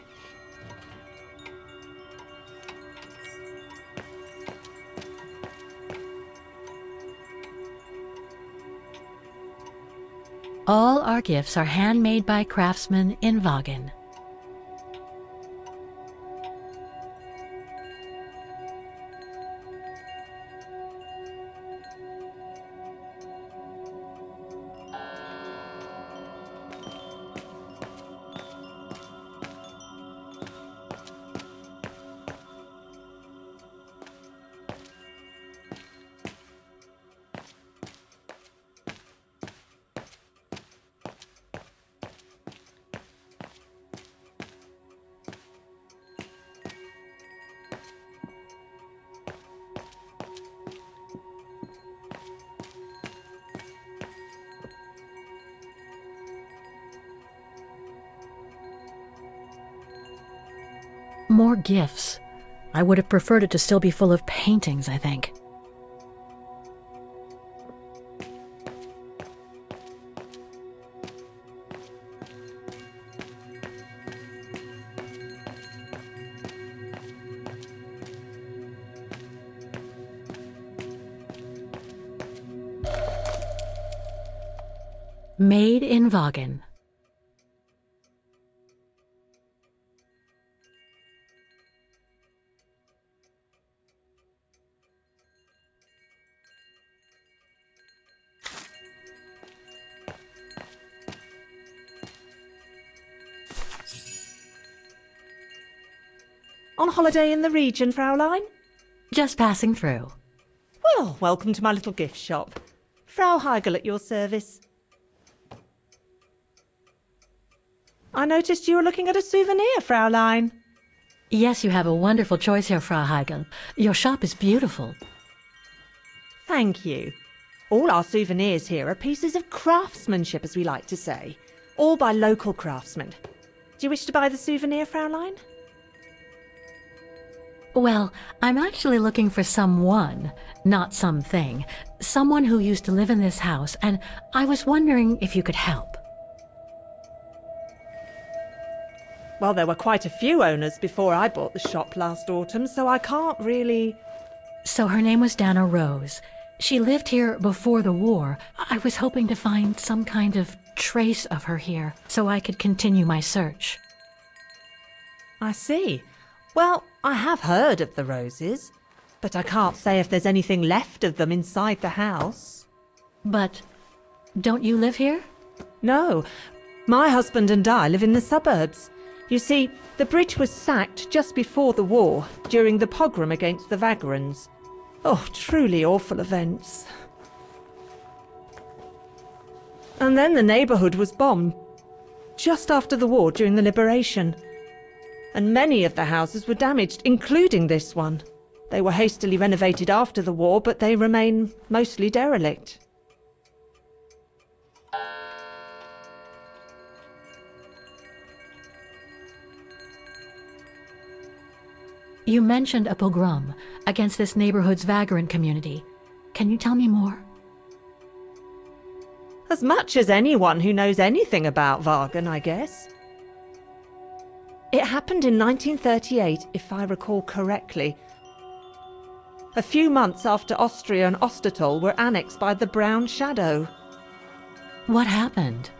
All our gifts are handmade by craftsmen in Vaughan. More gifts. I would have preferred it to still be full of paintings, I think. Made in Vaughan. On holiday in the region, Fräulein? Just passing through. Well, welcome to my little gift shop. Frau Heigl at your service. I noticed you were looking at a souvenir, Fräulein. Yes, you have a wonderful choice here, Frau Heigl. Your shop is beautiful. Thank you. All our souvenirs here are pieces of craftsmanship, as we like to say. All by local craftsmen. Do you wish to buy the souvenir, Fräulein? Well, I'm actually looking for someone, not something. someone who used to live in this house, and I was wondering if you could help. Well, there were quite a few owners before I bought the shop last autumn, so I can't really... So her name was Dana Rose. She lived here before the war. I was hoping to find some kind of trace of her here, so I could continue my search. I see. Well, I have heard of the Roses, but I can't say if there's anything left of them inside the house. But don't you live here? No. My husband and I live in the suburbs. You see, the bridge was sacked just before the war, during the pogrom against the Vagrants. Oh, truly awful events. And then the neighbourhood was bombed, just after the war during the liberation. And many of the houses were damaged, including this one. They were hastily renovated after the war, but they remain mostly derelict. You mentioned a pogrom against this neighborhood's vagrant community. Can you tell me more? As much as anyone who knows anything about Wagen, I guess. It happened in 1938, if I recall correctly. A few months after Austria and Ostertal were annexed by the Brown Shadow. What happened?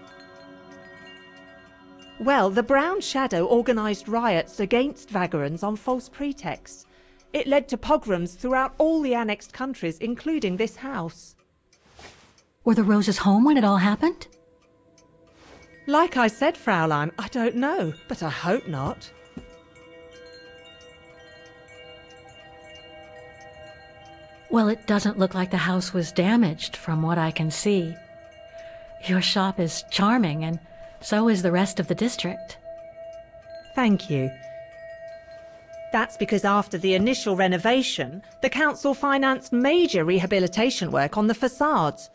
Well, the Brown Shadow organised riots against Vagrants on false pretexts. It led to pogroms throughout all the annexed countries, including this house. Were the Roses home when it all happened? Like I said, Fraulein, I don't know, but I hope not. Well, it doesn't look like the house was damaged from what I can see. Your shop is charming, and so is the rest of the district. Thank you. That's because after the initial renovation, the council financed major rehabilitation work on the facades.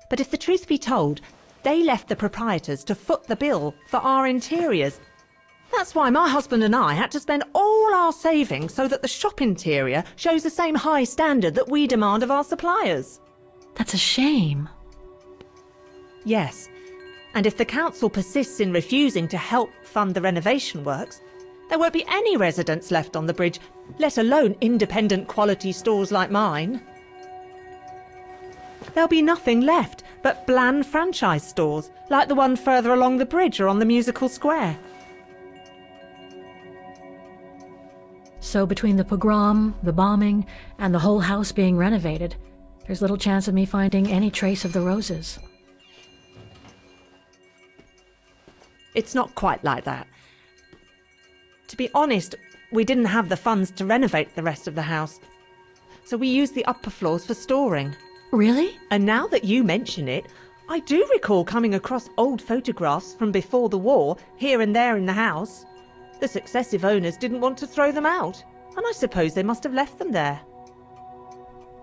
But if the truth be told, they left the proprietors to foot the bill for our interiors. That's why my husband and I had to spend all our savings so that the shop interior shows the same high standard that we demand of our suppliers. That's a shame. Yes. And if the council persists in refusing to help fund the renovation works, there won't be any residents left on the bridge, let alone independent quality stores like mine. There'll be nothing left but bland franchise stores, like the one further along the bridge or on the musical square. So between the pogrom, the bombing, and the whole house being renovated, there's little chance of me finding any trace of the Roses. It's not quite like that. To be honest, we didn't have the funds to renovate the rest of the house, so we used the upper floors for storing. Really? And now that you mention it, I do recall coming across old photographs from before the war, here and there in the house. The successive owners didn't want to throw them out, and I suppose they must have left them there.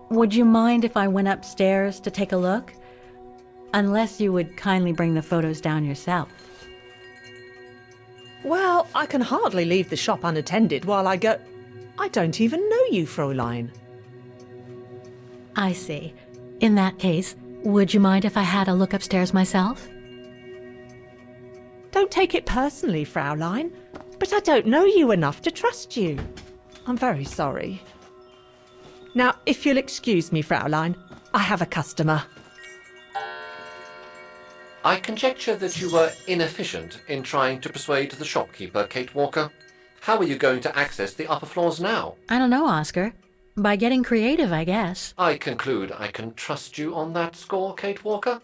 Would you mind if I went upstairs to take a look? Unless you would kindly bring the photos down yourself. Well, I can hardly leave the shop unattended while I go... I don't even know you, Fräulein. I see. In that case, would you mind if I had a look upstairs myself? Don't take it personally, Fraulein, but I don't know you enough to trust you. I'm very sorry. Now, if you'll excuse me, Fraulein, I have a customer. I conjecture that you were inefficient in trying to persuade the shopkeeper, Kate Walker. How are you going to access the upper floors now? I don't know, Oscar. By getting creative, I guess. I conclude I can trust you on that score, Kate Walker?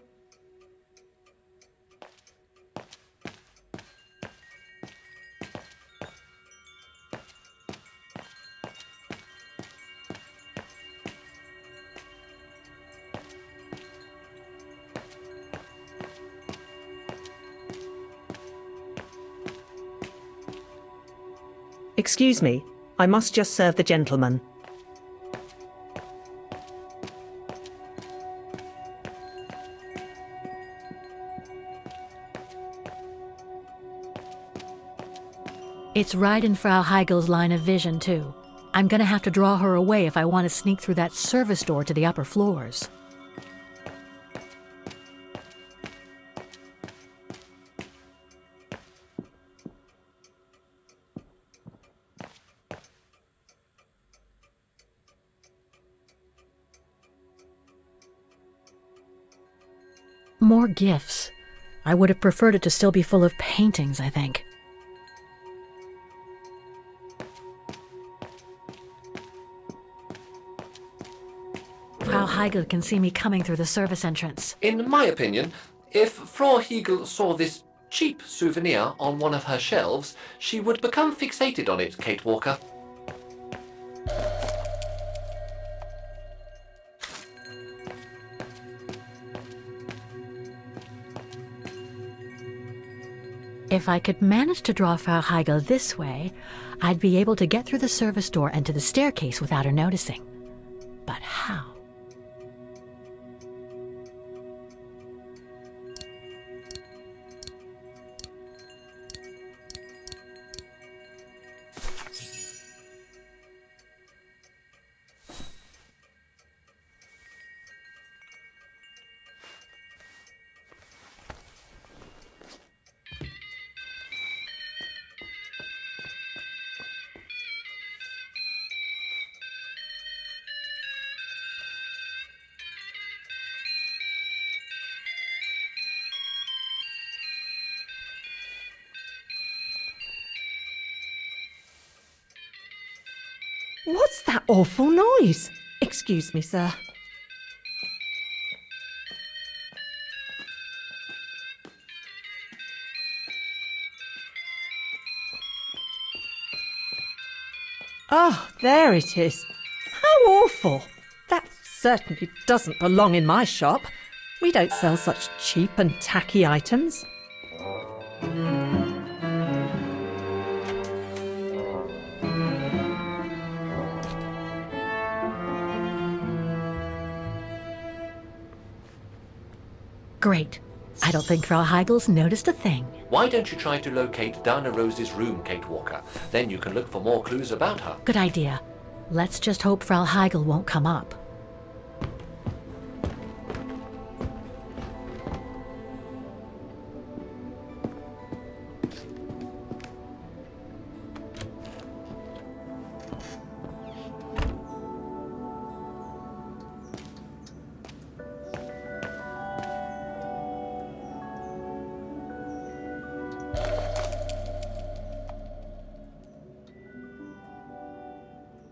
Excuse me, I must just serve the gentleman. It's right in Frau Heigel's line of vision, too. I'm gonna have to draw her away if I want to sneak through that service door to the upper floors. More gifts. I would have preferred it to still be full of paintings, I think. Frau Heigl can see me coming through the service entrance. In my opinion, if Frau Hegel saw this cheap souvenir on one of her shelves, she would become fixated on it, Kate Walker. If I could manage to draw Frau Heigl this way, I'd be able to get through the service door and to the staircase without her noticing. But how? What's that awful noise? Excuse me, sir. Oh, there it is. How awful. That certainly doesn't belong in my shop. We don't sell such cheap and tacky items. Great. I don't think Frau Heigl's noticed a thing. Why don't you try to locate Diana Rose's room, Kate Walker? Then you can look for more clues about her. Good idea. Let's just hope Frau Heigl won't come up.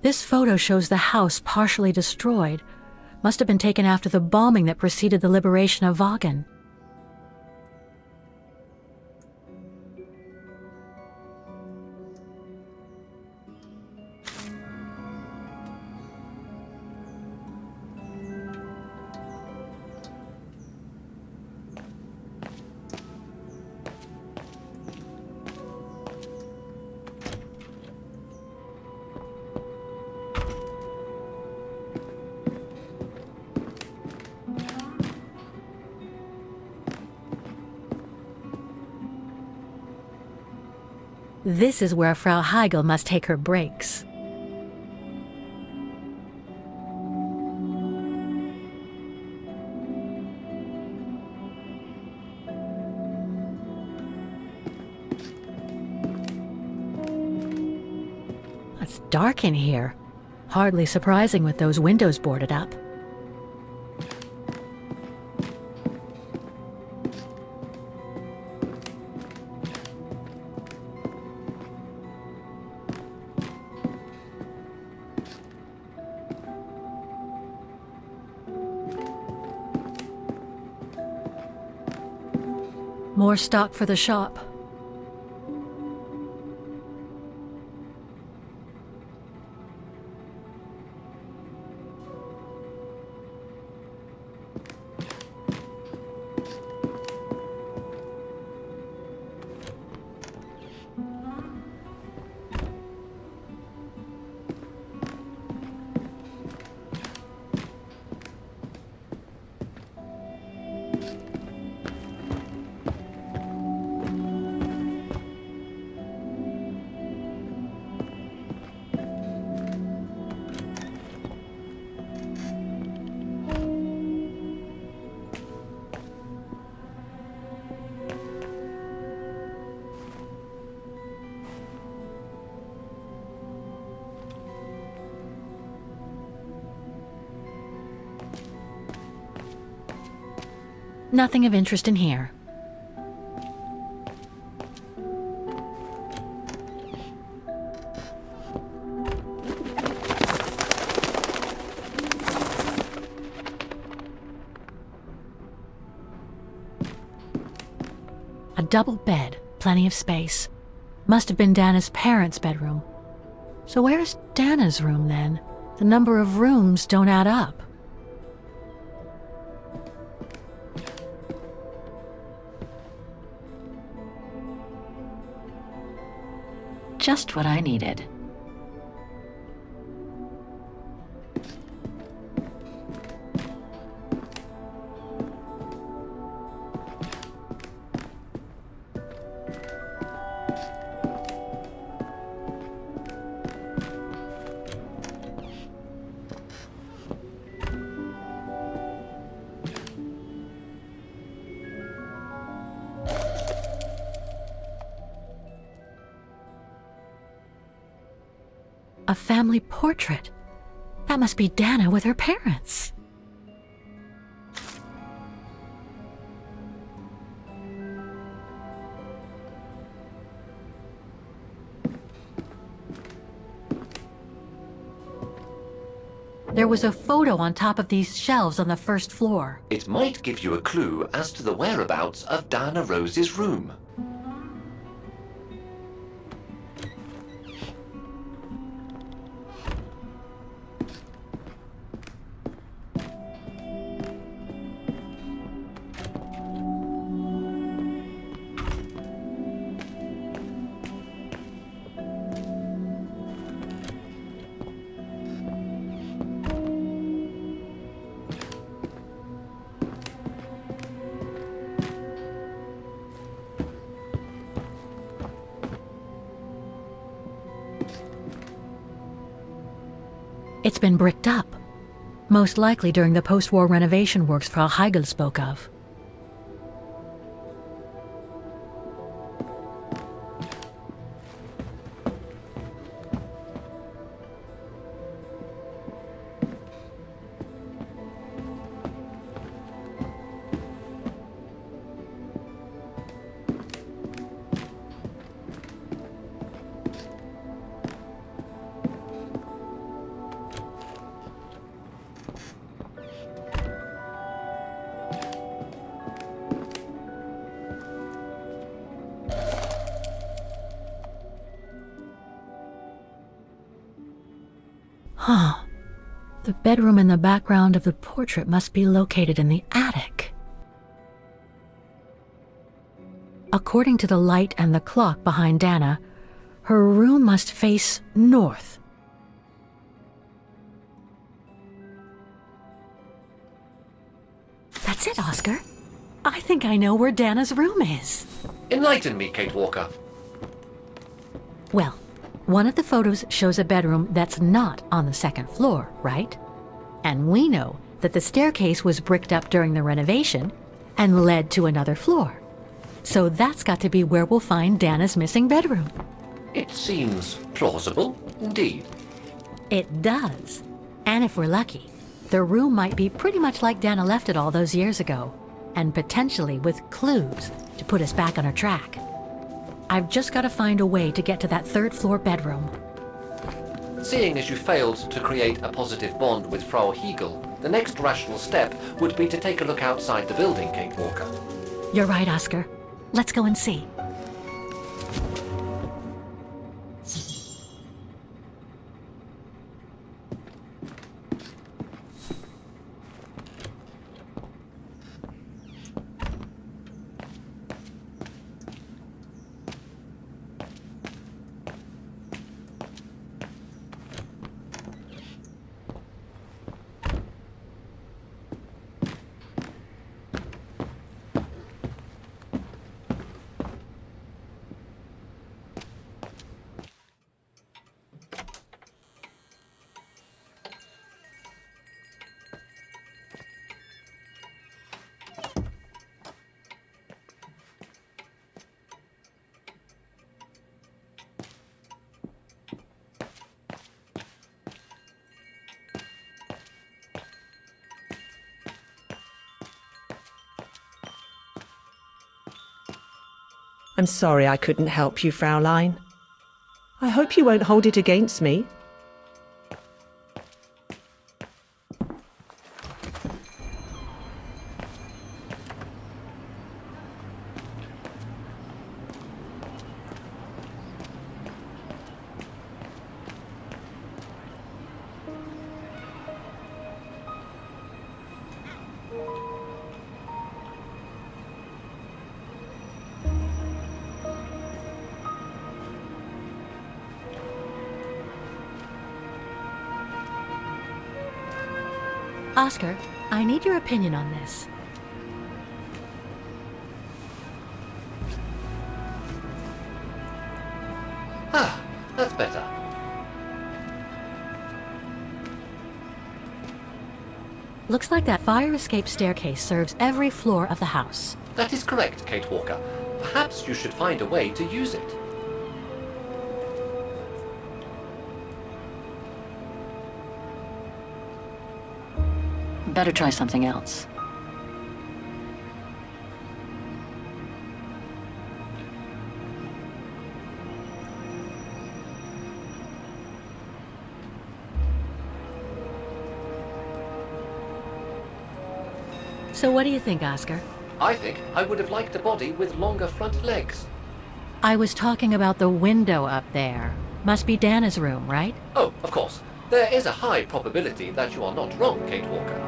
This photo shows the house partially destroyed. Must have been taken after the bombing that preceded the liberation of Vagen. This is where Frau Heigl must take her breaks. It's dark in here. Hardly surprising with those windows boarded up. More stock for the shop. Nothing of interest in here. A double bed, plenty of space. Must have been Dana's parents' bedroom. So where's Dana's room then? The number of rooms don't add up. Just what I needed. A family portrait. That must be Dana with her parents. There was a photo on top of these shelves on the first floor. It might give you a clue as to the whereabouts of Diana Rose's room. It's been bricked up, most likely during the post-war renovation works Frau Heigl spoke of. Huh. The bedroom in the background of the portrait must be located in the attic. According to the light and the clock behind Dana, her room must face north. That's it, Oscar. I think I know where Dana's room is. Enlighten me, Kate Walker. Well, one of the photos shows a bedroom that's not on the second floor, right? And we know that the staircase was bricked up during the renovation and led to another floor. So that's got to be where we'll find Dana's missing bedroom. It seems plausible, indeed. It does. And if we're lucky, the room might be pretty much like Dana left it all those years ago, and potentially with clues to put us back on our track. I've just got to find a way to get to that third floor bedroom. Seeing as you failed to create a positive bond with Frau Heigl, the next rational step would be to take a look outside the building, Kate Walker. You're right, Oscar. Let's go and see. I'm sorry I couldn't help you, Fraulein. I hope you won't hold it against me. Oscar, I need your opinion on this. Ah, that's better. Looks like that fire escape staircase serves every floor of the house. That is correct, Kate Walker. Perhaps you should find a way to use it. Better try something else. So what do you think, Oscar? I think I would have liked a body with longer front legs. I was talking about the window up there. Must be Dana's room, right? Oh, of course. There is a high probability that you are not wrong, Kate Walker.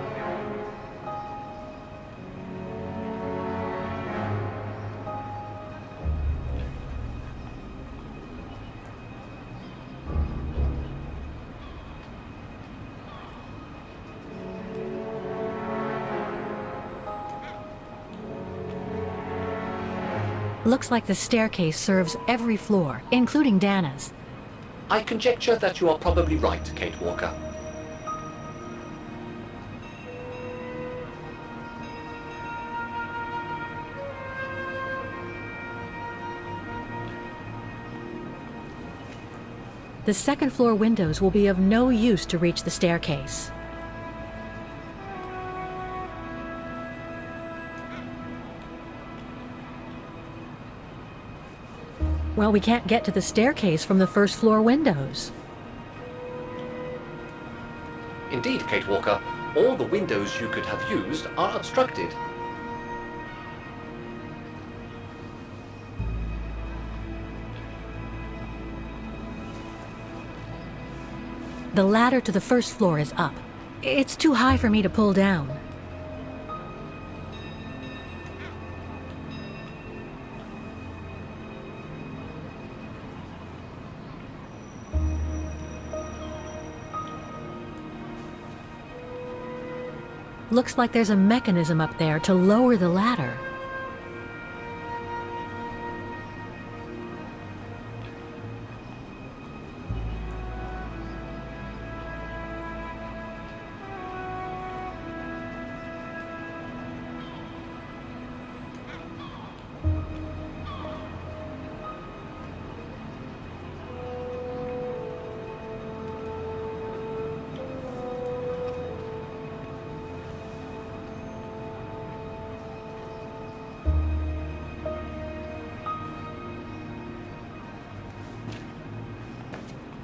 Looks like the staircase serves every floor, including Dana's. I conjecture that you are probably right, Kate Walker. The second floor windows will be of no use to reach the staircase. Well, we can't get to the staircase from the first floor windows. Indeed, Kate Walker, all the windows you could have used are obstructed. The ladder to the first floor is up. It's too high for me to pull down. Looks like there's a mechanism up there to lower the ladder.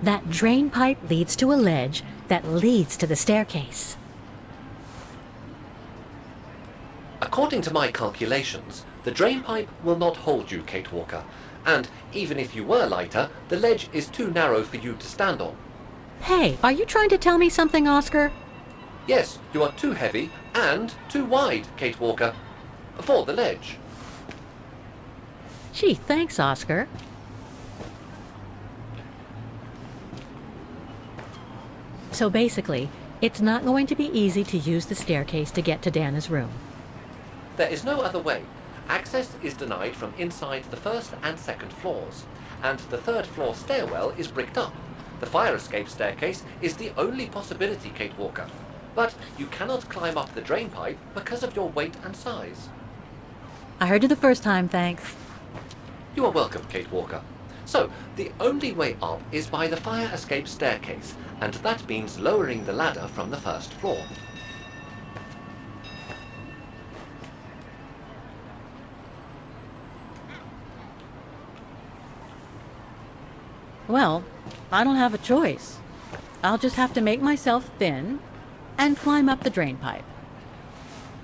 That drain pipe leads to a ledge that leads to the staircase. According to my calculations, the drain pipe will not hold you, Kate Walker. And even if you were lighter, the ledge is too narrow for you to stand on. Hey, are you trying to tell me something, Oscar? Yes, you are too heavy and too wide, Kate Walker, for the ledge. Gee, thanks, Oscar. So basically, it's not going to be easy to use the staircase to get to Dana's room. There is no other way. Access is denied from inside the first and second floors, and the third floor stairwell is bricked up. The fire escape staircase is the only possibility, Kate Walker. But you cannot climb up the drain pipe because of your weight and size. I heard you the first time, thanks. You are welcome, Kate Walker. So, the only way up is by the fire escape staircase, and that means lowering the ladder from the first floor. Well, I don't have a choice. I'll just have to make myself thin and climb up the drain pipe.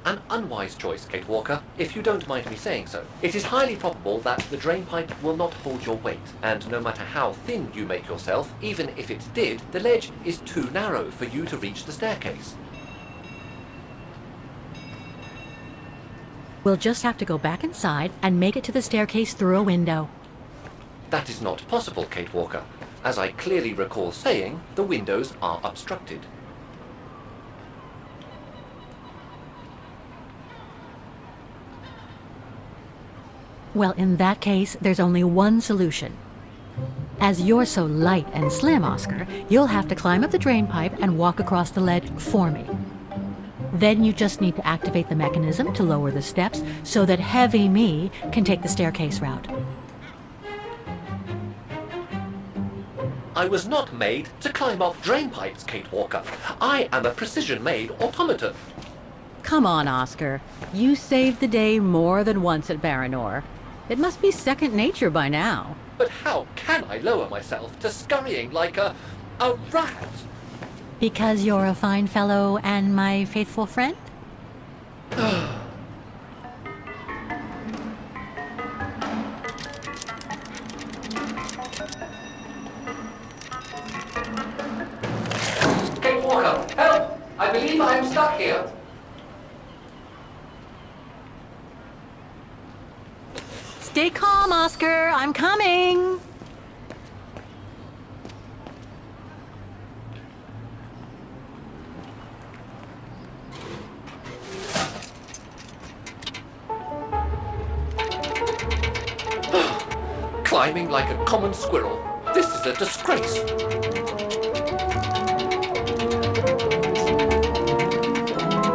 An unwise choice, Kate Walker, if you don't mind me saying so. It is highly probable that the drain pipe will not hold your weight, and no matter how thin you make yourself, even if it did, the ledge is too narrow for you to reach the staircase. We'll just have to go back inside and make it to the staircase through a window. That is not possible, Kate Walker. As I clearly recall saying, the windows are obstructed. Well, in that case, there's only one solution. As you're so light and slim, Oscar, you'll have to climb up the drain pipe and walk across the ledge for me. Then you just need to activate the mechanism to lower the steps so that heavy me can take the staircase route. I was not made to climb up drain pipes, Kate Walker. I am a precision-made automaton. Come on, Oscar. You saved the day more than once at Baranor. It must be second nature by now. But how can I lower myself to scurrying like a rat? Because you're a fine fellow and my faithful friend? Kate Walker, help! I believe I am stuck here. Stay calm, Oscar. I'm coming. Climbing like a common squirrel. This is a disgrace.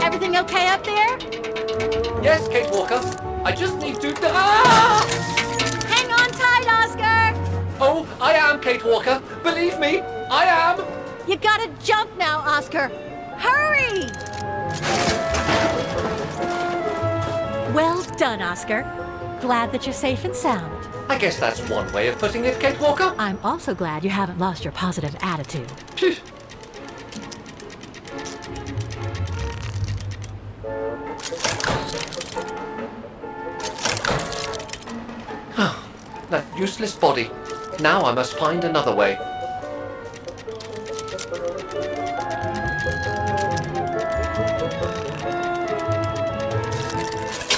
Everything okay up there? Yes, Kate Walker. I just need to... Ah! Hang on tight, Oscar! Oh, I am, Kate Walker. Believe me, I am. You gotta jump now, Oscar. Hurry! Well done, Oscar. Glad that you're safe and sound. I guess that's one way of putting it, Kate Walker. I'm also glad you haven't lost your positive attitude. That useless body. Now I must find another way.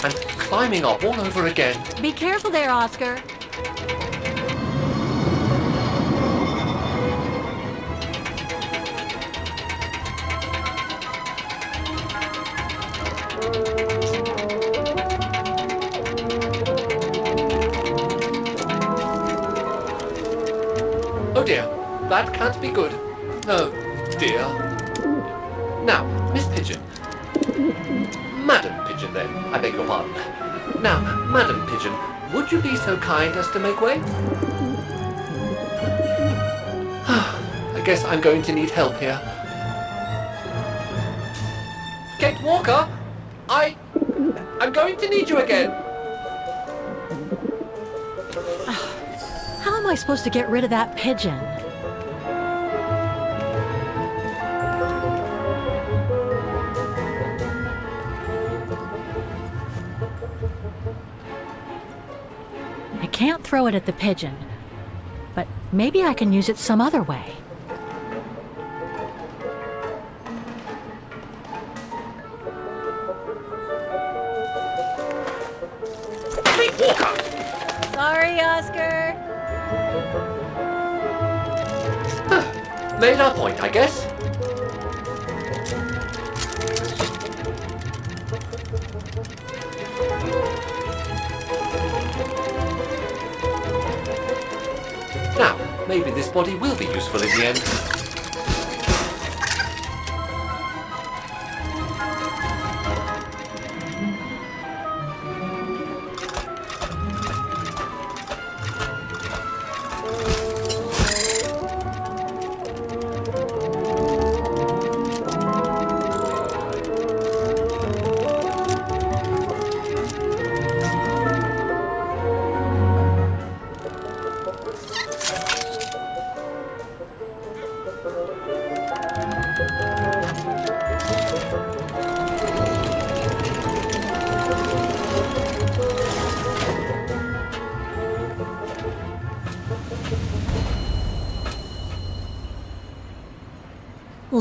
I'm climbing up all over again. Be careful there, Oscar. Oh dear, that can't be good. Oh dear. Now, Miss Pigeon. Madam Pigeon then, I beg your pardon. Now, Madam Pigeon, would you be so kind as to make way? I guess I'm going to need help here. Kate Walker, I'm going to need you again. How am I supposed to get rid of that pigeon? I can't throw it at the pigeon, but maybe I can use it some other way. Kate Walker! Sorry, Oscar. Made our point, I guess. Now, maybe this body will be useful in the end.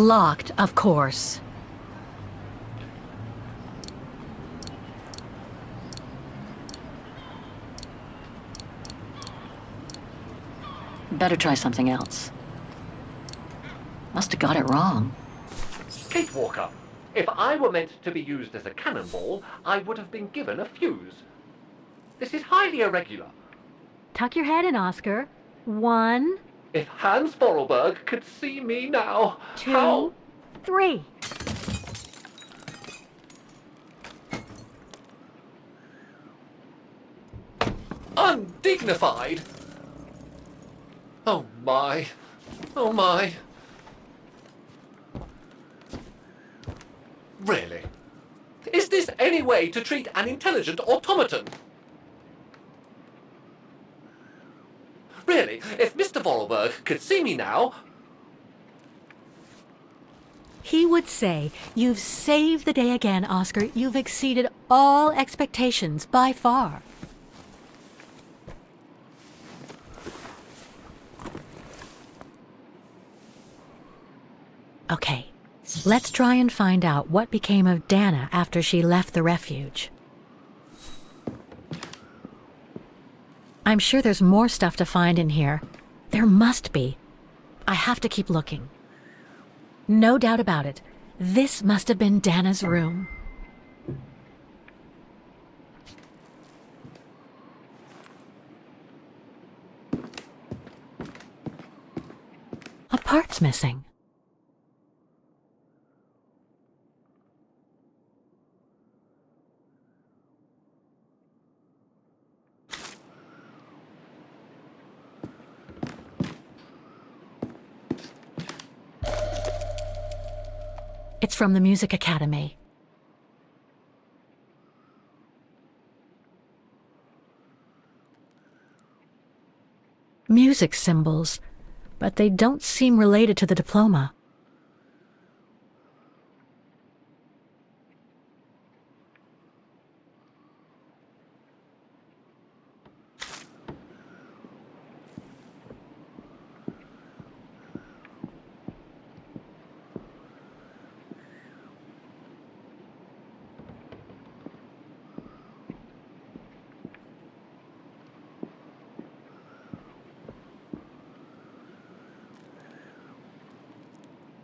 locked, of course. Better try something else. Must have got it wrong. Kate Walker, if I were meant to be used as a cannonball, I would have been given a fuse. This is highly irregular. Tuck your head in, Oscar. 1, If Hans Vorarlberg could see me now, 2, how... 3. Undignified! Oh my. Oh my. Really? Is this any way to treat an intelligent automaton? Really, if Mr. Vorarlberg could see me now... He would say, "You've saved the day again, Oscar. You've exceeded all expectations by far." Okay, let's try and find out what became of Dana after she left the refuge. I'm sure there's more stuff to find in here. There must be. I have to keep looking. No doubt about it. This must have been Dana's room. A part's missing. It's from the Music Academy. Music symbols, but they don't seem related to the diploma.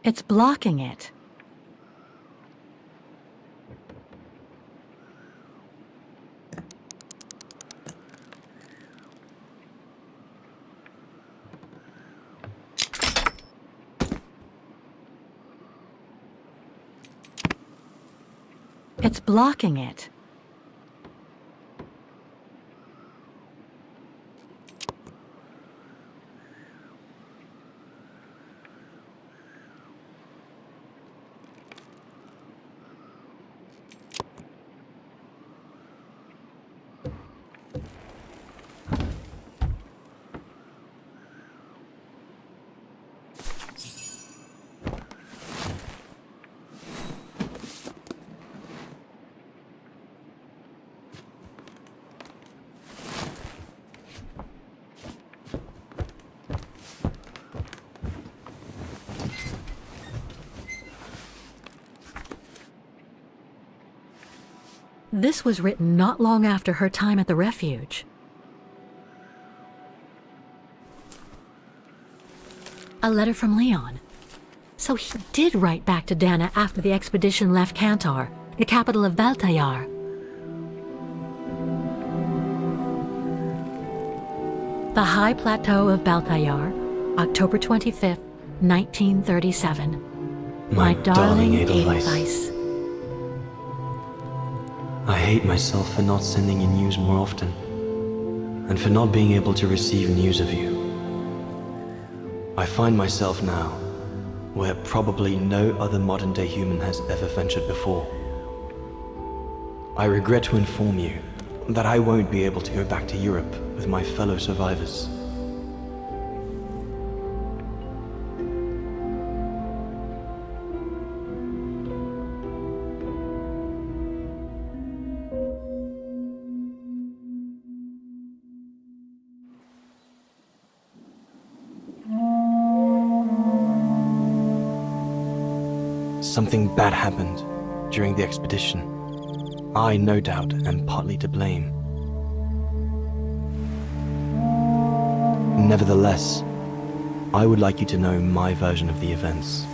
It's blocking it. It's blocking it. This was written not long after her time at the refuge. A letter from Leon. So he did write back to Dana after the expedition left Kantar, the capital of Baltayar. The High Plateau of Baltayar, October 25th, 1937. My darling Edelweiss. I hate myself for not sending you news more often, and for not being able to receive news of you. I find myself now where probably no other modern-day human has ever ventured before. I regret to inform you that I won't be able to go back to Europe with my fellow survivors. Something bad happened during the expedition. I, no doubt, am partly to blame. Nevertheless, I would like you to know my version of the events.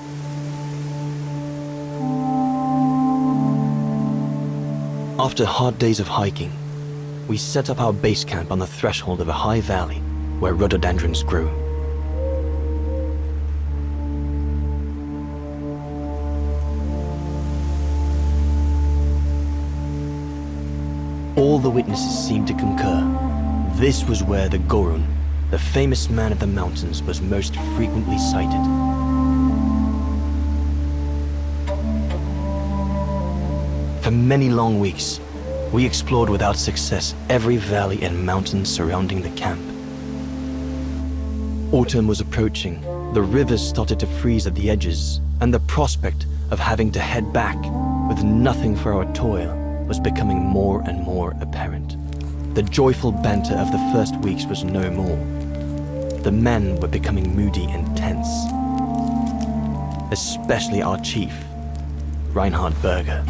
After hard days of hiking, we set up our base camp on the threshold of a high valley where rhododendrons grew. All the witnesses seemed to concur. This was where the Gorun, the famous man of the mountains, was most frequently sighted. For many long weeks, we explored without success every valley and mountain surrounding the camp. Autumn was approaching, the rivers started to freeze at the edges, and the prospect of having to head back with nothing for our toil was becoming more and more apparent. The joyful banter of the first weeks was no more. The men were becoming moody and tense. Especially our chief, Reinhard Berger.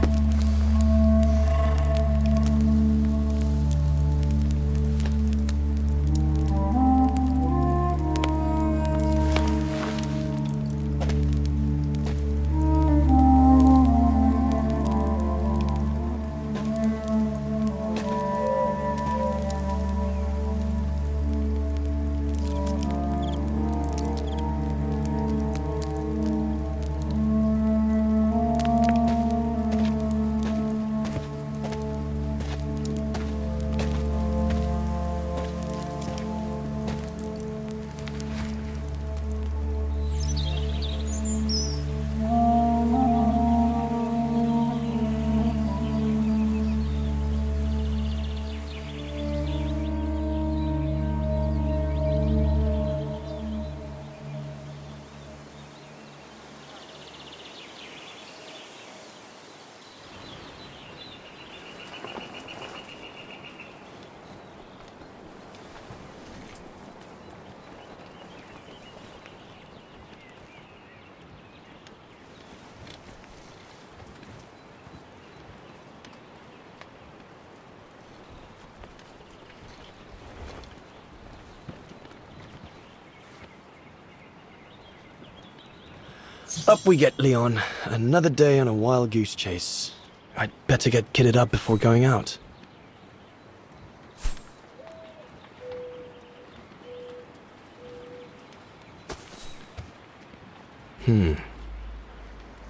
Up we get, Leon. Another day on a wild goose chase. I'd better get kitted up before going out.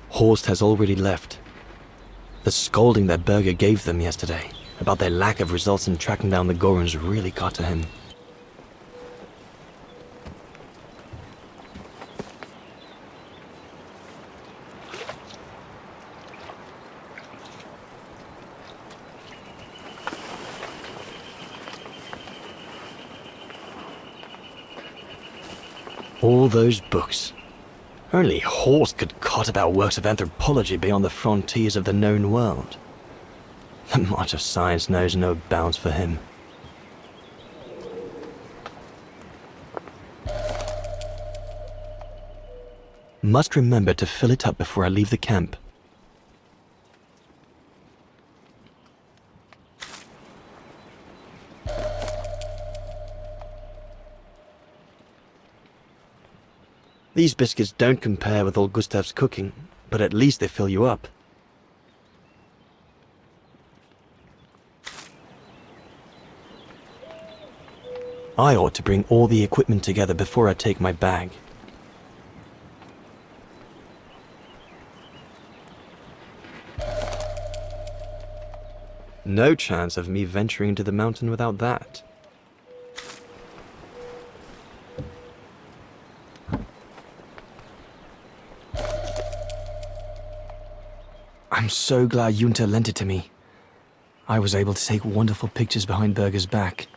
Horst has already left. The scolding that Berger gave them yesterday about their lack of results in tracking down the Goruns really got to him. All those books. Only Horst could cot about works of anthropology beyond the frontiers of the known world. The march of science knows no bounds for him. Must remember to fill it up before I leave the camp. These biscuits don't compare with old Gustav's cooking, but at least they fill you up. I ought to bring all the equipment together before I take my bag. No chance of me venturing into the mountain without that. I'm so glad Junta lent it to me. I was able to take wonderful pictures behind Berger's back.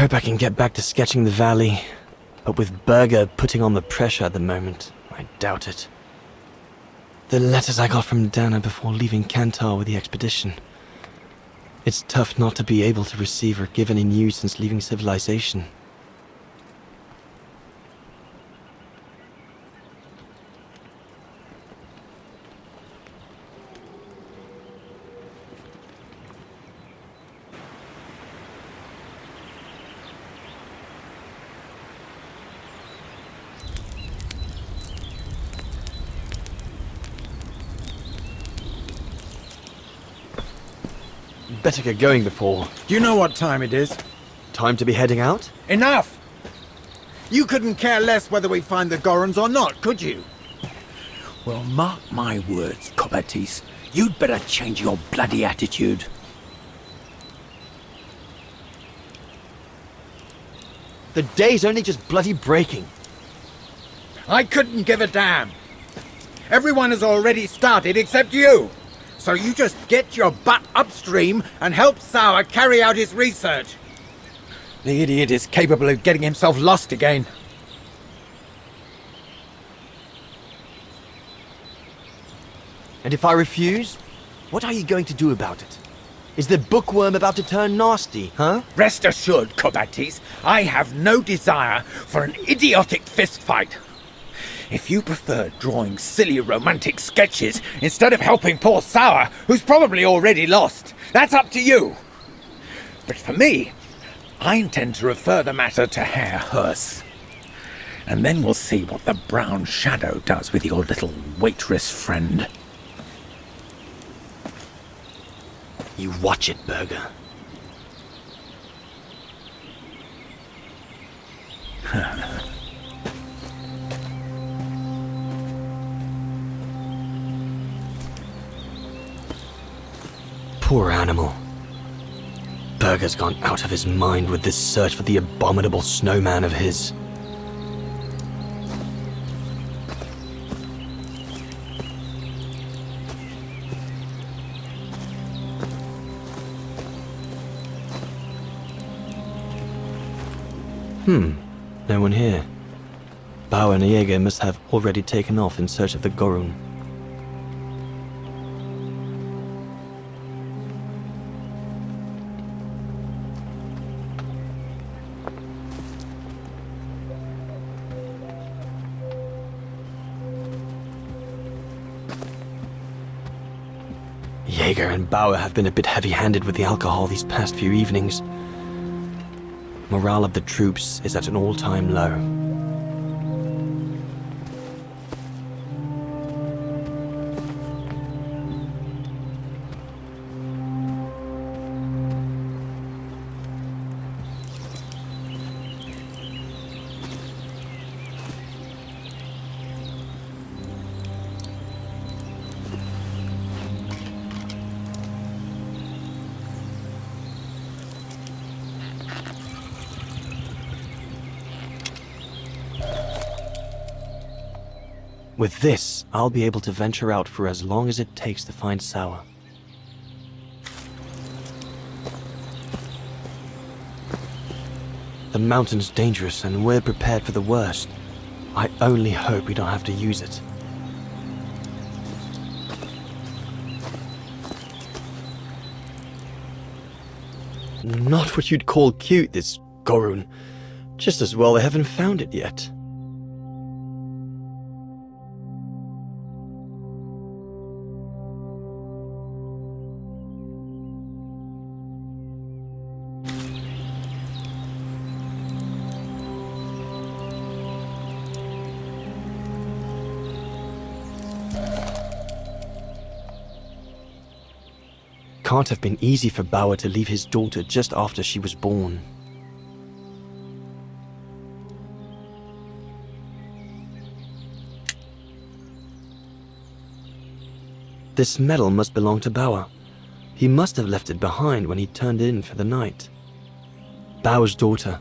hope I can get back to sketching the valley, but with Berger putting on the pressure at the moment, I doubt it. The letters I got from Dana before leaving Kantar with the expedition. It's tough not to be able to receive or give any news since leaving civilization. Better get going before... Do you know what time it is? Time to be heading out? Enough! You couldn't care less whether we find the Gorons or not, could you? Well, mark my words, Cobatis. You'd better change your bloody attitude. The day's only just bloody breaking. I couldn't give a damn. Everyone has already started except you. So you just get your butt upstream and help Sauer carry out his research. The idiot is capable of getting himself lost again. And if I refuse, what are you going to do about it? Is the bookworm about to turn nasty, huh? Rest assured, Cobatis, I have no desire for an idiotic fistfight. If you prefer drawing silly romantic sketches instead of helping poor Sauer, who's probably already lost, that's up to you. But for me, I intend to refer the matter to Herr Hurst. And then we'll see what the brown shadow does with your little waitress friend. You watch it, Berger. Poor animal. Berger's gone out of his mind with this search for the abominable snowman of his. No one here. Bauer and Jaeger must have already taken off in search of the Gorun. Jaeger and Bauer have been a bit heavy-handed with the alcohol these past few evenings. Morale of the troops is at an all-time low. With this, I'll be able to venture out for as long as it takes to find Sauer. The mountain's dangerous and we're prepared for the worst. I only hope we don't have to use it. Not what you'd call cute, this Gorun. Just as well they haven't found it yet. Can't have been easy for Bauer to leave his daughter just after she was born. This medal must belong to Bauer. He must have left it behind when he turned in for the night. Bauer's daughter.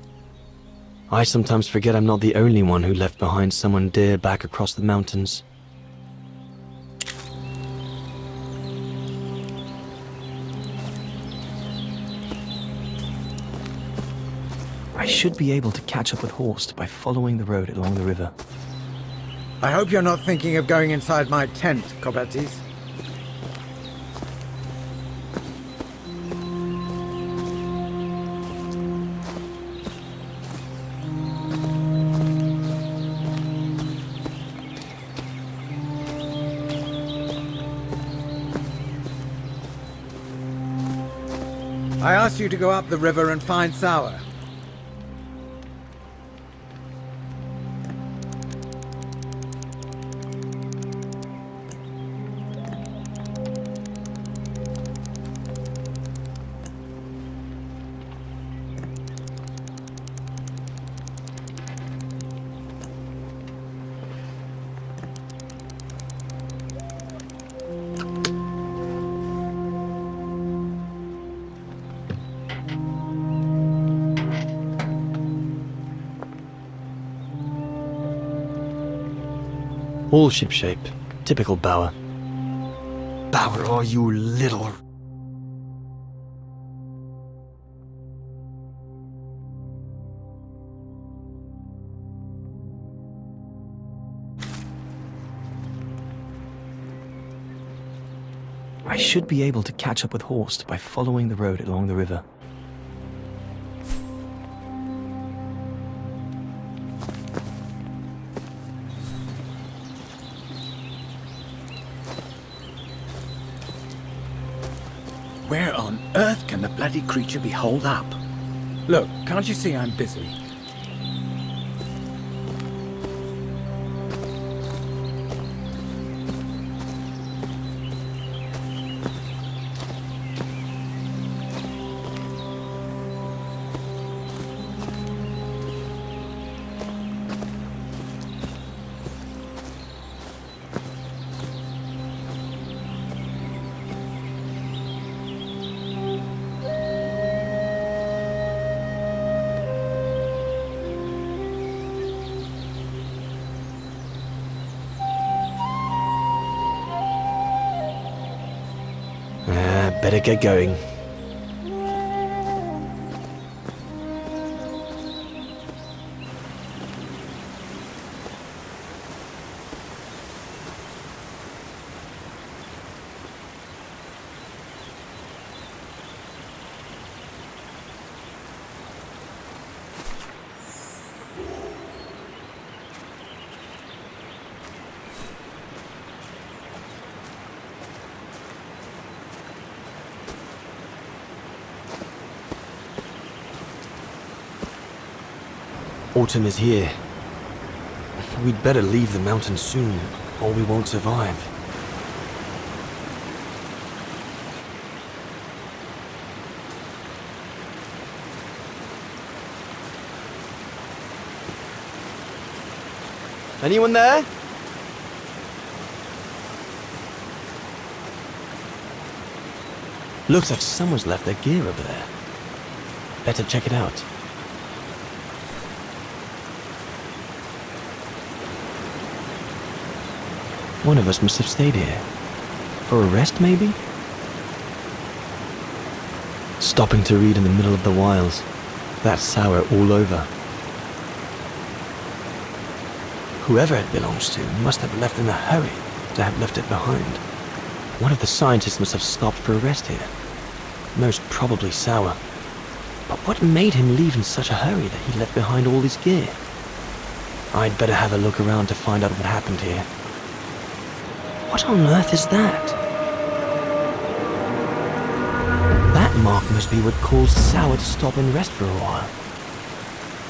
I sometimes forget I'm not the only one who left behind someone dear back across the mountains. I should be able to catch up with Horst by following the road along the river. I hope you're not thinking of going inside my tent, Kobatis. I asked you to go up the river and find Sour. All shipshape. Typical Bauer. Bauer, oh, you little... I should be able to catch up with Horst by following the road along the river. Where on earth can the bloody creature be holed up? Look, can't you see I'm busy? Better get going. Autumn is here. We'd better leave the mountains soon, or we won't survive. Anyone there? Looks like someone's left their gear over there. Better check it out. One of us must have stayed here. For a rest, maybe? Stopping to read in the middle of the wilds. That's Sour all over. Whoever it belongs to must have left in a hurry to have left it behind. One of the scientists must have stopped for a rest here. Most probably Sour. But what made him leave in such a hurry that he left behind all his gear? I'd better have a look around to find out what happened here. What on earth is that? That mark must be what caused Sour to stop and rest for a while.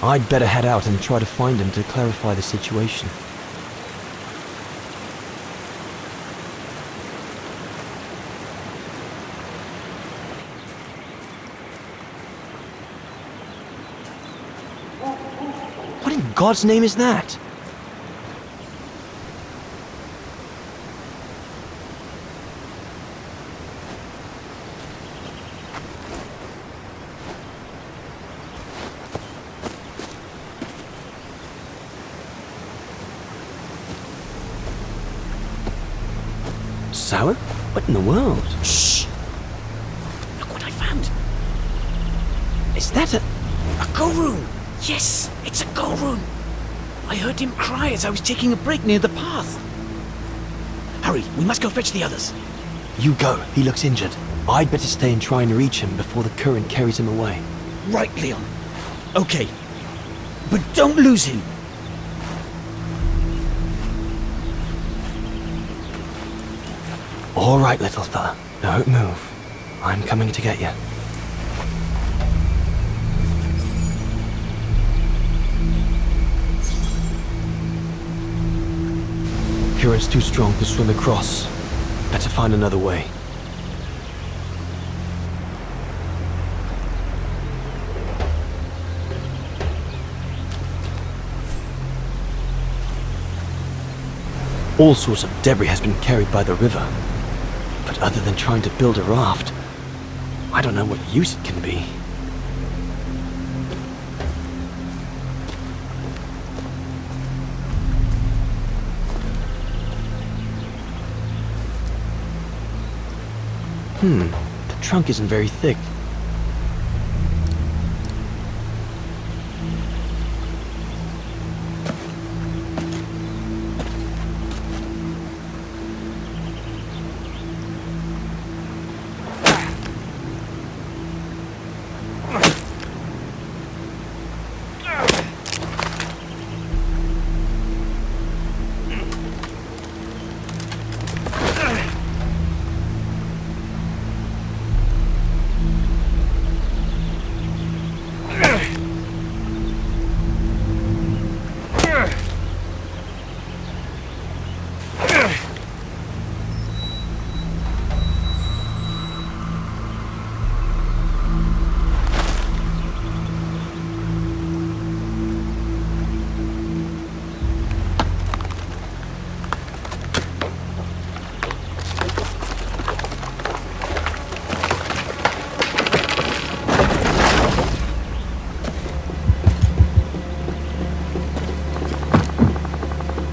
I'd better head out and try to find him to clarify the situation. What in God's name is that? Sour? What in the world? Shh! Look what I found! Is that a... A go room! Yes, it's a go room! I heard him cry as I was taking a break near the path. Hurry, we must go fetch the others. You go. He looks injured. I'd better stay and try and reach him before the current carries him away. Right, Leon. Okay. But don't lose him. All right, little fella. Don't move. I'm coming to get you. Current's too strong to swim across. Better find another way. All sorts of debris has been carried by the river. But other than trying to build a raft, I don't know what use it can be. The trunk isn't very thick.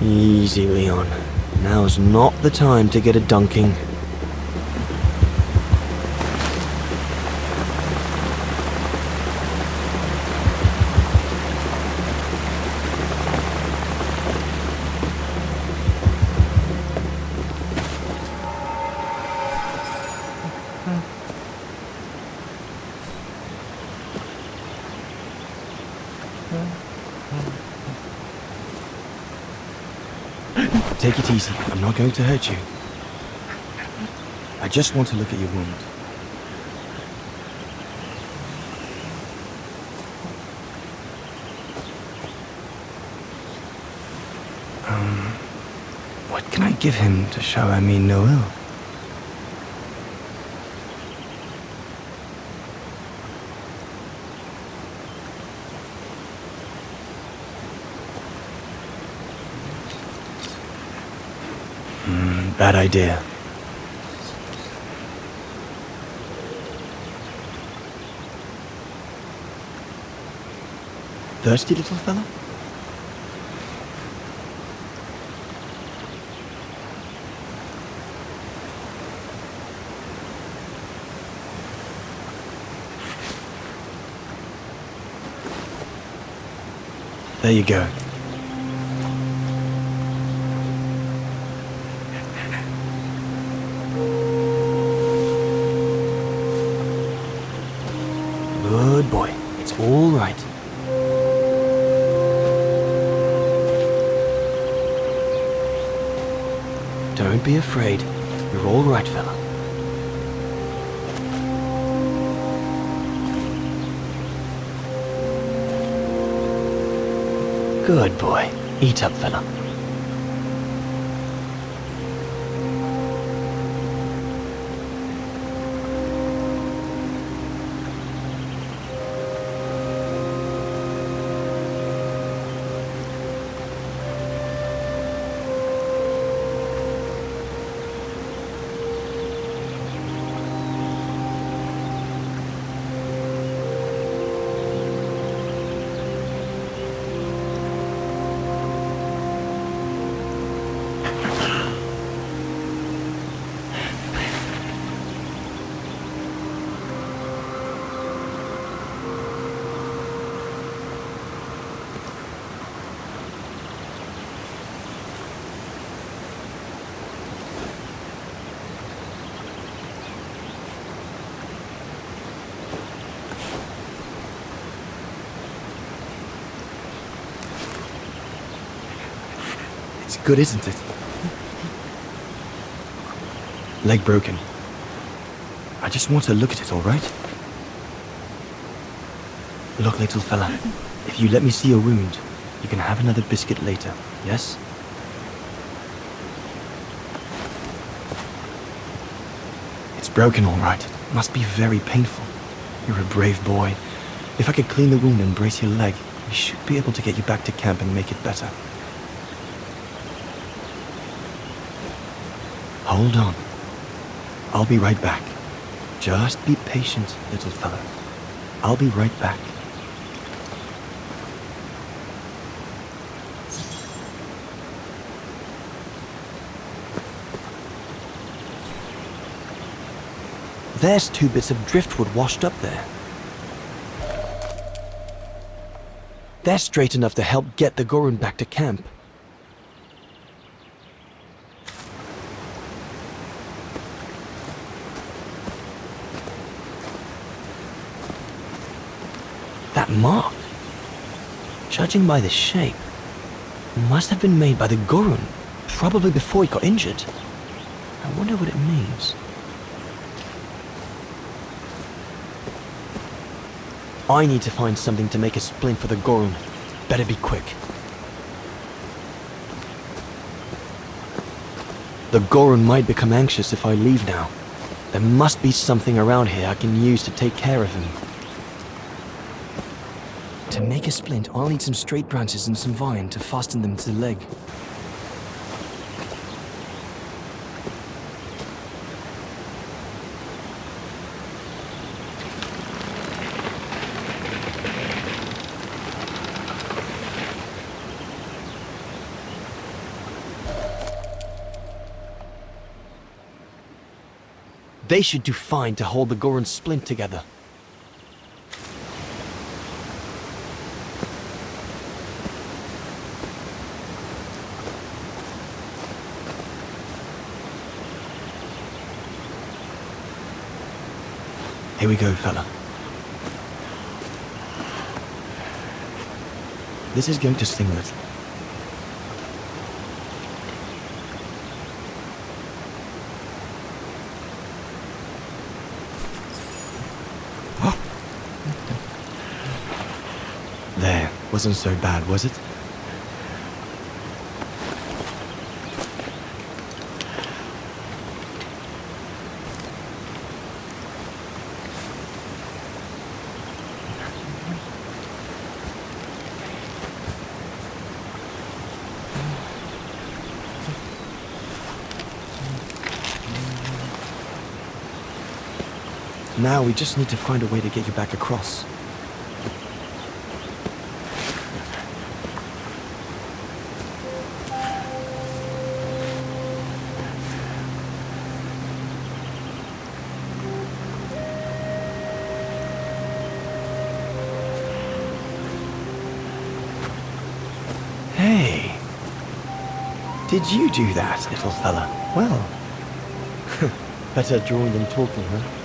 Easy, Leon. Now's not the time to get a dunking. Take it easy. I'm not going to hurt you. I just want to look at your wound. What can I give him to show I mean no ill? Bad idea. Thirsty, little fella? There you go. Good boy. It's all right. Don't be afraid. You're all right, fella. Good boy. Eat up, fella. good, isn't it? Leg broken. I just want to look at it, all right? Look, little fella, if you let me see your wound, you can have another biscuit later, yes? It's broken, all right. It must be very painful. You're a brave boy. If I could clean the wound and brace your leg, we should be able to get you back to camp and make it better. Hold on. I'll be right back. Just be patient, little fella. I'll be right back. There's 2 bits of driftwood washed up there. They're straight enough to help get the Gorun back to camp. That mark, judging by the shape, must have been made by the Gorun, probably before he got injured. I wonder what it means. I need to find something to make a splint for the Gorun. Better be quick. The Gorun might become anxious if I leave now. There must be something around here I can use to take care of him. To make a splint, I'll need some straight branches and some vine to fasten them to the leg. They should do fine to hold the Gorun's splint together. Here we go, fella. This is going to sting a little. There, wasn't so bad, was it? Now we just need to find a way to get you back across. Hey, did you do that, little fella? Well, better drawing than talking, huh?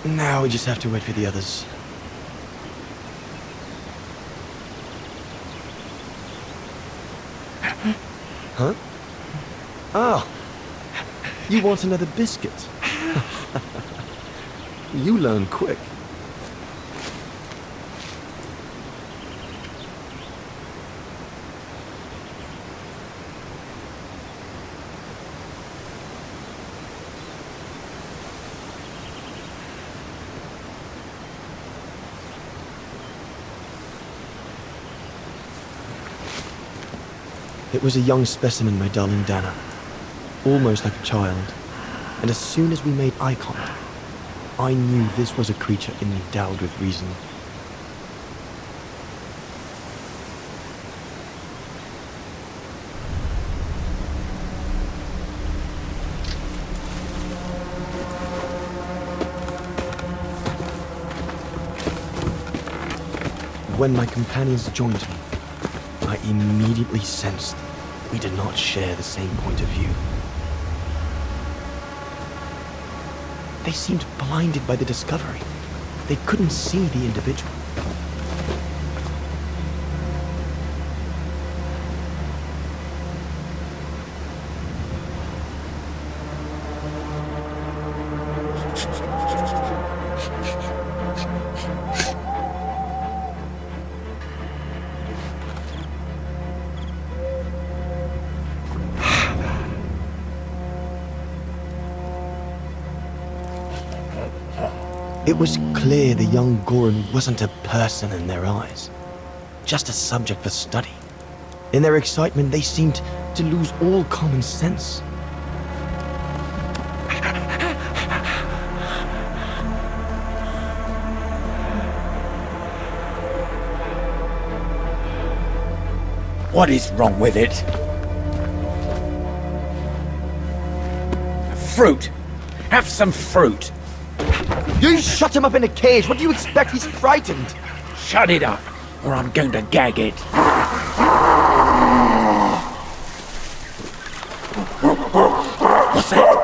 Now we just have to wait for the others. Huh? Oh! You want another biscuit? You learn quick. It was a young specimen, my darling Dana. Almost like a child. And as soon as we made eye contact, I knew this was a creature endowed with reason. When my companions joined me, I immediately sensed we did not share the same point of view. They seemed blinded by the discovery. They couldn't see the individual. It was clear the young Goran wasn't a person in their eyes, just a subject for study. In their excitement, they seemed to lose all common sense. What is wrong with it? Fruit! Have some fruit! You shut him up in a cage! What do you expect? He's frightened! Shut it up, or I'm going to gag it. What's that?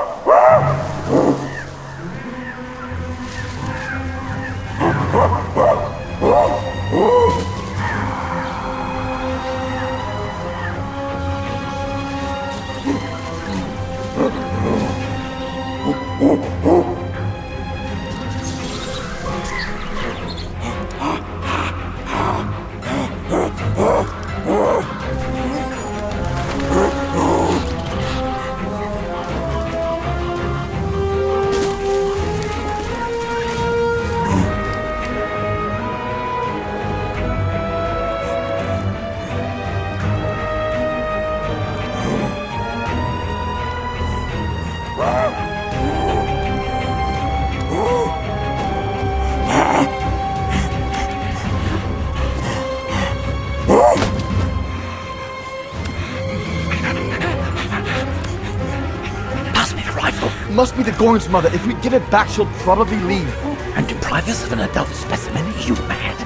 Must be the Goran's mother. If we give it back, she'll probably leave. And deprive us of an adult specimen? You mad?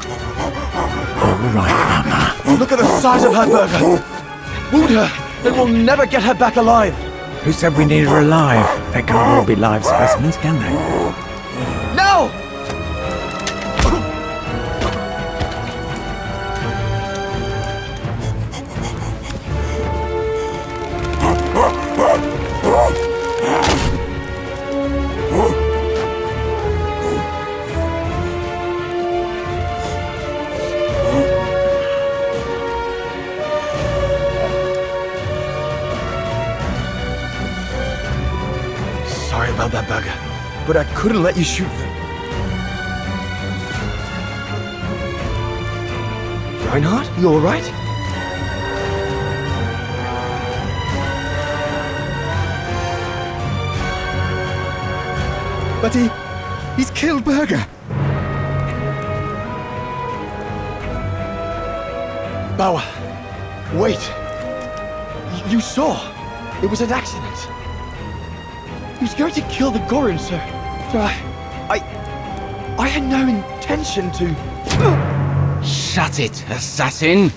All right, Mama. Look at the size of her burger. Wound her, and we'll never get her back alive. Who said we need her alive? They can't all be live specimens, can they? No! Sorry about that, Burger, but I couldn't let you shoot them. Reinhardt, you all right? But he's killed Burger. Bauer, wait. You saw. It was an accident. He was going to kill the Goran, sir. I had no intention to... Shut it, assassin!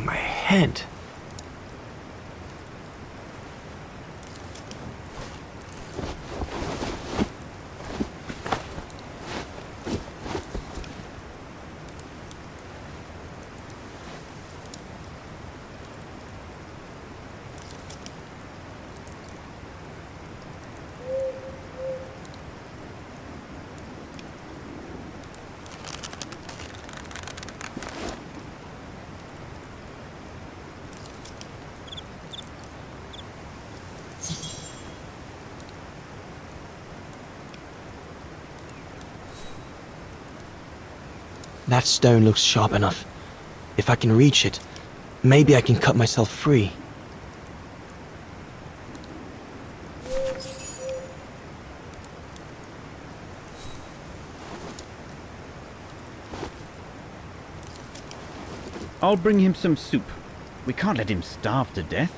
My head. That stone looks sharp enough. If I can reach it, maybe I can cut myself free. I'll bring him some soup. We can't let him starve to death.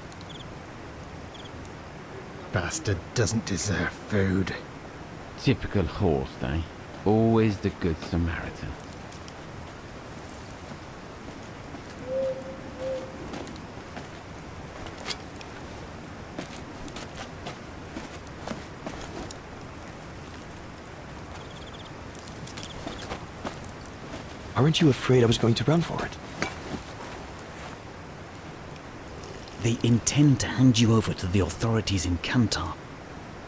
Bastard doesn't deserve food. Typical horse, eh? Always the good Samaritan. Aren't you afraid I was going to run for it? They intend to hand you over to the authorities in Kantar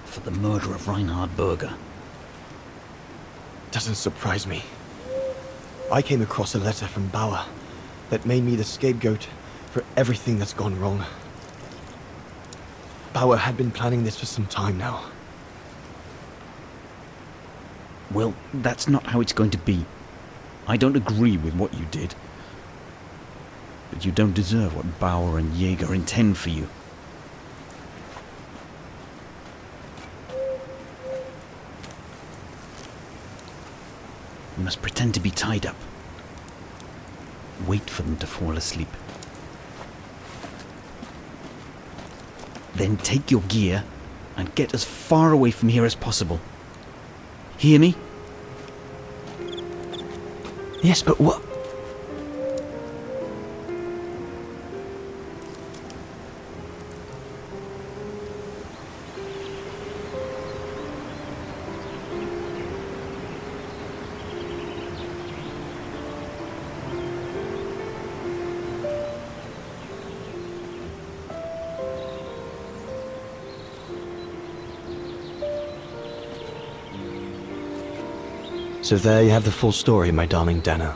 for the murder of Reinhard Berger. Doesn't surprise me. I came across a letter from Bauer that made me the scapegoat for everything that's gone wrong. Bauer had been planning this for some time now. Well, that's not how it's going to be. I don't agree with what you did. But you don't deserve what Bauer and Jaeger intend for you. You must pretend to be tied up. Wait for them to fall asleep. Then take your gear and get as far away from here as possible. Hear me? Yes, but what? So there you have the full story, my darling Dana.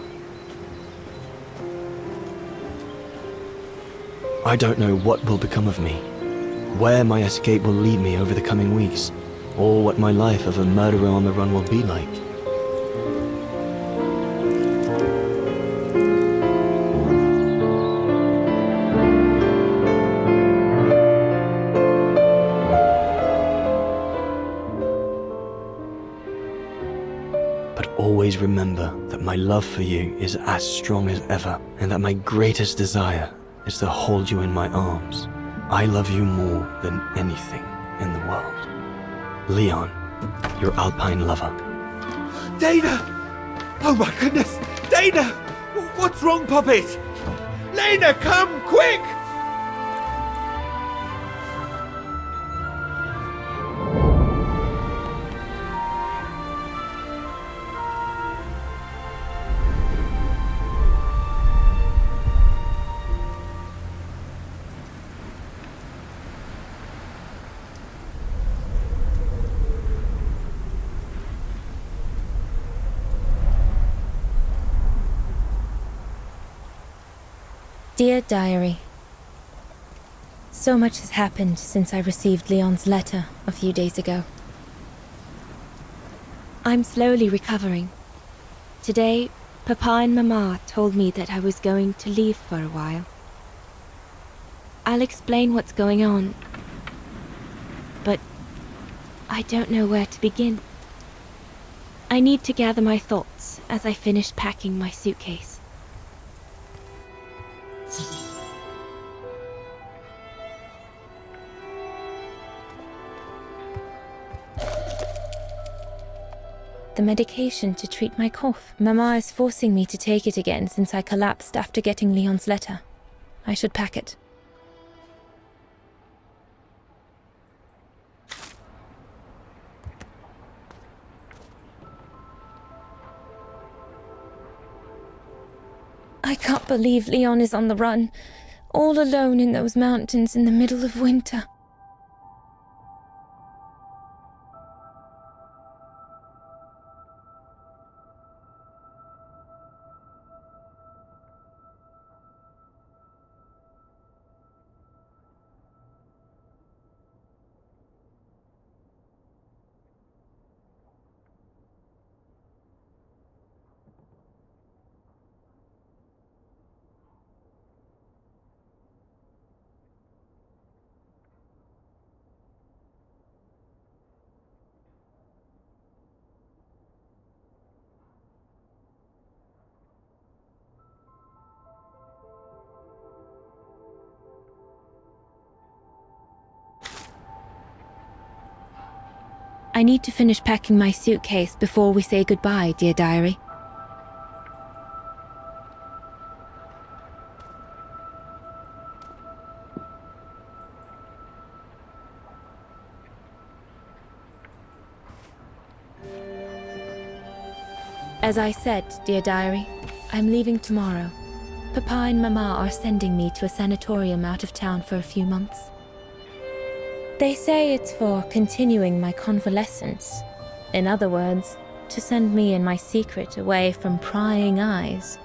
I don't know what will become of me, where my escape will lead me over the coming weeks, or what my life of a murderer on the run will be like. Always remember that my love for you is as strong as ever, and that my greatest desire is to hold you in my arms. I love you more than anything in the world. Leon, your Alpine lover. Dana! Oh my goodness! Dana! What's wrong, Puppet? Lena, come, quick! Dear Diary, so much has happened since I received Leon's letter a few days ago. I'm slowly recovering. Today, Papa and Mama told me that I was going to leave for a while. I'll explain what's going on, but I don't know where to begin. I need to gather my thoughts as I finish packing my suitcase. The medication to treat my cough. Mama is forcing me to take it again since I collapsed after getting Leon's letter. I should pack it. I can't believe Leon is on the run, all alone in those mountains in the middle of winter. I need to finish packing my suitcase before we say goodbye, dear diary. As I said, dear diary, I'm leaving tomorrow. Papa and Mama are sending me to a sanatorium out of town for a few months. They say it's for continuing my convalescence. In other words, to send me and my secret away from prying eyes.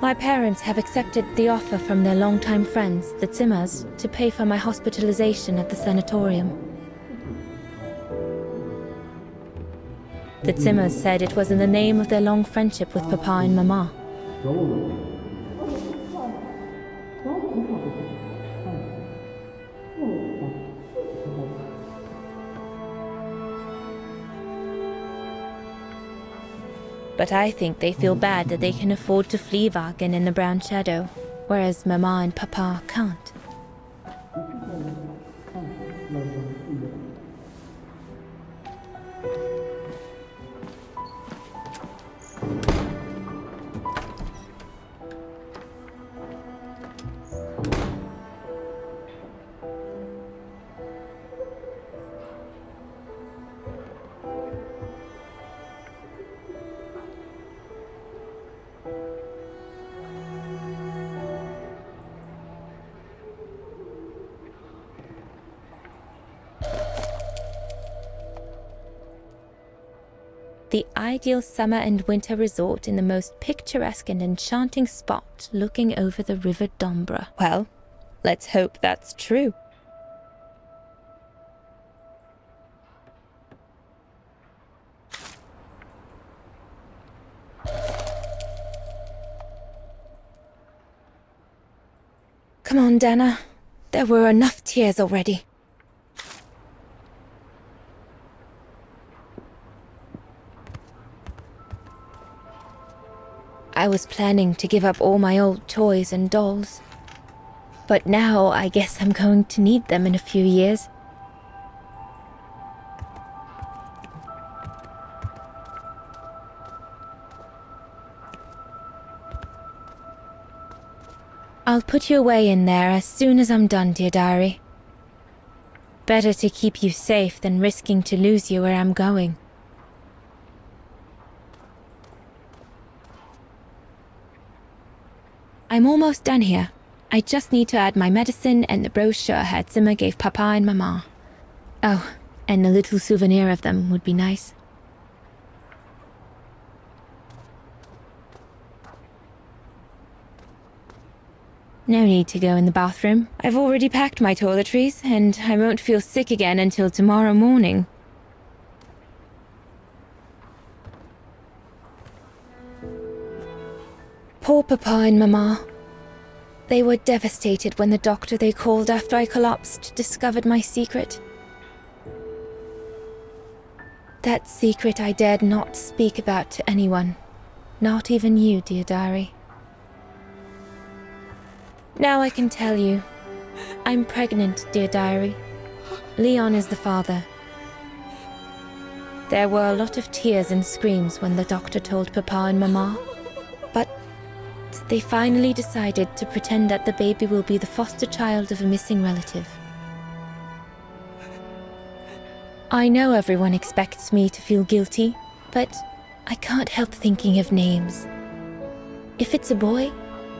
My parents have accepted the offer from their longtime friends, the Zimmers, to pay for my hospitalization at the sanatorium. The Zimmers said it was in the name of their long friendship with Papa and Mama. But I think they feel bad that they can afford to flee Wagen in the Brown Shadow, whereas Mama and Papa can't. The ideal summer and winter resort in the most picturesque and enchanting spot looking over the River Dombra. Well, let's hope that's true. Come on, Dana. There were enough tears already. I was planning to give up all my old toys and dolls. But now I guess I'm going to need them in a few years. I'll put you away in there as soon as I'm done, dear diary. Better to keep you safe than risking to lose you where I'm going. I'm almost done here. I just need to add my medicine and the brochure Herr Zimmer gave Papa and Mama. Oh, and a little souvenir of them would be nice. No need to go in the bathroom. I've already packed my toiletries, and I won't feel sick again until tomorrow morning. Poor Papa and Mama. They were devastated when the doctor they called after I collapsed discovered my secret. That secret I dared not speak about to anyone. Not even you, dear diary. Now I can tell you. I'm pregnant, dear diary. Leon is the father. There were a lot of tears and screams when the doctor told Papa and Mama. But they finally decided to pretend that the baby will be the foster child of a missing relative. I know everyone expects me to feel guilty, but I can't help thinking of names. If it's a boy,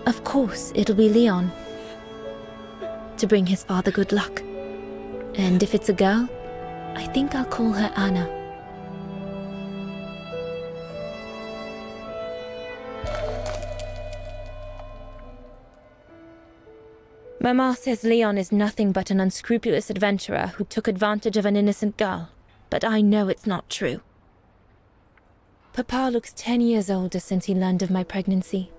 of course it'll be Leon, to bring his father good luck. And if it's a girl, I think I'll call her Anna. Mama says Leon is nothing but an unscrupulous adventurer who took advantage of an innocent girl, but I know it's not true. Papa looks 10 years older since he learned of my pregnancy,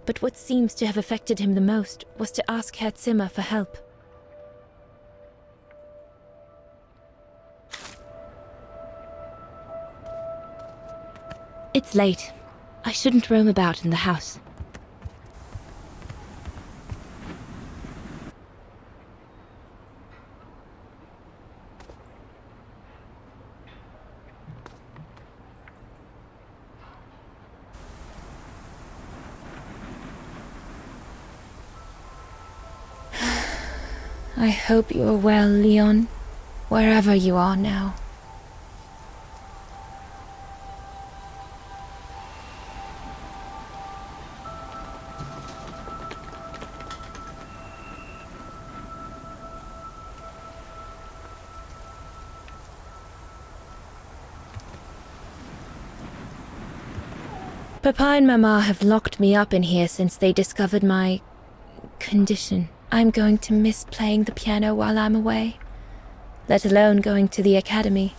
but what seems to have affected him the most was to ask Herr Zimmer for help. It's late. I shouldn't roam about in the house. I hope you are well, Leon, wherever you are now. Papa and Mama have locked me up in here since they discovered my condition. I'm going to miss playing the piano while I'm away, let alone going to the academy.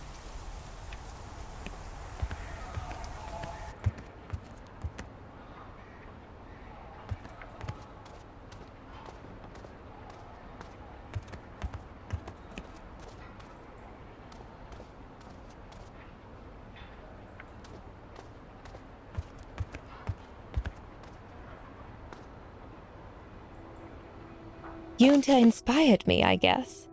Yunta inspired me, I guess.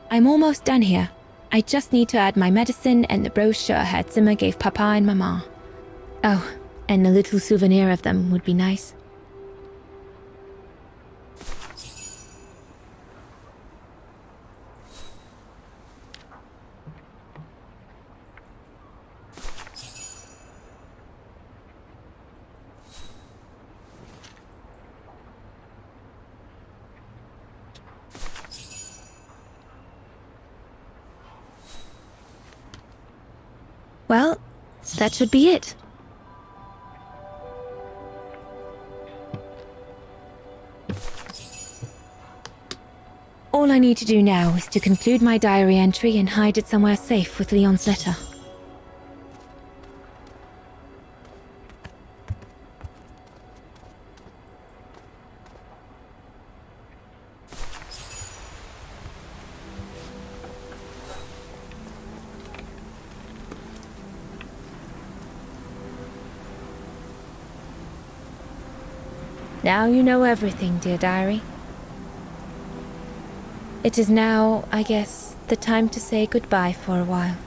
I'm almost done here. I just need to add my medicine and the brochure Herr Zimmer gave Papa and Mama. Oh, and a little souvenir of them would be nice. Well, that should be it. All I need to do now is to conclude my diary entry and hide it somewhere safe with Leon's letter. Now you know everything, dear diary. It is now, I guess, the time to say goodbye for a while.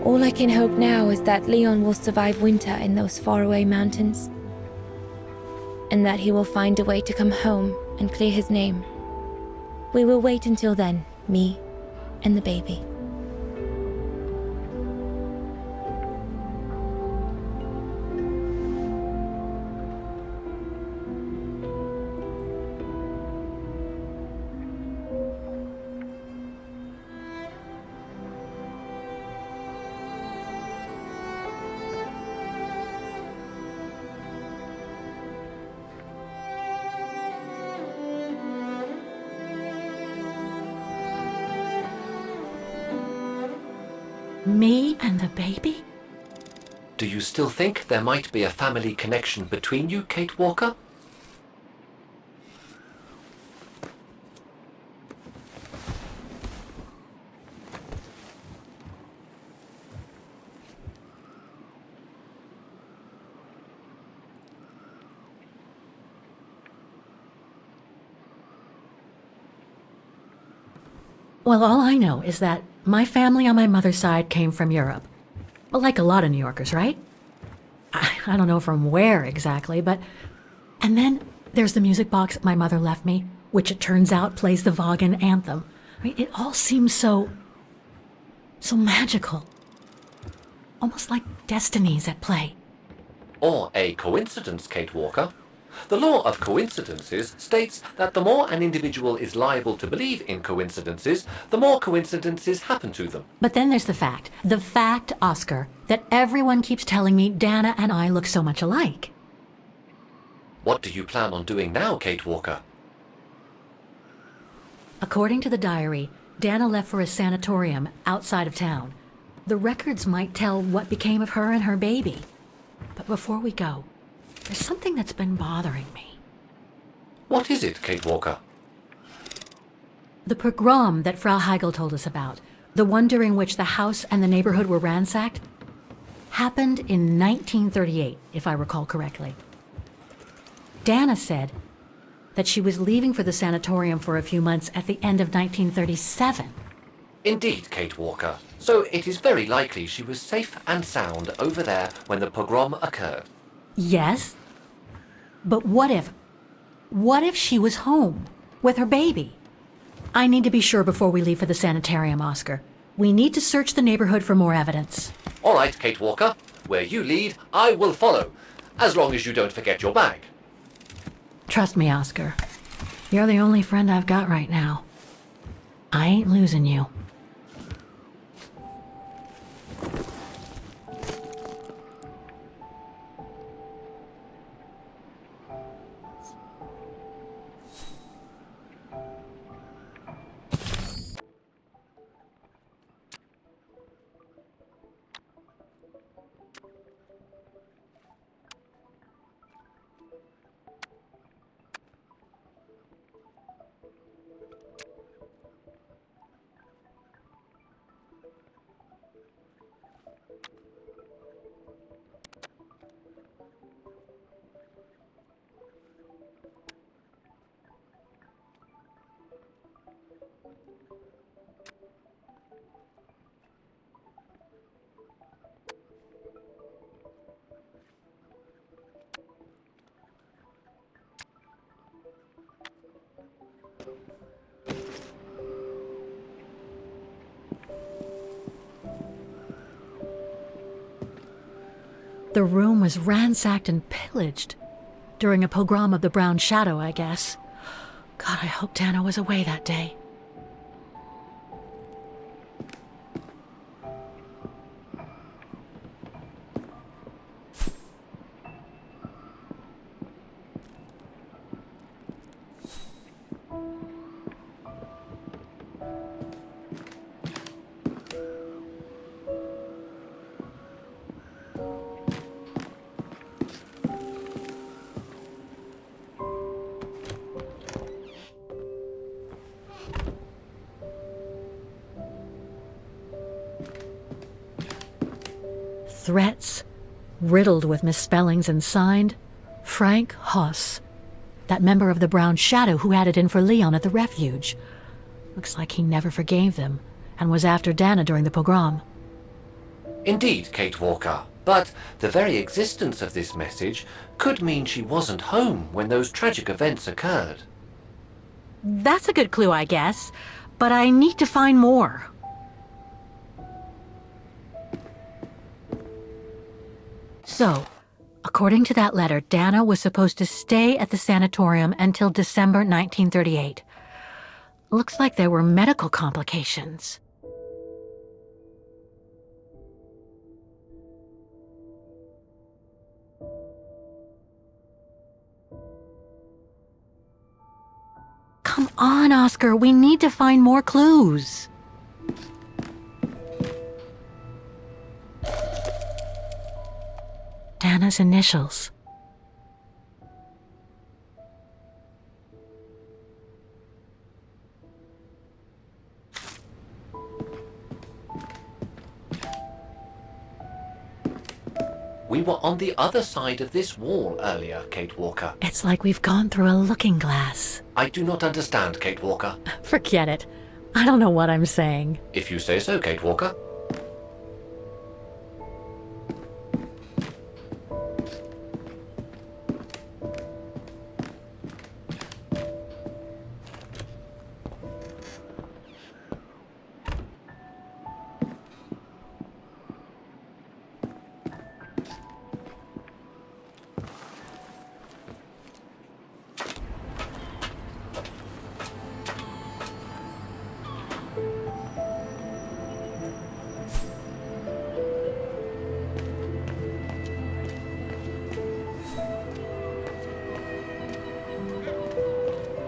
All I can hope now is that Leon will survive winter in those faraway mountains, and that he will find a way to come home and clear his name. We will wait until then, me and the baby. Me and the baby? Do you still think there might be a family connection between you, Kate Walker? Well, all I know is that my family on my mother's side came from Europe. Well, like a lot of New Yorkers, right? I don't know from where exactly, but... And then there's the music box my mother left me, which it turns out plays the Vaughan anthem. I mean, it all seems so magical. Almost like destinies at play. Or a coincidence, Kate Walker. The law of coincidences states that the more an individual is liable to believe in coincidences, the more coincidences happen to them. But then there's the fact, Oscar, that everyone keeps telling me Dana and I look so much alike. What do you plan on doing now, Kate Walker? According to the diary, Dana left for a sanatorium outside of town. The records might tell what became of her and her baby. But before we go, there's something that's been bothering me. What is it, Kate Walker? The pogrom that Frau Heigl told us about, the one during which the house and the neighborhood were ransacked, happened in 1938, if I recall correctly. Dana said that she was leaving for the sanatorium for a few months at the end of 1937. Indeed, Kate Walker. So it is very likely she was safe and sound over there when the pogrom occurred. Yes, but what if she was home with her baby? I need to be sure before we leave for the sanitarium, Oscar. We need to search the neighborhood for more evidence. All right, Kate Walker. Where you lead, I will follow. As long as you don't forget your bag. Trust me, Oscar. You're the only friend I've got right now. I ain't losing you. The room was ransacked and pillaged during a pogrom of the Brown Shadow, I guess. God, I hope Dana was away that day. Threats, riddled with misspellings and signed, Frank Hoss, that member of the Brown Shadow who had it in for Leon at the refuge. Looks like he never forgave them and was after Dana during the pogrom. Indeed, Kate Walker. But the very existence of this message could mean she wasn't home when those tragic events occurred. That's a good clue, I guess, but I need to find more. So, according to that letter, Dana was supposed to stay at the sanatorium until December 1938. Looks like there were medical complications. Come on, Oscar, we need to find more clues. Dana's initials. We were on the other side of this wall earlier, Kate Walker. It's like we've gone through a looking glass. I do not understand, Kate Walker. Forget it. I don't know what I'm saying. If you say so, Kate Walker.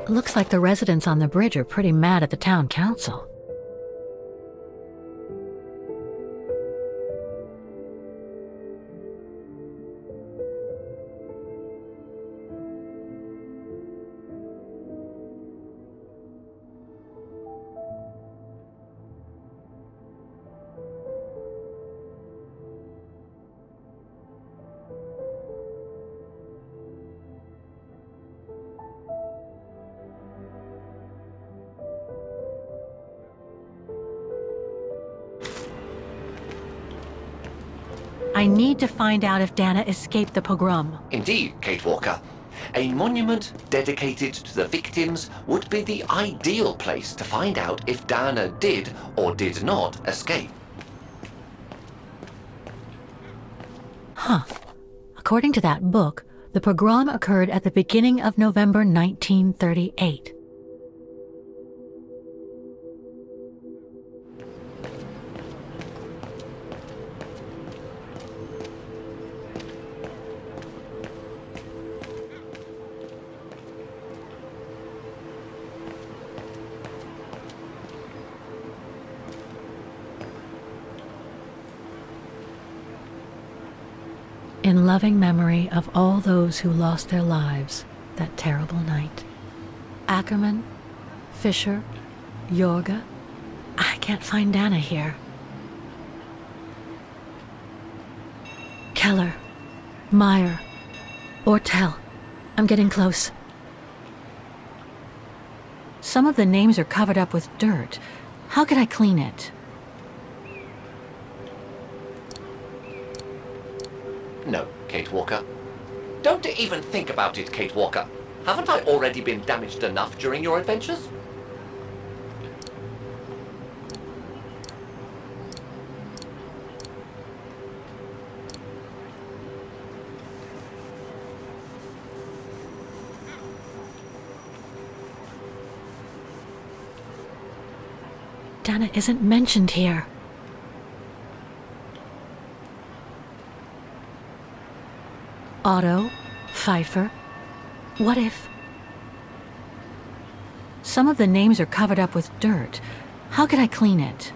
Looks like the residents on the bridge are pretty mad at the town council. I need to find out if Dana escaped the pogrom. Indeed, Kate Walker. A monument dedicated to the victims would be the ideal place to find out if Dana did or did not escape. Huh. According to that book, the pogrom occurred at the beginning of November 1938. In loving memory of all those who lost their lives that terrible night. Ackerman, Fisher, Jorge. I can't find Dana here. Keller, Meyer, Ortel. I'm getting close. Some of the names are covered up with dirt. How could I clean it? No, Kate Walker. Don't even think about it, Kate Walker. Haven't I already been damaged enough during your adventures? Dana isn't mentioned here. Otto, Pfeiffer. What if... Some of the names are covered up with dirt. How could I clean it?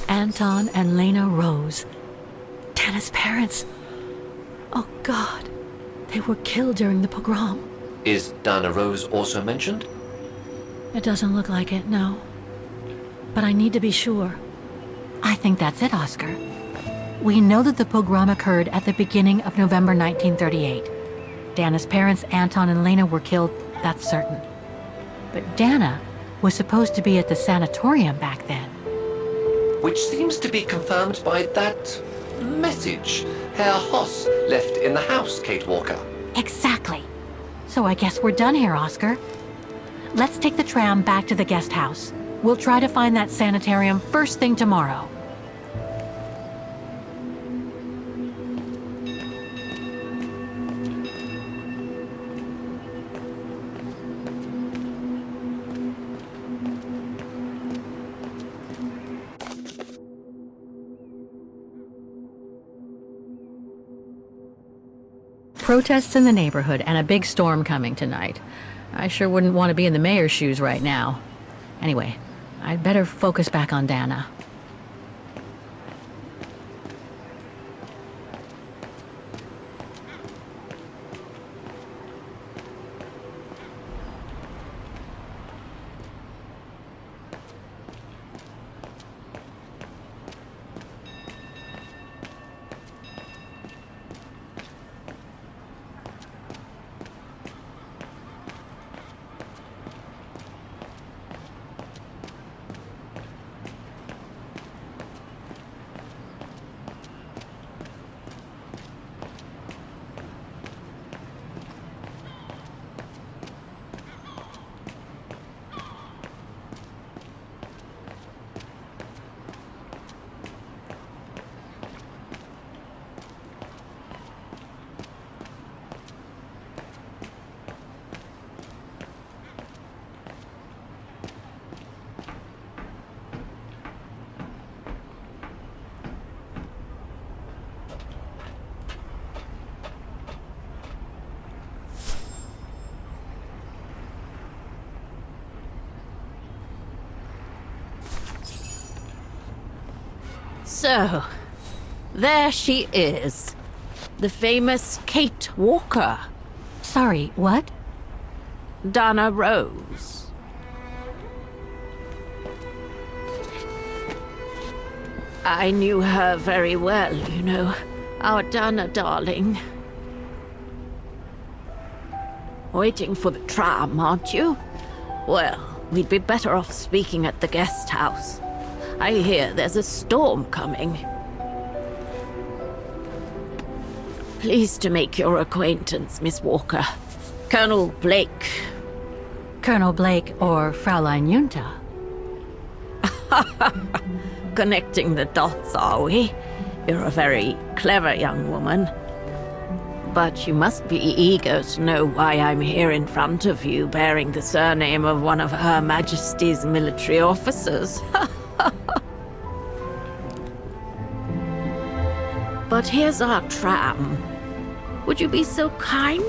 Anton and Lena Rose. Dana's parents. Oh God, they were killed during the pogrom. Is Dana Rose also mentioned? It doesn't look like it, no. But I need to be sure. I think that's it, Oscar. We know that the pogrom occurred at the beginning of November 1938. Dana's parents, Anton and Lena, were killed, that's certain. But Dana was supposed to be at the sanatorium back then. Which seems to be confirmed by that message Herr Hoss left in the house, Kate Walker. Exactly. So I guess we're done here, Oscar. Let's take the tram back to the guest house. We'll try to find that sanitarium first thing tomorrow. Protests in the neighborhood and a big storm coming tonight. I sure wouldn't want to be in the mayor's shoes right now. Anyway, I'd better focus back on Dana. So, there she is. The famous Kate Walker. Sorry, what? Dana Rose. I knew her very well, you know. Our Dana darling. Waiting for the tram, aren't you? Well, we'd be better off speaking at the guest house. I hear there's a storm coming. Pleased to make your acquaintance, Miss Walker. Colonel Blake. Colonel Blake or Fraulein Junta? Connecting the dots, are we? You're a very clever young woman. But you must be eager to know why I'm here in front of you, bearing the surname of one of Her Majesty's military officers. But here's our tram. Would you be so kind?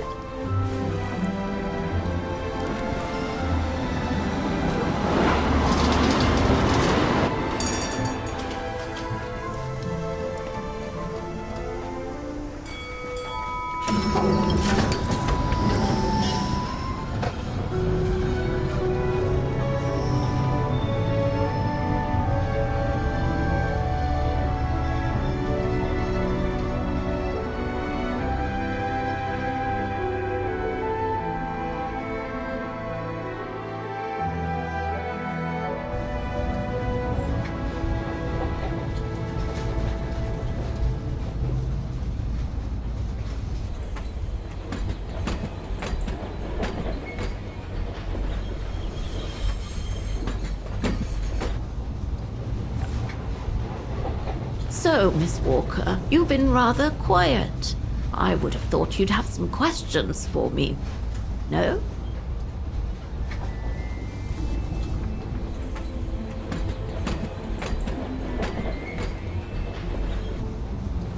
So, Miss Walker, you've been rather quiet. I would have thought you'd have some questions for me. No?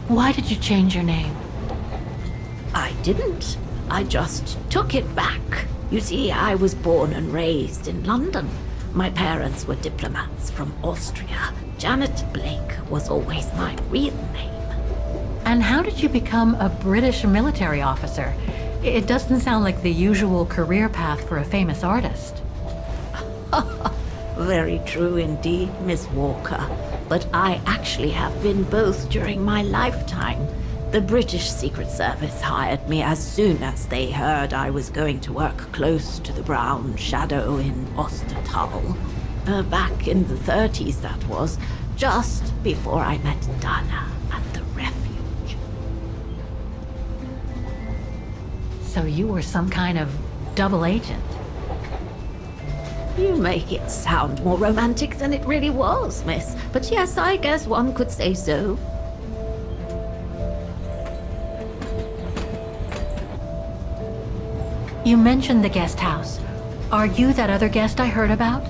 Why did you change your name? I didn't. I just took it back. You see, I was born and raised in London. My parents were diplomats from Austria. Janet Blake was always my real name. And how did you become a British military officer? It doesn't sound like the usual career path for a famous artist. Very true indeed, Miss Walker. But I actually have been both during my lifetime. The British Secret Service hired me as soon as they heard I was going to work close to the Brown Shadow in Ostertal. Back in the 30s, that was, just before I met Dana at the refuge. So you were some kind of double agent? You make it sound more romantic than it really was, miss. But yes, I guess one could say so. You mentioned the guest house. Are you that other guest I heard about?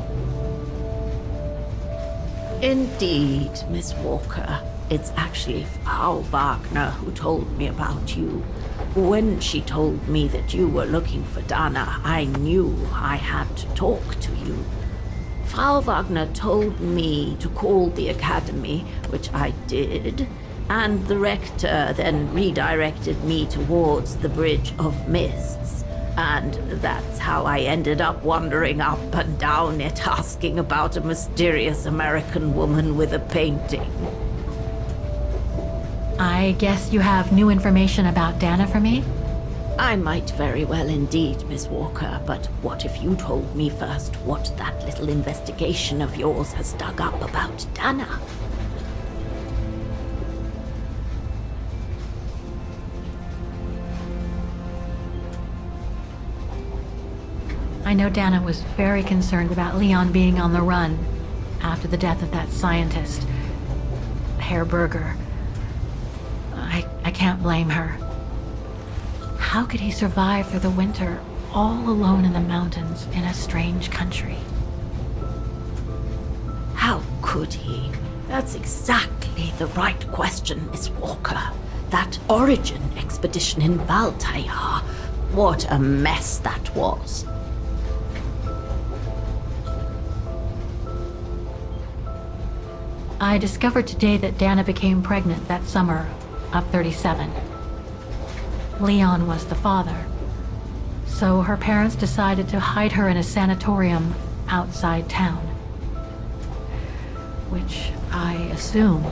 Indeed, Miss Walker. It's actually Frau Wagner who told me about you. When she told me that you were looking for Dana, I knew I had to talk to you. Frau Wagner told me to call the academy, which I did, and the rector then redirected me towards the Bridge of Mists. And that's how I ended up wandering up and down it, asking about a mysterious American woman with a painting. I guess you have new information about Dana for me? I might very well indeed, Miss Walker, but what if you told me first what that little investigation of yours has dug up about Dana? I know Dana was very concerned about Leon being on the run after the death of that scientist, Herr Berger. I can't blame her. How could he survive through the winter, all alone in the mountains in a strange country? How could he? That's exactly the right question, Miss Walker. That origin expedition in Valtayar. What a mess that was. I discovered today that Dana became pregnant that summer of 37. Leon was the father. So her parents decided to hide her in a sanatorium outside town. Which, I assume,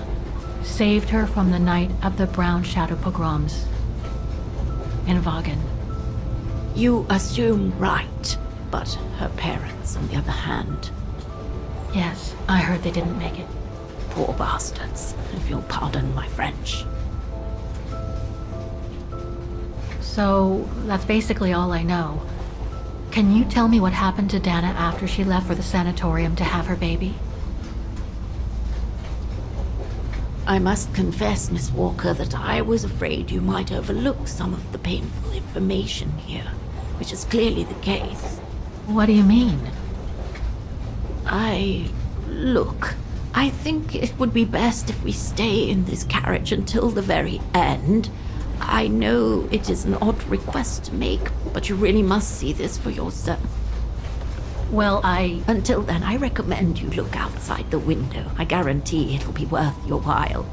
saved her from the night of the Brown Shadow pogroms in Vagen. You assume right, but her parents, on the other hand. Yes, I heard they didn't make it. Poor bastards, if you'll pardon my French. So, that's basically all I know. Can you tell me what happened to Dana after she left for the sanatorium to have her baby? I must confess, Miss Walker, that I was afraid you might overlook some of the painful information here, which is clearly the case. What do you mean? Look, I think it would be best if we stay in this carriage until the very end. I know it is an odd request to make, but you really must see this for yourself. Well, Until then, I recommend you look outside the window. I guarantee it'll be worth your while.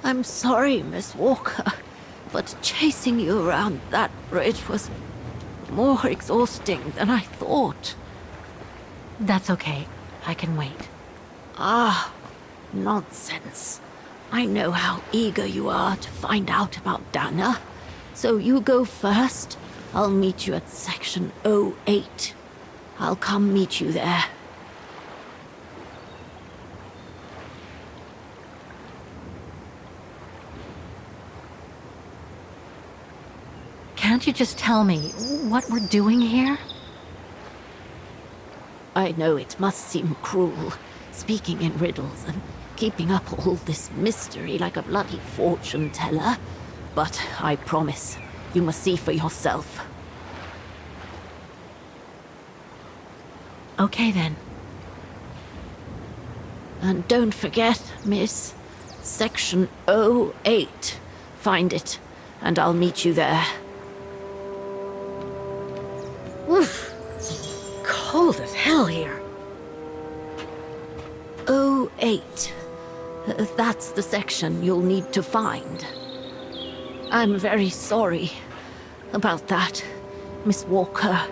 I'm sorry, Miss Walker, but chasing you around that bridge was more exhausting than I thought. That's okay. I can wait. Nonsense. I know how eager you are to find out about Dana. So you go first. I'll meet you at section 08. I'll come meet you there. Can't you just tell me what we're doing here? I know it must seem cruel, speaking in riddles and keeping up all this mystery like a bloody fortune teller, but I promise you must see for yourself. Okay then. And don't forget, miss, section 08. Find it, and I'll meet you there. Oof. Cold as hell here. 08. That's the section you'll need to find. I'm very sorry about that, Miss Walker.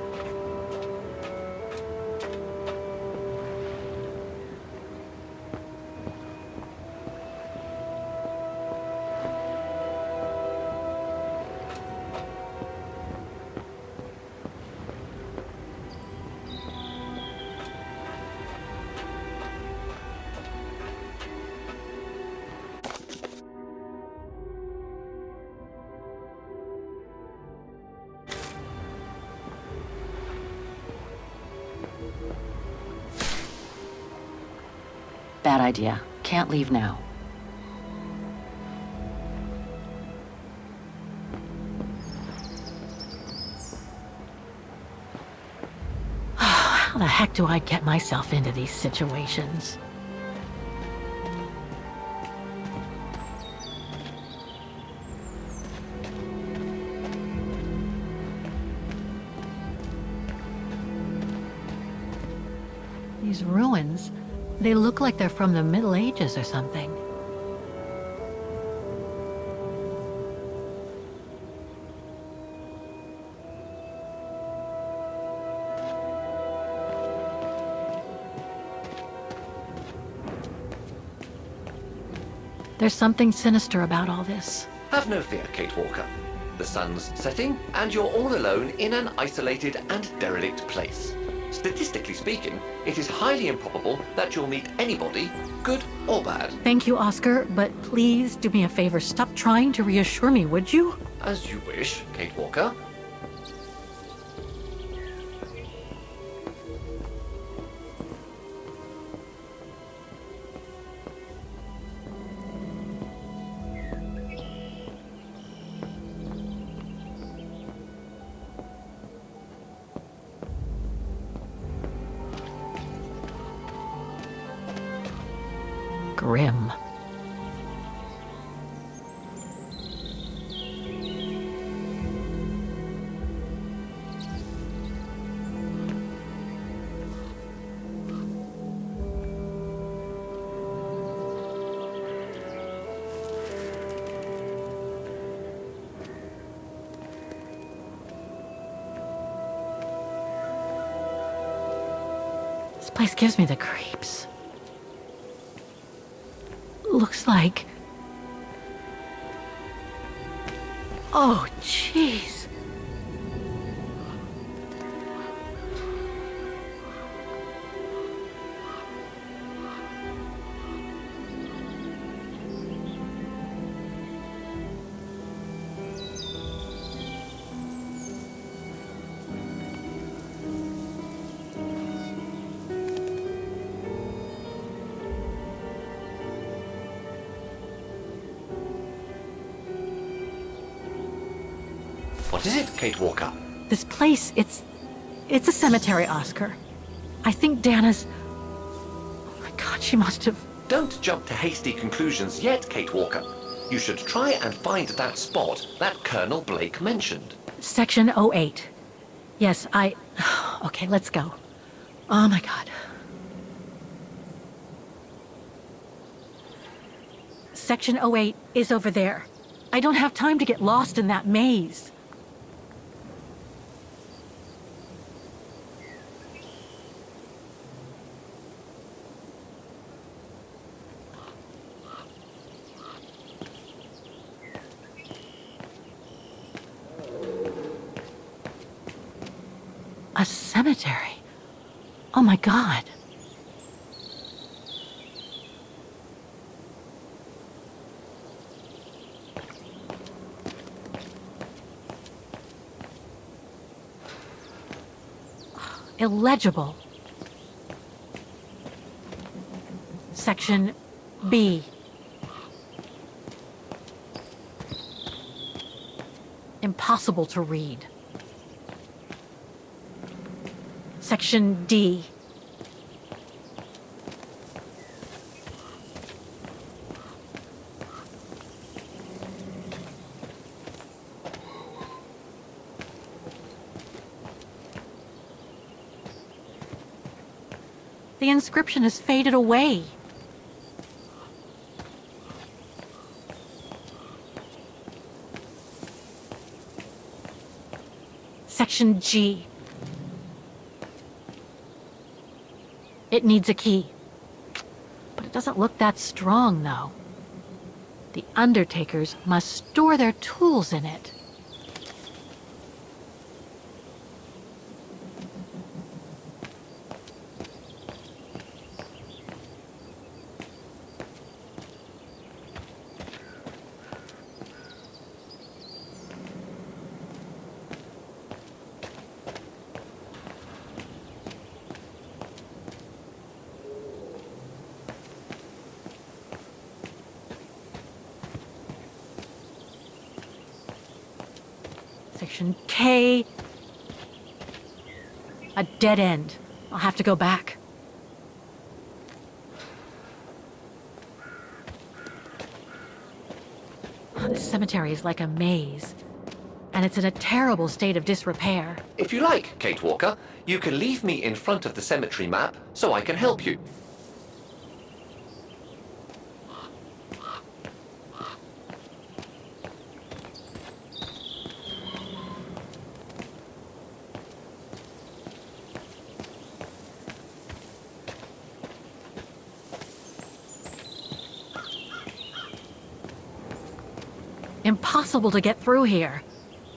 bad idea. Can't leave now. How the heck do I get myself into these situations? These ruins, they look like they're from the Middle Ages or something. There's something sinister about all this. Have no fear, Kate Walker. The sun's setting, and you're all alone in an isolated and derelict place. Statistically speaking, it is highly improbable that you'll meet anybody, good or bad. Thank you, Oscar, but please do me a favor. Stop trying to reassure me, would you? As you wish, Kate Walker. Grim. This place gives me the creeps. Looks like... Oh, jeez. What is it, Kate Walker? This place, it's a cemetery, Oscar. I think Dana's... Oh my god, she must have... Don't jump to hasty conclusions yet, Kate Walker. You should try and find that spot that Colonel Blake mentioned. Section 08. Yes, Okay, let's go. Oh my god. Section 08 is over there. I don't have time to get lost in that maze. A cemetery? Oh my god. Illegible. Section B. Impossible to read. Section D. The inscription has faded away. Section G. It needs a key. But it doesn't look that strong, though. The undertakers must store their tools in it. Section K. A dead end. I'll have to go back. This cemetery is like a maze, and it's in a terrible state of disrepair. If you like, Kate Walker, you can leave me in front of the cemetery map so I can help you. Impossible to get through here.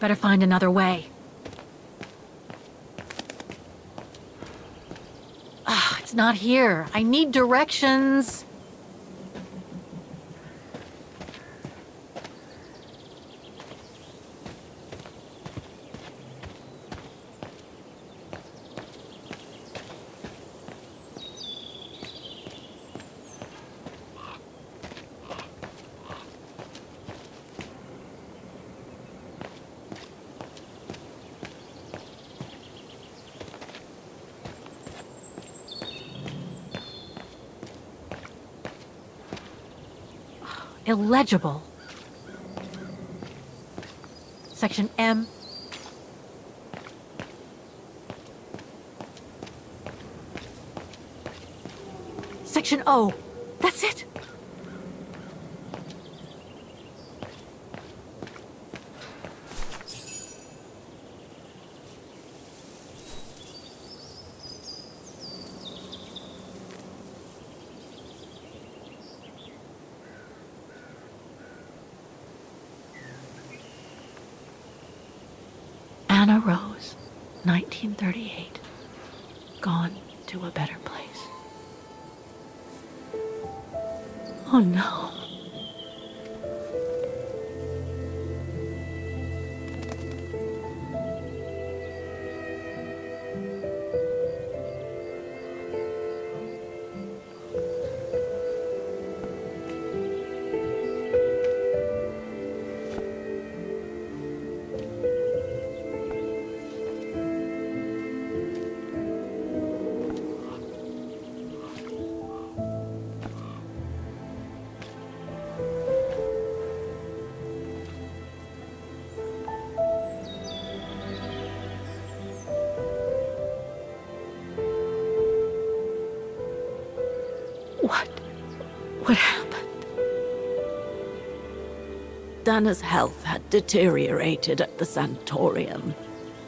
Better find another way. Ah, it's not here. I need directions. Illegible. Section M. Section O. That's it. Anna Rose, 1938. Gone to a better place. Oh no. What happened? Dana's health had deteriorated at the sanatorium.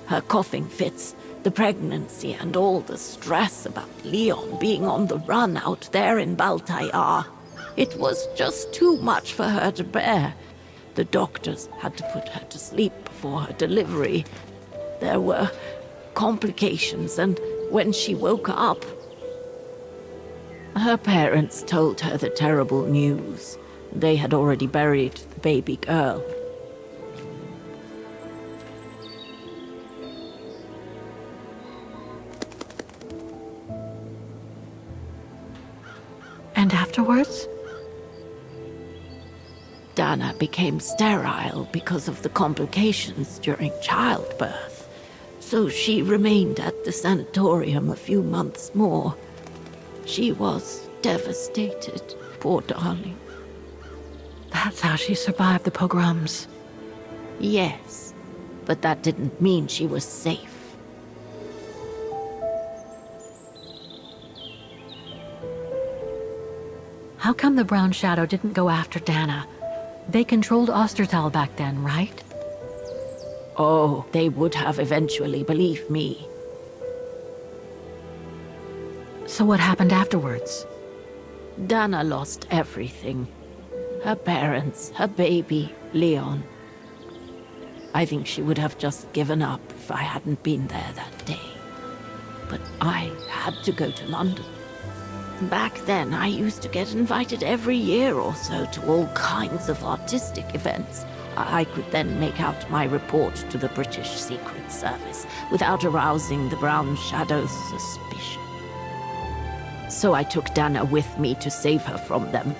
Her coughing fits, the pregnancy, and all the stress about Leon being on the run out there in Baltayar. It was just too much for her to bear. The doctors had to put her to sleep before her delivery. There were complications, and when she woke up, her parents told her the terrible news. They had already buried the baby girl. And afterwards? Dana became sterile because of the complications during childbirth. So she remained at the sanatorium a few months more. She was devastated, poor darling. That's how she survived the pogroms. Yes, but that didn't mean she was safe. How come the Brown Shadow didn't go after Dana? They controlled Ostertal back then, right? Oh, they would have eventually, believe me. So what happened afterwards? Dana lost everything. Her parents, her baby, Leon. I think she would have just given up if I hadn't been there that day. But I had to go to London. Back then, I used to get invited every year or so to all kinds of artistic events. I could then make out my report to the British Secret Service without arousing the Brown Shadow's suspicion. So I took Dana with me to save her from them.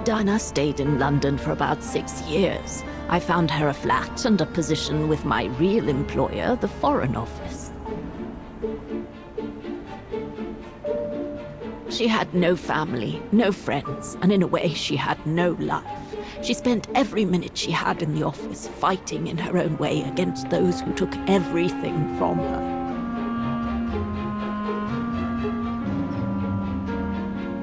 Dana stayed in London for about 6 years. I found her a flat and a position with my real employer, the Foreign Office. She had no family, no friends, and in a way she had no life. She spent every minute she had in the office fighting in her own way against those who took everything from her.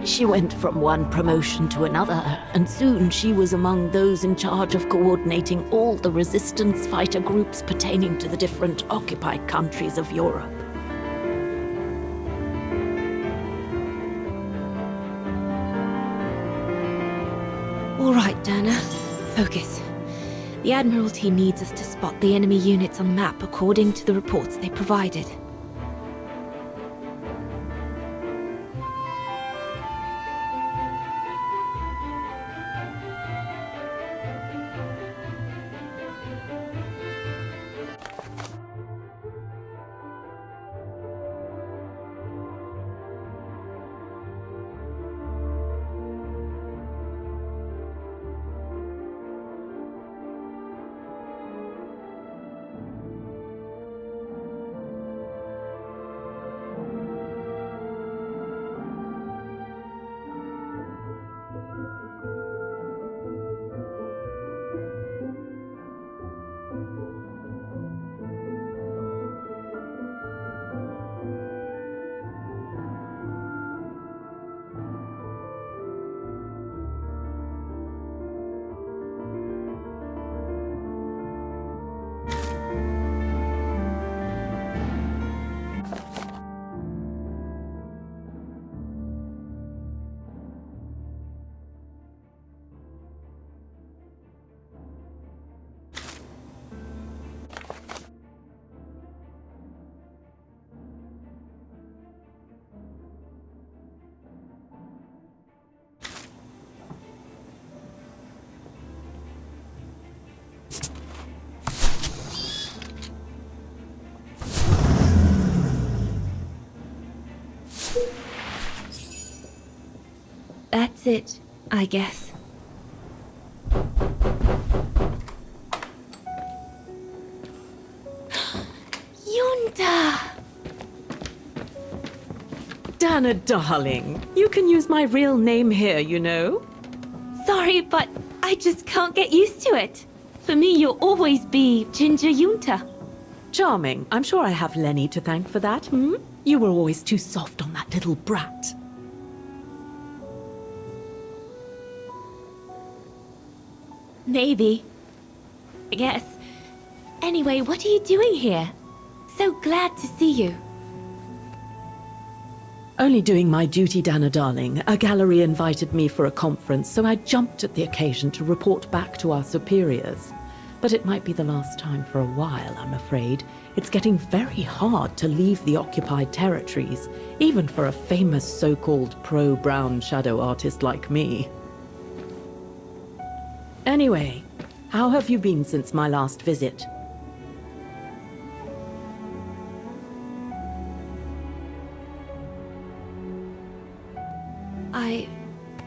She went from one promotion to another, and soon she was among those in charge of coordinating all the resistance fighter groups pertaining to the different occupied countries of Europe. All right, Dana. Focus. The Admiralty needs us to spot the enemy units on the map according to the reports they provided. That's it, I guess. Yunta! Dana, darling, you can use my real name here, you know. Sorry, but I just can't get used to it. For me, you'll always be Ginger Yunta. Charming. I'm sure I have Lenny to thank for that, hmm? You were always too soft on that little brat. Maybe. I guess. Anyway, what are you doing here? So glad to see you. Only doing my duty, Dana, darling. A gallery invited me for a conference, so I jumped at the occasion to report back to our superiors. But it might be the last time for a while, I'm afraid. It's getting very hard to leave the occupied territories, even for a famous so-called pro-brown shadow artist like me. Anyway, how have you been since my last visit?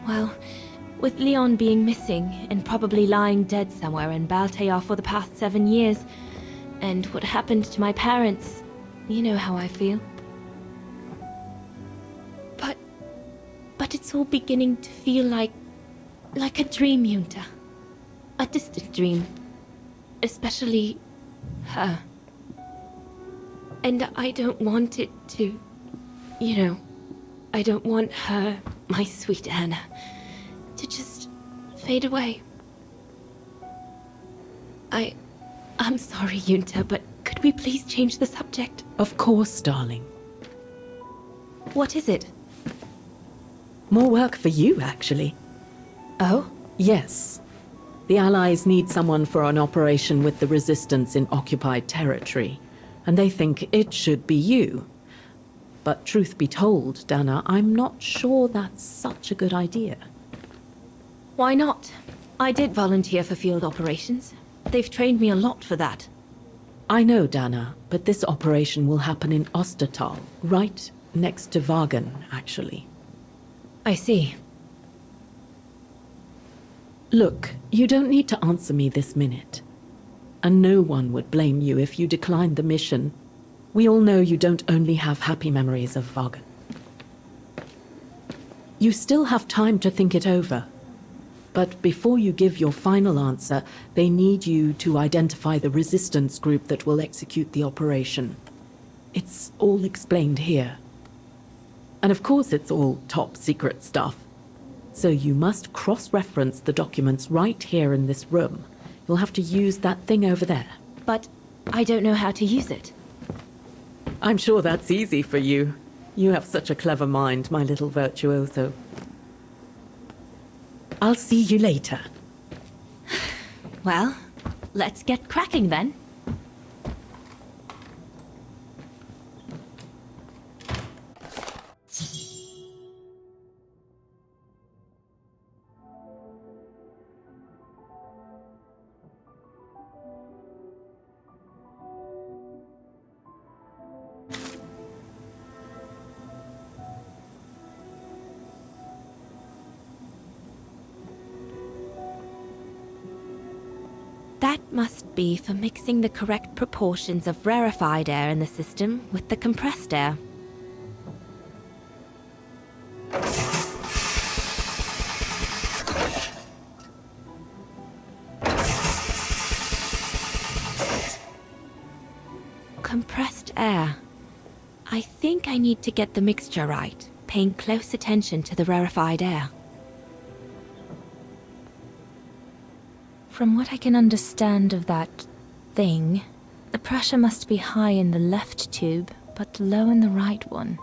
Well, with Leon being missing and probably lying dead somewhere in Baltear for the past 7 years, and what happened to my parents, you know how I feel. But it's all beginning to feel like a dream, Yunta. A distant dream. Especially her. And I don't want it to, I don't want her, my sweet Anna, to just fade away. I'm sorry, Yunta, but could we please change the subject? Of course, darling. What is it? More work for you, actually. Oh? Yes. The Allies need someone for an operation with the Resistance in occupied territory, and they think it should be you. But truth be told, Dana, I'm not sure that's such a good idea. Why not? I did volunteer for field operations. They've trained me a lot for that. I know, Dana, but this operation will happen in Ostertal, right next to Wagen, actually. I see. Look, you don't need to answer me this minute. And no one would blame you if you declined the mission. We all know you don't only have happy memories of Vagan. You still have time to think it over. But before you give your final answer, they need you to identify the resistance group that will execute the operation. It's all explained here. And of course it's all top secret stuff. So you must cross-reference the documents right here in this room. You'll have to use that thing over there. But I don't know how to use it. I'm sure that's easy for you. You have such a clever mind, my little virtuoso. I'll see you later. Well, let's get cracking then. That must be for mixing the correct proportions of rarefied air in the system with the compressed air. Compressed air. I think I need to get the mixture right, paying close attention to the rarefied air. From what I can understand of that thing, the pressure must be high in the left tube, but low in the right one.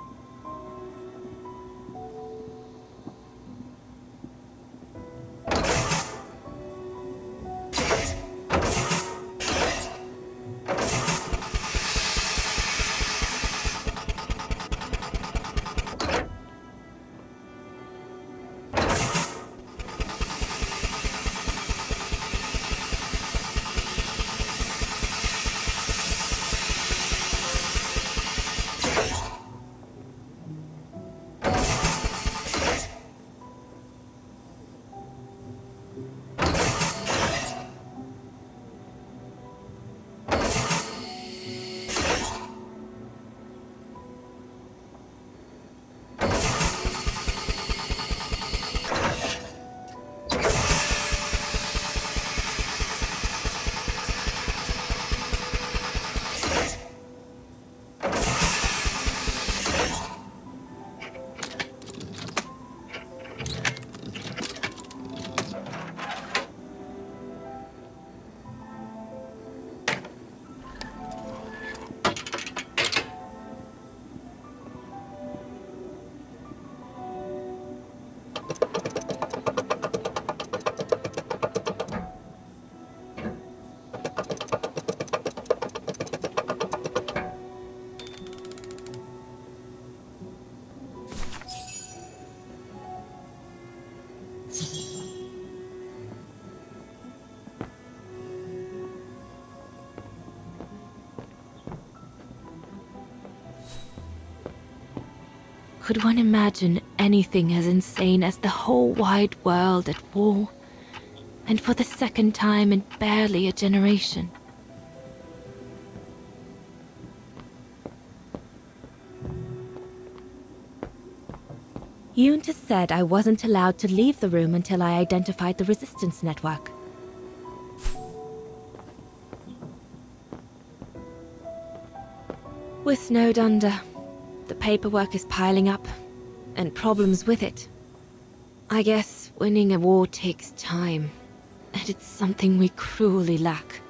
Could one imagine anything as insane as the whole wide world at war? And for the second time in barely a generation. Yunta said I wasn't allowed to leave the room until I identified the resistance network. We're snowed under. The paperwork is piling up, and problems with it. I guess winning a war takes time, and it's something we cruelly lack.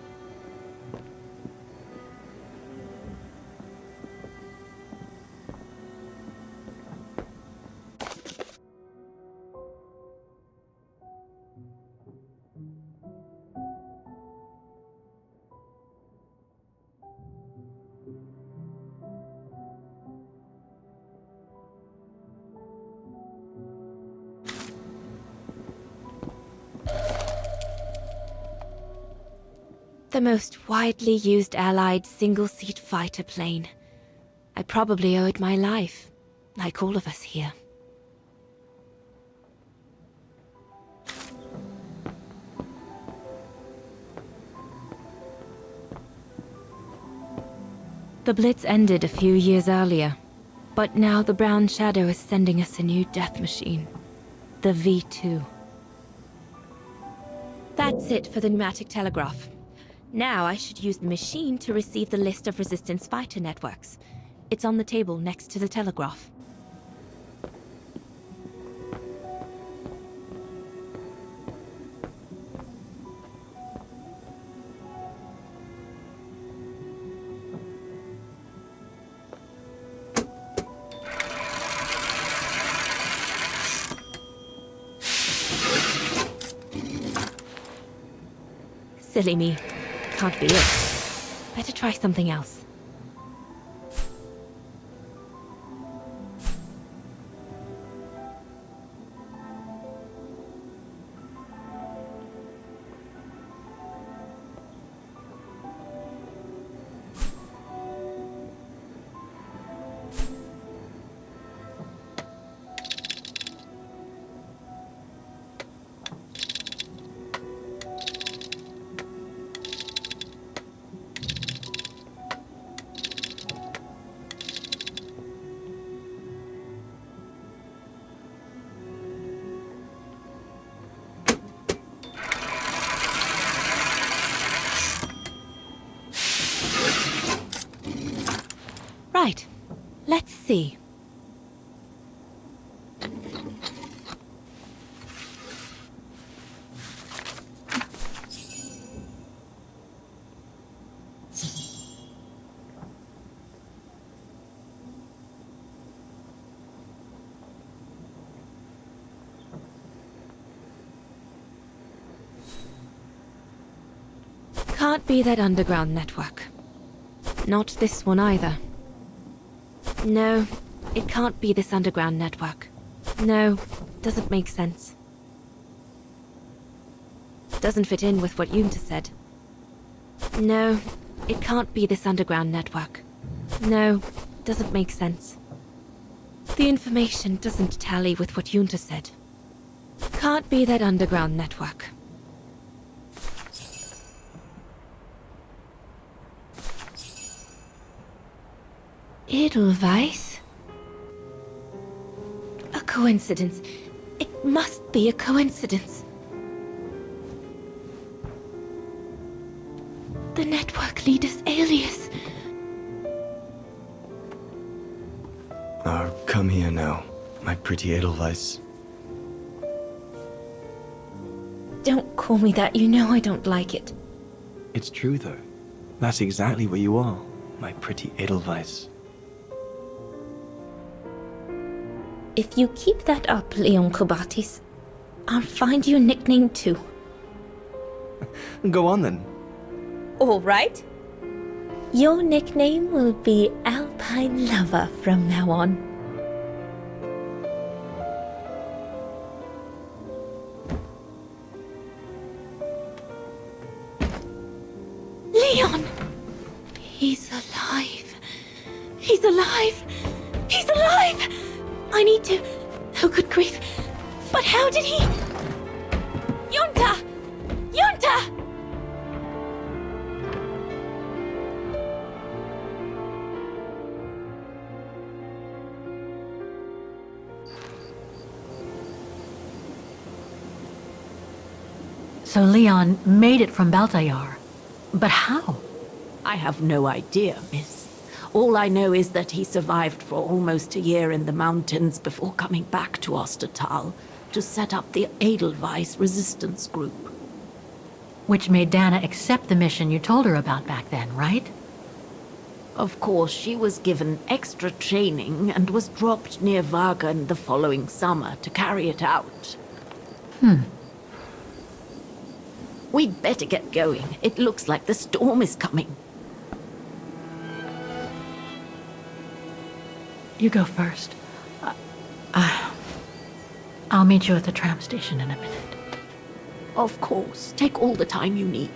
The most widely used Allied single-seat fighter plane. I probably owe it my life, like all of us here. The Blitz ended a few years earlier, but now the Brown Shadow is sending us a new death machine. The V2. That's it for the pneumatic telegraph. Now I should use the machine to receive the list of Resistance fighter networks. It's on the table next to the telegraph. Silly me. Can't be it. Better try something else. Right. Let's see. Can't be that underground network. Not this one either. No, it can't be this underground network. No, doesn't make sense. Doesn't fit in with what Yunta said. No, it can't be this underground network. No, doesn't make sense. The information doesn't tally with what Yunta said. Can't be that underground network. Edelweiss? A coincidence. It must be a coincidence. The network leader's alias. Oh, come here now, my pretty Edelweiss. Don't call me that, you know I don't like it. It's true, though. That's exactly what you are, my pretty Edelweiss. If you keep that up, Leon Kobatis, I'll find you a nickname too. Go on then. All right. Your nickname will be Alpine Lover from now on. Leon! He's alive. He's alive. He's alive! I need to... Oh, good grief. But how did he... Yunta! Yunta! So Leon made it from Baltayar. But how? I have no idea, miss. All I know is that he survived for almost a year in the mountains before coming back to Ostertal to set up the Edelweiss resistance group. Which made Dana accept the mission you told her about back then, right? Of course, she was given extra training and was dropped near Vagan the following summer to carry it out. We'd better get going. It looks like the storm is coming. You go first. I'll meet you at the tram station in a minute. Of course. Take all the time you need.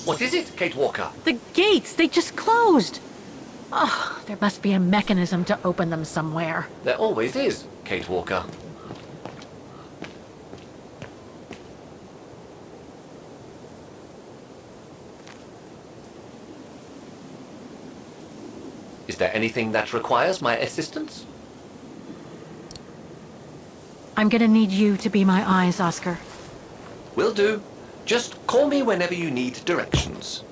What is it, Kate Walker? The gates, they just closed. Oh, there must be a mechanism to open them somewhere. There always is, Kate Walker. Is there anything that requires my assistance? I'm gonna need you to be my eyes, Oscar. Will do. Just call me whenever you need directions.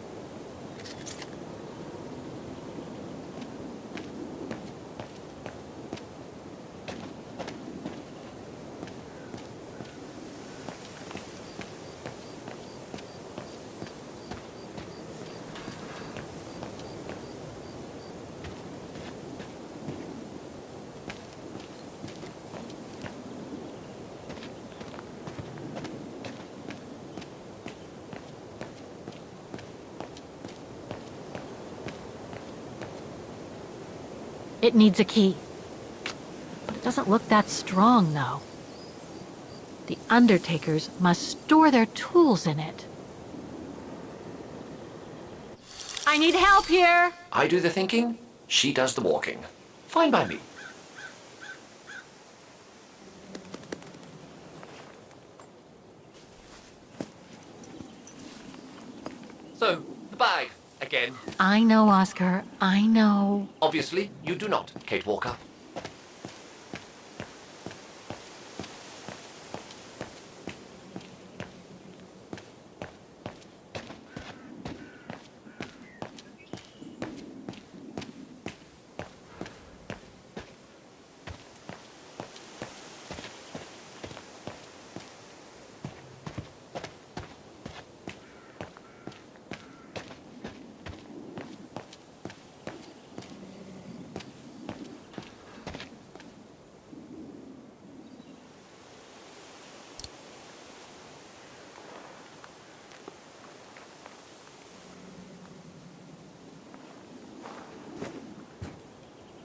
It needs a key. But it doesn't look that strong, though. The undertakers must store their tools in it. I need help here! I do the thinking, she does the walking. Fine by me. So, the bag, again. I know, Oscar. I know. Obviously, you do not, Kate Walker.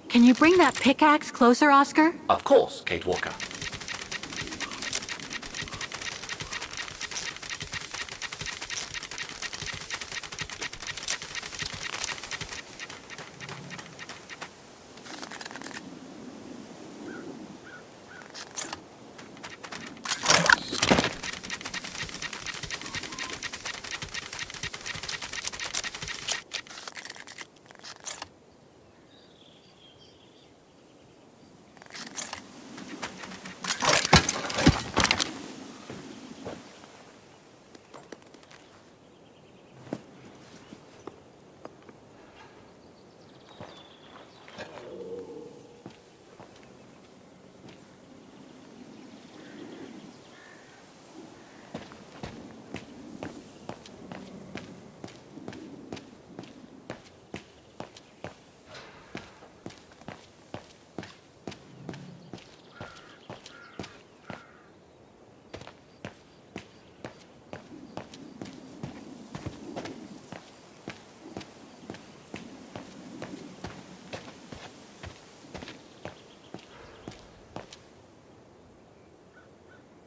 Can you bring that pickaxe closer, Oscar? Of course, Kate Walker.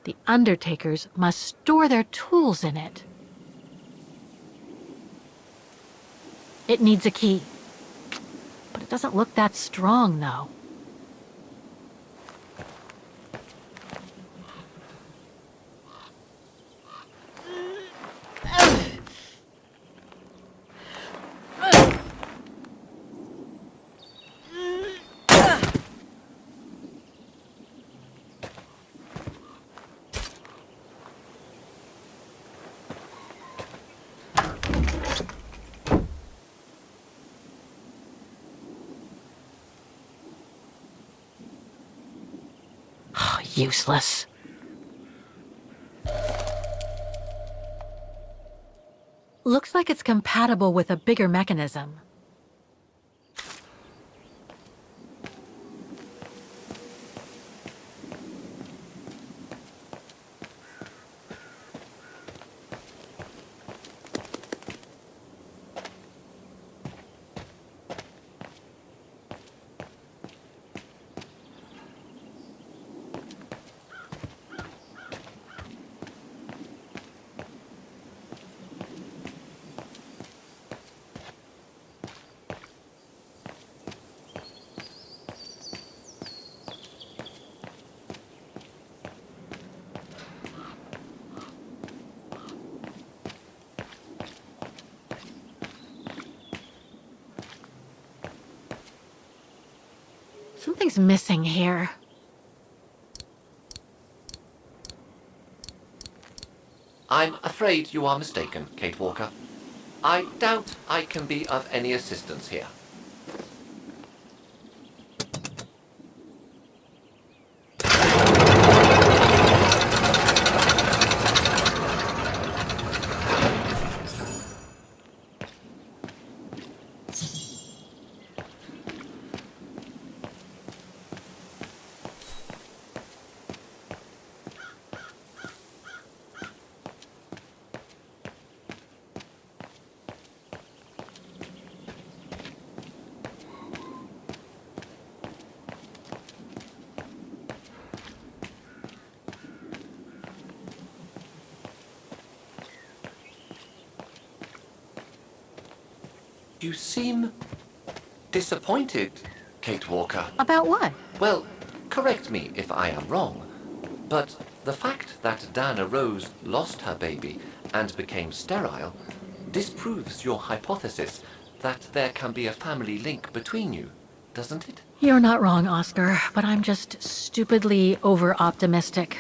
The undertakers must store their tools in it. It needs a key. But it doesn't look that strong, though. Useless. Looks like it's compatible with a bigger mechanism. Something's missing here. I'm afraid you are mistaken, Kate Walker. I doubt I can be of any assistance here. You seem disappointed, Kate Walker. About what? Well, correct me if I am wrong, but the fact that Dana Rose lost her baby and became sterile disproves your hypothesis that there can be a family link between you, doesn't it? You're not wrong, Oscar, but I'm just stupidly over-optimistic.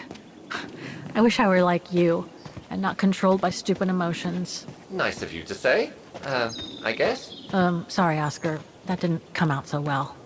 I wish I were like you, and not controlled by stupid emotions. Nice of you to say, I guess. Sorry, Oscar. That didn't come out so well.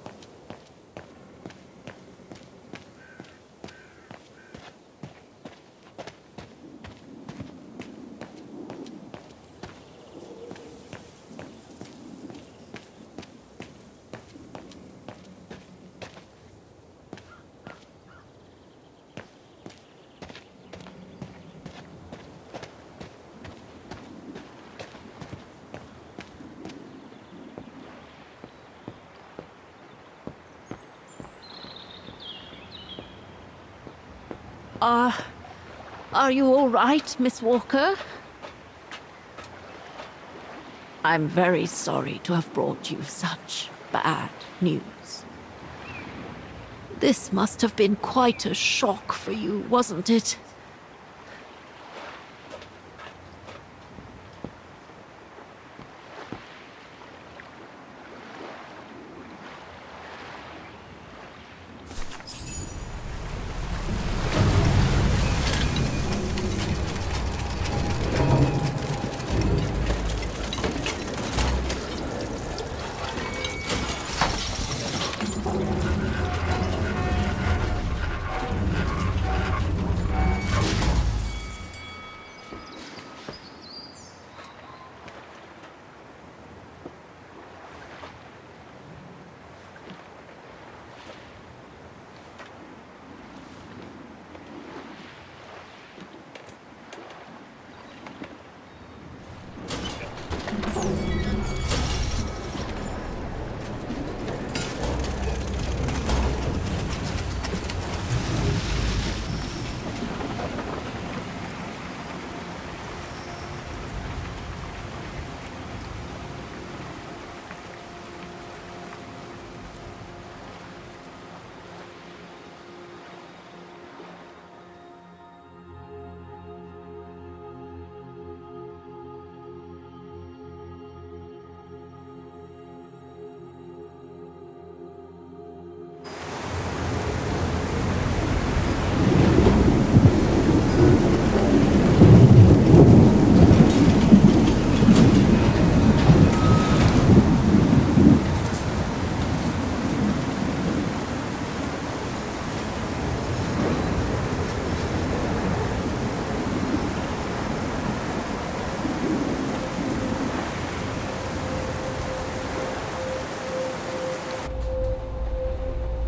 Are you all right, Miss Walker? I'm very sorry to have brought you such bad news. This must have been quite a shock for you, wasn't it?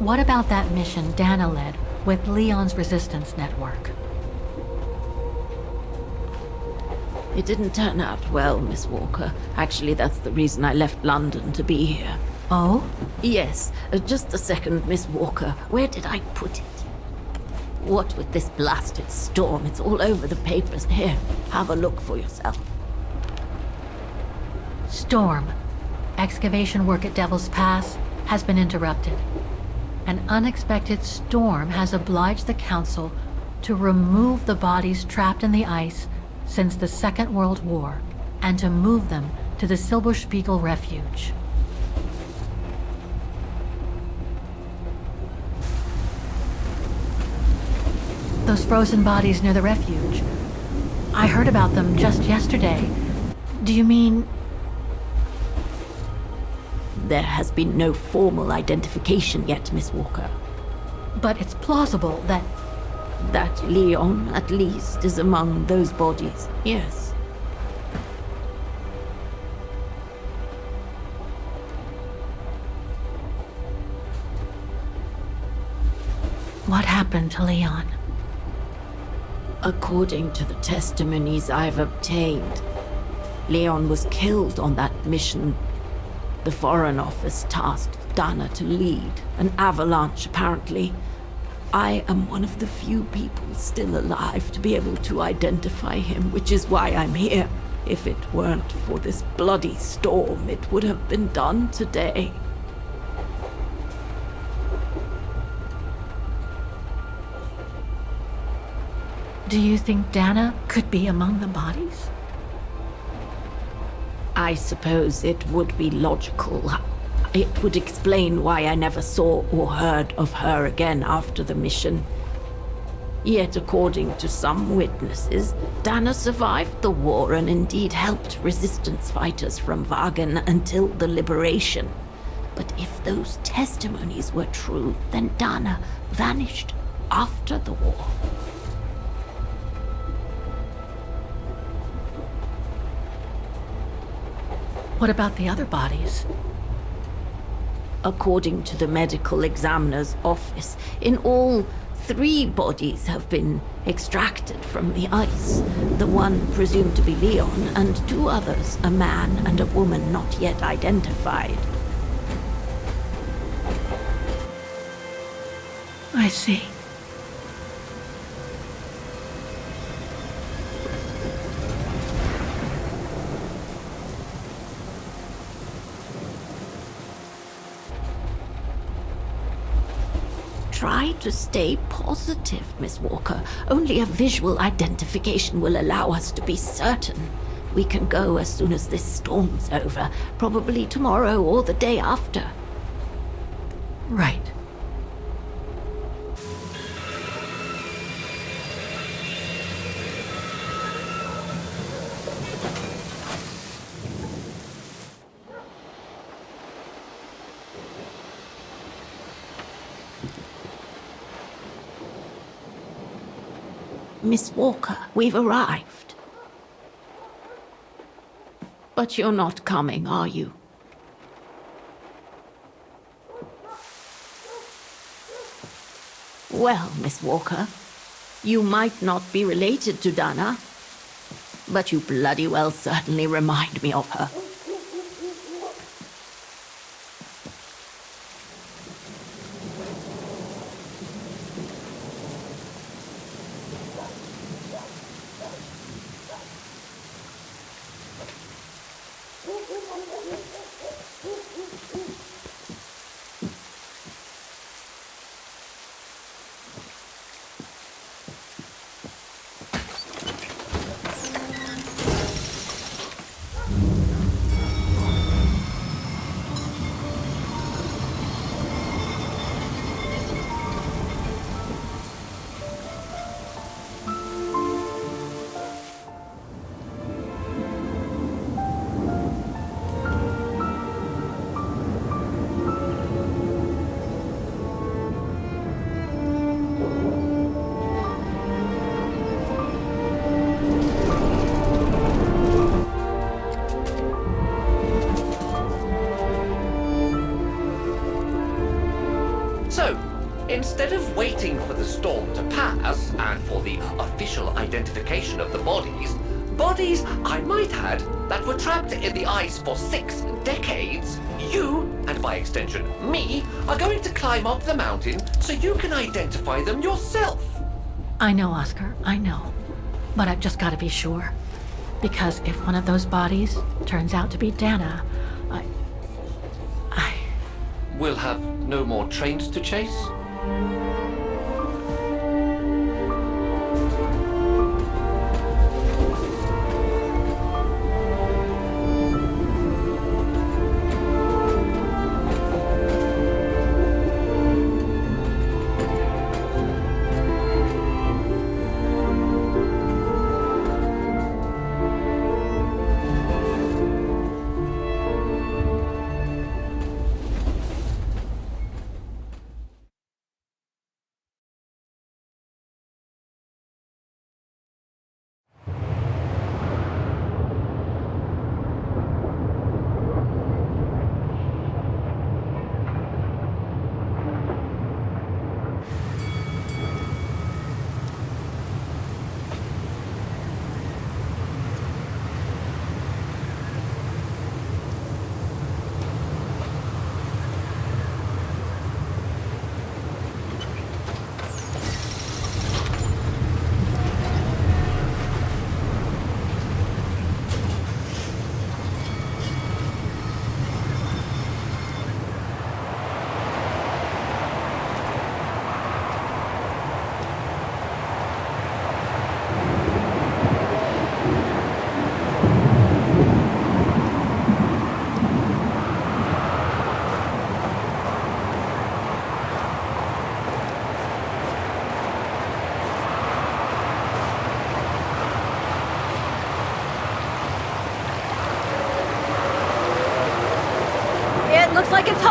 What about that mission Dana led with Leon's resistance network? It didn't turn out well, Miss Walker. Actually, that's the reason I left London to be here. Oh? Yes. Just a second, Miss Walker. Where did I put it? What with this blasted storm? It's all over the papers. Here, have a look for yourself. Storm. Excavation work at Devil's Pass has been interrupted. An unexpected storm has obliged the Council to remove the bodies trapped in the ice since the Second World War and to move them to the Silberspiegel Refuge. Those frozen bodies near the refuge. I heard about them just yesterday. Do you mean... There has been no formal identification yet, Miss Walker. But it's plausible that... That Leon, at least, is among those bodies, yes. What happened to Leon? According to the testimonies I've obtained, Leon was killed on that mission the Foreign Office tasked Dana to lead. An avalanche, apparently. I am one of the few people still alive to be able to identify him, which is why I'm here. If it weren't for this bloody storm, it would have been done today. Do you think Dana could be among the bodies? I suppose it would be logical. It would explain why I never saw or heard of her again after the mission. Yet, according to some witnesses, Dana survived the war and indeed helped resistance fighters from Wagen until the liberation. But if those testimonies were true, then Dana vanished after the war. What about the other bodies? According to the medical examiner's office, in all, 3 bodies have been extracted from the ice. The one presumed to be Leon, and 2 others, a man and a woman not yet identified. I see. Try to stay positive, Miss Walker. Only a visual identification will allow us to be certain. We can go as soon as this storm's over, probably tomorrow or the day after. Right. Miss Walker, we've arrived. But you're not coming, are you? Well, Miss Walker, you might not be related to Dana, but you bloody well certainly remind me of her. Instead of waiting for the storm to pass and for the official identification of the bodies, I might add, that were trapped in the ice for 6 decades, you, and by extension me, are going to climb up the mountain so you can identify them yourself. I know, Oscar, I know. But I've just got to be sure. Because if one of those bodies turns out to be Dana, We'll have no more trains to chase?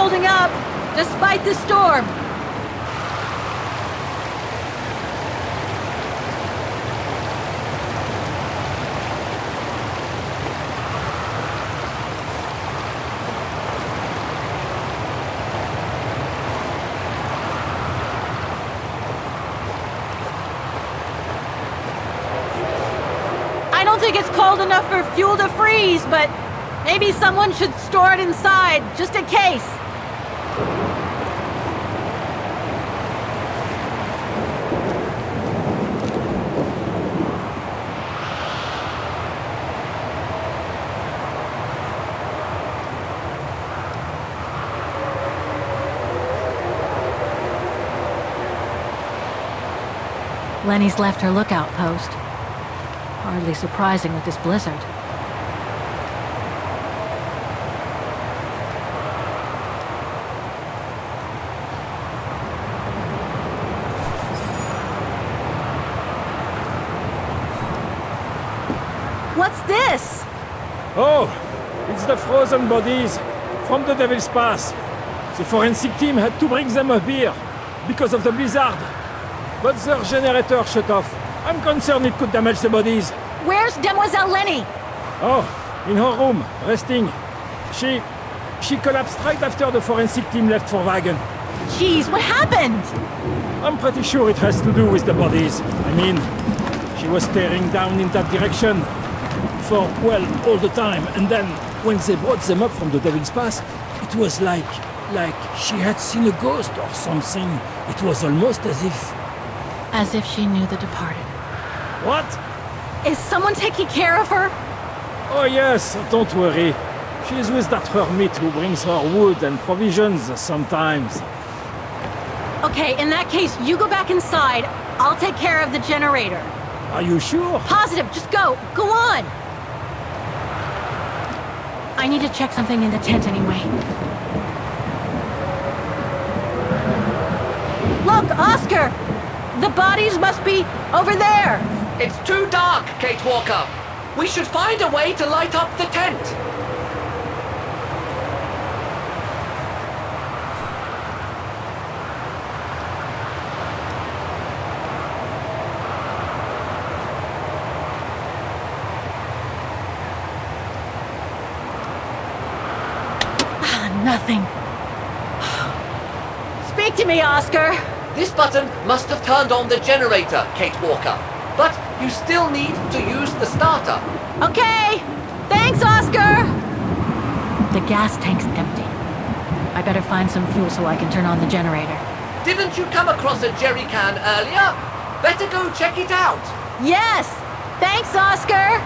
holding up, despite the storm. I don't think it's cold enough for fuel to freeze, but maybe someone should store it inside, just in case. Lenny's left her lookout post. Hardly surprising with this blizzard. What's this? Oh, it's the frozen bodies from the Devil's Pass. The forensic team had to bring them up here because of the blizzard. But their generator shut off. I'm concerned it could damage the bodies. Where's Demoiselle Lenny? Oh, in her room, resting. She collapsed right after the forensic team left for Wagen. Jeez, what happened? I'm pretty sure it has to do with the bodies. I mean, she was staring down in that direction for, well, all the time. And then, when they brought them up from the Devil's Pass, it was like she had seen a ghost or something. It was almost as if... As if she knew the departed. What? Is someone taking care of her? Oh yes, don't worry. She's with that hermit who brings her wood and provisions sometimes. Okay, in that case, you go back inside. I'll take care of the generator. Are you sure? Positive, just go. Go on. I need to check something in the tent anyway. Look, Oscar! The bodies must be over there! It's too dark, Kate Walker. We should find a way to light up the tent. Nothing. Speak to me, Oscar. This button must have turned on the generator, Kate Walker. But you still need to use the starter. Okay! Thanks, Oscar! The gas tank's empty. I better find some fuel so I can turn on the generator. Didn't you come across a jerry can earlier? Better go check it out. Yes! Thanks, Oscar!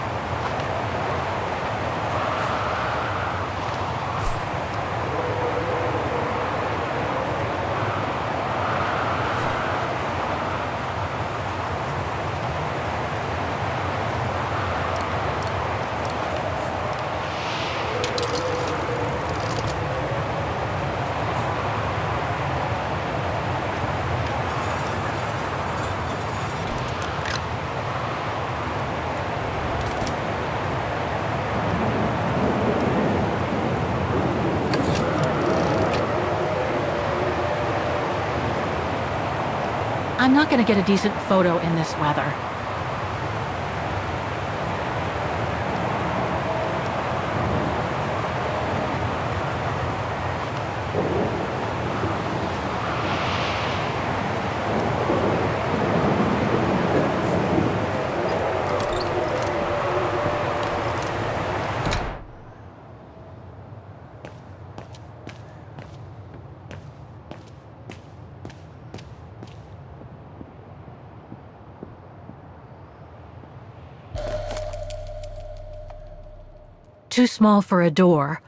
I'm not gonna get a decent photo in this weather. Too small for a door.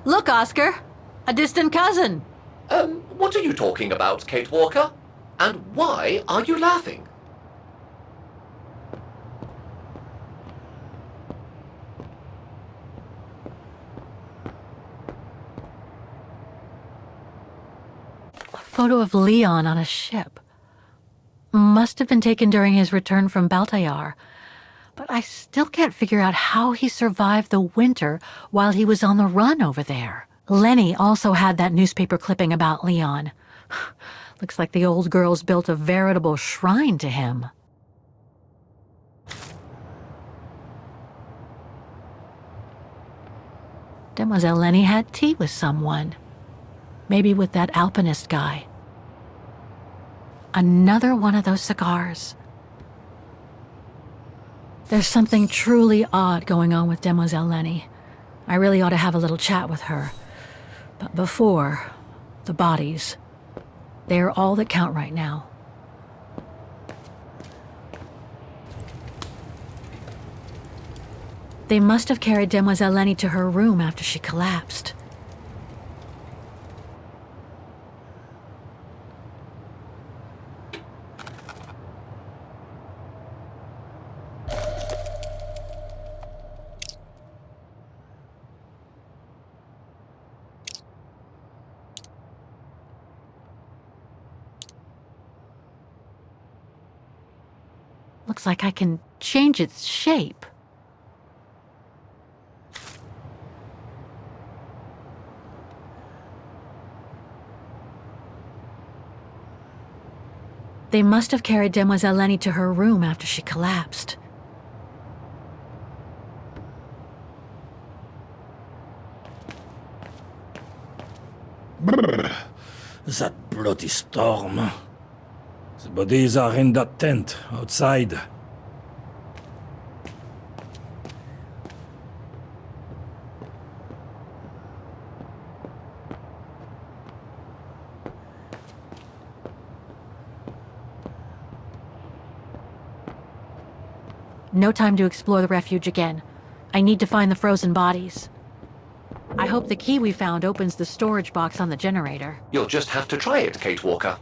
Look, Oscar. A distant cousin. What are you talking about, Kate Walker? And why are you laughing? A photo of Leon on a ship. must have been taken during his return from Baltayar. But I still can't figure out how he survived the winter while he was on the run over there. Lenny also had that newspaper clipping about Leon. Looks like the old girl's built a veritable shrine to him. Demoiselle Lenny had tea with someone. Maybe with that alpinist guy. Another one of those cigars. There's something truly odd going on with Demoiselle Lenny. I really ought to have a little chat with her. But before, the bodies. They are all that count right now. They must have carried Demoiselle Lenny to her room after she collapsed. Looks like I can change its shape. They must have carried Demoiselle Lenny to her room after she collapsed. Brrr. That bloody storm. The bodies are in that tent, outside. No time to explore the refuge again. I need to find the frozen bodies. I hope the key we found opens the storage box on the generator. You'll just have to try it, Kate Walker.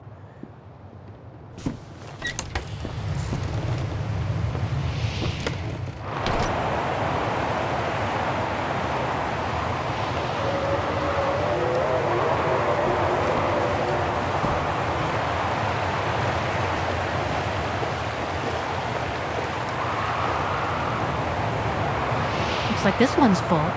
Looks like this one's full.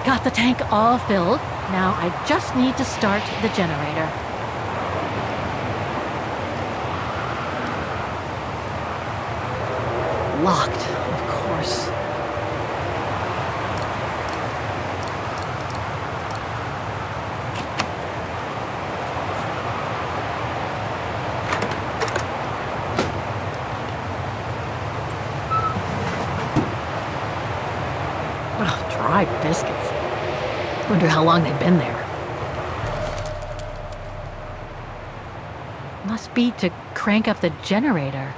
Got the tank all filled. Now I just need to start the generator. Locked, of course. Ugh, dry biscuits. Wonder how long they've been there. Must be to crank up the generator.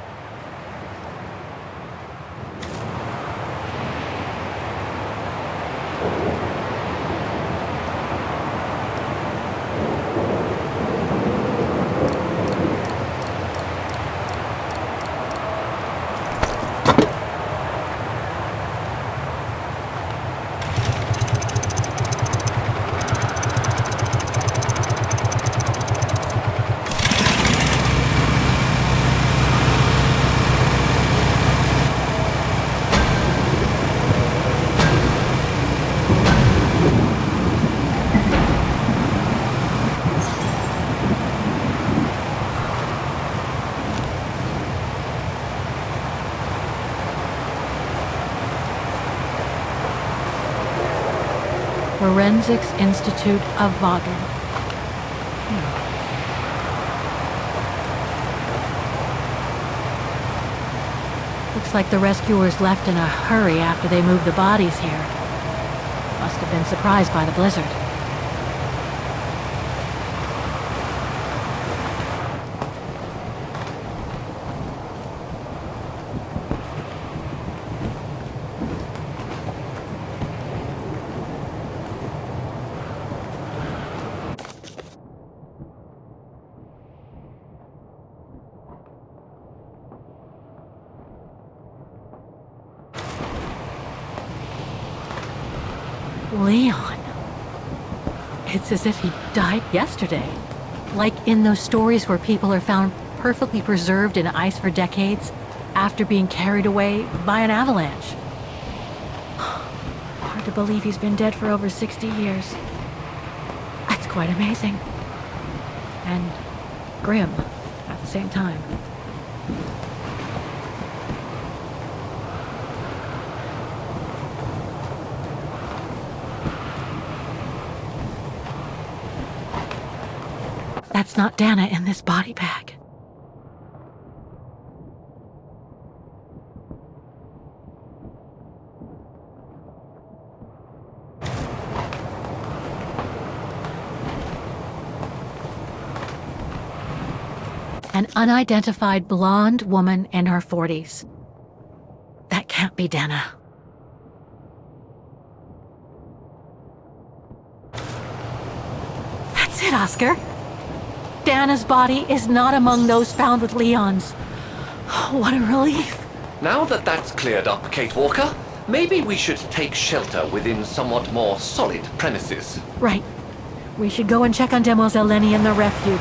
Forensics Institute of Vagen. Looks like the rescuers left in a hurry after they moved the bodies here. Must have been surprised by the blizzard. Leon. It's as if he died yesterday. Like in those stories where people are found perfectly preserved in ice for decades after being carried away by an avalanche. Hard to believe he's been dead for over 60 years. That's quite amazing. And grim at the same time. That's not Dana in this body bag. An unidentified blonde woman in her 40s. That can't be Dana. That's it, Oscar. Dana's body is not among those found with Leon's. What a relief. Now that that's cleared up, Kate Walker, maybe we should take shelter within somewhat more solid premises. Right. We should go and check on Demoiselle Lenny in the refuge.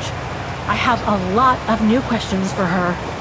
I have a lot of new questions for her.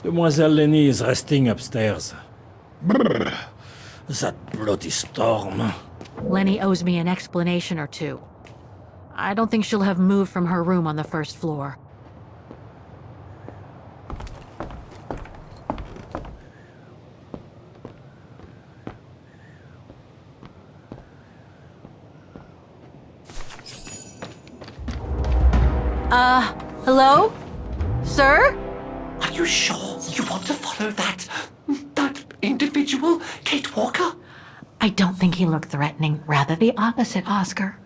Demoiselle Lenny is resting upstairs. Brrr, that bloody storm. Lenny owes me an explanation or two. I don't think she'll have moved from her room on the first floor. Hello? Sir? Are you sure you want to follow that individual, Kate Walker? I don't think he looked threatening. Rather the opposite, Oscar.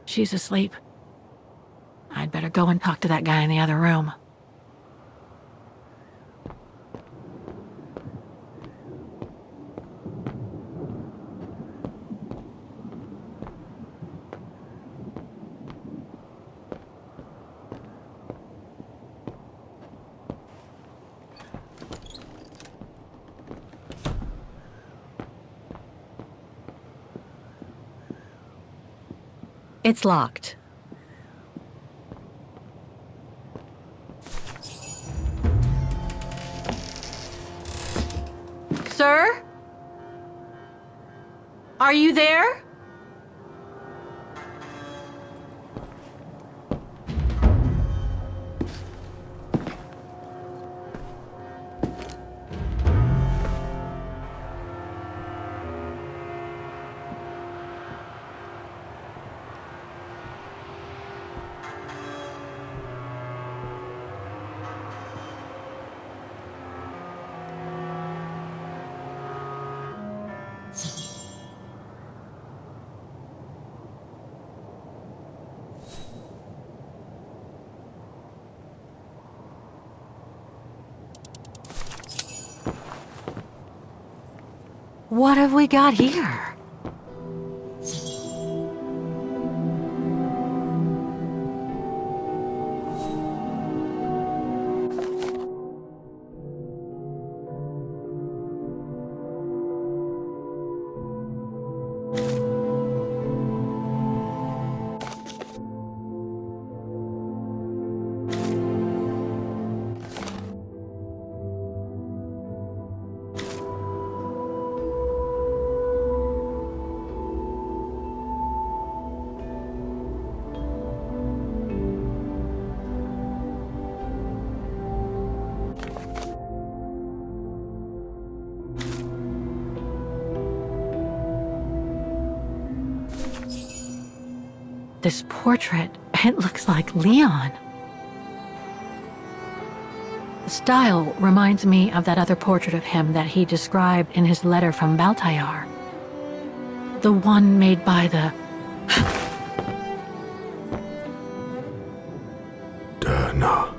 She's asleep. I'd better go and talk to that guy in the other room. It's locked. Sir? Are you there? What have we got here? This portrait, it looks like Leon. The style reminds me of that other portrait of him that he described in his letter from Baltayar. The one made by the... Derna.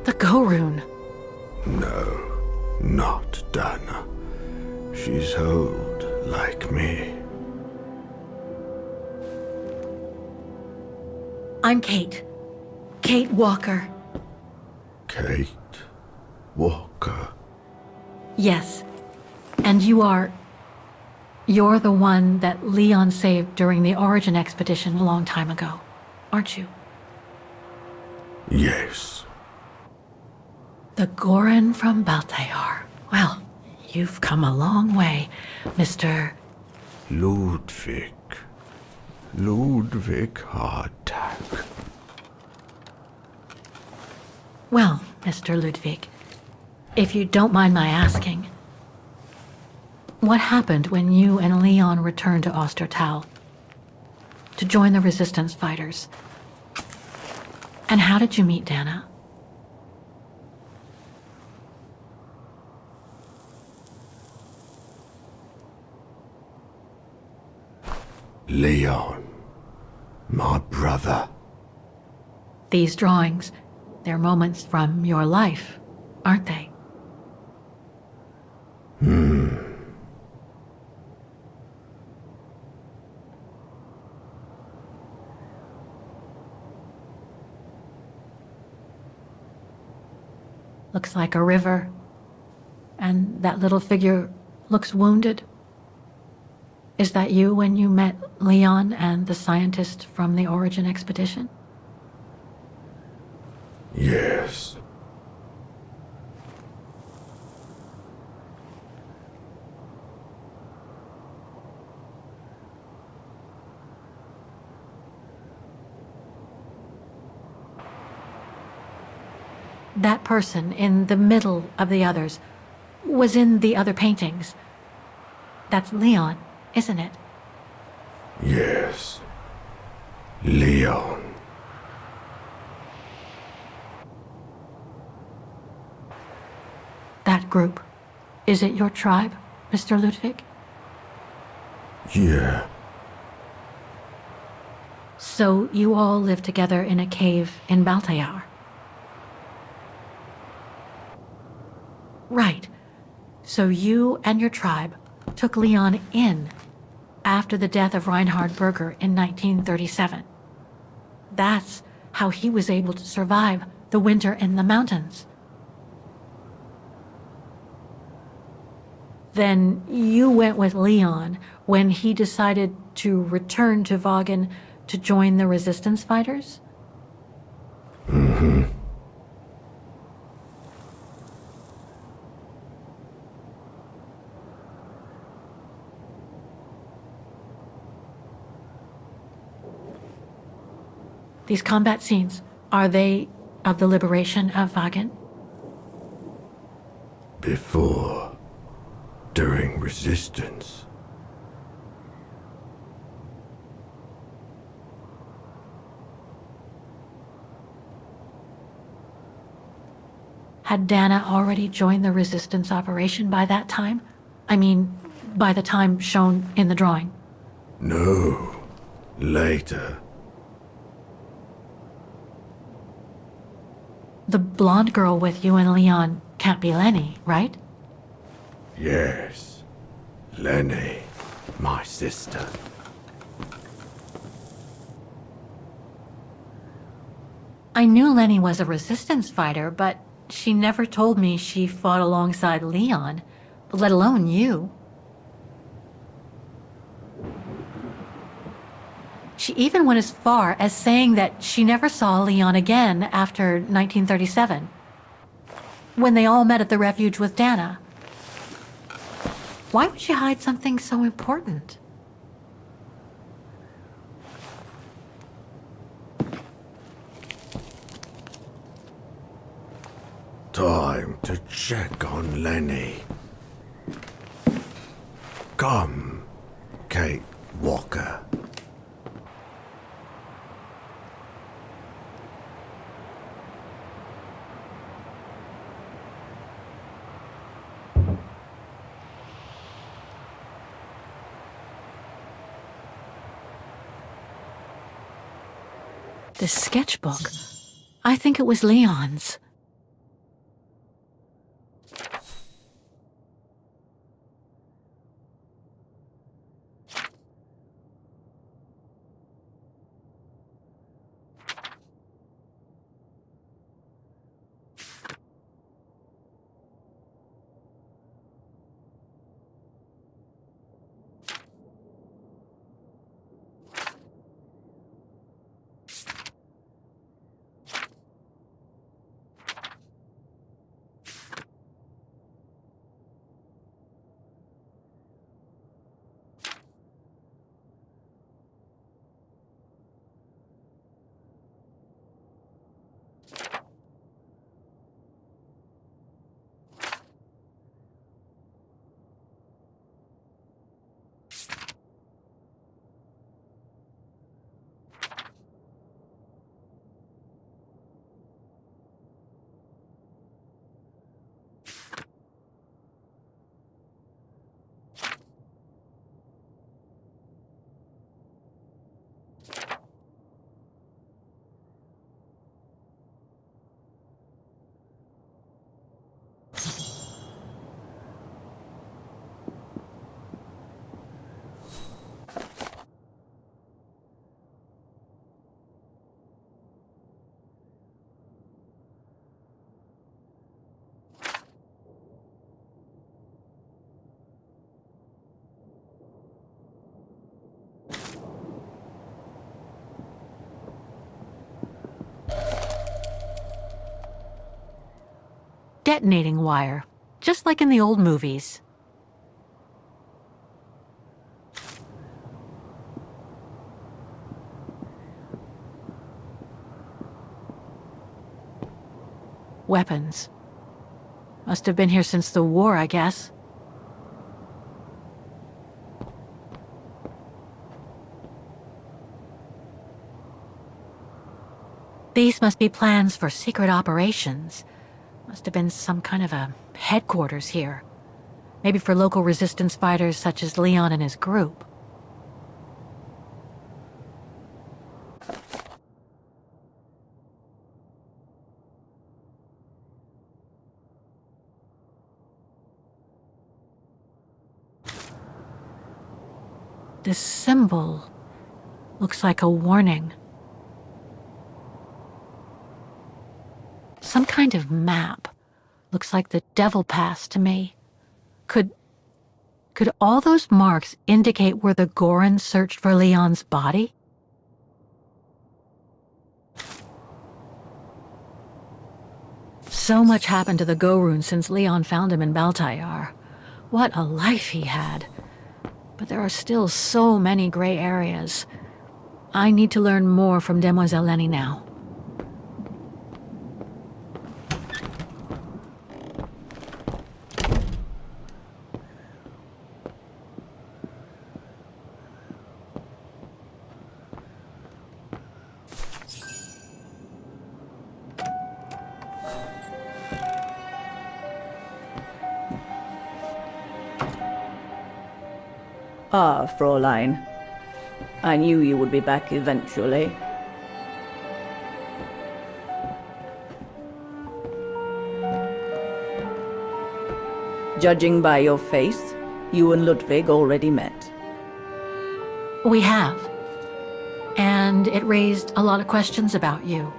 The Go-Rune. No, not Derna. She's old, like me. I'm Kate. Kate Walker. Kate Walker. Yes. And you're the one that Leon saved during the Origin expedition a long time ago, aren't you? Yes. The Goran from Baltayar. Well, you've come a long way, Mr. Ludwig. Ludwig Hardtack. Well, Mr. Ludwig, if you don't mind my asking, what happened when you and Leon returned to Ostertal to join the resistance fighters? And how did you meet Dana? Leon. My brother. These drawings, they're moments from your life, aren't they? Looks like a river. And that little figure looks wounded. Is that you when you met Leon and the scientist from the Origin expedition? Yes. That person in the middle of the others was in the other paintings. That's Leon, isn't it? Yes. Leon. That group. Is it your tribe, Mr. Ludwig? Yeah. So you all live together in a cave in Baltayar? Right. So you and your tribe took Leon in after the death of Reinhard Berger in 1937. That's how he was able to survive the winter in the mountains. Then you went with Leon when he decided to return to Vagen to join the resistance fighters? Mm-hmm. These combat scenes, are they of the liberation of Vagen? Before. During resistance. Had Dana already joined the resistance operation by that time? I mean, by the time shown in the drawing. No. Later. The blonde girl with you and Leon can't be Lenny, right? Yes. Lenny. My sister. I knew Lenny was a resistance fighter, but she never told me she fought alongside Leon, let alone you. She even went as far as saying that she never saw Leon again after 1937, when they all met at the refuge with Dana. Why would she hide something so important? check on Lenny. Come, Kate Walker. The sketchbook. I think it was Leon's. Detonating wire, just like in the old movies. Weapons. Must have been here since the war, I guess. These must be plans for secret operations. Must have been some kind of a headquarters here. Maybe for local resistance fighters such as Leon and his group. This symbol looks like a warning. Some kind of map. Looks like the Devil Pass to me. Could all those marks indicate where the Gorons searched for Leon's body? So much happened to the Gorun since Leon found him in Baltayar. What a life he had. But there are still so many gray areas. I need to learn more from Demoiselle Lenny now. Ah, Fräulein. I knew you would be back eventually. Judging by your face, you and Ludwig already met. We have. And it raised a lot of questions about you.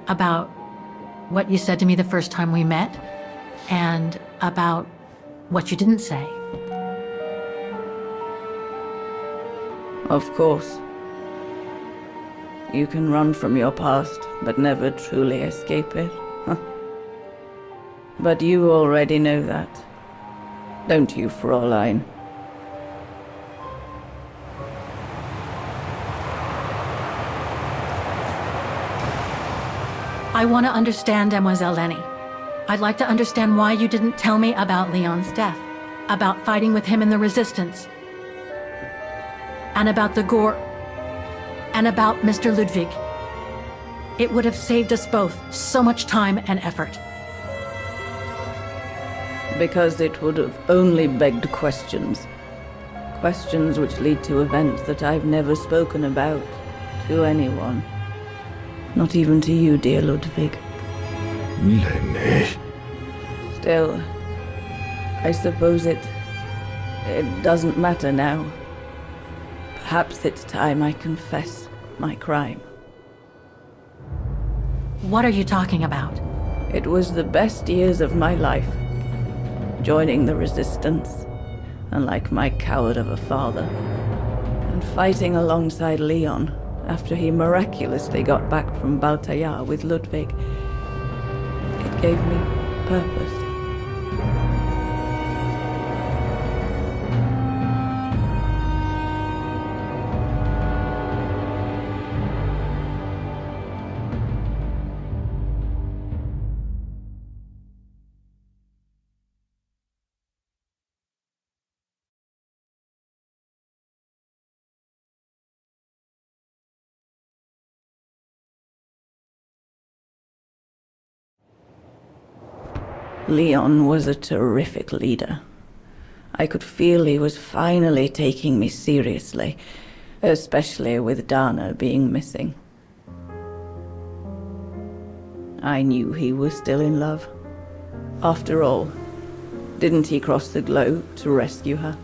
About what you said to me the first time we met, and about what you didn't say. Of course. You can run from your past, but never truly escape it. Huh? But you already know that. Don't you, Fräulein? I want to understand Demoiselle Lenny. I'd like to understand why you didn't tell me about Leon's death, about fighting with him in the Resistance, and about the Gore, and about Mr. Ludwig. It would have saved us both so much time and effort. Because it would have only begged questions. Questions which lead to events that I've never spoken about to anyone. Not even to you, dear Ludwig. Lenny. Still, I suppose it doesn't matter now. Perhaps it's time I confess my crime. What are you talking about? It was the best years of my life. Joining the Resistance, unlike my coward of a father, and fighting alongside Leon after he miraculously got back from Baltayar with Ludwig. It gave me purpose. Leon was a terrific leader. I could feel he was finally taking me seriously, especially with Dana being missing. I knew he was still in love. After all, didn't he cross the globe to rescue her?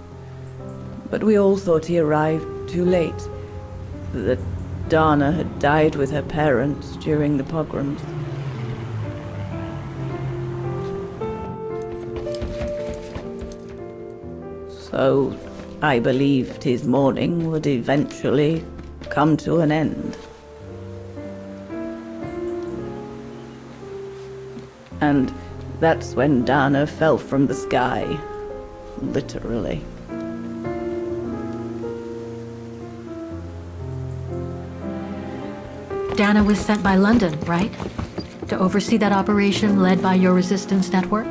But we all thought he arrived too late, that Dana had died with her parents during the pogroms. So I believed his mourning would eventually come to an end. And that's when Dana fell from the sky, literally. Dana was sent by London, right? To oversee that operation led by your resistance network?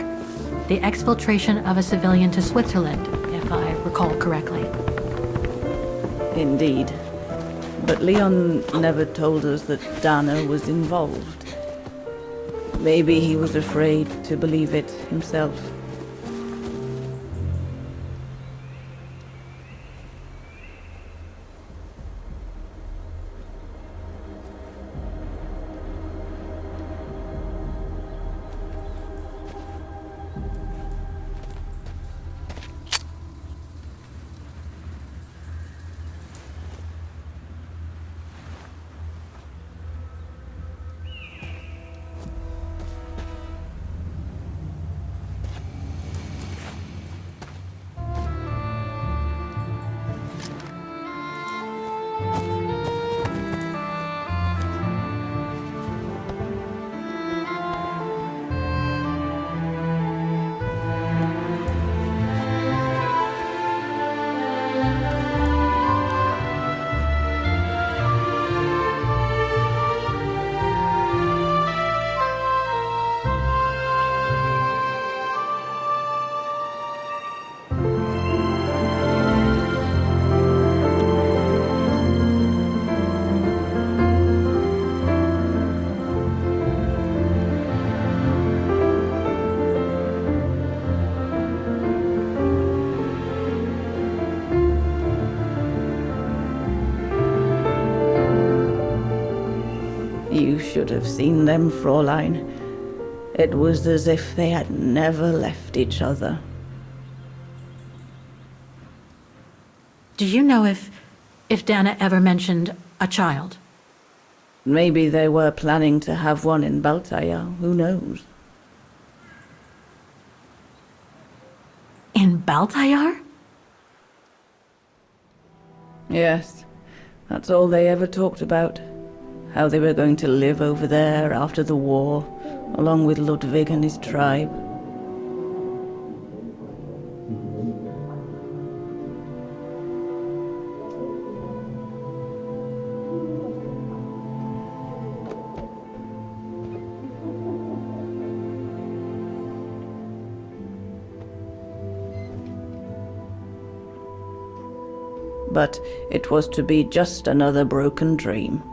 The exfiltration of a civilian to Switzerland, if I recall correctly. Indeed. But Leon never told us that Dana was involved. Maybe he was afraid to believe it himself. You should have seen them, Fräulein. It was as if they had never left each other. Do you know if Dana ever mentioned a child? Maybe they were planning to have one in Baltaya, who knows? In Baltayar? Yes, that's all they ever talked about. How they were going to live over there after the war, along with Ludwig and his tribe. but it was to be just another broken dream.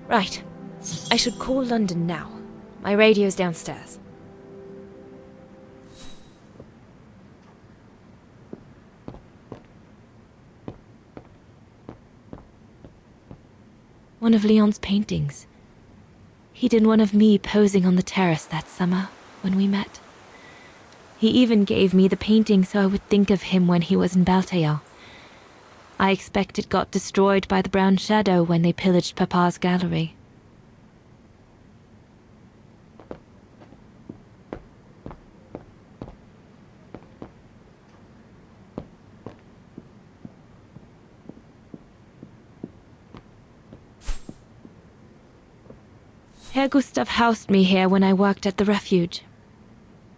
Right. I should call London now. My radio's downstairs. One of Leon's paintings. He did one of me posing on the terrace that summer when we met. He even gave me the painting so I would think of him when he was in Baltayar. I expect it got destroyed by the Brown Shadow when they pillaged Papa's gallery. Herr Gustav housed me here when I worked at the refuge.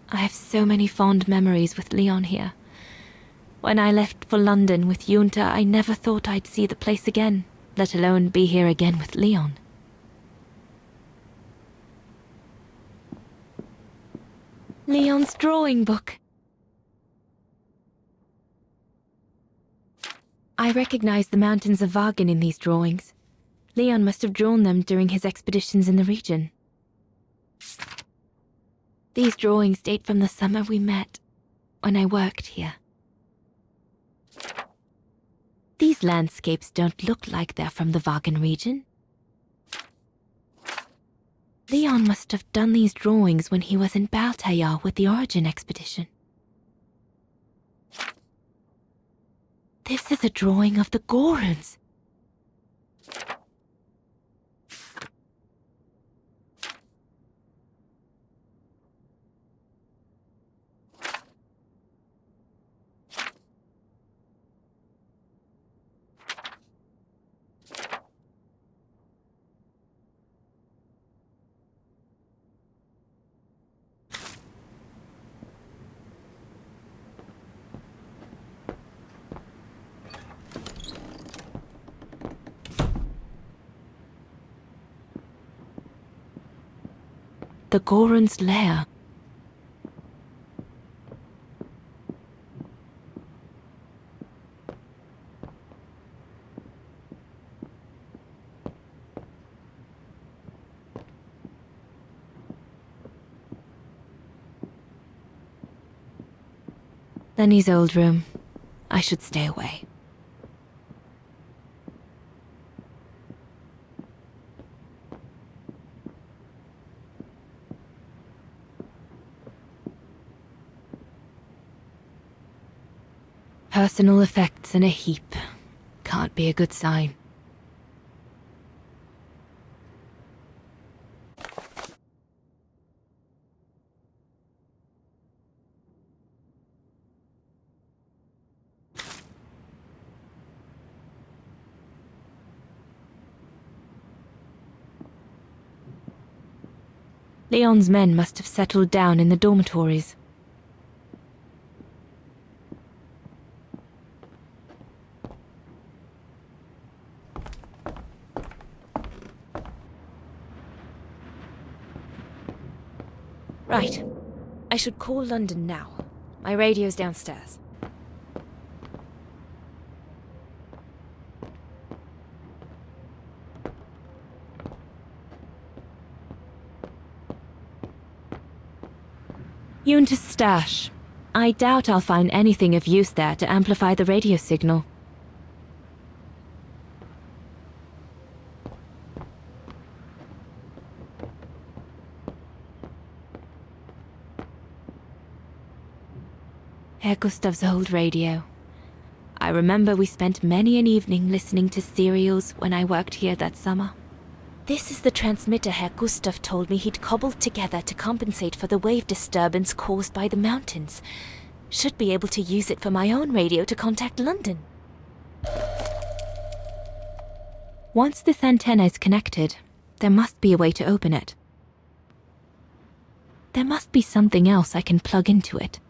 I have so many fond memories with Leon here. When I left for London with Junta, I never thought I'd see the place again, let alone be here again with Leon. Leon's drawing book. I recognize the mountains of Vagen in these drawings. Leon must have drawn them during his expeditions in the region. These drawings date from the summer we met, when I worked here. These landscapes don't look like they're from the Vagen region. Leon must have done these drawings when he was in Baltayar with the Origin expedition. This is a drawing of the Goruns. The Goron's lair. Lenny's old room. I should stay away. Personal effects in a heap. Can't be a good sign. Leon's men must have settled down in the dormitories. Right. I should call London now. My radio's downstairs. Junta's stash. I doubt I'll find anything of use there to amplify the radio signal. Herr Gustav's old radio. I remember we spent many an evening listening to serials when I worked here that summer. This is the transmitter Herr Gustav told me he'd cobbled together to compensate for the wave disturbance caused by the mountains. Should be able to use it for my own radio to contact London. Once this antenna is connected, there must be a way to open it. There must be something else I can plug into it.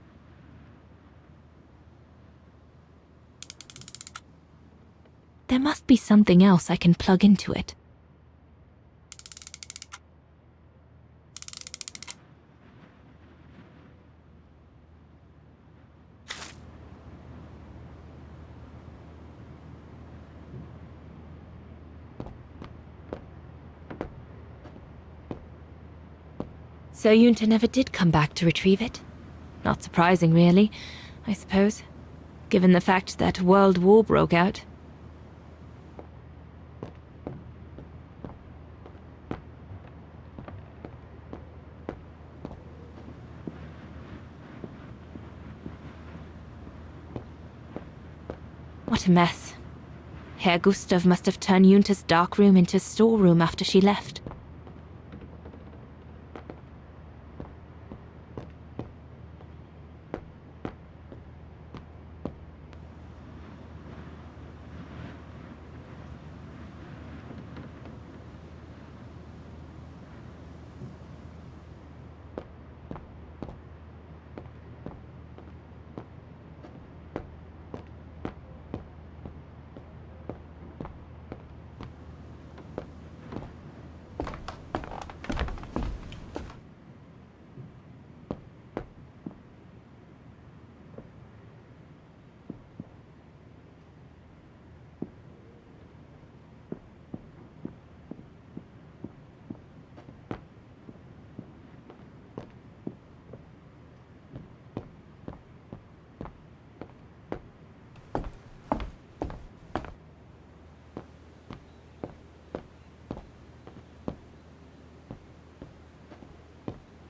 There must be something else I can plug into it. So Yunta never did come back to retrieve it? Not surprising, really, I suppose, given the fact that World War broke out. What a mess. Herr Gustav must have turned Yunta's dark room into a storeroom after she left.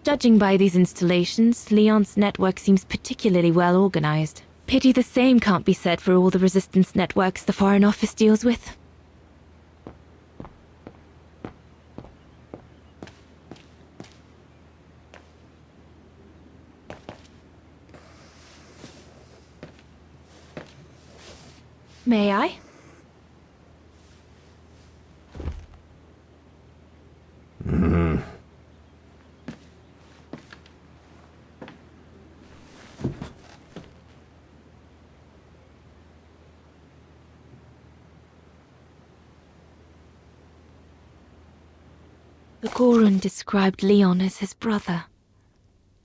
Judging by these installations, Leon's network seems particularly well organized. Pity the same can't be said for all the resistance networks the Foreign Office deals with. May I? The Gorun described Leon as his brother.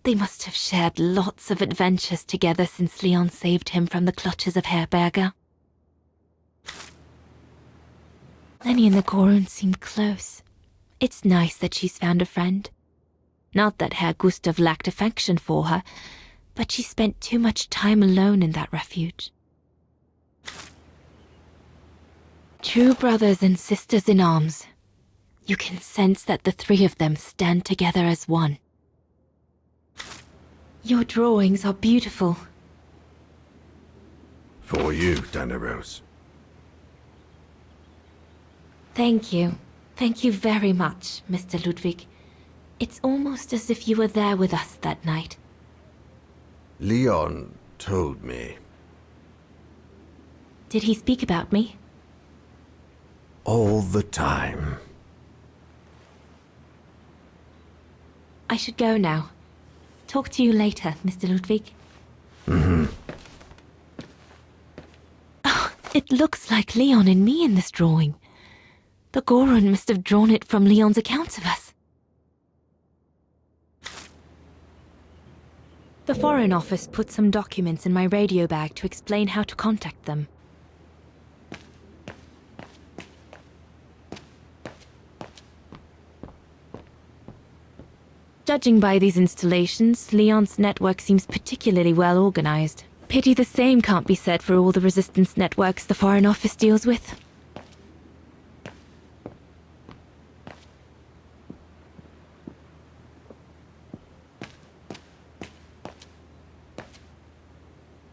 They must have shared lots of adventures together since Leon saved him from the clutches of Herberger. Lenny and the Gorun seem close. It's nice that she's found a friend. Not that Herr Gustav lacked affection for her, but she spent too much time alone in that refuge. True brothers and sisters in arms. You can sense that the three of them stand together as one. Your drawings are beautiful. For you, Daneros. Thank you. Thank you very much, Mr. Ludwig. It's almost as if you were there with us that night. Leon told me. Did he speak about me? All the time. I should go now. Talk to you later, Mr. Ludwig. Mm-hmm. Oh, it looks like Leon and me in this drawing. The Gorun must have drawn it from Leon's accounts of us. The Foreign Office put some documents in my radio bag to explain how to contact them. Judging by these installations, Leon's network seems particularly well organized. Pity the same can't be said for all the resistance networks the Foreign Office deals with.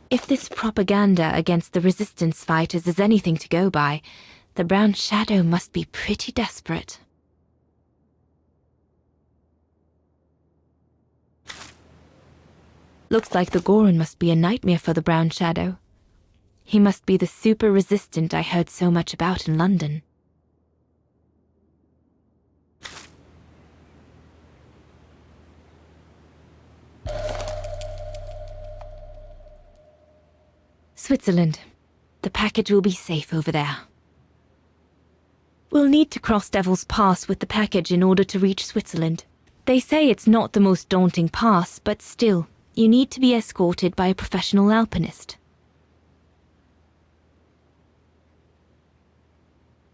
If this propaganda against the resistance fighters is anything to go by, the Brown Shadow must be pretty desperate. Looks like the Gorun must be a nightmare for the Brown Shadow. He must be the super resistant I heard so much about in London. Switzerland. The package will be safe over there. We'll need to cross Devil's Pass with the package in order to reach Switzerland. They say it's not the most daunting pass, but still, you need to be escorted by a professional alpinist.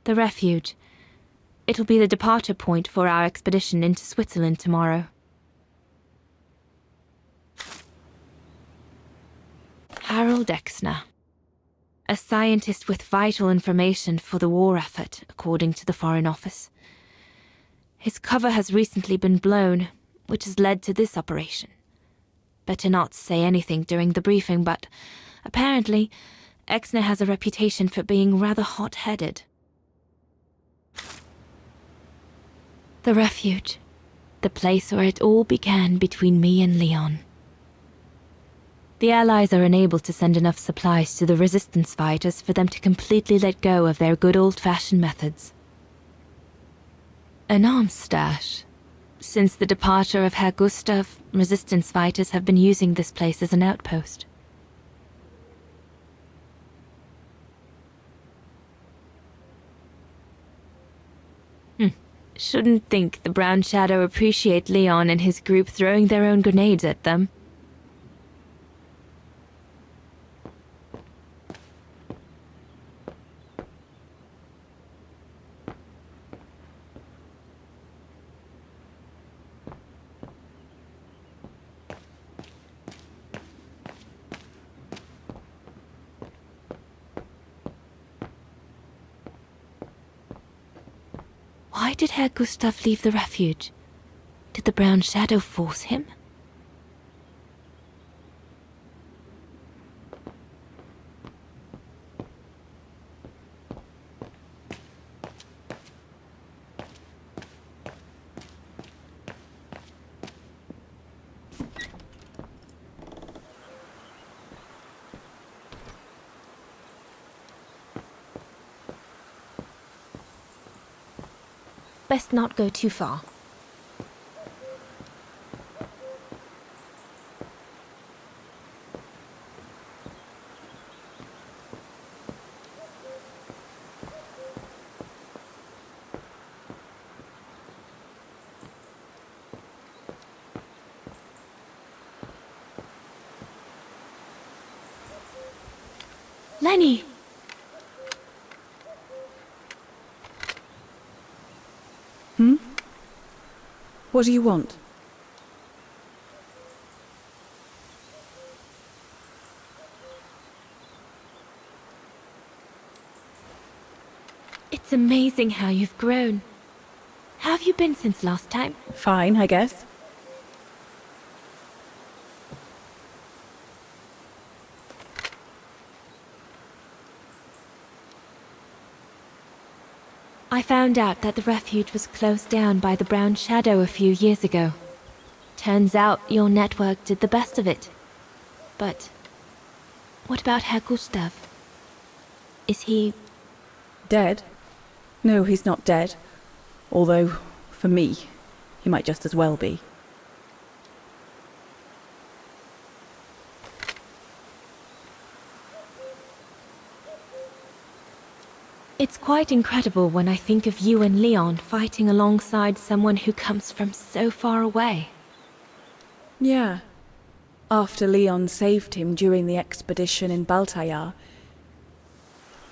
The refuge. It'll be the departure point for our expedition into Switzerland tomorrow. Harold Exner. A scientist with vital information for the war effort, according to the Foreign Office. His cover has recently been blown, which has led to this operation. Better not say anything during the briefing, but apparently, Exner has a reputation for being rather hot-headed. The refuge. The place where it all began between me and Leon. The Allies are unable to send enough supplies to the resistance fighters for them to completely let go of their good old-fashioned methods. An arms stash. Since the departure of Herr Gustav, resistance fighters have been using this place as an outpost. Shouldn't think the Brown Shadow appreciate Leon and his group throwing their own grenades at them. Why did Herr Gustav leave the refuge? Did the Brown Shadow force him? Best not go too far. Lenny! What do you want? It's amazing how you've grown. How have you been since last time? Fine, I guess. I found out that the refuge was closed down by the Brown Shadow a few years ago. Turns out your network did the best of it. But what about Herr Gustav? Is he... dead? No, he's not dead. Although, for me, he might just as well be. It's quite incredible when I think of you and Leon fighting alongside someone who comes from so far away. Yeah. After Leon saved him during the expedition in Baltayar,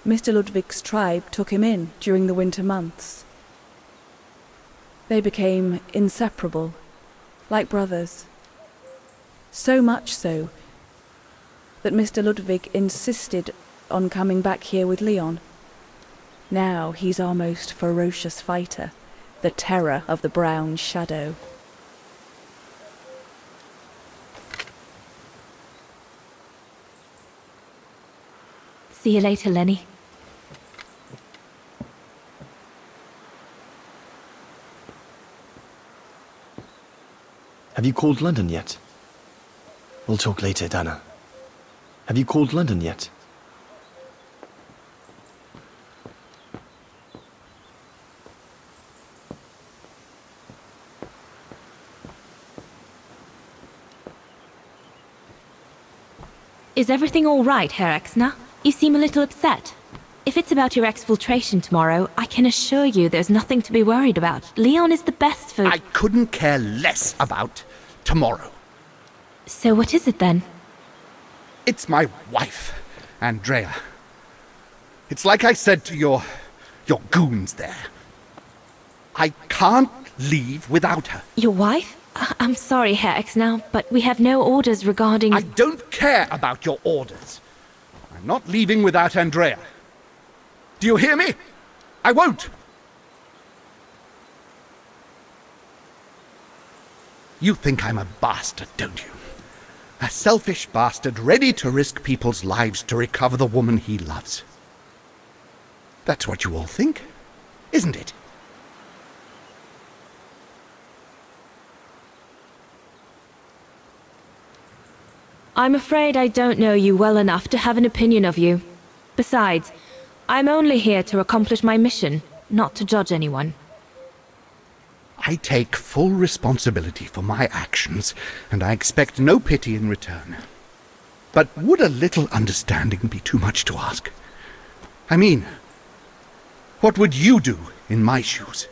Mr. Ludwig's tribe took him in during the winter months. They became inseparable, like brothers. So much so that Mr. Ludwig insisted on coming back here with Leon. Now he's our most ferocious fighter, the terror of the Brown Shadow. See you later, Lenny. Have you called London yet? We'll talk later, Dana. Have you called London yet? Is everything all right, Herr Exner? You seem a little upset. If it's about your exfiltration tomorrow, I can assure you there's nothing to be worried about. Leon is the best for... I couldn't care less about tomorrow. So what is it then? It's my wife, Andrea. It's like I said to your goons there. I can't leave without her. Your wife? I'm sorry, Herr Exner, but we have no orders regarding... I don't care about your orders. I'm not leaving without Andrea. Do you hear me? I won't! You think I'm a bastard, don't you? A selfish bastard ready to risk people's lives to recover the woman he loves. That's what you all think, isn't it? I'm afraid I don't know you well enough to have an opinion of you. Besides, I'm only here to accomplish my mission, not to judge anyone. I take full responsibility for my actions, and I expect no pity in return. But would a little understanding be too much to ask? I mean, what would you do in my shoes?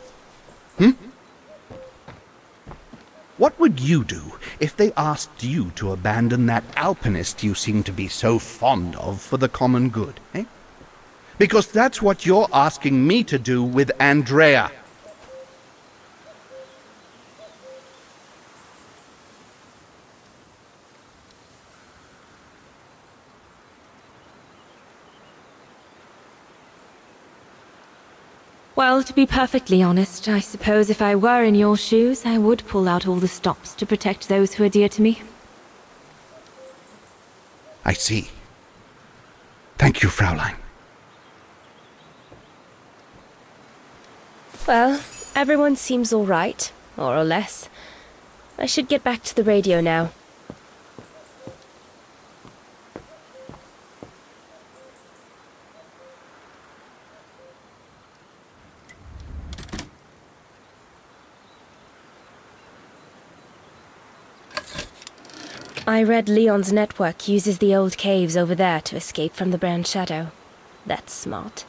What would you do if they asked you to abandon that alpinist you seem to be so fond of for the common good, eh? Because that's what you're asking me to do with Andrea. Well, to be perfectly honest, I suppose if I were in your shoes, I would pull out all the stops to protect those who are dear to me. I see. Thank you, Fraulein. Well, everyone seems all right, more or less. I should get back to the radio now. I read Leon's network uses the old caves over there to escape from the Brown Shadow. That's smart.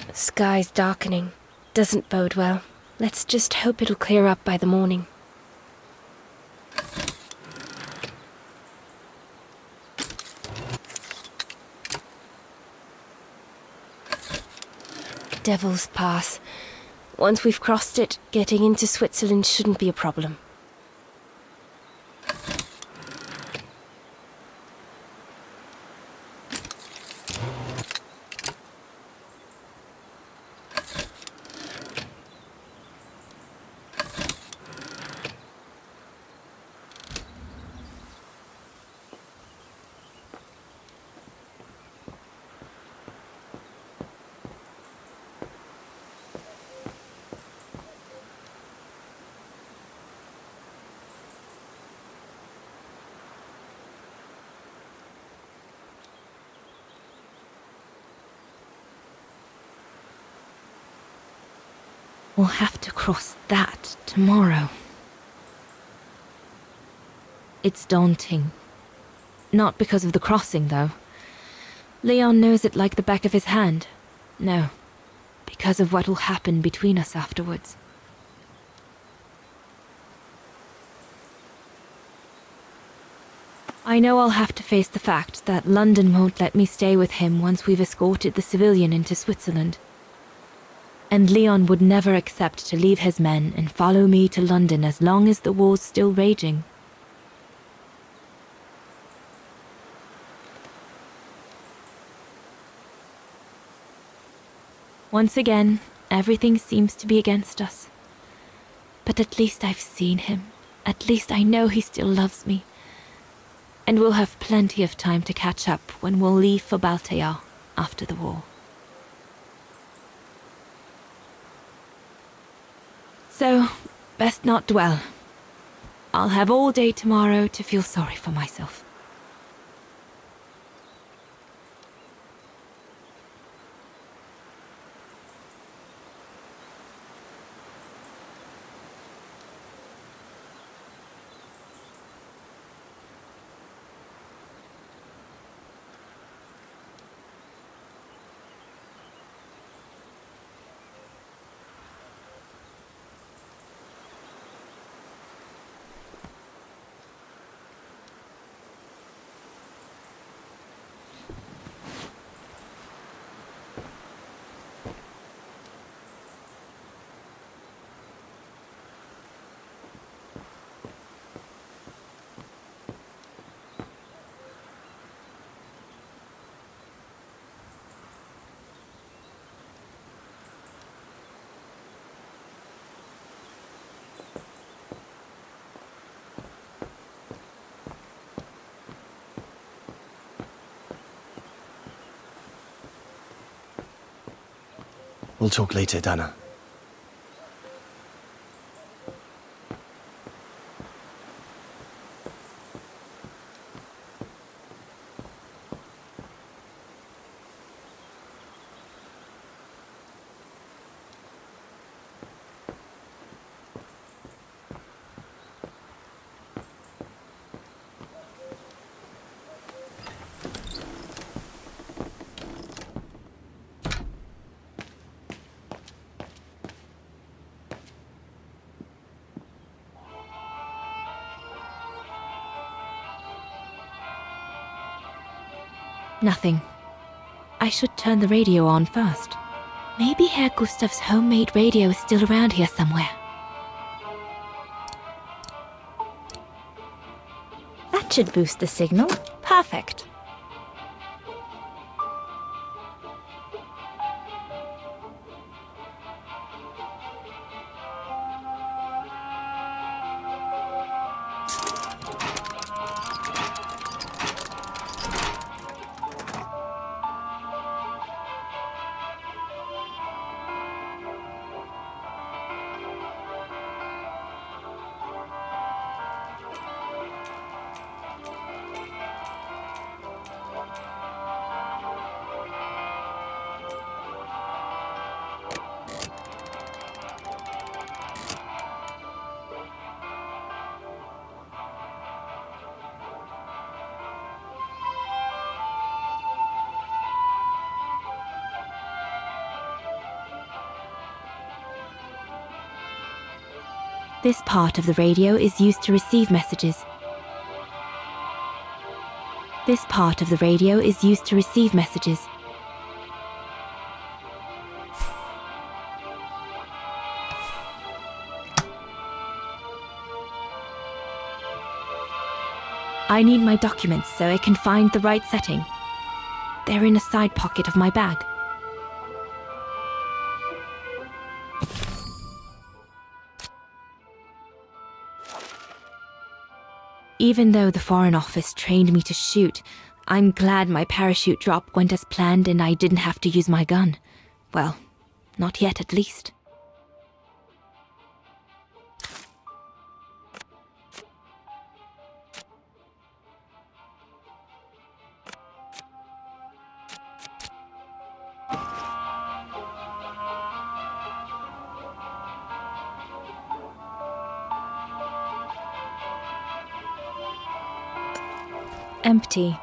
The sky's darkening. Doesn't bode well. Let's just hope it'll clear up by the morning. Devil's Pass. Once we've crossed it, getting into Switzerland shouldn't be a problem. We'll have to cross that tomorrow. It's daunting. Not because of the crossing, though. Leon knows it like the back of his hand. No, because of what will happen between us afterwards. I know I'll have to face the fact that London won't let me stay with him once we've escorted the civilian into Switzerland. And Leon would never accept to leave his men and follow me to London as long as the war's still raging. Once again, everything seems to be against us. But at least I've seen him. At least I know he still loves me. And we'll have plenty of time to catch up when we'll leave for Baltayar after the war. So, best not dwell. I'll have all day tomorrow to feel sorry for myself. We'll talk later, Dana. Nothing. I should turn the radio on first. Maybe Herr Gustav's homemade radio is still around here somewhere. That should boost the signal. Perfect. This part of the radio is used to receive messages. This part of the radio is used to receive messages. I need my documents so I can find the right setting. They're in a side pocket of my bag. Even though the Foreign Office trained me to shoot, I'm glad my parachute drop went as planned and I didn't have to use my gun. Well, not yet at least. Empty.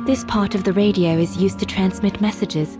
This part of the radio is used to transmit messages.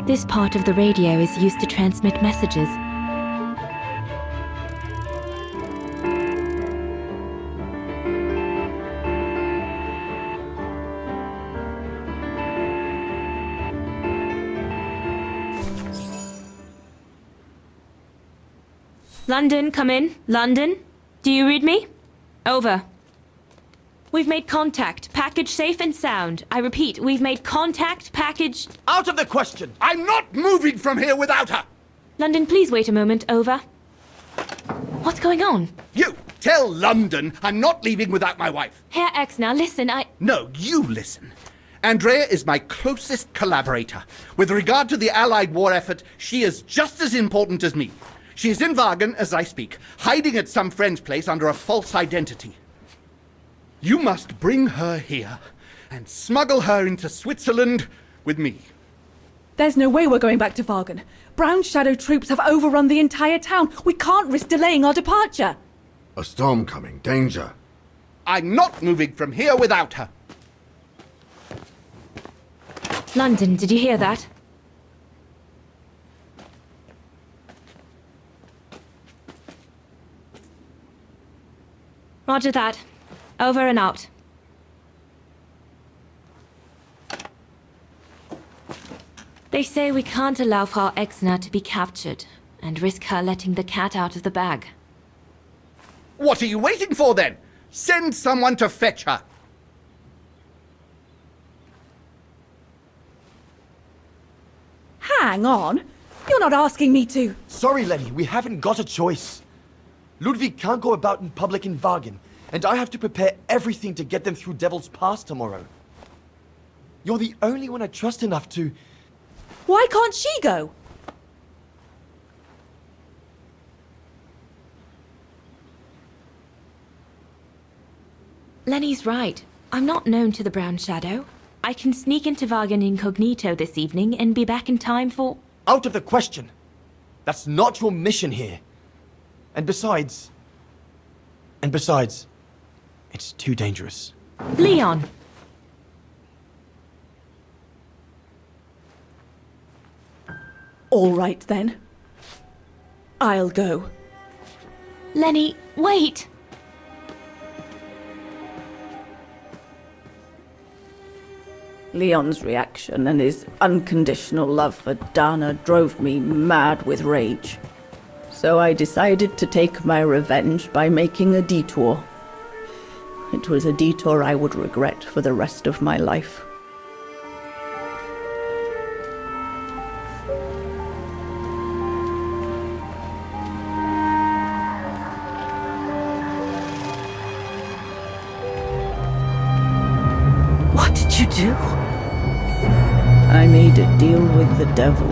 This part of the radio is used to transmit messages. London, come in. London? Do you read me? Over. We've made contact. Package safe and sound. I repeat, we've made contact. Package... Out of the question! I'm not moving from here without her! London, please wait a moment. Over. What's going on? You! Tell London I'm not leaving without my wife. Herr Exner, listen, No, you listen. Andrea is my closest collaborator. With regard to the Allied war effort, she is just as important as me. She is in Wagen as I speak, hiding at some friend's place under a false identity. You must bring her here and smuggle her into Switzerland with me. There's no way we're going back to Wagen. Brown Shadow troops have overrun the entire town. We can't risk delaying our departure. A storm coming. Danger. I'm not moving from here without her. London, did you hear that? Roger that. Over and out. They say we can't allow Frau Exner to be captured and risk her letting the cat out of the bag. What are you waiting for then? Send someone to fetch her. Hang on. You're not asking me to. Sorry, Lenny, we haven't got a choice. Ludwig can't go about in public in Wagen, and I have to prepare everything to get them through Devil's Pass tomorrow. You're the only one I trust enough to... Why can't she go? Lenny's right. I'm not known to the Brown Shadow. I can sneak into Wagen incognito this evening and be back in time for... Out of the question. That's not your mission here. And besides, it's too dangerous. Leon! All right, then. I'll go. Lenny, wait! Leon's reaction and his unconditional love for Dana drove me mad with rage. So I decided to take my revenge by making a detour. It was a detour I would regret for the rest of my life. What did you do? I made a deal with the devil.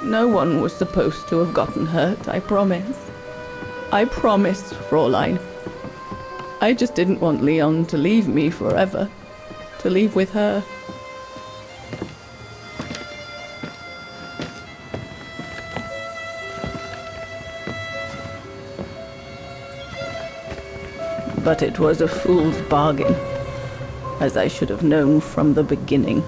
No one was supposed to have gotten hurt, I promise. I promise, Fräulein. I just didn't want Leon to leave me forever. To leave with her. But it was a fool's bargain, as I should have known from the beginning.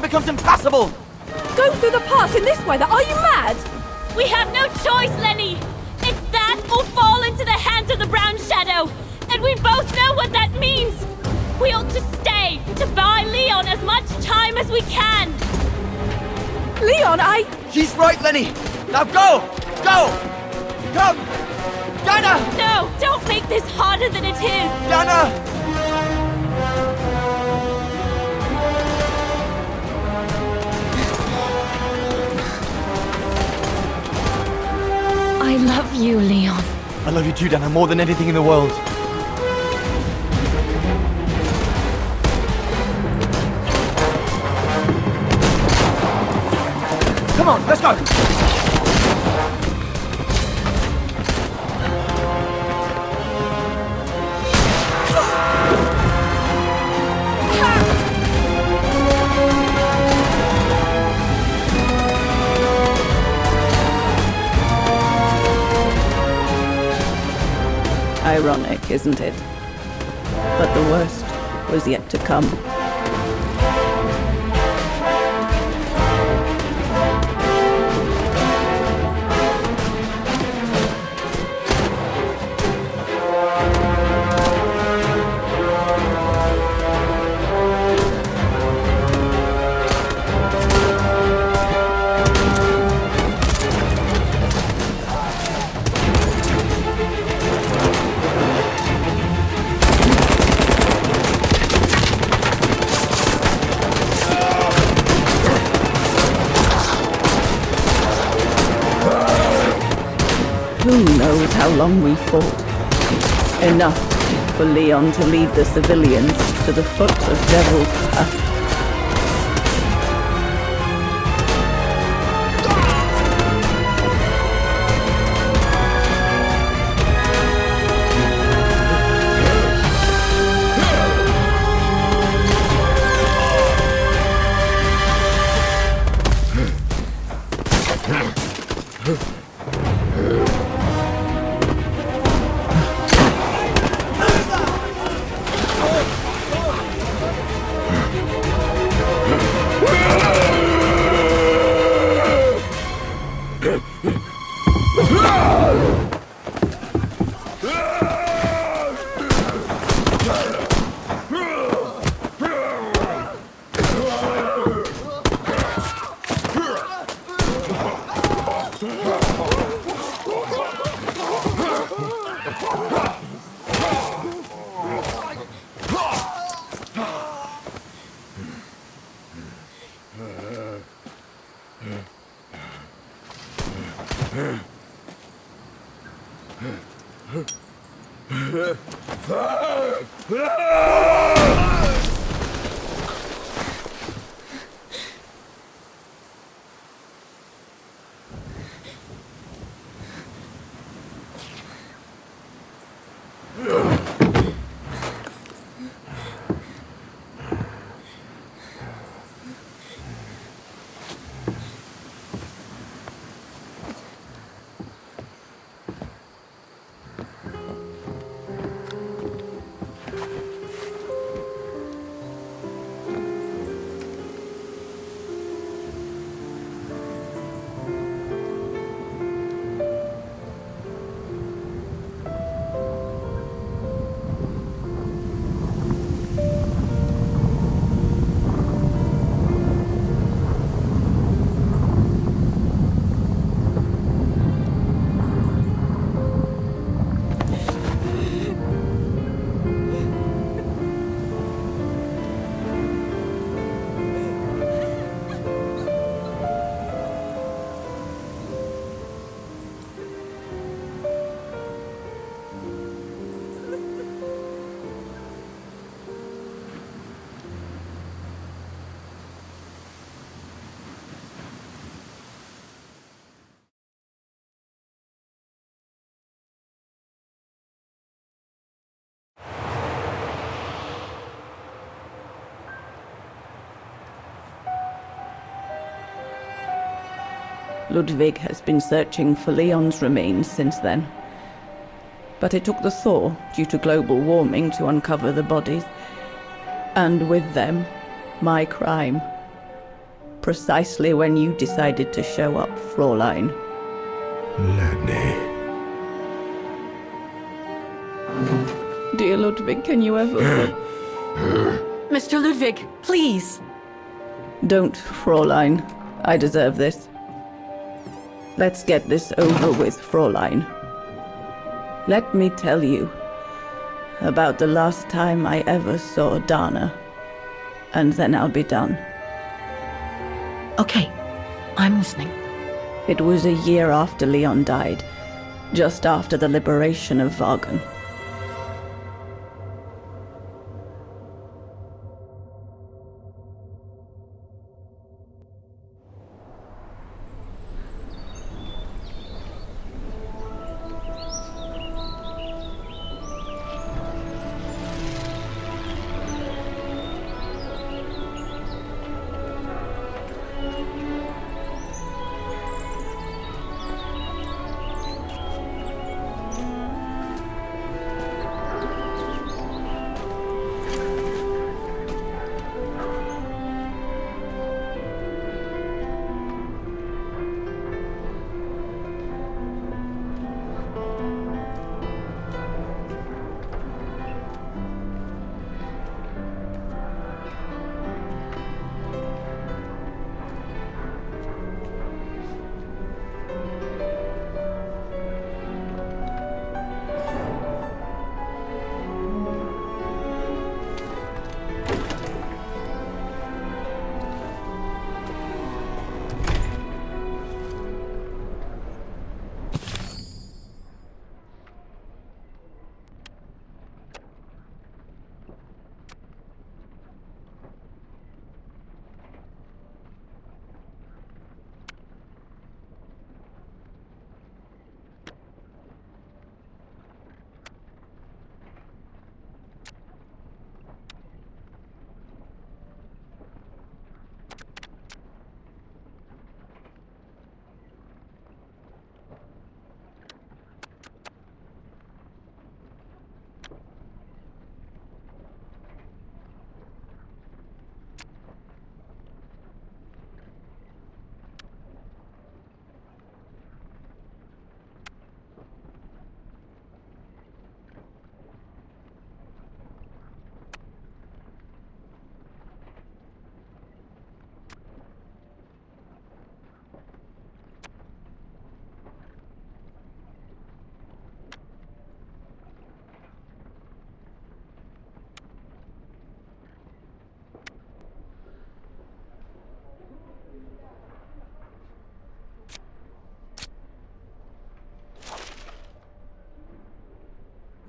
Becomes impassable! Go through the pass in this weather? Are you mad? We have no choice, Lenny! It's that or fall into the hands of the Brown Shadow! And we both know what that means! We ought to stay, to buy Leon as much time as we can! Leon, She's right, Lenny! Now go! Go! Come! Dana! No! Don't make this harder than it is! Dana! I love you, Leon. I love you too, Dana, more than anything in the world. Come on, let's go! Ironic, isn't it? But the worst was yet to come. Who knows how long we fought? Enough for Leon to lead the civilians to the foot of Devil's Path. Ludwig has been searching for Leon's remains since then. But it took the thaw due to global warming to uncover the bodies. And with them, my crime. Precisely when you decided to show up, Fräulein. Lenny. Dear Ludwig, can you ever... Mr. Ludwig, please! Don't, Fräulein. I deserve this. Let's get this over with, Fräulein. Let me tell you about the last time I ever saw Dana, and then I'll be done. Okay, I'm listening. It was a year after Leon died, just after the liberation of Vagen.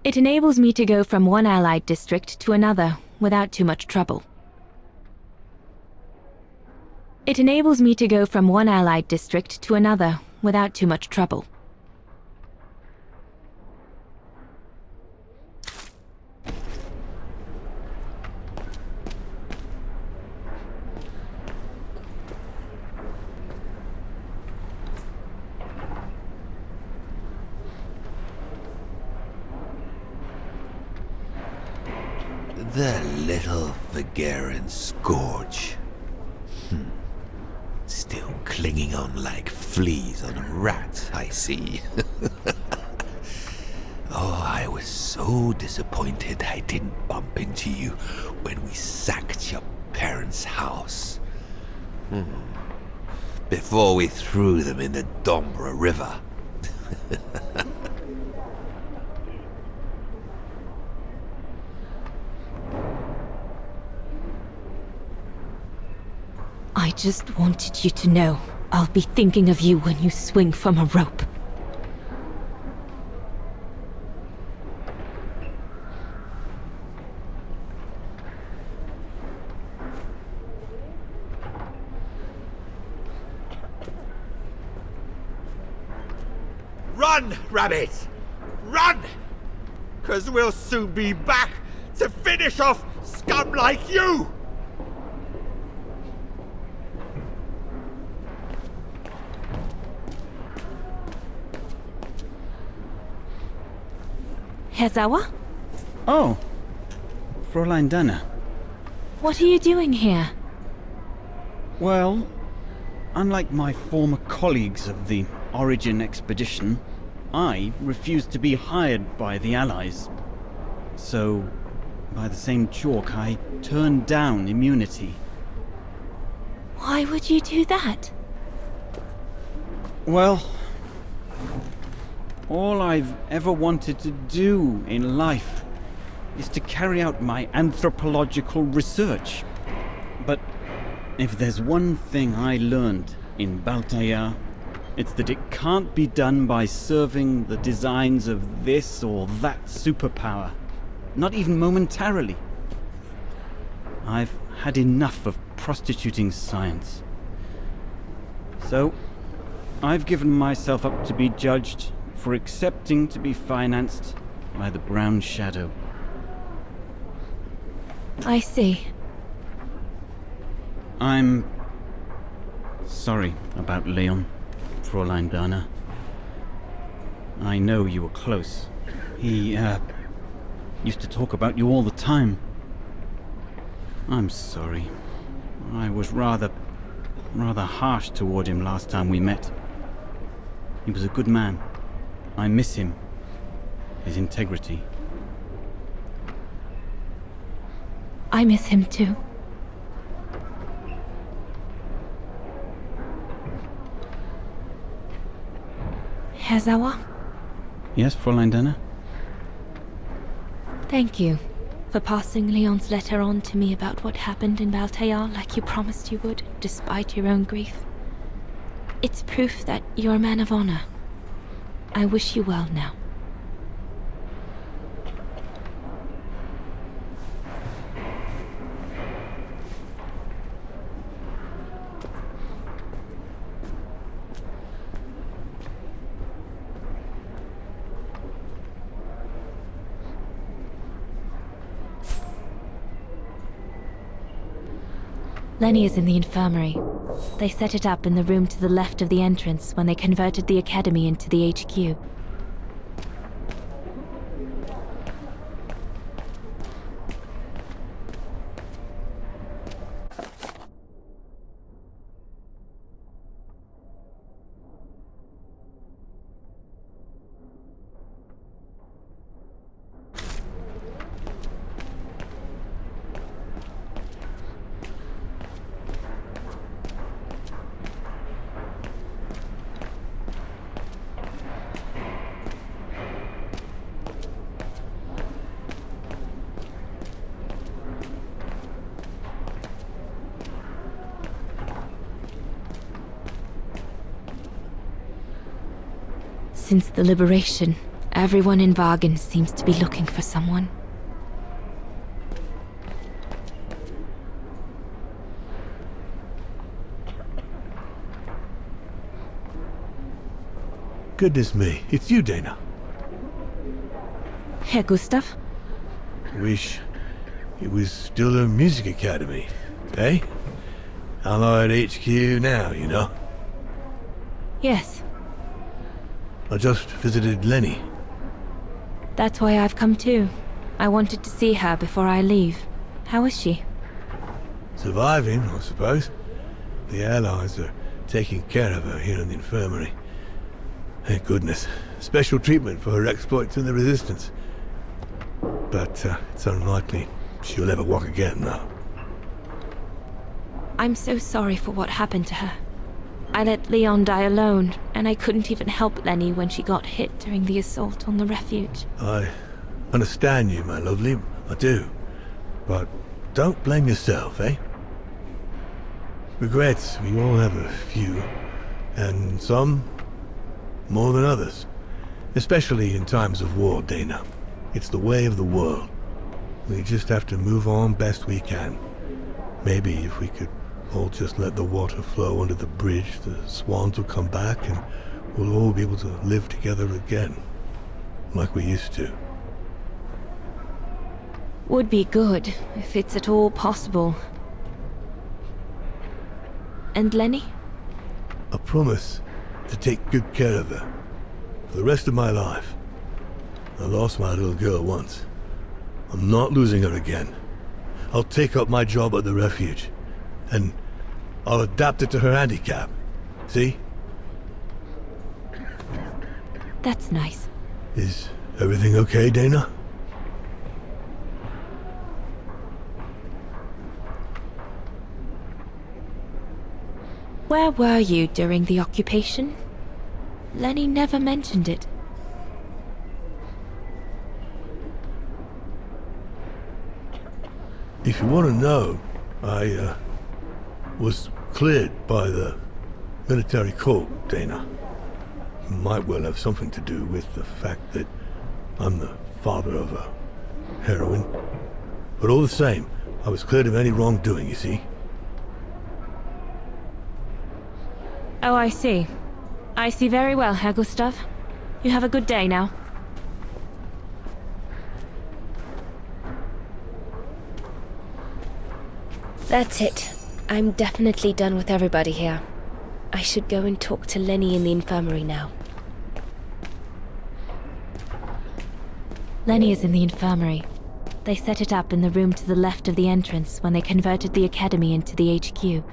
It enables me to go from one allied district to another without too much trouble. It enables me to go from one allied district to another without too much trouble. The little Vagaran scourge. Still clinging on like fleas on a rat, I see. Oh, I was so disappointed I didn't bump into you when we sacked your parents' house. Before we threw them in the Dombra River. I just wanted you to know I'll be thinking of you when you swing from a rope. Run, rabbit! Run! 'Cause we'll soon be back to finish off scum like you! Herzawa? Oh, Fräulein Dana. What are you doing here? Well, unlike my former colleagues of the Origin expedition, I refused to be hired by the Allies. So, by the same chalk, I turned down immunity. Why would you do that? Well, all I've ever wanted to do in life is to carry out my anthropological research. But if there's one thing I learned in Baltaya, it's that it can't be done by serving the designs of this or that superpower, not even momentarily. I've had enough of prostituting science. So, I've given myself up to be judged for accepting to be financed by the Brown Shadow. I see. I'm sorry about Leon, Fräulein Dana. I know you were close. He, used to talk about you all the time. I'm sorry. I was rather harsh toward him last time we met. He was a good man. I miss him. His integrity. I miss him too. Herzawa? Yes, Fräulein Dana? Thank you for passing Leon's letter on to me about what happened in Baltaya like you promised you would, despite your own grief. It's proof that you're a man of honor. I wish you well now. Lenny is in the infirmary. They set it up in the room to the left of the entrance when they converted the academy into the HQ. Since the liberation, Everyone in Vagen seems to be looking for someone. Goodness me, it's you, Dana. Herr Gustav? Wish it was still a music academy, eh? Allied HQ now, you know. Yes, I just visited Lenny. that's why I've come too. I wanted to see her before I leave. How is she? Surviving, I suppose. The Allies are taking care of her here in the infirmary. Thank goodness. Special treatment for her exploits in the Resistance. But it's unlikely she'll ever walk again now. I'm so sorry for what happened to her. I let Leon die alone, and I couldn't even help Lenny when she got hit during the assault on the refuge. I understand you, my lovely. I do. But don't blame yourself, eh? Regrets, we all have a few. And some more than others. Especially in times of war, Dana. It's the way of the world. We just have to move on best we can. Maybe if we could all just let the water flow under the bridge, the swans will come back and we'll all be able to live together again. Like we used to. Would be good, if it's at all possible. And Lenny? I promise to take good care of her. For the rest of my life. I lost my little girl once. I'm not losing her again. I'll take up my job at the refuge. And I'll adapt it to her handicap. See? That's nice. Is everything okay, Dana? Where were you during the occupation? Lenny never mentioned it. If you want to know, I was cleared by the military court, Dana. It might well have something to do with the fact that I'm the father of a heroine. But all the same, I was cleared of any wrongdoing, you see. Oh, I see. I see very well, Herr Gustav. You have a good day now. That's it. I'm definitely done with everybody here. I should go and talk to Lenny in the infirmary now. Lenny is in the infirmary. They set it up in the room to the left of the entrance when they converted the academy into the HQ.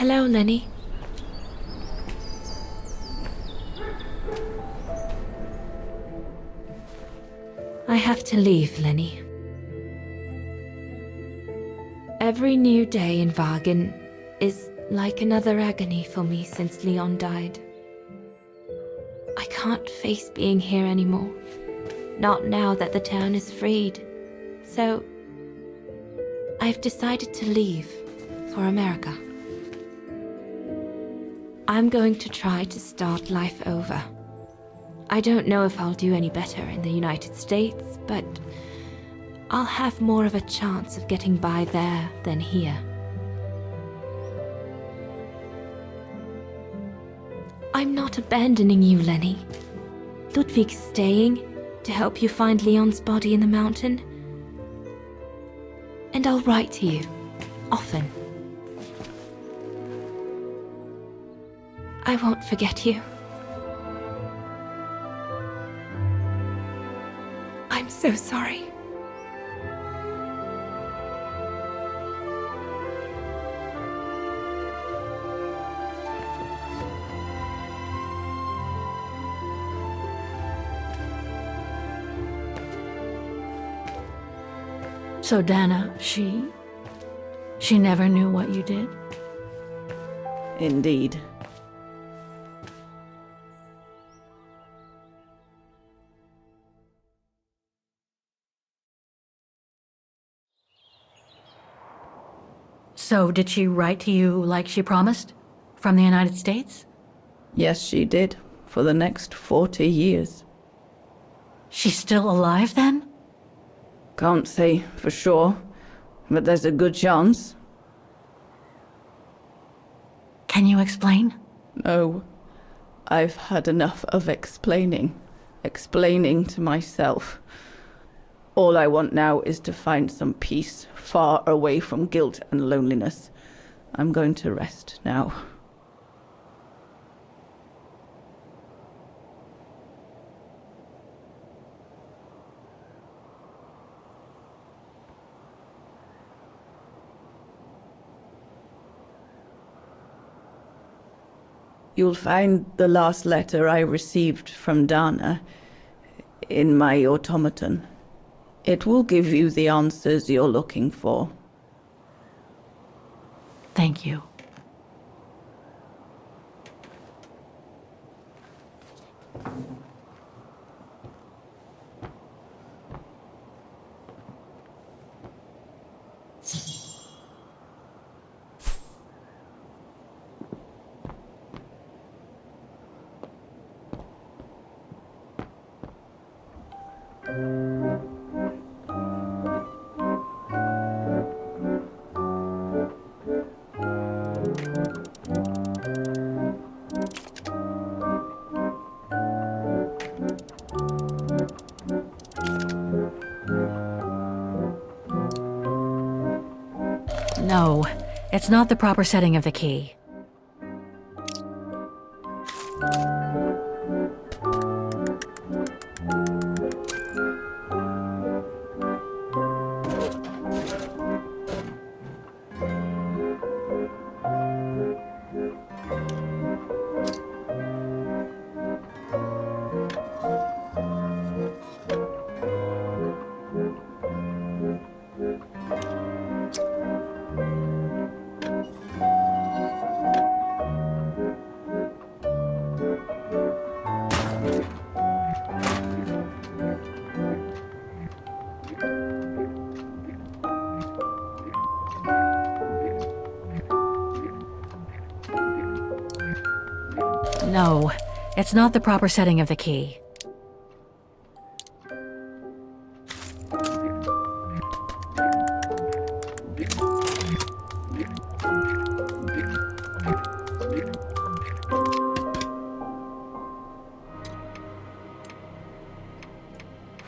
Hello, Lenny. I have to leave, Lenny. Every new day in Vagen is like another agony for me since Leon died. I can't face being here anymore. Not now that the town is freed. So, I've decided to leave for America. I'm going to try to start life over. I don't know if I'll do any better in the United States, but I'll have more of a chance of getting by there than here. I'm not abandoning you, Lenny. Ludwig's staying to help you find Leon's body in the mountain. And I'll write to you, often. I won't forget you. I'm so sorry. So Dana, she never knew what you did? Indeed. So did she write to you like she promised? From the United States? Yes, she did. For the next 40 years. She's still alive then? Can't say for sure, but there's a good chance. Can you explain? No. I've had enough of explaining. Explaining to myself. All I want now is to find some peace, far away from guilt and loneliness. I'm going to rest now. You'll find the last letter I received from Dana in my automaton. It will give you the answers you're looking for. Thank you. No, it's not the proper setting of the key. No, it's not the proper setting of the key.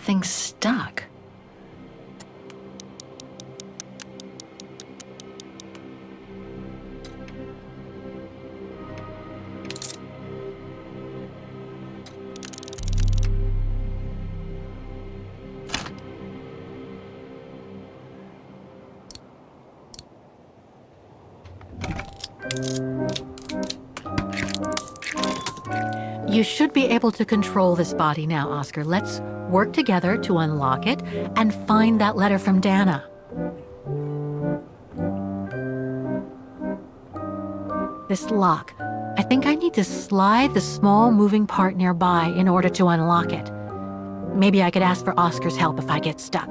Thing's stuck. You should be able to control this body now, Oscar. Let's work together to unlock it and find that letter from Dana. This lock. I think I need to slide the small moving part nearby in order to unlock it. Maybe I could ask for Oscar's help if I get stuck.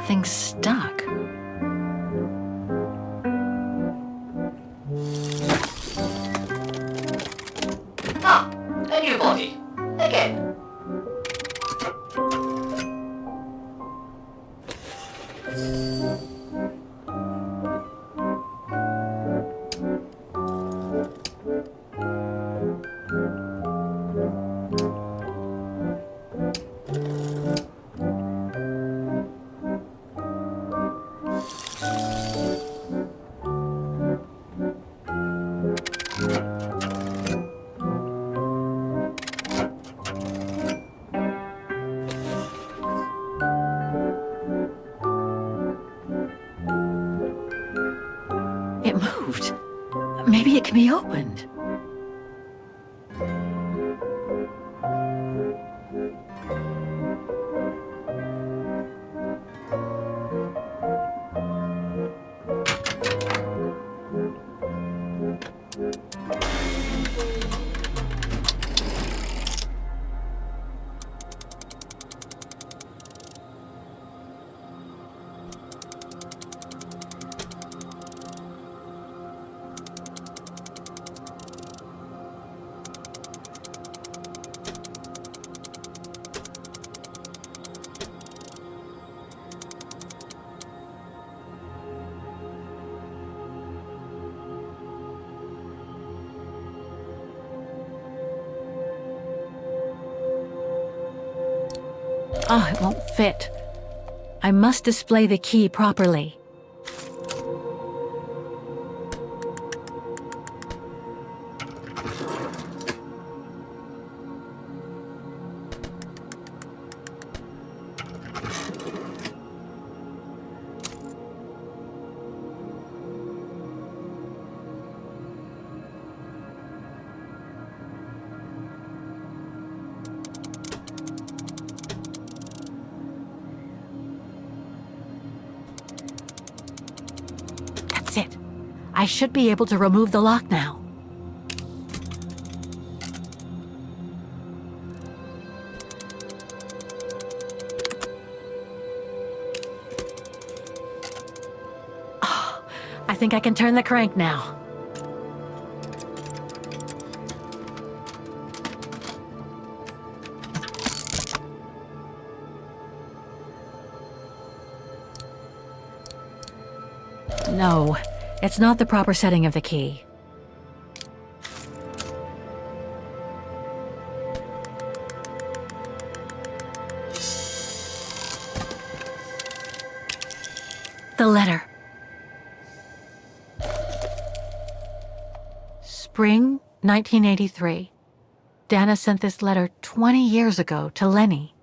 Thing's stuck. Ah, a new body. Again. It moved. Maybe it can be opened. Ah, it won't fit. I must display the key properly. It. I should be able to remove the lock now. Oh, I think I can turn the crank now. No, it's not the proper setting of the key. The letter. Spring 1983. Dana sent this letter 20 years ago to Lenny.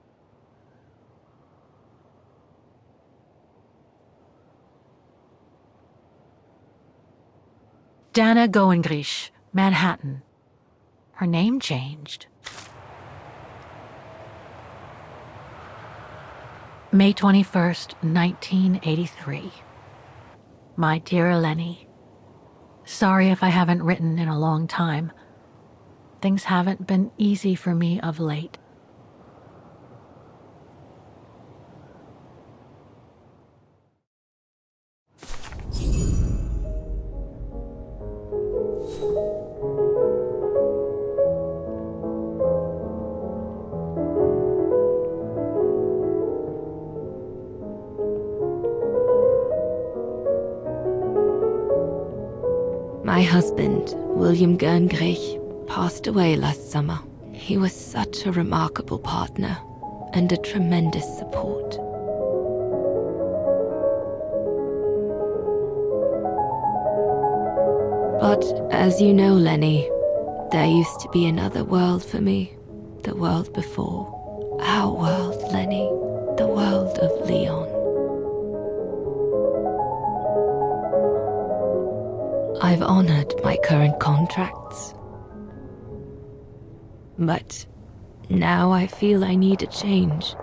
Dana Goengrish, Manhattan. Her name changed. May 21st, 1983. My dear Lenny, sorry if I haven't written in a long time. Things haven't been easy for me of late. My husband, William Gerngrich, passed away last summer. He was such a remarkable partner and a tremendous support. But as you know, Lenny, there used to be another world for me. The world before. Our world, Lenny. The world of Leon. I've honored my current contracts. But now I feel I need a change.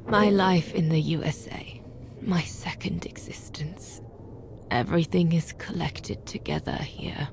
My life in the USA, my second existence. Everything is collected together here.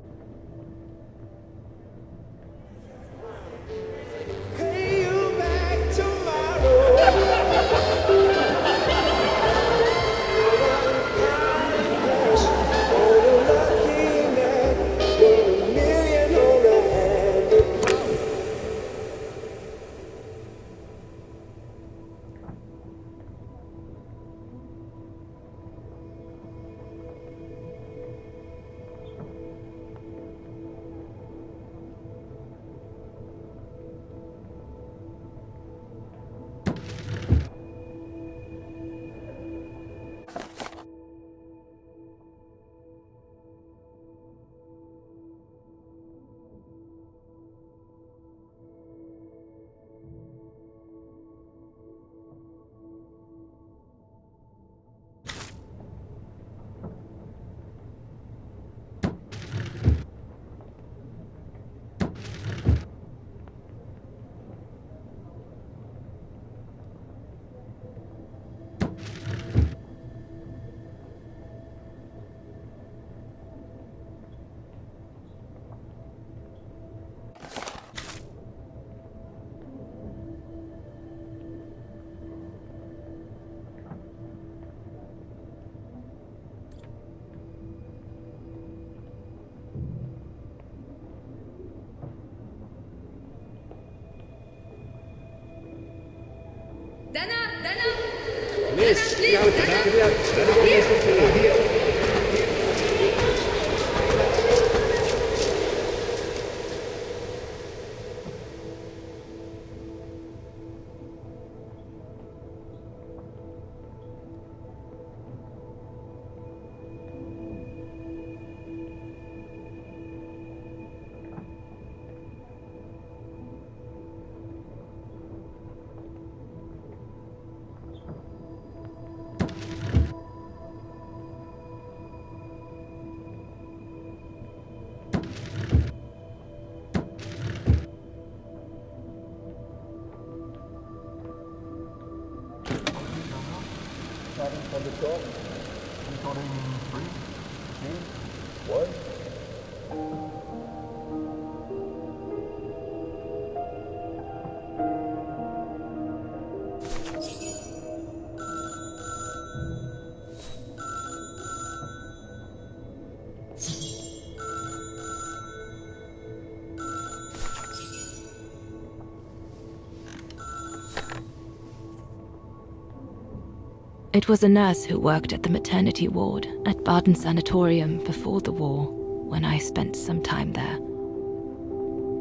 It was a nurse who worked at the maternity ward at Baden Sanatorium before the war, when I spent some time there.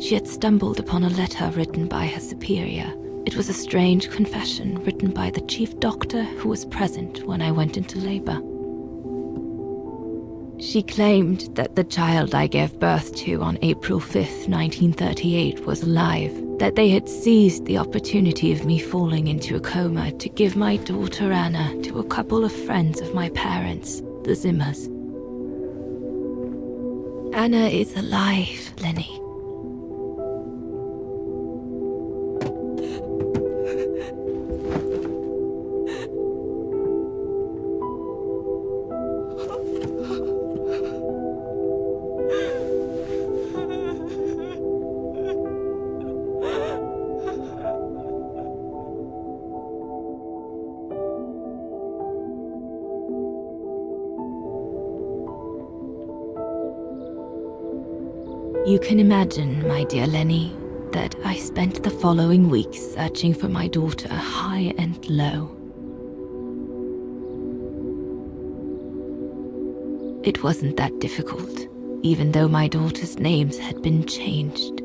She had stumbled upon a letter written by her superior. It was a strange confession written by the chief doctor who was present when I went into labor. She claimed that the child I gave birth to on April 5th, 1938 was alive, that they had seized the opportunity of me falling into a coma to give my daughter Anna to a couple of friends of my parents, the Zimmers. Anna is alive, Lenny. You can imagine, my dear Lenny, that I spent the following weeks searching for my daughter high and low. It wasn't that difficult, even though my daughter's names had been changed.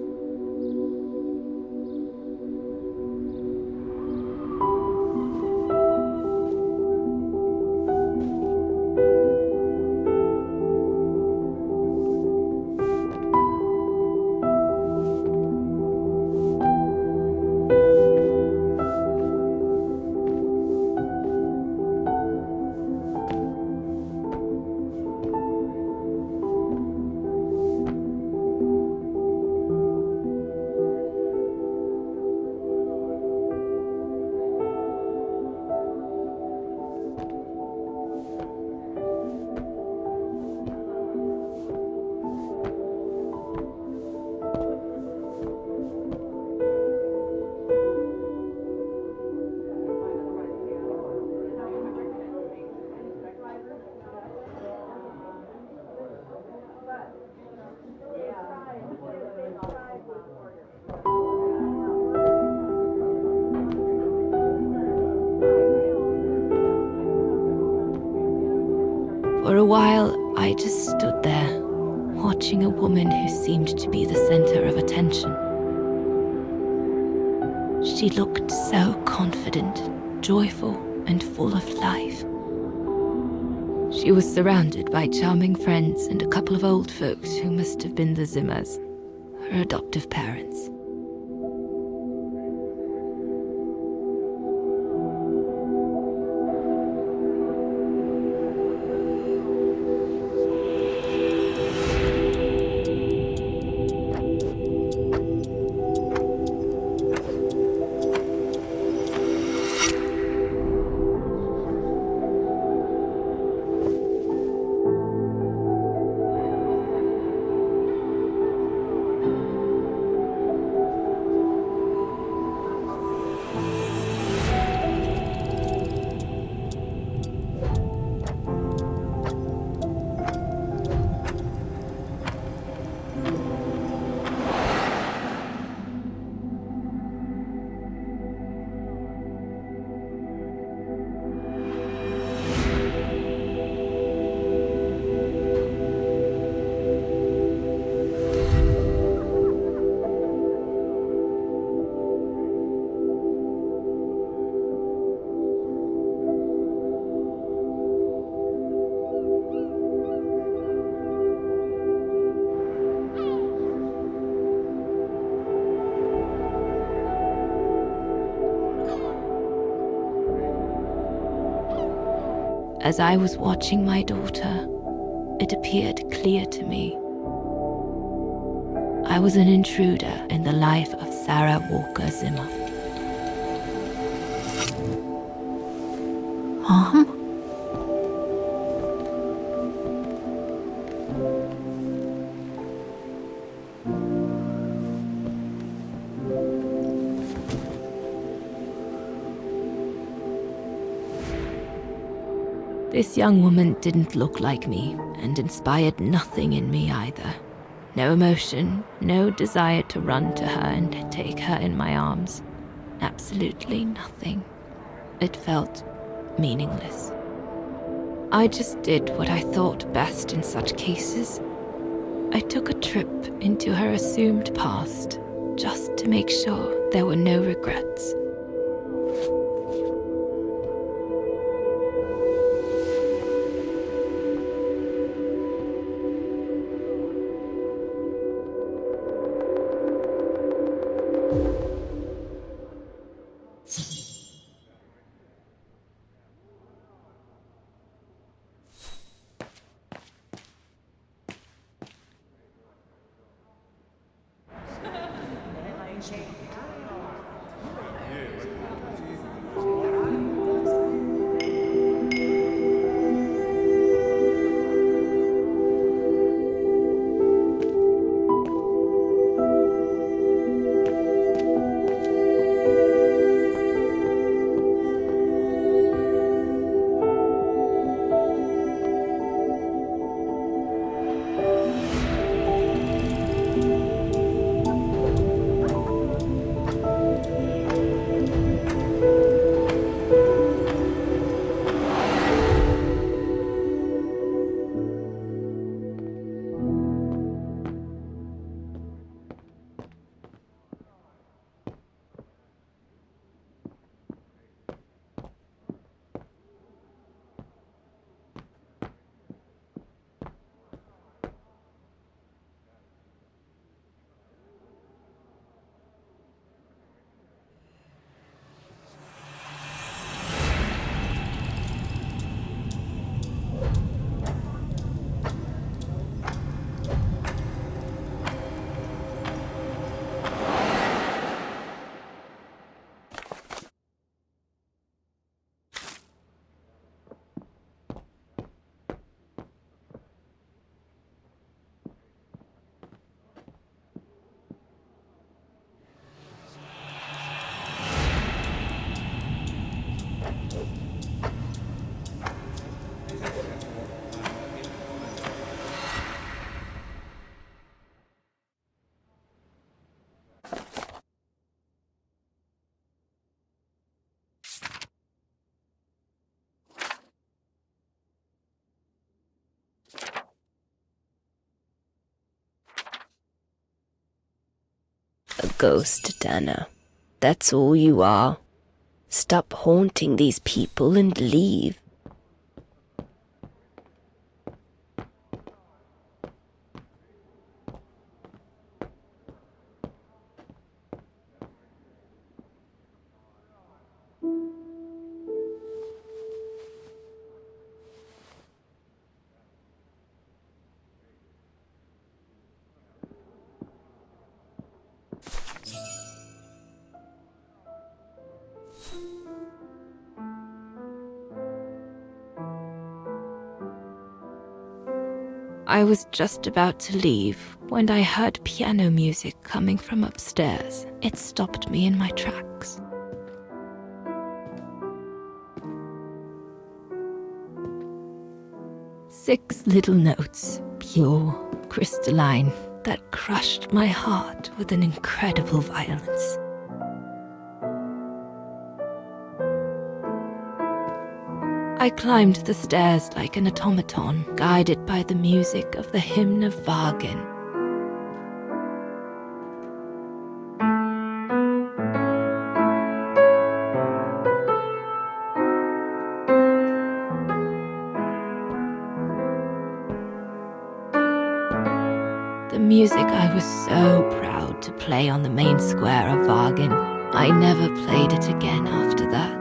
For a while, I just stood there, watching a woman who seemed to be the center of attention. She looked so confident, joyful, and full of life. She was surrounded by charming friends and a couple of old folks who must have been the Zimmers, her adoptive parents. As I was watching my daughter, it appeared clear to me. I was an intruder in the life of Sarah Walker Zimmer. Mom? This young woman didn't look like me and inspired nothing in me either. No emotion, no desire to run to her and take her in my arms. Absolutely nothing. It felt meaningless. I just did what I thought best in such cases. I took a trip into her assumed past, just to make sure there were no regrets. ghost, Dana. That's all you are. Stop haunting these people and leave. I was just about to leave when I heard piano music coming from upstairs. It stopped me in my tracks. Six little notes, pure, crystalline, that crushed my heart with an incredible violence. I climbed the stairs like an automaton, guided by the music of the hymn of Wagen. The music I was so proud to play on the main square of Wagen. I never played it again after that.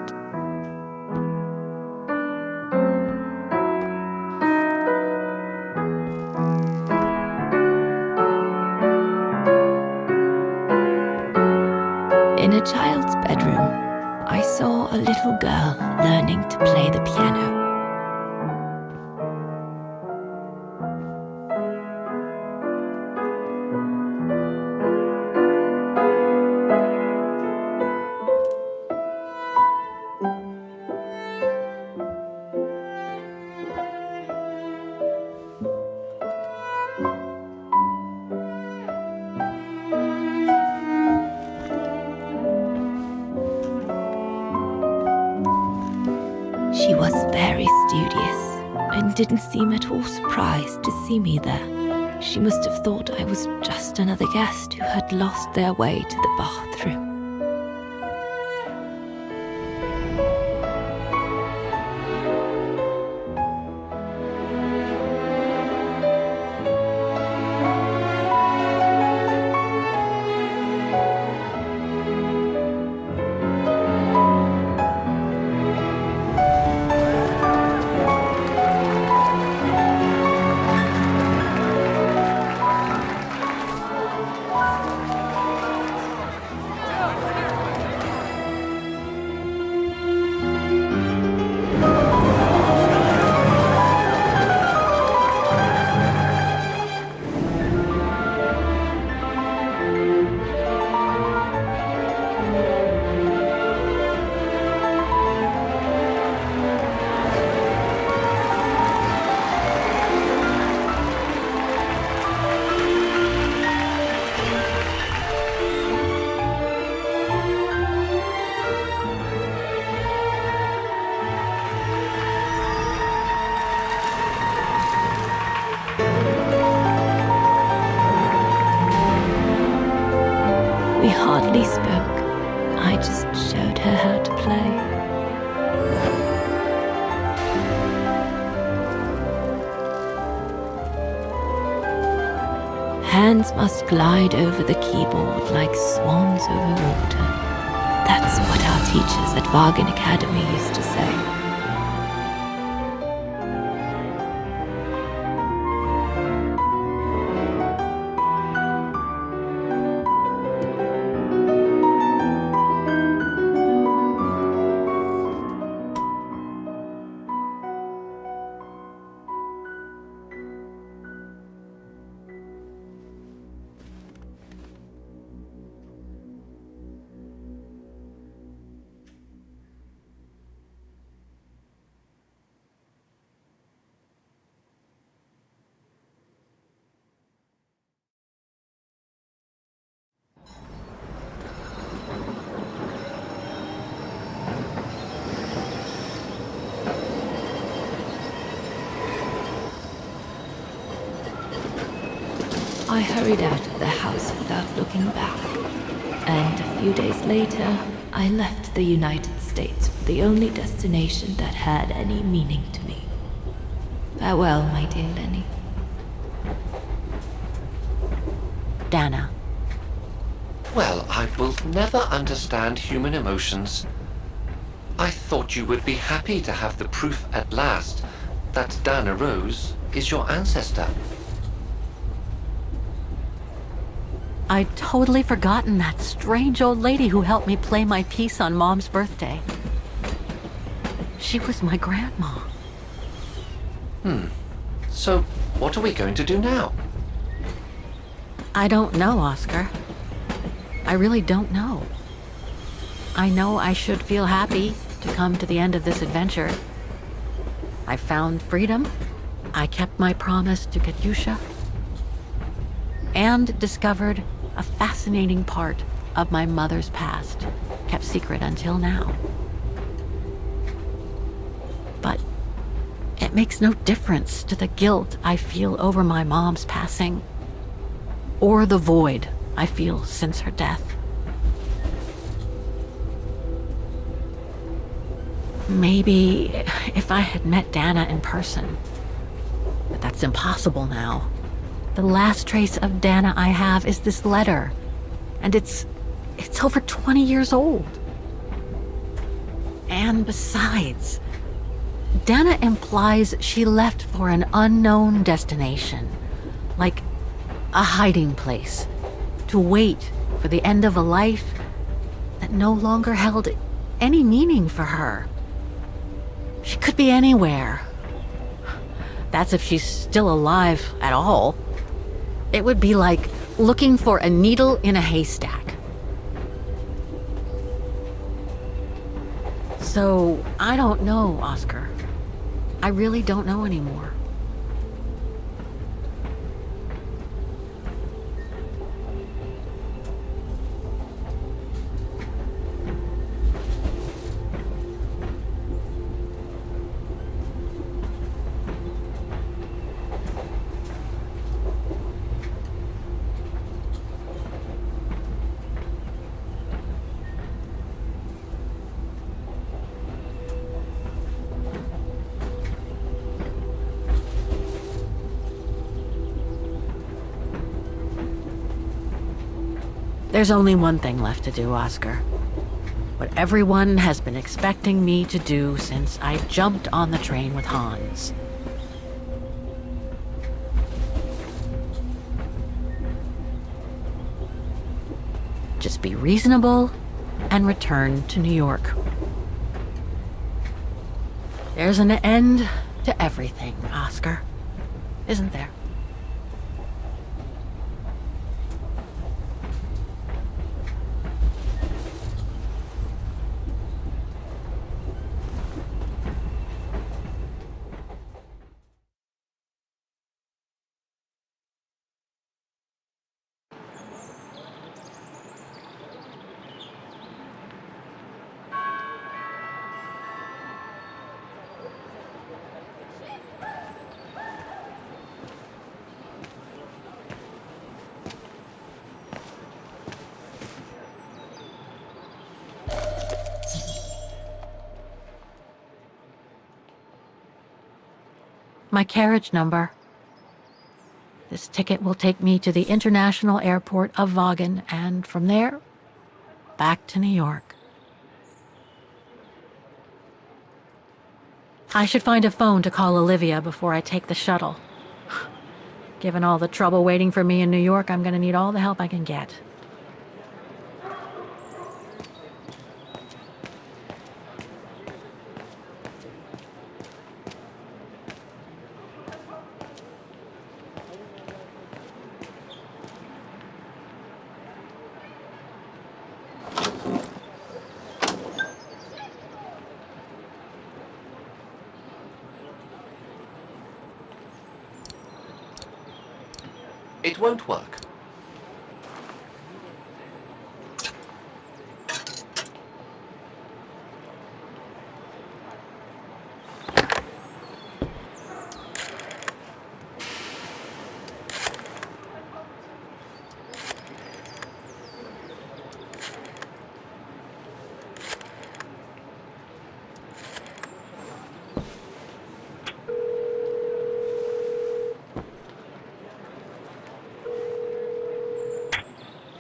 In a child's bedroom, I saw a little girl learning to play the piano. She was very studious and didn't seem at all surprised to see me there. She must have thought I was just another guest who had lost their way to the bathroom. We hardly spoke. I just showed her how to play. Hands must glide over the keyboard like swans over water. That's what our teachers at Wagen Academy used to say. I hurried out of the house without looking back. And a few days later, I left the United States for the only destination that had any meaning to me. Farewell, my dear Lenny. Dana. Well, I will never understand human emotions. I thought you would be happy to have the proof at last that Dana Rose is your ancestor. I'd totally forgotten that strange old lady who helped me play my piece on Mom's birthday. She was my grandma. So, what are we going to do now? I don't know, Oscar. I really don't know. I know I should feel happy to come to the end of this adventure. I found freedom. I kept my promise to Katyusha. And discovered a fascinating part of my mother's past, kept secret until now. But it makes no difference to the guilt I feel over my mom's passing, or the void I feel since her death. Maybe if I had met Dana in person, but that's impossible now. The last trace of Dana I have is this letter, and it's over 20 years old. And besides, Dana implies she left for an unknown destination, like a hiding place, to wait for the end of a life that no longer held any meaning for her. She could be anywhere. That's if she's still alive at all. It would be like looking for a needle in a haystack. So, I don't know, Oscar. I really don't know anymore. There's only one thing left to do, Oscar. What everyone has been expecting me to do since I jumped on the train with Hans. Just be reasonable and return to New York. There's an end to everything, Oscar. Isn't there? My carriage number. This ticket will take me to the international airport of Vaughan, and from there, back to New York. I should find a phone to call Olivia before I take the shuttle. Given all the trouble waiting for me in New York, I'm gonna need all the help I can get. It won't work.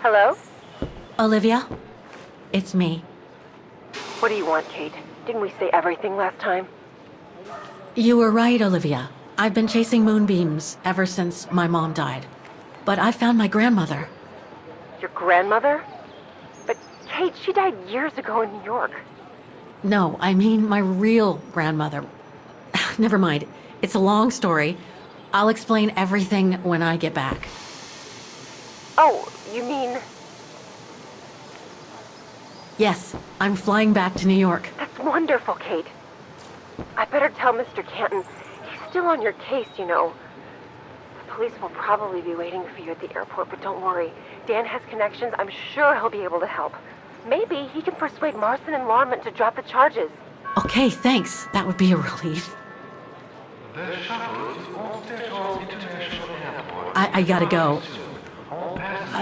Hello? Olivia? It's me. What do you want, Kate? Didn't we say everything last time? You were right, Olivia. I've been chasing moonbeams ever since my mom died. But I found my grandmother. Your grandmother? But, Kate, she died years ago in New York. No, I mean my real grandmother. Never mind. It's a long story. I'll explain everything when I get back. Oh, you mean... Yes, I'm flying back to New York. That's wonderful, Kate. I better tell Mr. Canton. He's still on your case, you know. The police will probably be waiting for you at the airport, but don't worry. Dan has connections. I'm sure he'll be able to help. Maybe he can persuade Marston and Lorman to drop the charges. Okay, thanks. That would be a relief. I gotta go.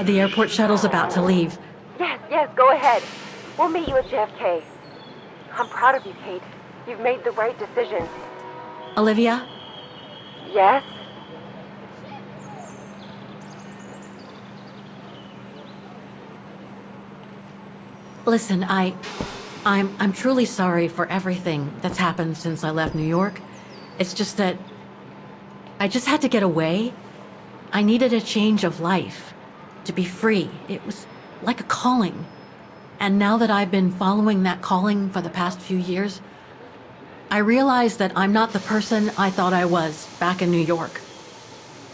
The airport shuttle's about to leave. Yes, go ahead. We'll meet you at JFK. I'm proud of you, Kate. You've made the right decision. Olivia? Yes? Listen, I'm truly sorry for everything that's happened since I left New York. It's just that I just had to get away. I needed a change of life, to be free. It was like a calling. And now that I've been following that calling for the past few years, I realize that I'm not the person I thought I was back in New York.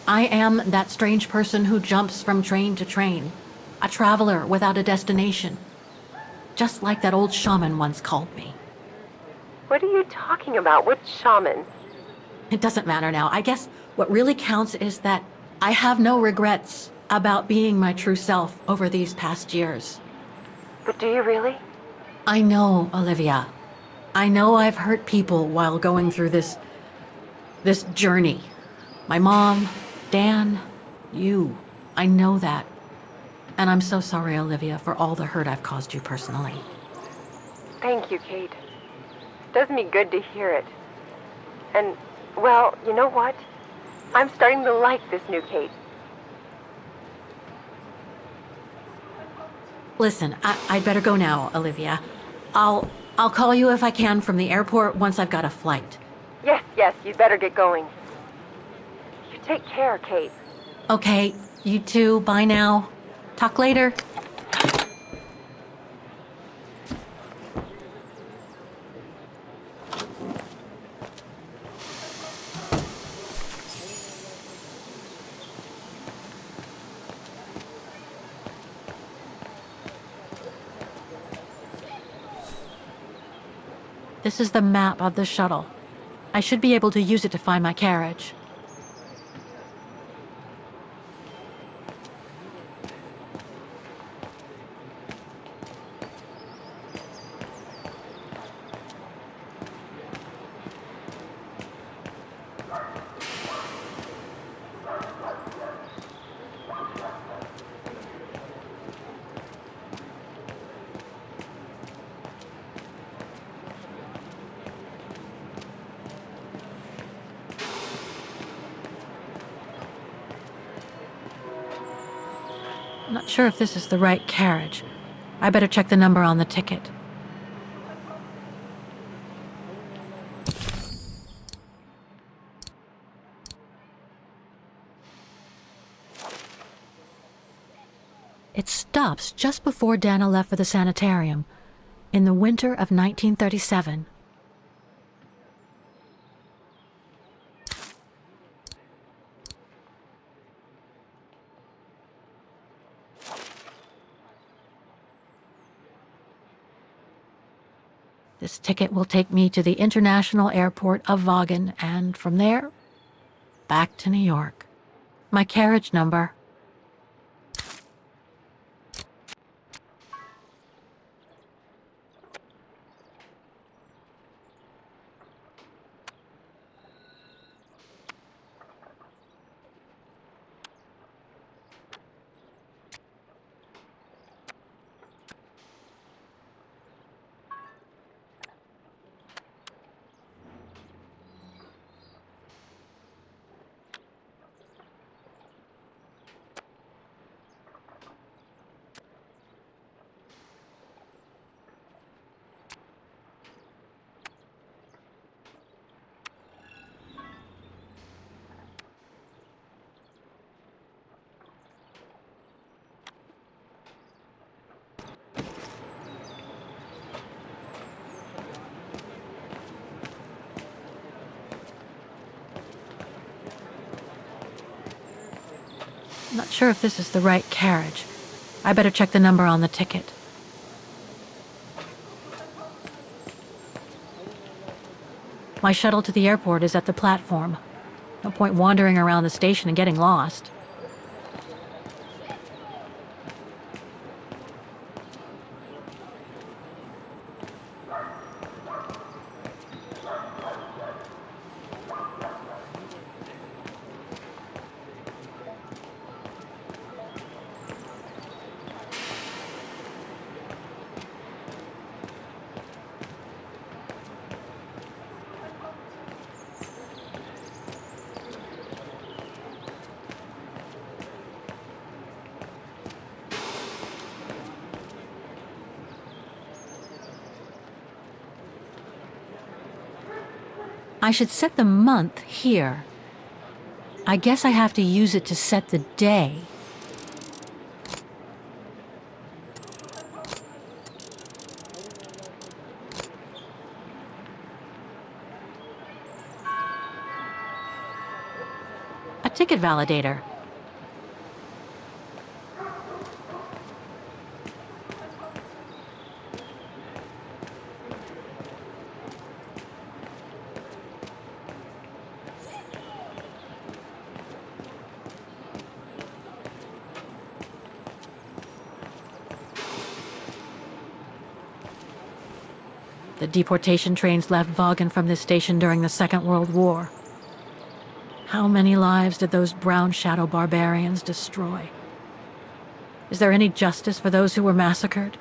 I am that strange person who jumps from train to train, a traveler without a destination. Just like that old shaman once called me. What are you talking about? Which shaman? It doesn't matter now. I guess what really counts is that I have no regrets about being my true self over these past years. But do you really? I know, Olivia. I know I've hurt people while going through this journey. My mom, Dan, you. I know that. And I'm so sorry, Olivia, for all the hurt I've caused you personally. Thank you, Kate. Does me good to hear it. And, well, you know what? I'm starting to like this new Kate. Listen, I'd better go now, Olivia. I'll call you if I can from the airport once I've got a flight. Yes, you'd better get going. You take care, Kate. Okay, you too. Bye now. Talk later. This is the map of the shuttle. I should be able to use it to find my carriage. I'm not sure if this is the right carriage. I better check the number on the ticket. It stops just before Dana left for the sanitarium, in the winter of 1937. This ticket will take me to the International Airport of Vaughan, and from there, back to New York. My carriage number. I'm not sure if this is the right carriage. I better check the number on the ticket. My shuttle to the airport is at the platform. No point wandering around the station and getting lost. I should set the month here. I guess I have to use it to set the day. A ticket validator. The deportation trains left Vaughan from this station during the Second World War. How many lives did those brown shadow barbarians destroy? Is there any justice for those who were massacred?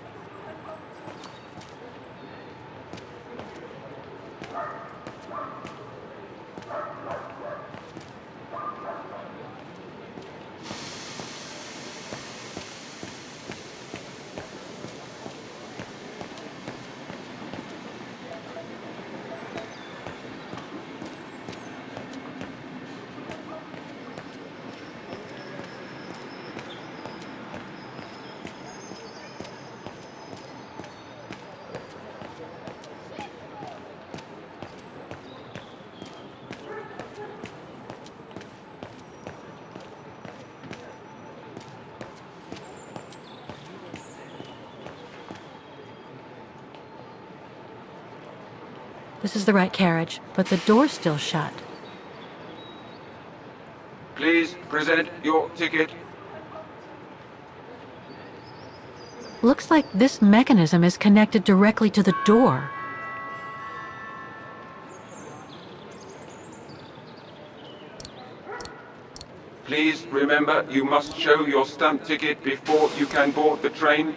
This is the right carriage, but the door's still shut. Please present your ticket. Looks like this mechanism is connected directly to the door. Please remember, you must show your stamp ticket before you can board the train.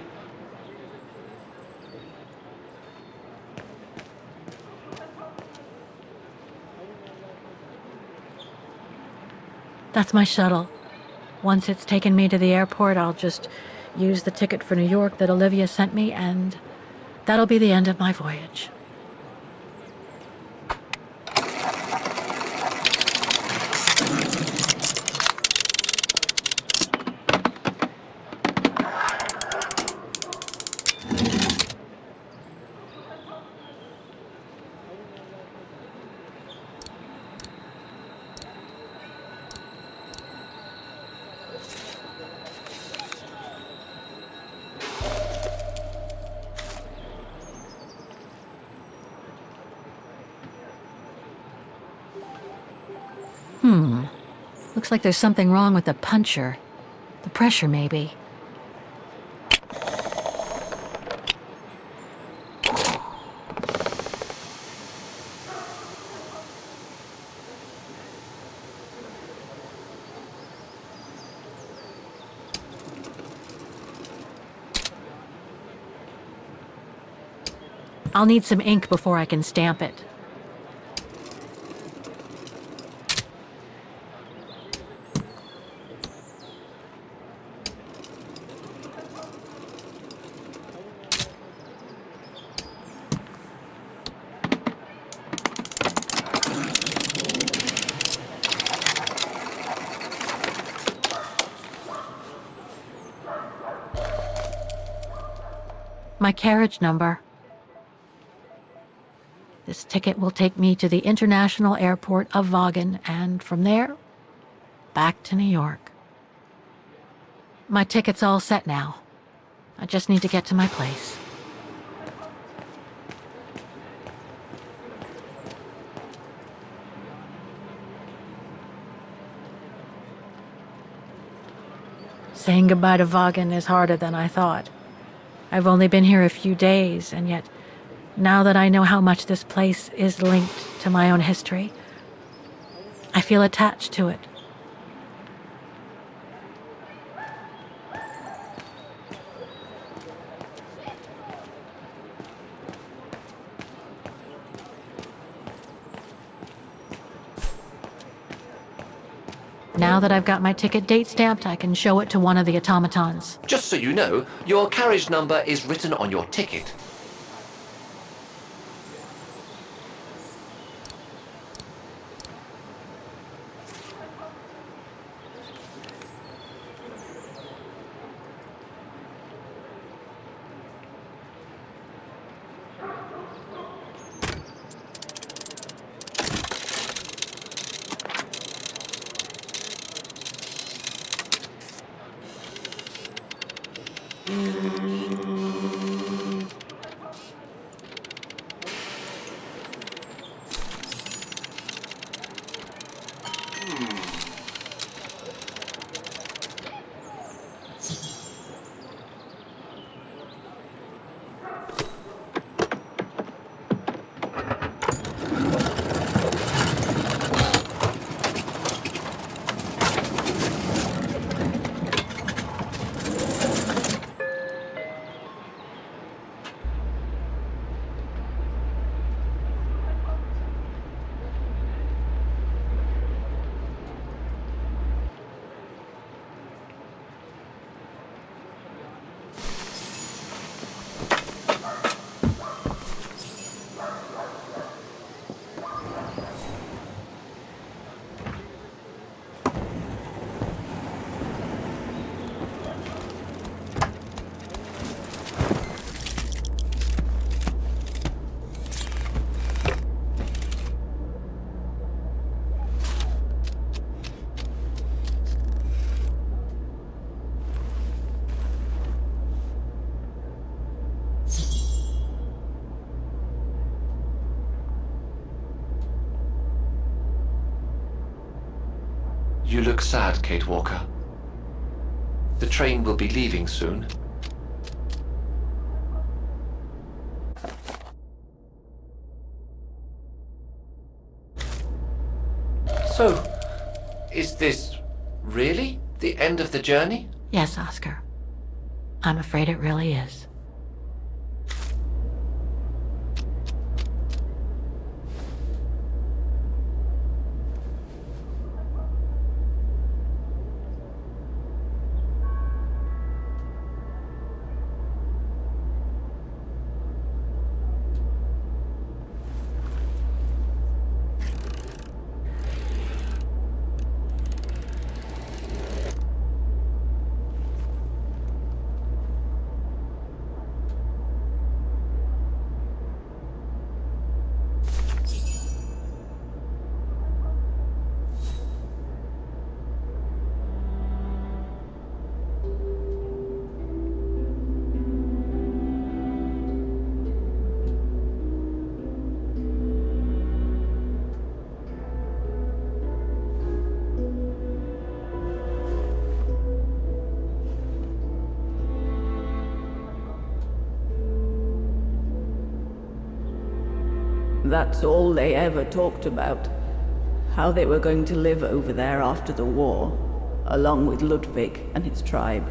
That's my shuttle. Once it's taken me to the airport, I'll just use the ticket for New York that Olivia sent me, and that'll be the end of my voyage. Looks like there's something wrong with the puncher. The pressure, maybe. I'll need some ink before I can stamp it. My carriage number. This ticket will take me to the International Airport of Vaughan, and from there, back to New York. My ticket's all set now. I just need to get to my place. Saying goodbye to Vagen is harder than I thought. I've only been here a few days, and yet, now that I know how much this place is linked to my own history, I feel attached to it. Now that I've got my ticket date stamped, I can show it to one of the automatons. Just so you know, your carriage number is written on your ticket. You look sad, Kate Walker. The train will be leaving soon. So, is this really the end of the journey? Yes, Oscar. I'm afraid it really is. That's all they ever talked about. How they were going to live over there after the war, along with Ludwig and his tribe.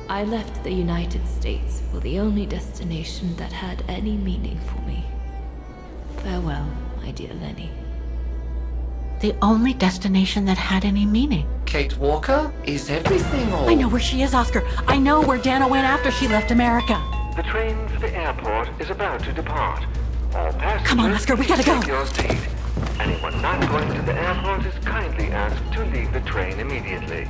I left the United States for the only destination that had any meaning for me. Farewell, my dear Lenny. The only destination that had any meaning. Kate Walker? Is everything all... I know where she is, Oscar. I know where Dana went after she left America. The train for the airport is about to depart. Come on, Oscar, we gotta go. Take your seat. Anyone not going to the airport is kindly asked to leave the train immediately.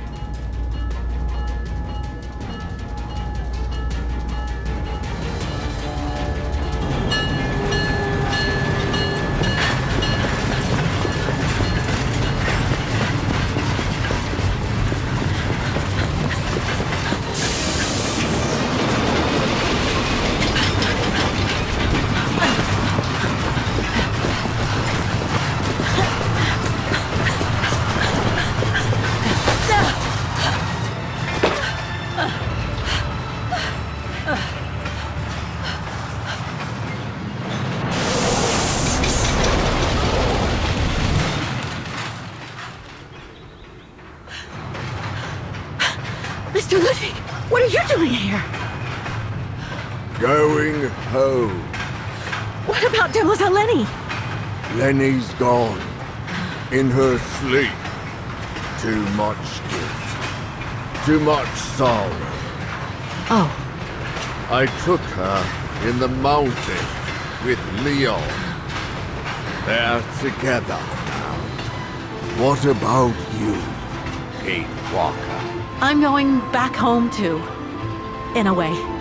Mr. Ludwig, what are you doing here? Going home. What about Demoiselle Lenny? Lenny's gone. In her sleep. Too much guilt. Too much sorrow. Oh. I took her in the mountain with Leon. They're together now. What about you, Kate Walker? I'm going back home too. In a way.